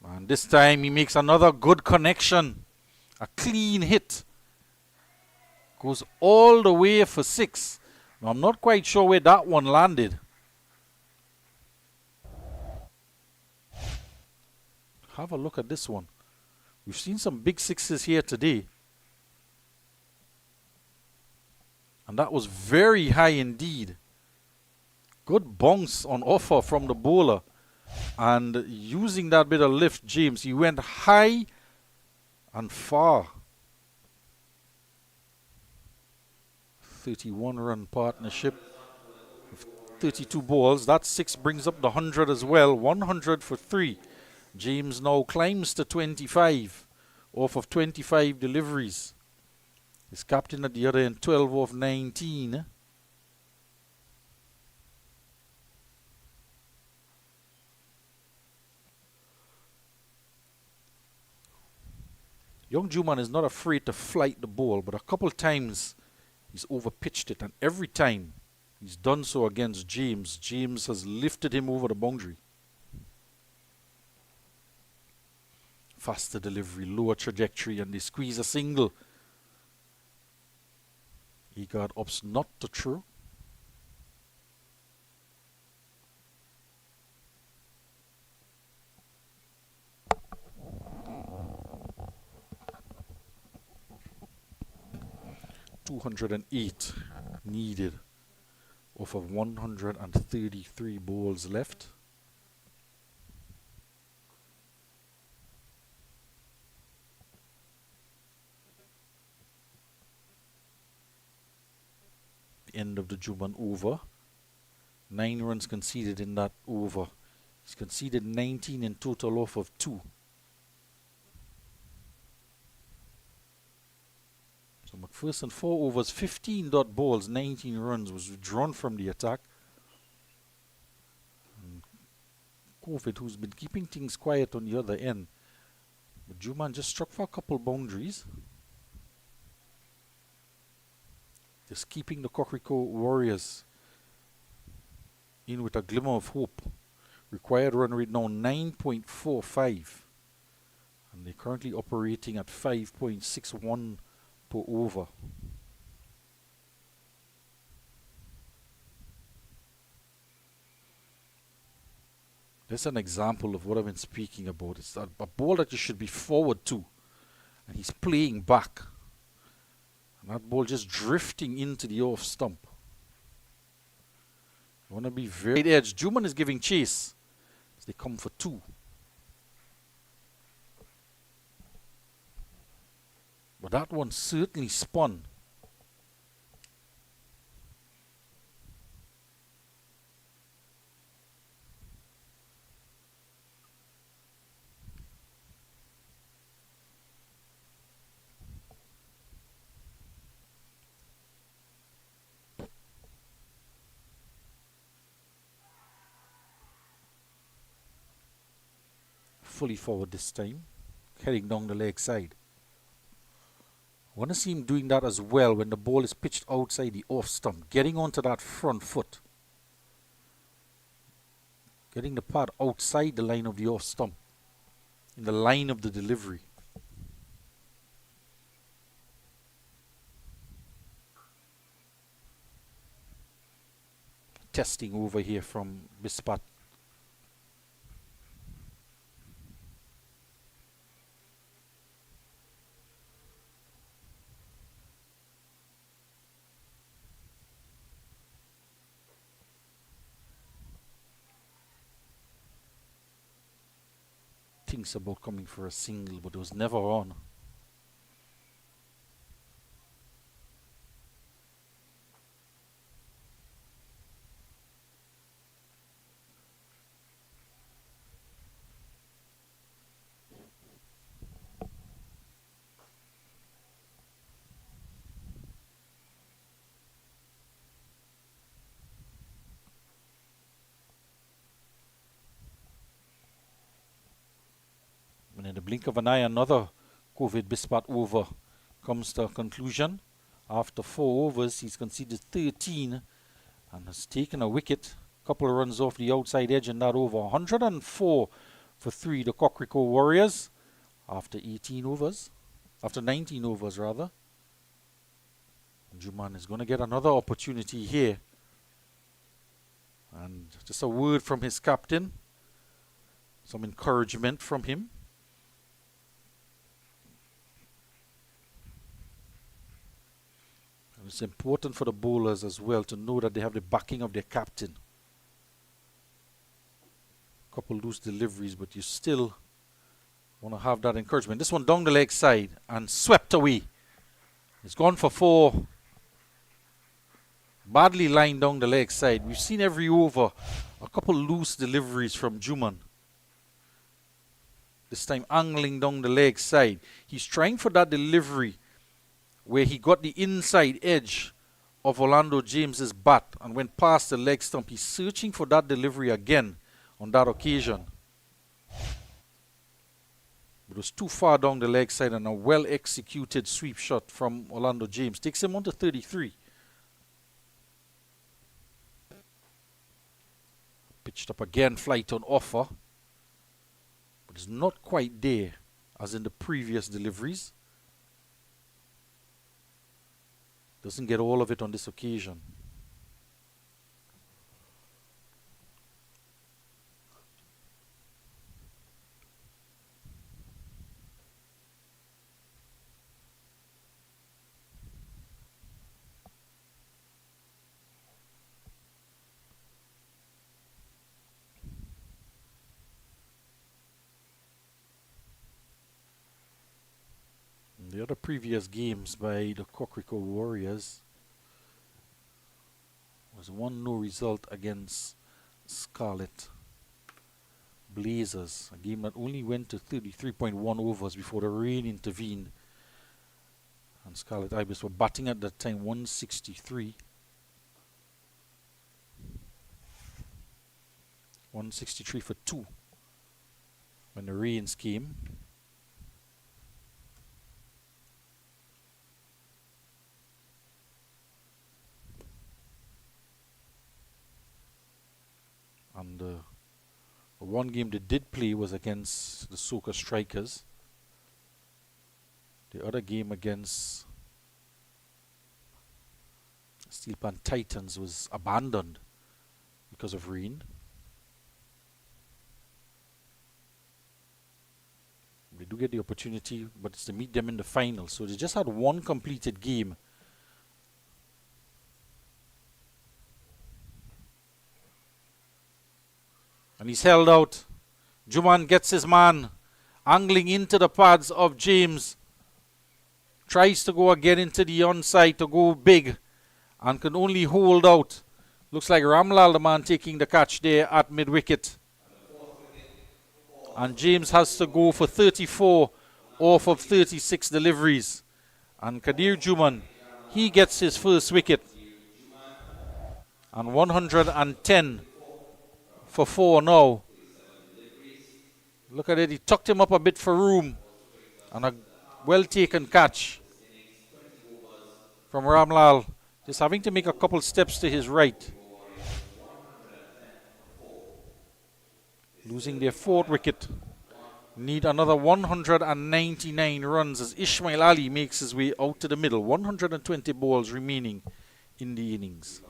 S1: And this time he makes another good connection. A clean hit. Goes all the way for 6. Now I'm not quite sure where that one landed. Have a look at this one. We've seen some big 6s here today. And that was very high indeed. Good bounce on offer from the bowler. And using that bit of lift, James, he went high and far. 31-run partnership with 32 balls. That 6 brings up the 100 as well. 100 for 3. James now climbs to 25 off of 25 deliveries. His captain at the other end, 12 off 19. Young Juman is not afraid to flight the ball, but a couple times he's overpitched it, and every time he's done so against James, James has lifted him over the boundary. Faster delivery, lower trajectory, and they squeeze a single. Egard opts not to throw. .208 needed off of 133 balls left. End of the Juman over. 9 runs conceded in that over. He's conceded 19 in total off of 2. So McPherson 4 overs, 15 dot balls, 19 runs, was withdrawn from the attack. And COVID, who's been keeping things quiet on the other end. But Juman just struck for a couple boundaries. Just keeping the Cocrico Warriors in with a glimmer of hope. Required run rate now 9.45. And they're currently operating at 5.61 per over. That's an example of what I've been speaking about. It's a ball that you should be forward to, and he's playing back. And that ball just drifting into the off stump. You want to be very edge. Juman is giving chase as they come for two. But that one certainly spun. Fully forward this time, heading down the leg side. I want to see him doing that as well when the ball is pitched outside the off stump, getting onto that front foot, getting the pad outside the line of the off stump, in the line of the delivery. Testing over here from Bispat. Thinks about coming for a single, but it was never on. And in the blink of an eye, another COVID Bispat over comes to a conclusion. After 4 overs, he's conceded 13 and has taken a wicket. Couple of runs off the outside edge in that over. 104 for 3, the Cocrico Warriors, after 18 overs. After 19 overs, rather. Juman is going to get another opportunity here. And just a word from his captain. Some encouragement from him. And it's important for the bowlers as well to know that they have the backing of their captain. Couple loose deliveries, but you still want to have that encouragement. This one down the leg side and swept away. It's gone for 4. Badly lined down the leg side. We've seen every over a couple loose deliveries from Juman. This time angling down the leg side. He's trying for that delivery where he got the inside edge of Orlando James's bat and went past the leg stump. He's searching for that delivery again on that occasion. But it was too far down the leg side, and a well-executed sweep shot from Orlando James takes him on to 33. Pitched up again, flight on offer. But it's not quite there as in the previous deliveries. Doesn't get all of it on this occasion. The other previous games by the Cocrico Warriors was 1-0 result against Scarlet Blazers, a game that only went to 33.1 overs before the rain intervened, and Scarlet Ibis were batting at that time 163. 163 for 2 when the rains came. And the one game they did play was against the Soca Strikers. The other game against Steelpan Titans was abandoned because of rain. They do get the opportunity, but it's to meet them in the final. So they just had one completed game. And he's held out. Juman gets his man, angling into the pads of James. Tries to go again into the onside to go big, and can only hold out. Looks like Ramlal, the man taking the catch there at mid-wicket. And James has to go for 34 off of 36 deliveries. And Kadir Juman, he gets his first wicket. And 110 for 4 now. Look at it, he tucked him up a bit for room. And a well-taken catch from Ramlal. Just having to make a couple steps to his right. Losing their 4th wicket. Need another 199 runs as Ismail Ali makes his way out to the middle. 120 balls remaining in the innings.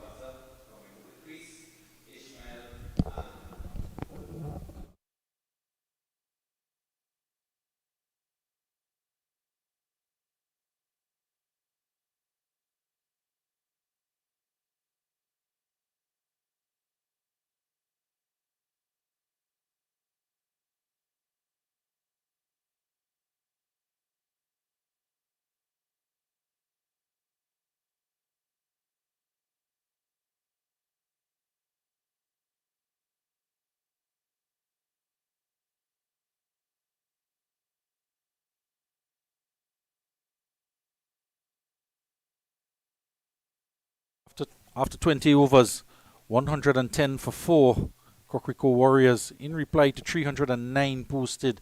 S1: After 20 overs, 110 for 4, Cocrico Warriors in reply to 309 posted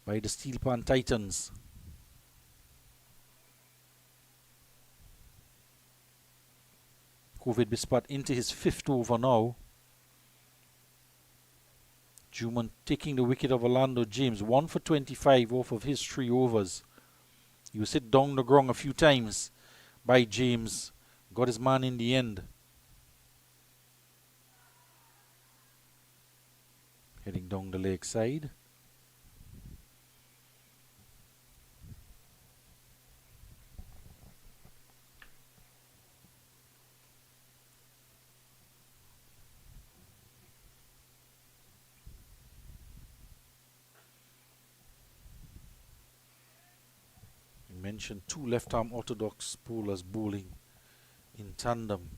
S1: by the Steelpan Titans. Covid Bispat into his 5th over now. Juman taking the wicket of Orlando James, 1 for 25 off of his 3 overs. He was hit down the ground a few times by James. Got his man in the end. Heading down the leg side. You mentioned 2 left-arm orthodox bowlers bowling in tandem,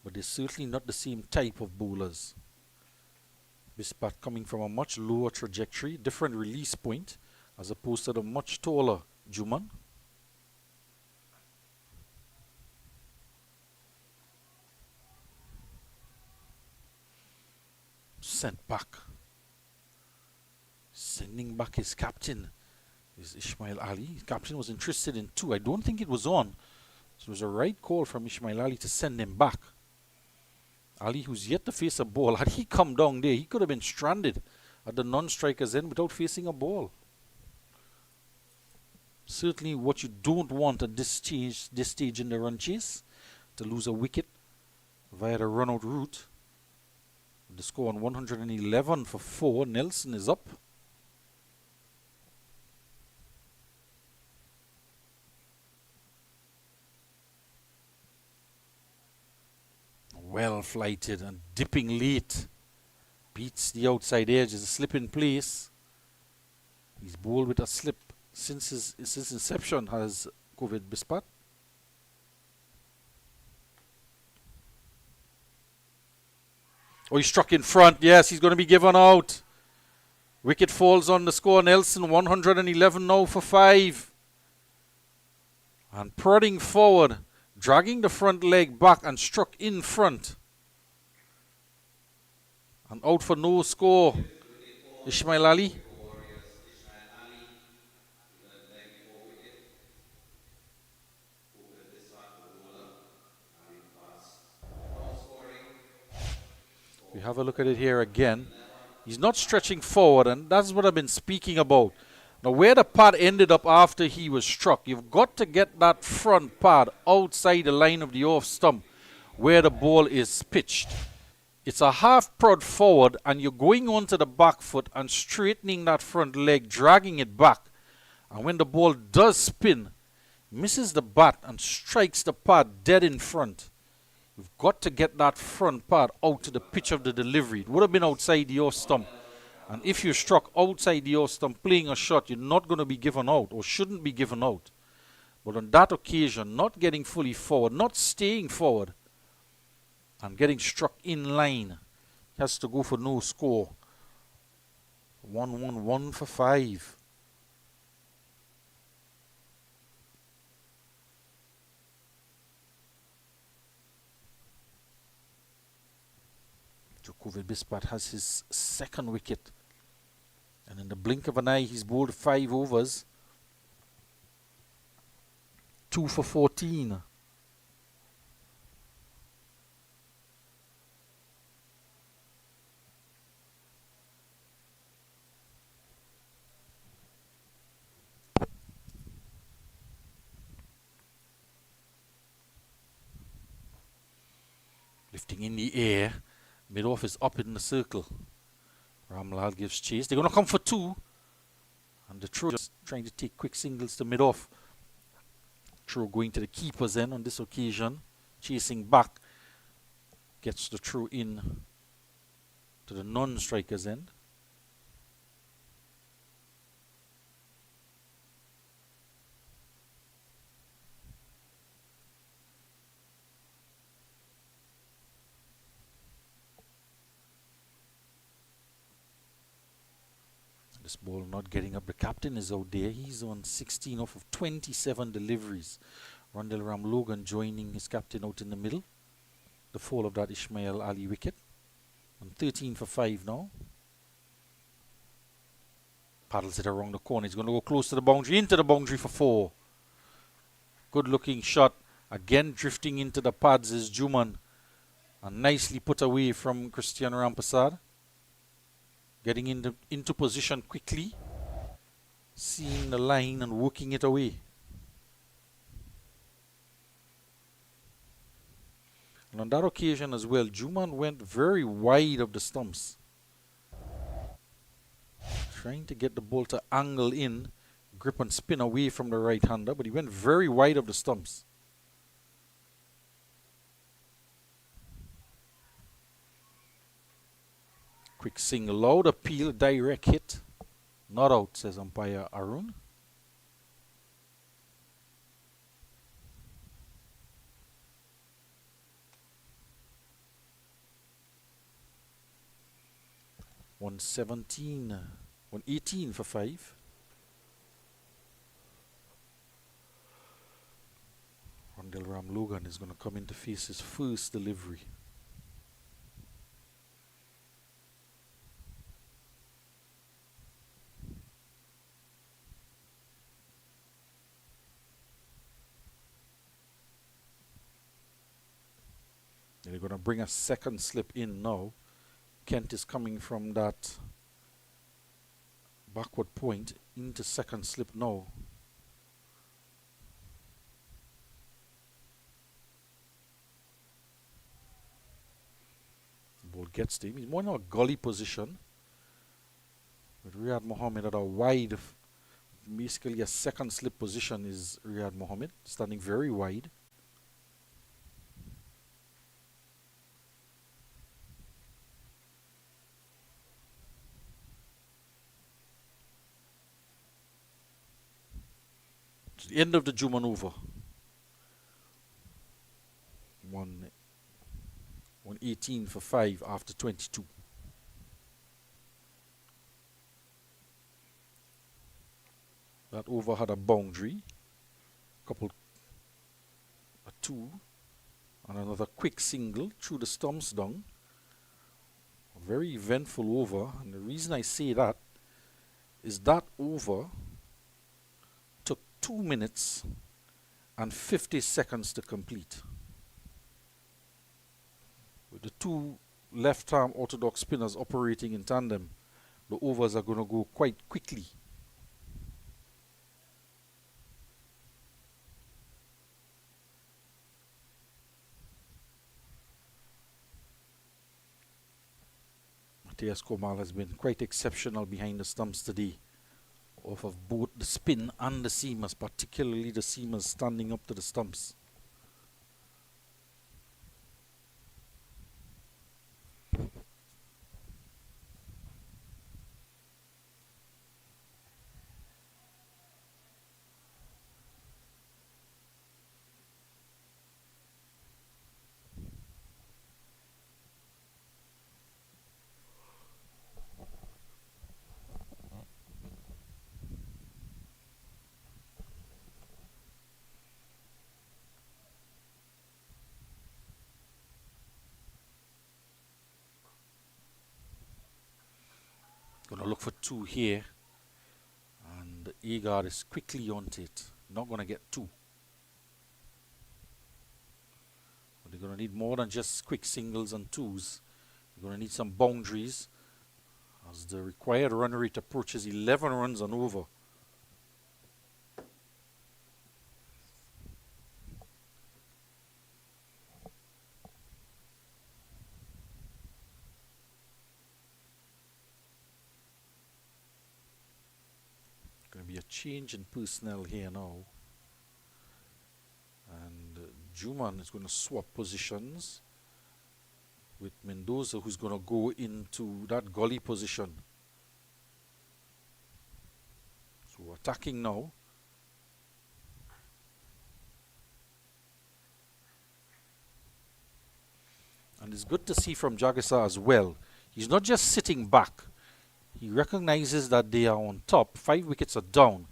S1: but they're certainly not the same type of bowlers. Bispat coming from a much lower trajectory, different release point, as opposed to the much taller Juman. Sent back. Sending back his captain is Ismail Ali. His captain was interested in 2. I don't think it was on. So it was a right call from Ismail Ali to send him back. Ali, who's yet to face a ball, had he come down there, he could have been stranded at the non-striker's end without facing a ball. Certainly what you don't want at this stage in the run chase, to lose a wicket via the run-out route. The score on 111 for 4. Nelson is up. Well flighted and dipping late. Beats the outside edge. Is a slip in place. He's bowled with a slip since his inception, has Covid Bispat. Oh, he struck in front. Yes, he's going to be given out. Wicket falls on the score. Nelson 111 now for 5. And prodding forward, dragging the front leg back and struck in front. And out for no score. Ismail Ali. We have a look at it here again. He's not stretching forward, and that's what I've been speaking about. Now, where the pad ended up after he was struck, you've got to get that front pad outside the line of the off stump where the ball is pitched. It's a half prod forward, and you're going onto the back foot and straightening that front leg, dragging it back. And when the ball does spin, misses the bat and strikes the pad dead in front. You've got to get that front pad out to the pitch of the delivery. It would have been outside the off stump. And if you're struck outside the off stump playing a shot, you're not going to be given out or shouldn't be given out. But on that occasion, not getting fully forward, not staying forward, and getting struck in line, he has to go for no score. 1-1-1 for 5. Djokovic Bispat has his second wicket. And in the blink of an eye, he's bowled 5 overs. 2 for 14. Lifting in the air. Mid-off is up in the circle. Ramlal gives chase. They're going to come for 2. And the throw just trying to take quick singles to mid-off. Throw going to the keeper's end on this occasion. Chasing back. Gets the throw in to the non-striker's end. This ball not getting up. The captain is out there. He's on 16 off of 27 deliveries. Rondell Ramlogan joining his captain out in the middle. The fall of that Ismail Ali wicket. On 13 for 5 now. Paddles it around the corner. He's going to go close to the boundary. Into the boundary for 4. Good looking shot. Again drifting into the pads is Juman. And nicely put away from Christian Rampasad. Getting into position quickly, seeing the line and working it away. And on that occasion as well, Juman went very wide of the stumps. Trying to get the ball to angle in, grip and spin away from the right-hander, but he went very wide of the stumps. Quick single, loud appeal, direct hit. Not out, says umpire Arun. $117, 118 for 5. Rondell Ramlogan is going to come in to face his first delivery. They're going to bring a second slip in now. Kent is coming from that backward point into second slip now. The ball gets to him. He's more in a gully position. With Riyad Mohammed at a wide, basically a second slip position is Riyad Mohammed, standing very wide. The end of the Juman over. 118 for 5 after 22. That over had a boundary, a 2, and another quick single through the stumps down. A very eventful over, and the reason I say that is that over 2 minutes and 50 seconds to complete. With the 2 left-arm orthodox spinners operating in tandem, the overs are going to go quite quickly. Matthias Komal has been quite exceptional behind the stumps today, off of both the spin and the seamers, particularly the seamers standing up to the stumps. Gonna look for two here, and Agard is quickly onto it. Not gonna get two, but they're gonna need more than just quick singles and twos. They're gonna need some boundaries as the required run rate approaches 11 runs and over. Going to be a change in personnel here now, and Juman is going to swap positions with Mendoza, who's going to go into that gully position. So attacking now. And it's good to see from Jagisa as well. He's not just sitting back. He recognizes that they are on top. 5 wickets are down.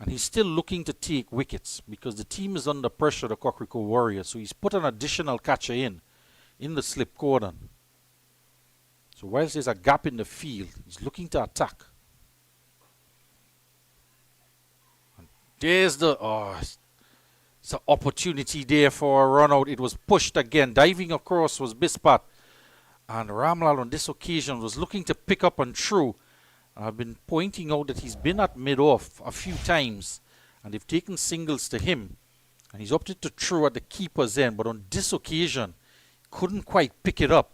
S1: And he's still looking to take wickets because the team is under pressure, the Cocrico Warriors. So he's put an additional catcher in the slip cordon. So whilst there's a gap in the field, he's looking to attack. And there's the it's an opportunity there for a run out. It was pushed again. Diving across was Bispat. And Ramlal on this occasion was looking to pick up and throw. I've been pointing out that he's been at mid-off a few times, and they've taken singles to him. And he's opted to throw at the keeper's end, but on this occasion, couldn't quite pick it up.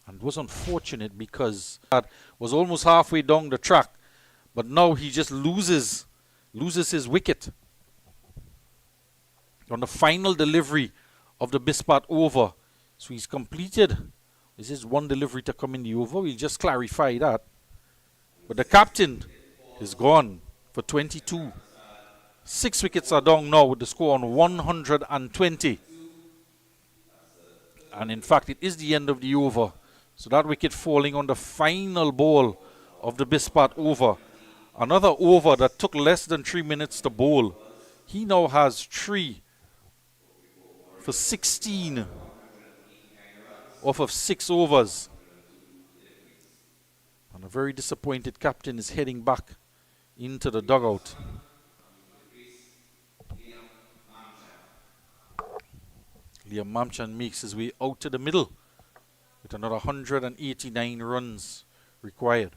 S1: And it was unfortunate because that was almost halfway down the track, but now he just loses his wicket on the final delivery of the Bispat over. So he's completed. This is one delivery to come in the over. We'll just clarify that. But the captain is gone for 22. 6 wickets are down now with the score on 120. And in fact, it is the end of the over. So that wicket falling on the final ball of the Bispat over. Another over that took less than 3 minutes to bowl. He now has 3 for 16 off of 6 overs. And a very disappointed captain is heading back into the dugout. Liam Mamchan makes his way out to the middle with another 189 runs required.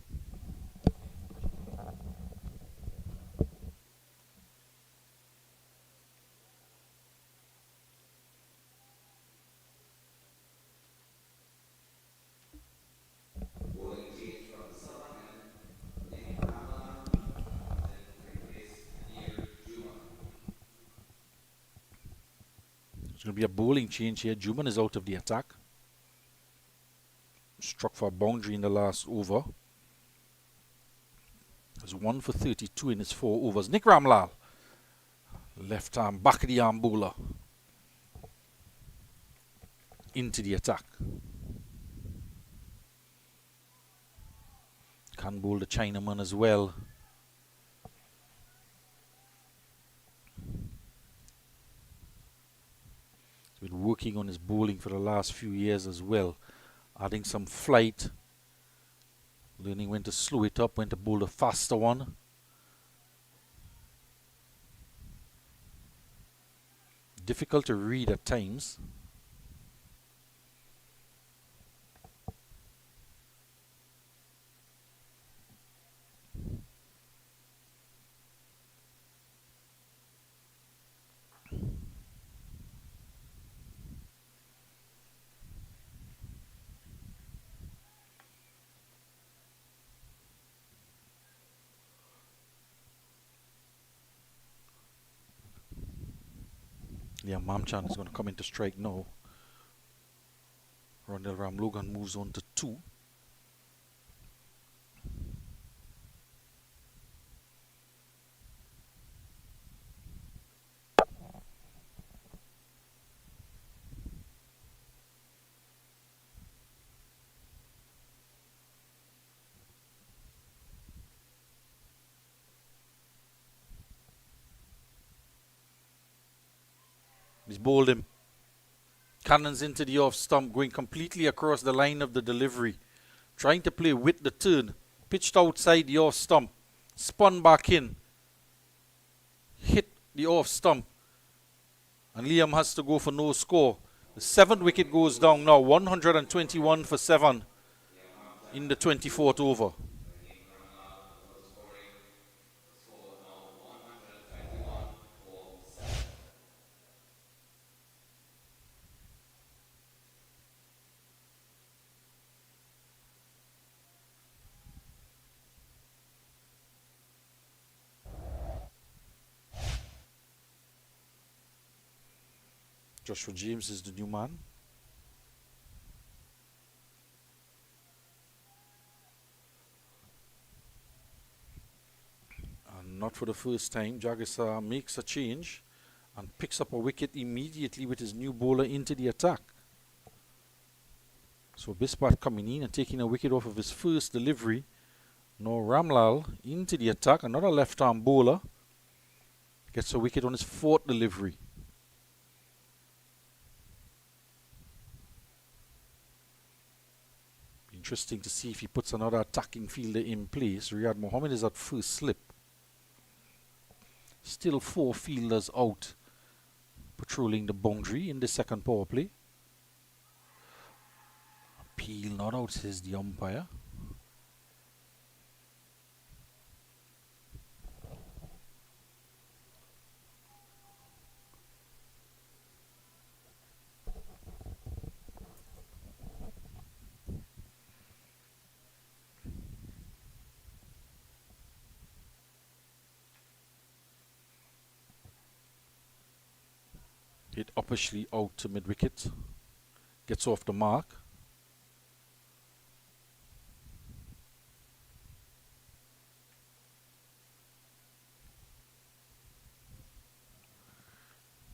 S1: There's going to be a bowling change here. Juman is out of the attack. Struck for a boundary in the last over. Has 1 for 32 in his 4 overs. Nick Ramlal, left arm, back of the arm bowler, into the attack. Can bowl the Chinaman as well. He's been working on his bowling for the last few years as well, adding some flight, learning when to slow it up, when to bowl the faster one. Difficult to read at times. Liam Mamchan is going to come into strike now. Rondell Ramlogan moves on to 2. He's bowled him. Cannons into the off stump, going completely across the line of the delivery. Trying to play with the turn. Pitched outside the off stump. Spun back in. Hit the off stump. And Liam has to go for no score. The 7th wicket goes down now. 121 for 7 in the 24th over. Joshua James is the new man. And not for the first time, Jagisa makes a change and picks up a wicket immediately with his new bowler into the attack. So Bispat coming in and taking a wicket off of his first delivery. Now Ramlal into the attack, another left-arm bowler. Gets a wicket on his 4th delivery. Interesting to see if he puts another attacking fielder in place. Riyad Mohammed is at first slip. Still 4 fielders out patrolling the boundary in the second power play. Appeal not out, says the umpire. Hit upishly out to mid-wicket. Gets off the mark.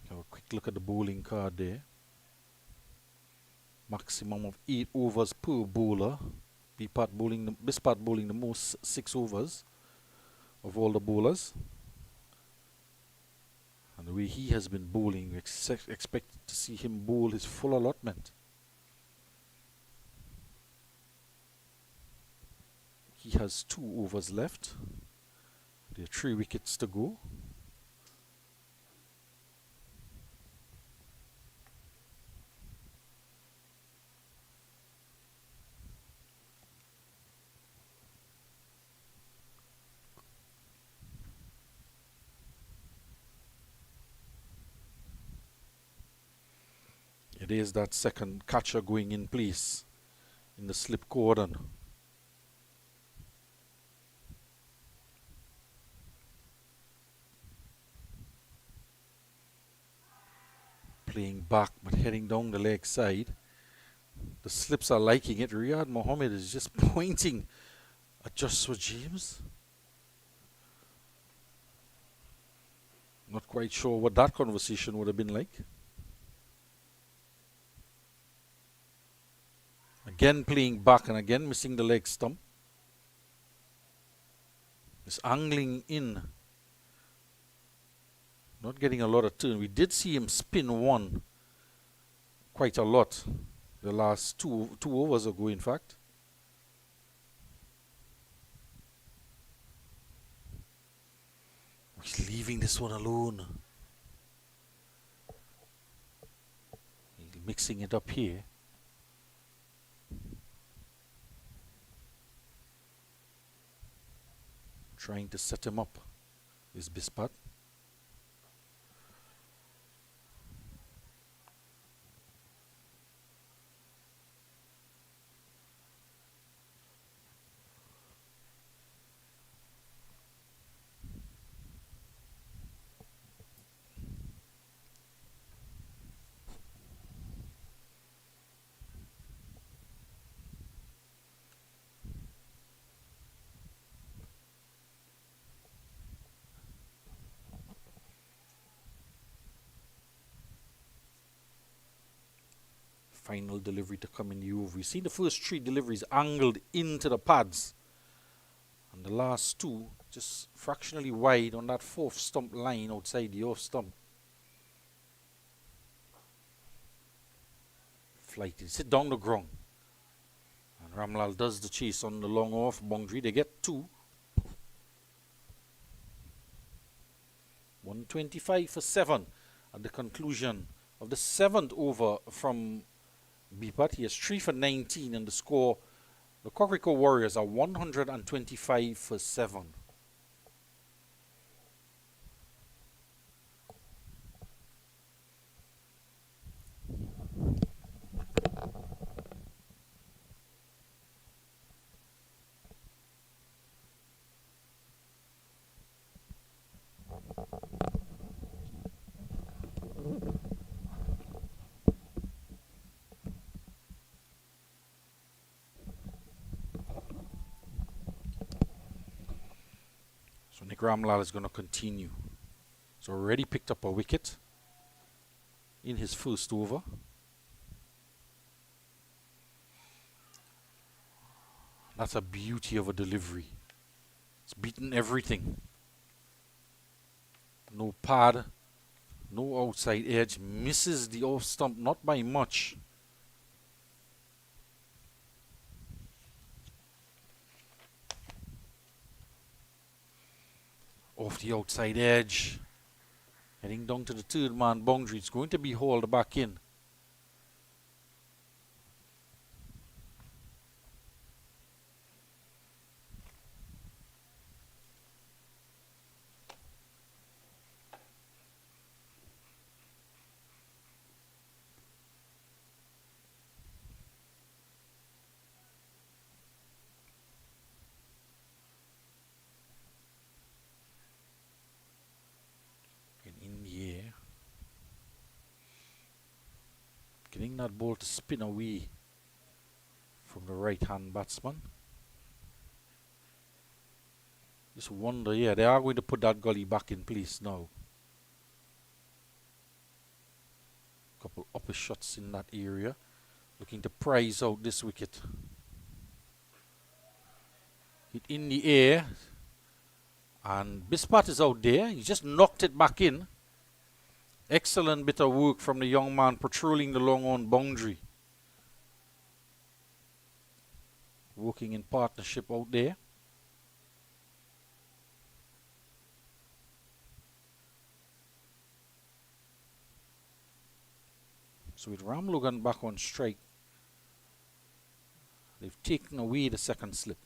S1: Have a quick look at the bowling card there. Maximum of 8 overs per bowler. Bispat bowling the most 6 overs of all the bowlers. And the way he has been bowling, we expect to see him bowl his full allotment. He has 2 overs left. There are 3 wickets to go. It is that second catcher going in place in the slip cordon. Playing back but heading down the leg side. The slips are liking it. Riyad Mohammed is just pointing at Joshua James. Not quite sure what that conversation would have been like. Again playing back and again missing the leg stump. It's angling in. Not getting a lot of turn. We did see him spin one quite a lot the last two overs ago, in fact. He's leaving this one alone. He's mixing it up here. Trying to set him up is Bispat. Final delivery to come in the over. You see the first 3 deliveries angled into the pads. And the last 2 just fractionally wide on that 4th stump line outside the off stump. Flighty. Sit down the ground. And Ramlal does the chase on the long off boundary. They get 2. 125 for 7 at the conclusion of the 7th over from Bipat. He has 3 for 19 and the score. The Cocrico Warriors are 125 for 7. So Nick Ramlal is going to continue. So already picked up a wicket in his first over. That's a beauty of a delivery. It's beaten everything. No pad, no outside edge. Misses the off stump, not by much. Off the outside edge. Heading down to the 3rd man boundary. It's going to be hauled back in. Getting that ball to spin away from the right-hand batsman. Just wonder, yeah, they are going to put that gully back in place now. Couple upper shots in that area. Looking to prize out this wicket. Hit in the air. And Bispat is out there. He just knocked it back in. Excellent bit of work from the young man patrolling the long on boundary. Working in partnership out there. So with Ram Logan back on strike, they've taken away the second slip.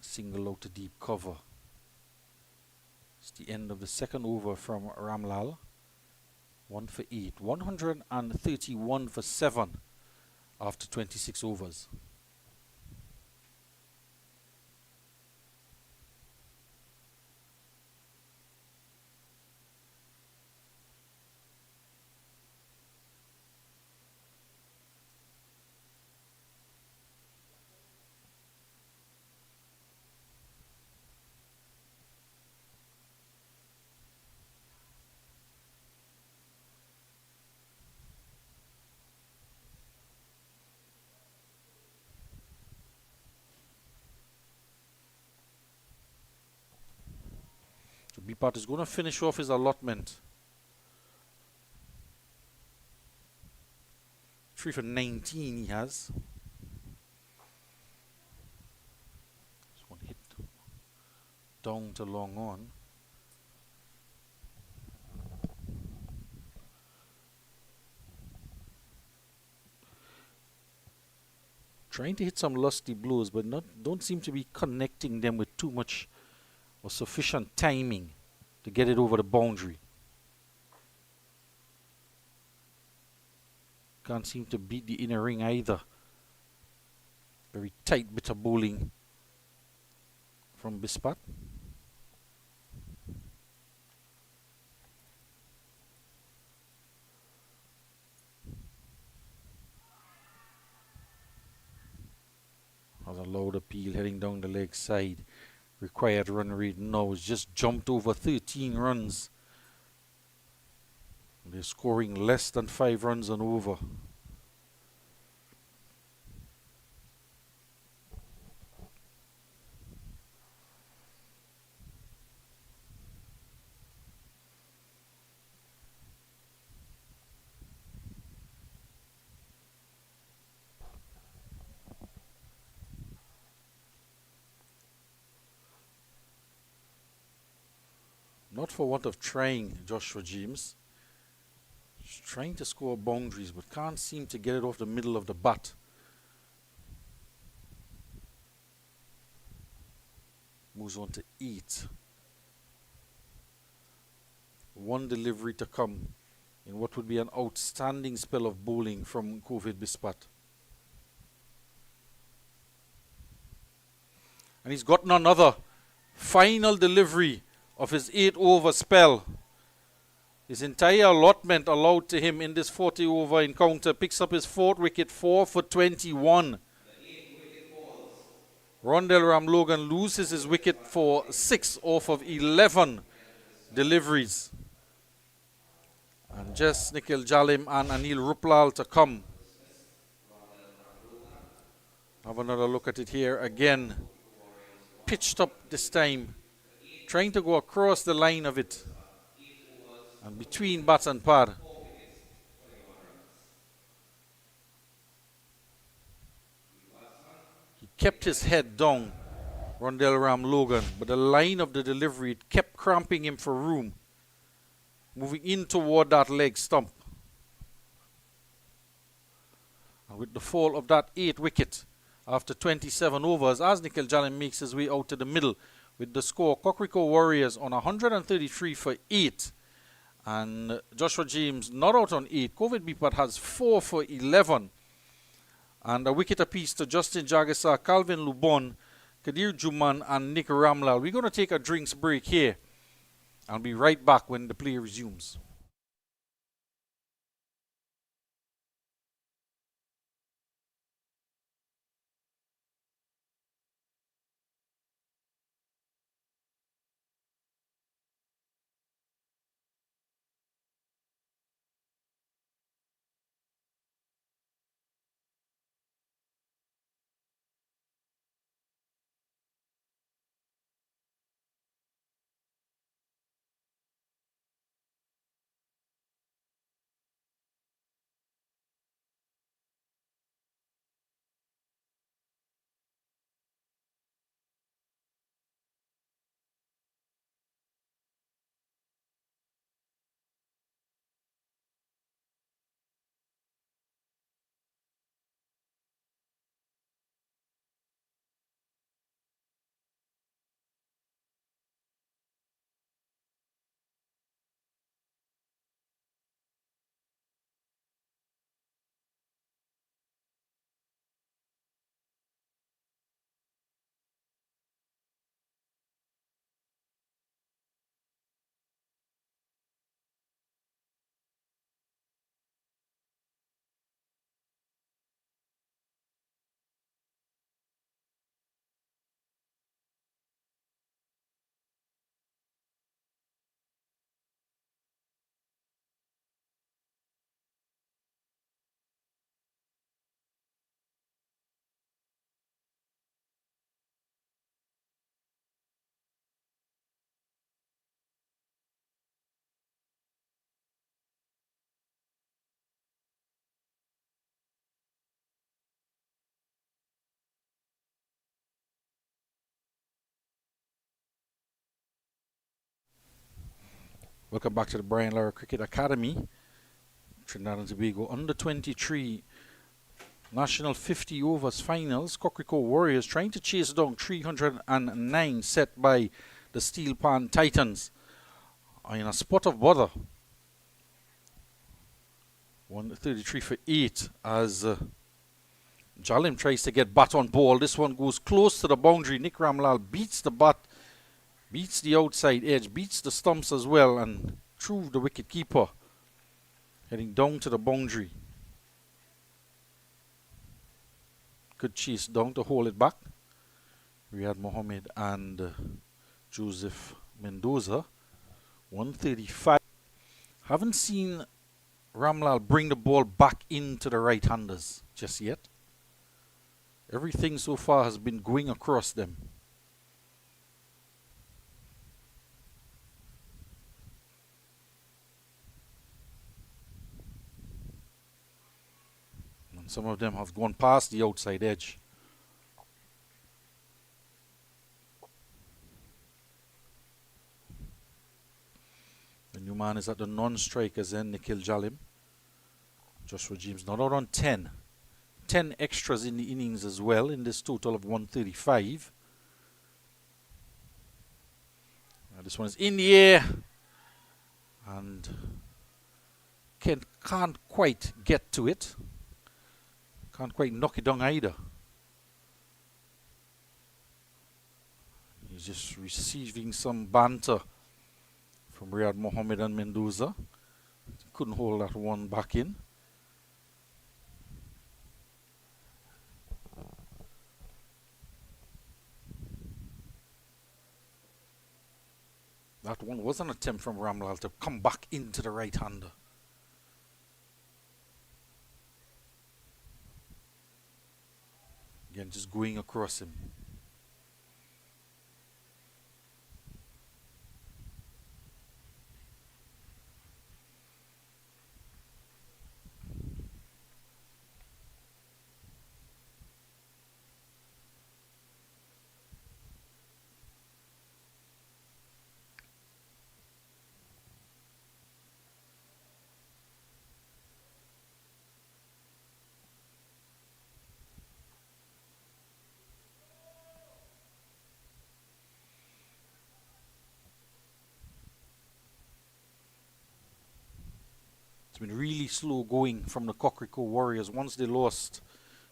S1: Single out to deep cover. It's the end of the second over from Ramlal. 1 for 8. 131 for 7 after 26 overs. So Bipat is going to finish off his allotment. 3 for 19 he has. This one hit down to long on. Trying to hit some lusty blows, but don't seem to be connecting them with too much or sufficient timing to get it over the boundary. Can't seem to beat the inner ring either. Very tight bit of bowling from Bispat. Has a loud appeal heading down the leg side. Required run rate now has just jumped over 13 runs. They're scoring less than 5 runs and over. Not for want of trying, Joshua James. He's trying to score boundaries, but can't seem to get it off the middle of the bat. Moves on to 8. One delivery to come in what would be an outstanding spell of bowling from Covid Bispat. And he's gotten another final delivery of his 8-over spell. His entire allotment allowed to him in this 40-over encounter. Picks up his 4th wicket, 4 for 21. Rondell Ramlogan loses his wicket for 6 off of 11 deliveries. And just Nikhil Jalim and Anil Ruplal to come. Have another look at it here again. Pitched up this time. Trying to go across the line of it. And between bats and pad. He kept his head down, Rondell Ramlogan, but the line of the delivery, it kept cramping him for room. Moving in toward that leg stump. And with the fall of that 8th wicket after 27 overs, as Nikhil Jalim makes his way out to the middle with the score, Cocrico Warriors on 133 for 8. And Joshua James not out on 8. Covid Bispat has 4 for 11. And a wicket apiece to Justin Jagisa, Calvin Lubon, Kadir Juman and Nick Ramlal. We're going to take a drinks break here. I'll be right back when the play resumes. Welcome back to the Brian Lara Cricket Academy. Trinidad and Tobago under 23 national 50 overs finals. Cocrico Warriors trying to chase down 309 set by the Steelpan Titans in a spot of bother. 133 for 8 as Jalim tries to get bat on ball. This one goes close to the boundary. Nick Ramlal beats the bat, beats the outside edge, beats the stumps as well, and through the wicket keeper, heading down to the boundary. Good chase down to hold it back. Riyad Mohammed and Joseph Mendoza. 135. Haven't seen Ramlal bring the ball back into the right-handers just yet. Everything so far has been going across them. And some of them have gone past the outside edge. The new man is at the non-strikers end, Nikhil Jalim. Joshua James not out on 10. 10 extras in the innings as well in this total of 135. Now this one is in the air. And Kent can't quite get to it. Can't quite knock it down either. He's just receiving some banter from Riyad Mohammed and Mendoza. Couldn't hold that one back in. That one was an attempt from Ramlal to come back into the right-hander. Again, just going across him. It's been really slow going from the Cocrico Warriors. Once they lost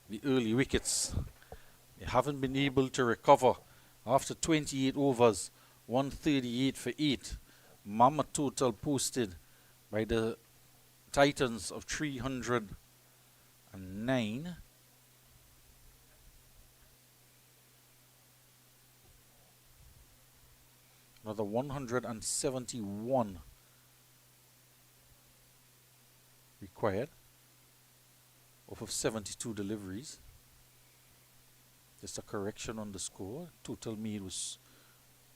S1: the early wickets, they haven't been able to recover. After 28 overs, 138 for 8. Mammoth total posted by the Titans of 309. Another 171 required off of 72 deliveries. Just a correction on the score. Total made was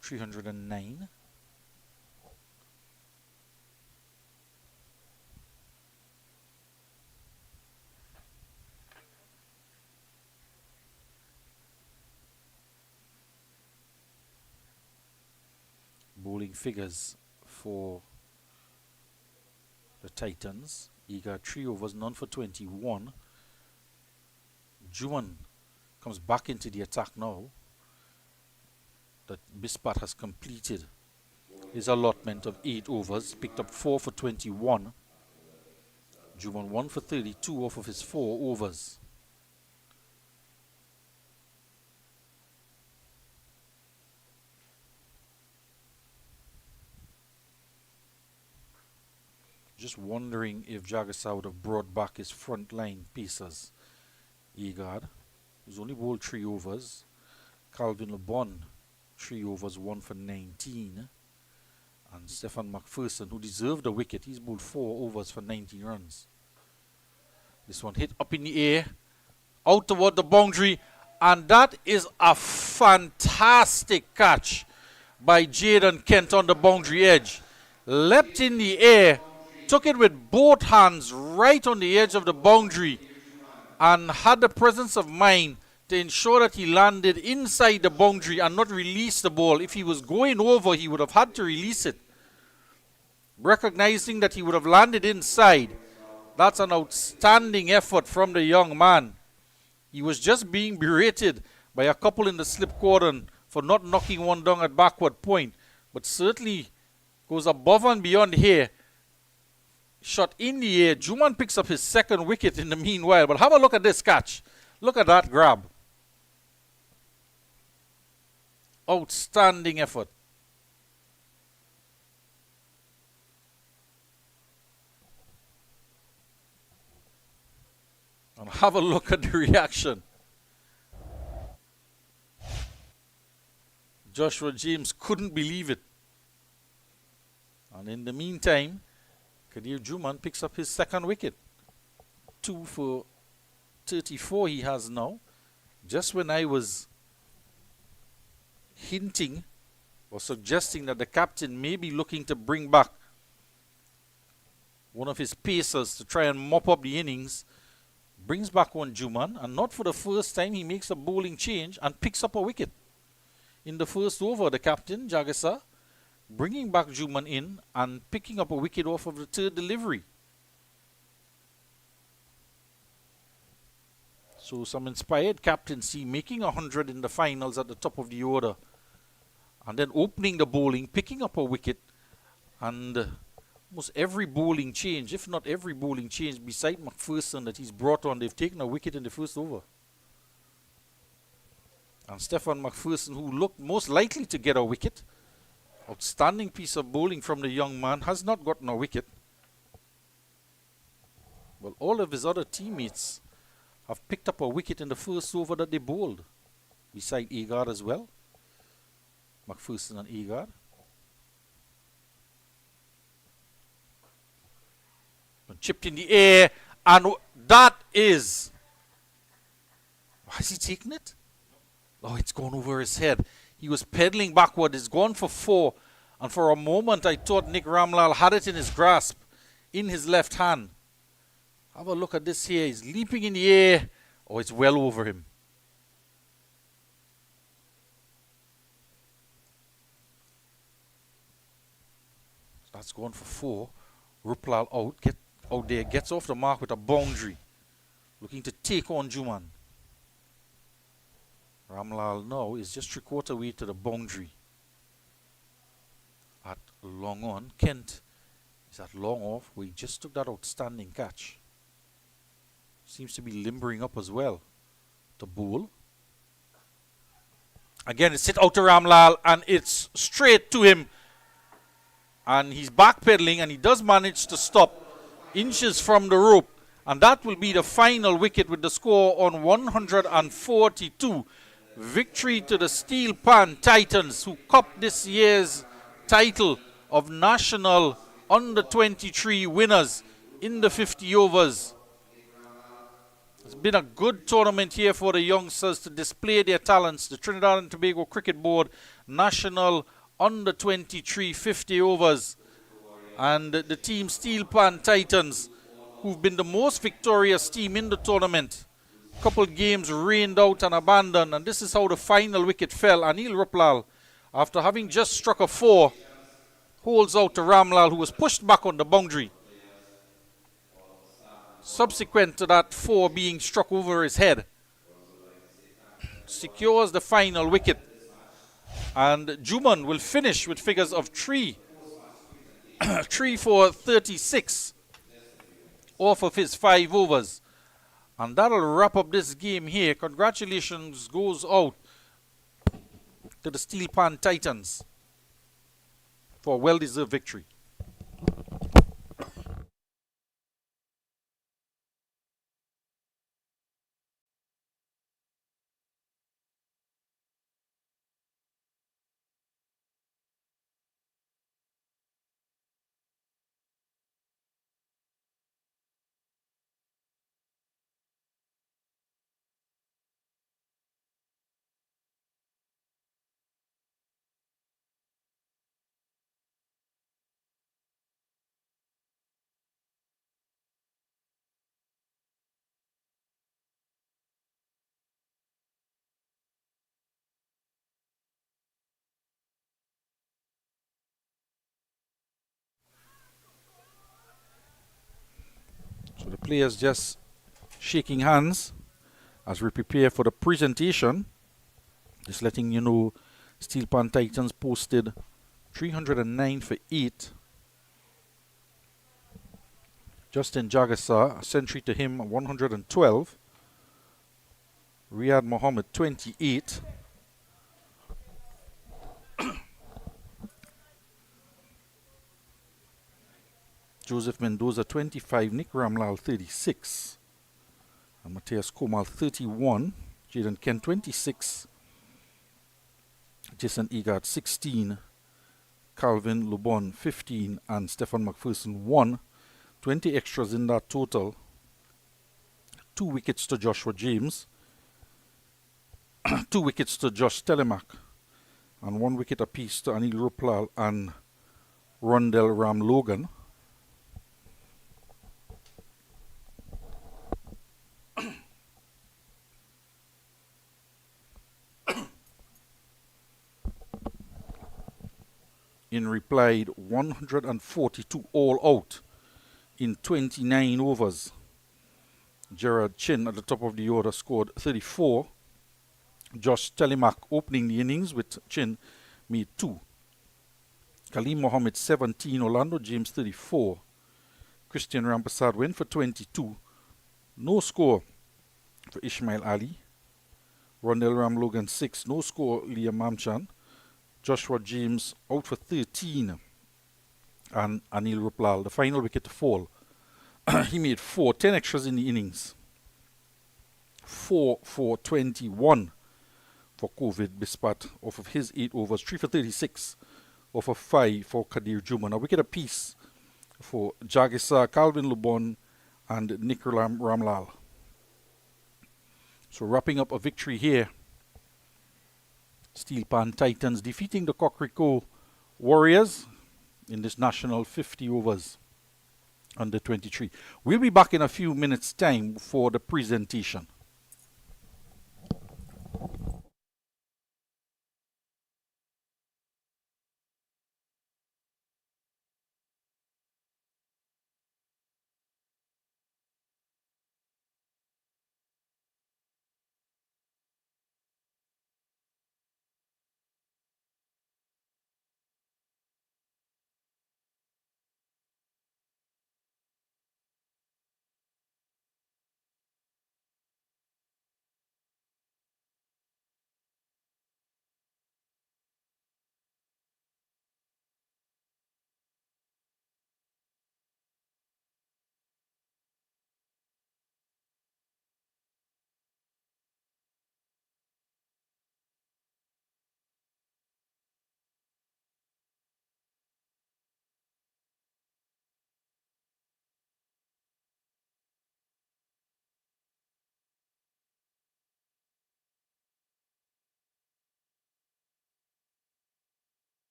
S1: 309. Bowling figures for the Titans. He got 3 overs, none for 21. Juan comes back into the attack now that Bispat has completed his allotment of 8 overs, picked up 4 for 21. Juan 1 for 32 off of his 4 overs. Just wondering if Jagasa would have brought back his front line pieces. Egard, who's only bowled 3 overs. Calvin LeBon, 3 overs, 1 for 19. And Stefan McPherson, who deserved a wicket, he's bowled 4 overs for 19 runs. This one hit up in the air, out toward the boundary, and that is a fantastic catch by Jaden Kent on the boundary edge. Leapt in the air, took it with both hands right on the edge of the boundary and had the presence of mind to ensure that he landed inside the boundary and not release the ball. If he was going over, he would have had to release it. Recognizing that he would have landed inside, that's an outstanding effort from the young man. He was just being berated by a couple in the slip cordon for not knocking one down at backward point, but certainly goes above and beyond here shot in the air. Juman picks up his second wicket in the meanwhile. But have a look at this catch. Look at that grab. Outstanding effort. And have a look at the reaction. Joshua James couldn't believe it. And in the meantime, Kadir Juman picks up his second wicket. 2 for 34 he has now. Just when I was hinting or suggesting that the captain may be looking to bring back one of his pacers to try and mop up the innings, brings back one Juman, and not for the first time he makes a bowling change and picks up a wicket. In the first over, the captain, Jagesa, bringing back Juman in and picking up a wicket off of the third delivery. So some inspired captaincy, making 100 in the finals at the top of the order. And then opening the bowling, picking up a wicket. And almost every bowling change, if not every bowling change, beside McPherson that he's brought on, they've taken a wicket in the first over. And Stefan McPherson, who looked most likely to get a wicket, outstanding piece of bowling from the young man, has not gotten a wicket. Well, all of his other teammates have picked up a wicket in the first over that they bowled, beside Agard as well. McPherson and Agard. Chipped in the air, and that is... Has he taken it? Oh, it's gone over his head. He was pedaling backward. It's gone for 4. And for a moment, I thought Nick Ramlal had it in his grasp, in his left hand. Have a look at this here. He's leaping in the air. Oh, it's well over him. That's gone for 4. Ruplal out there, gets off the mark with a boundary. Looking to take on Juman. Ramlal now is just 3/4 way to the boundary. At long on, Kent is at long off, where he just took that outstanding catch. Seems to be limbering up as well to bowl. Again, it's hit out to Ramlal, and it's straight to him. And he's backpedaling, and he does manage to stop inches from the rope. And that will be the final wicket with the score on 142. Victory to the Steelpan Titans, who cupped this year's title of National Under-23 winners in the 50 overs. It's been a good tournament here for the youngsters to display their talents. The Trinidad and Tobago Cricket Board National Under-23 50 overs. And the team Steelpan Titans, who've been the most victorious team in the tournament. Couple games rained out and abandoned, and this is how the final wicket fell. Anil Ruplal, after having just struck a 4, holds out to Ramlal, who was pushed back on the boundary. Subsequent to that 4 being struck over his head, secures the final wicket. And Juman will finish with figures of 3 for 36 off of his 5 overs. And that'll wrap up this game here. Congratulations goes out to the Steelpan Titans for a well-deserved victory. So the players just shaking hands as we prepare for the presentation. Just letting you know, Steelpan Titans posted 309 for 8 Justin Jagassar, a century to him, 112. Riyad Mohammed, 28. Joseph Mendoza, 25. Nick Ramlal, 36. And Mateus Komal, 31. Jaden Ken, 26. Jason Egard, 16. Calvin Lubon, 15. And Stefan McPherson, 1. 20 extras in that total. 2 wickets to Joshua James. 2 wickets to Josh Telemak. And 1 wicket apiece to Anil Ruplal and Rondell Ram Logan. In replied 142 all out in 29 overs. Gerard Chin at the top of the order scored 34. Josh Telemak opening the innings with Chin made 2. Kaleem Mohammed 17, Orlando James 34. Christian Rampasad went for 22. No score for Ismail Ali. Rondell Ram Logan 6. No score Liam Mamchan. Joshua James out for 13. And Anil Ruplal, the final wicket to fall. He made 4, 10 extras in the innings. 4 for 21 for Covid Bispat off of his 8 overs. 3 for 36 off of 5 for Kadir Juman. A wicket apiece for Jagisa, Calvin Lubon, and Nick Ramlal. So wrapping up a victory here. Steelpan Titans defeating the Cocrico Warriors in this national 50 overs under 23. We'll be back in a few minutes' time for the presentation.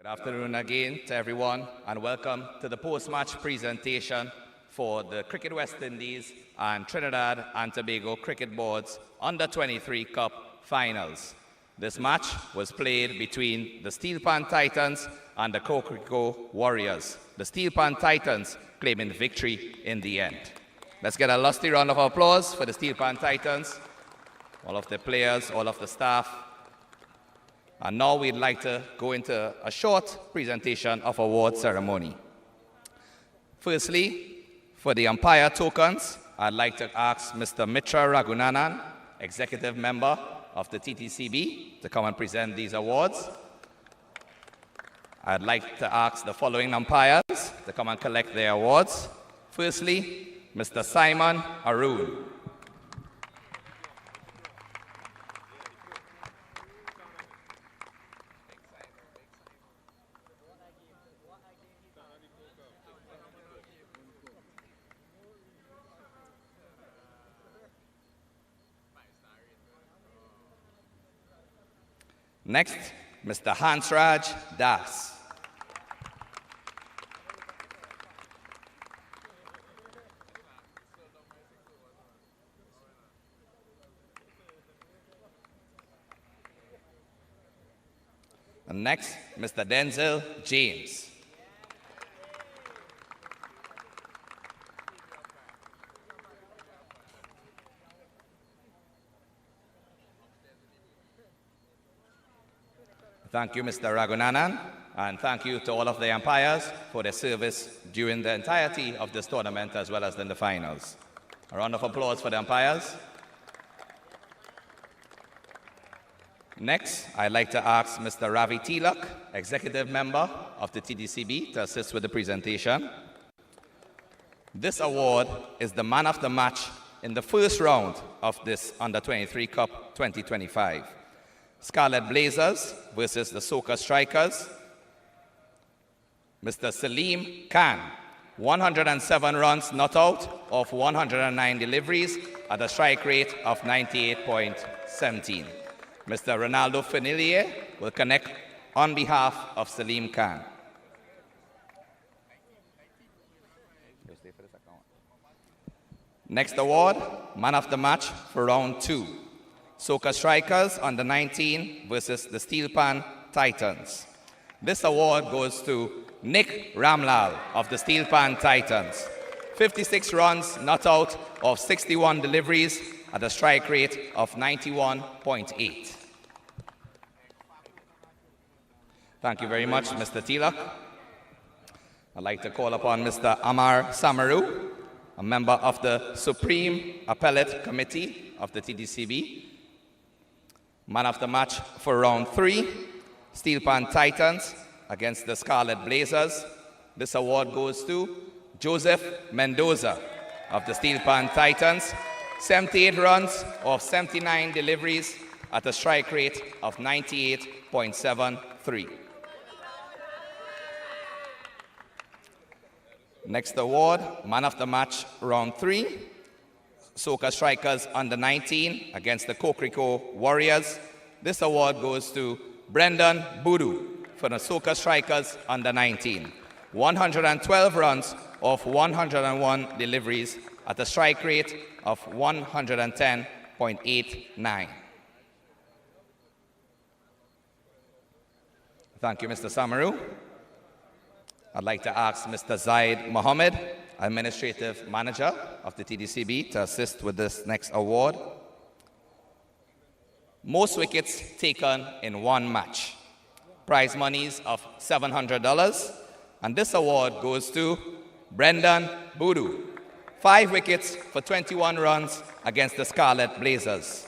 S2: Good afternoon again to everyone, and welcome to the post-match presentation for the Cricket West Indies and Trinidad and Tobago Cricket Board's Under-23 Cup finals. This match was played between the Steelpan Titans and the Cocrico Warriors. The Steelpan Titans claiming victory in the end. Let's get a lusty round of applause for the Steelpan Titans, all of the players, all of the staff. And now we'd like to go into a short presentation of award ceremony. Firstly, for the umpire tokens, I'd like to ask Mr. Mitra Ragunanan, executive member of the Ttcb, to come and present these awards. I'd like to ask the following umpires to come and collect their awards. Firstly, Mr. Simon Arun. Next, Mr. Hansraj Das. And next, Mr. Denzel James. Thank you, Mr. Ragunanan, and thank you to all of the umpires for their service during the entirety of this tournament as well as in the finals. A round of applause for the umpires. Next, I'd like to ask Mr. Ravi Tilak, executive member of the Ttcb, to assist with the presentation. This award is the man of the match in the first round of this Under-23 Cup 2025. Scarlet Blazers versus the Soca Strikers. Mr. Salim Khan, 107 runs not out of 109 deliveries at a strike rate of 98.17. Mr. Ronaldo Fenilier will connect on behalf of Salim Khan. Next award, man of the match for round 2. Soca Strikers under 19 versus the Steelpan Titans. This award goes to Nick Ramlal of the Steelpan Titans. 56 runs not out of 61 deliveries at a strike rate of 91.8. Thank you very much, Mr. Tilak. I'd like to call upon Mr. Amar Samaru, a member of the Supreme Appellate Committee of the Ttcb. Man of the match for round 3, Steelpan Titans against the Scarlet Blazers. This award goes to Joseph Mendoza of the Steelpan Titans. 78 runs of 79 deliveries at a strike rate of 98.73. Next award, man of the match, round 3. Soca Strikers under 19 against the Cocrico Warriors. This award goes to Brendan Boodoo for the Soca Strikers under 19. 112 runs of 101 deliveries at a strike rate of 110.89. Thank you, Mr. Samaru. I'd like to ask Mr. Zaid Mohammed, Administrative Manager of the Ttcb, to assist with this next award. Most wickets taken in one match. Prize monies of $700. And this award goes to Brendan Boodoo. 5 wickets for 21 runs against the Scarlet Blazers.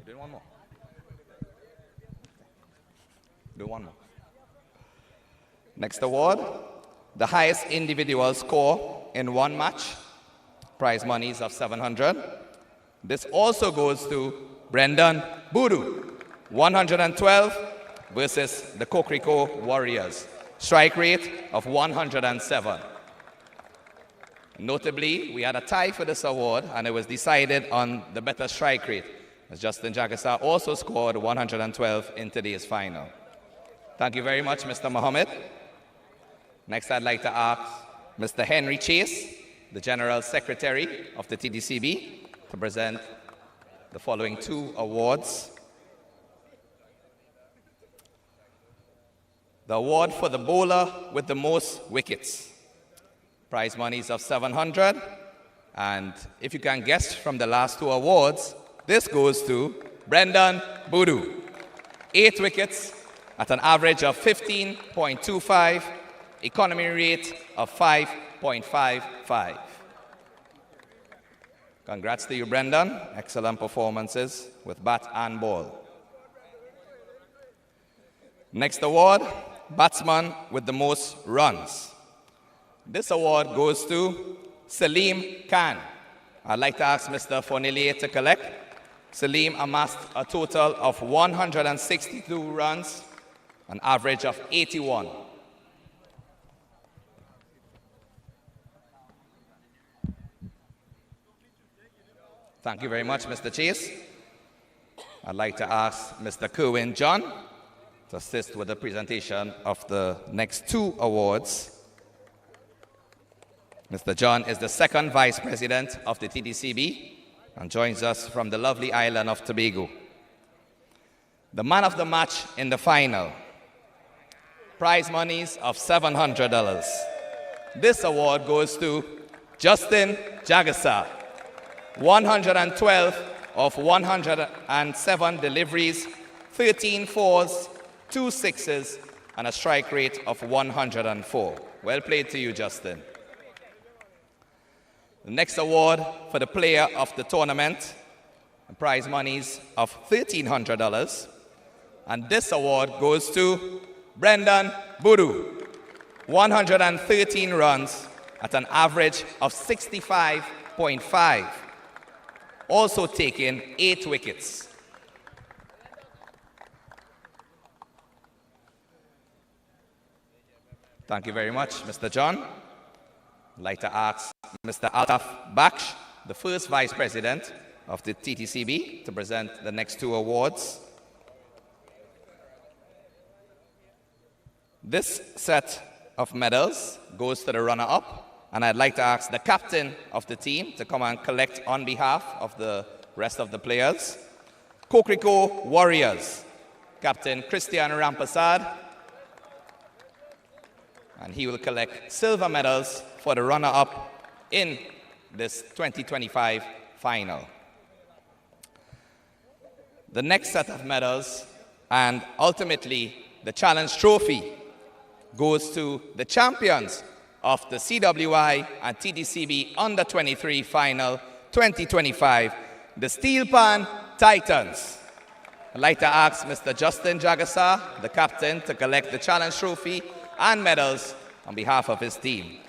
S2: Do one more. Do one more. Next award, the highest individual score in one match, prize monies of $700. This also goes to Brendan Boodoo, 112 versus the Cocrico Warriors, strike rate of 107. Notably, we had a tie for this award, and it was decided on the better strike rate, as Justin Jagassar also scored 112 in today's final. Thank you very much, Mr. Mohammed. Next, I'd like to ask Mr. Henry Chase, the General Secretary of the TTCB, to present the following two awards. The award for the bowler with the most wickets. Prize monies of $700. And if you can guess from the last two awards, this goes to Brendan Boodoo. 8 wickets at an average of 15.25, economy rate of 5.55. Congrats to you, Brendan. Excellent performances with bat and ball. Next award, batsman with the most runs. This award goes to Salim Khan. I'd like to ask Mr. Fornillier to collect. Salim amassed a total of 162 runs, an average of 81. Thank you very much, Mr. Chase. I'd like to ask Mr. Kerwin John to assist with the presentation of the next two awards. Mr. John is the second Vice President of the TTCB and joins us from the lovely island of Tobago. The man of the match in the final. Prize monies of $700. This award goes to Justin Jagassar. 112 of 107 deliveries, 13 fours, 2 sixes, and a strike rate of 104. Well played to you, Justin. The next award for the player of the tournament, prize monies of $1,300. And this award goes to Brendan Boodoo. 113 runs at an average of 65.5. Also taking 8 wickets. Thank you very much, Mr. John. I'd like to ask Mr. Altaf Baksh, the first Vice President of the TTCB, to present the next two awards. This set of medals goes to the runner-up, and I'd like to ask the captain of the team to come and collect on behalf of the rest of the players. Cocrico Warriors, Captain Christian Rampasad, and he will collect silver medals for the runner-up in this 2025 final. The next set of medals, and ultimately the challenge trophy, goes to the champions of the CWI and TTCB Under-23 Final 2025, the Steelpan Titans. I'd like to ask Mr. Justin Jagassar, the captain, to collect the challenge trophy and medals on behalf of his team.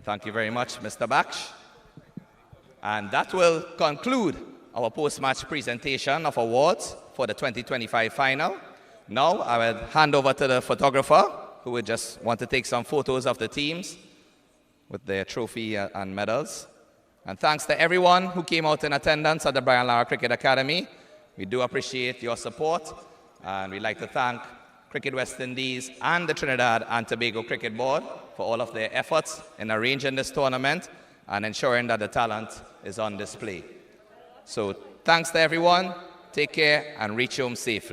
S2: Thank you very much, Mr. Baksh. And that will conclude our post-match presentation of awards for the 2025 final. Now I will hand over to the photographer, who would just want to take some photos of the teams with their trophy and medals. And thanks to everyone who came out in attendance at the Brian Lara Cricket Academy. We do appreciate your support, and we'd like to thank Cricket West Indies and the Trinidad and Tobago Cricket Board for all of their efforts in arranging this tournament and ensuring that the talent is on display. So thanks to everyone, take care and reach home safely.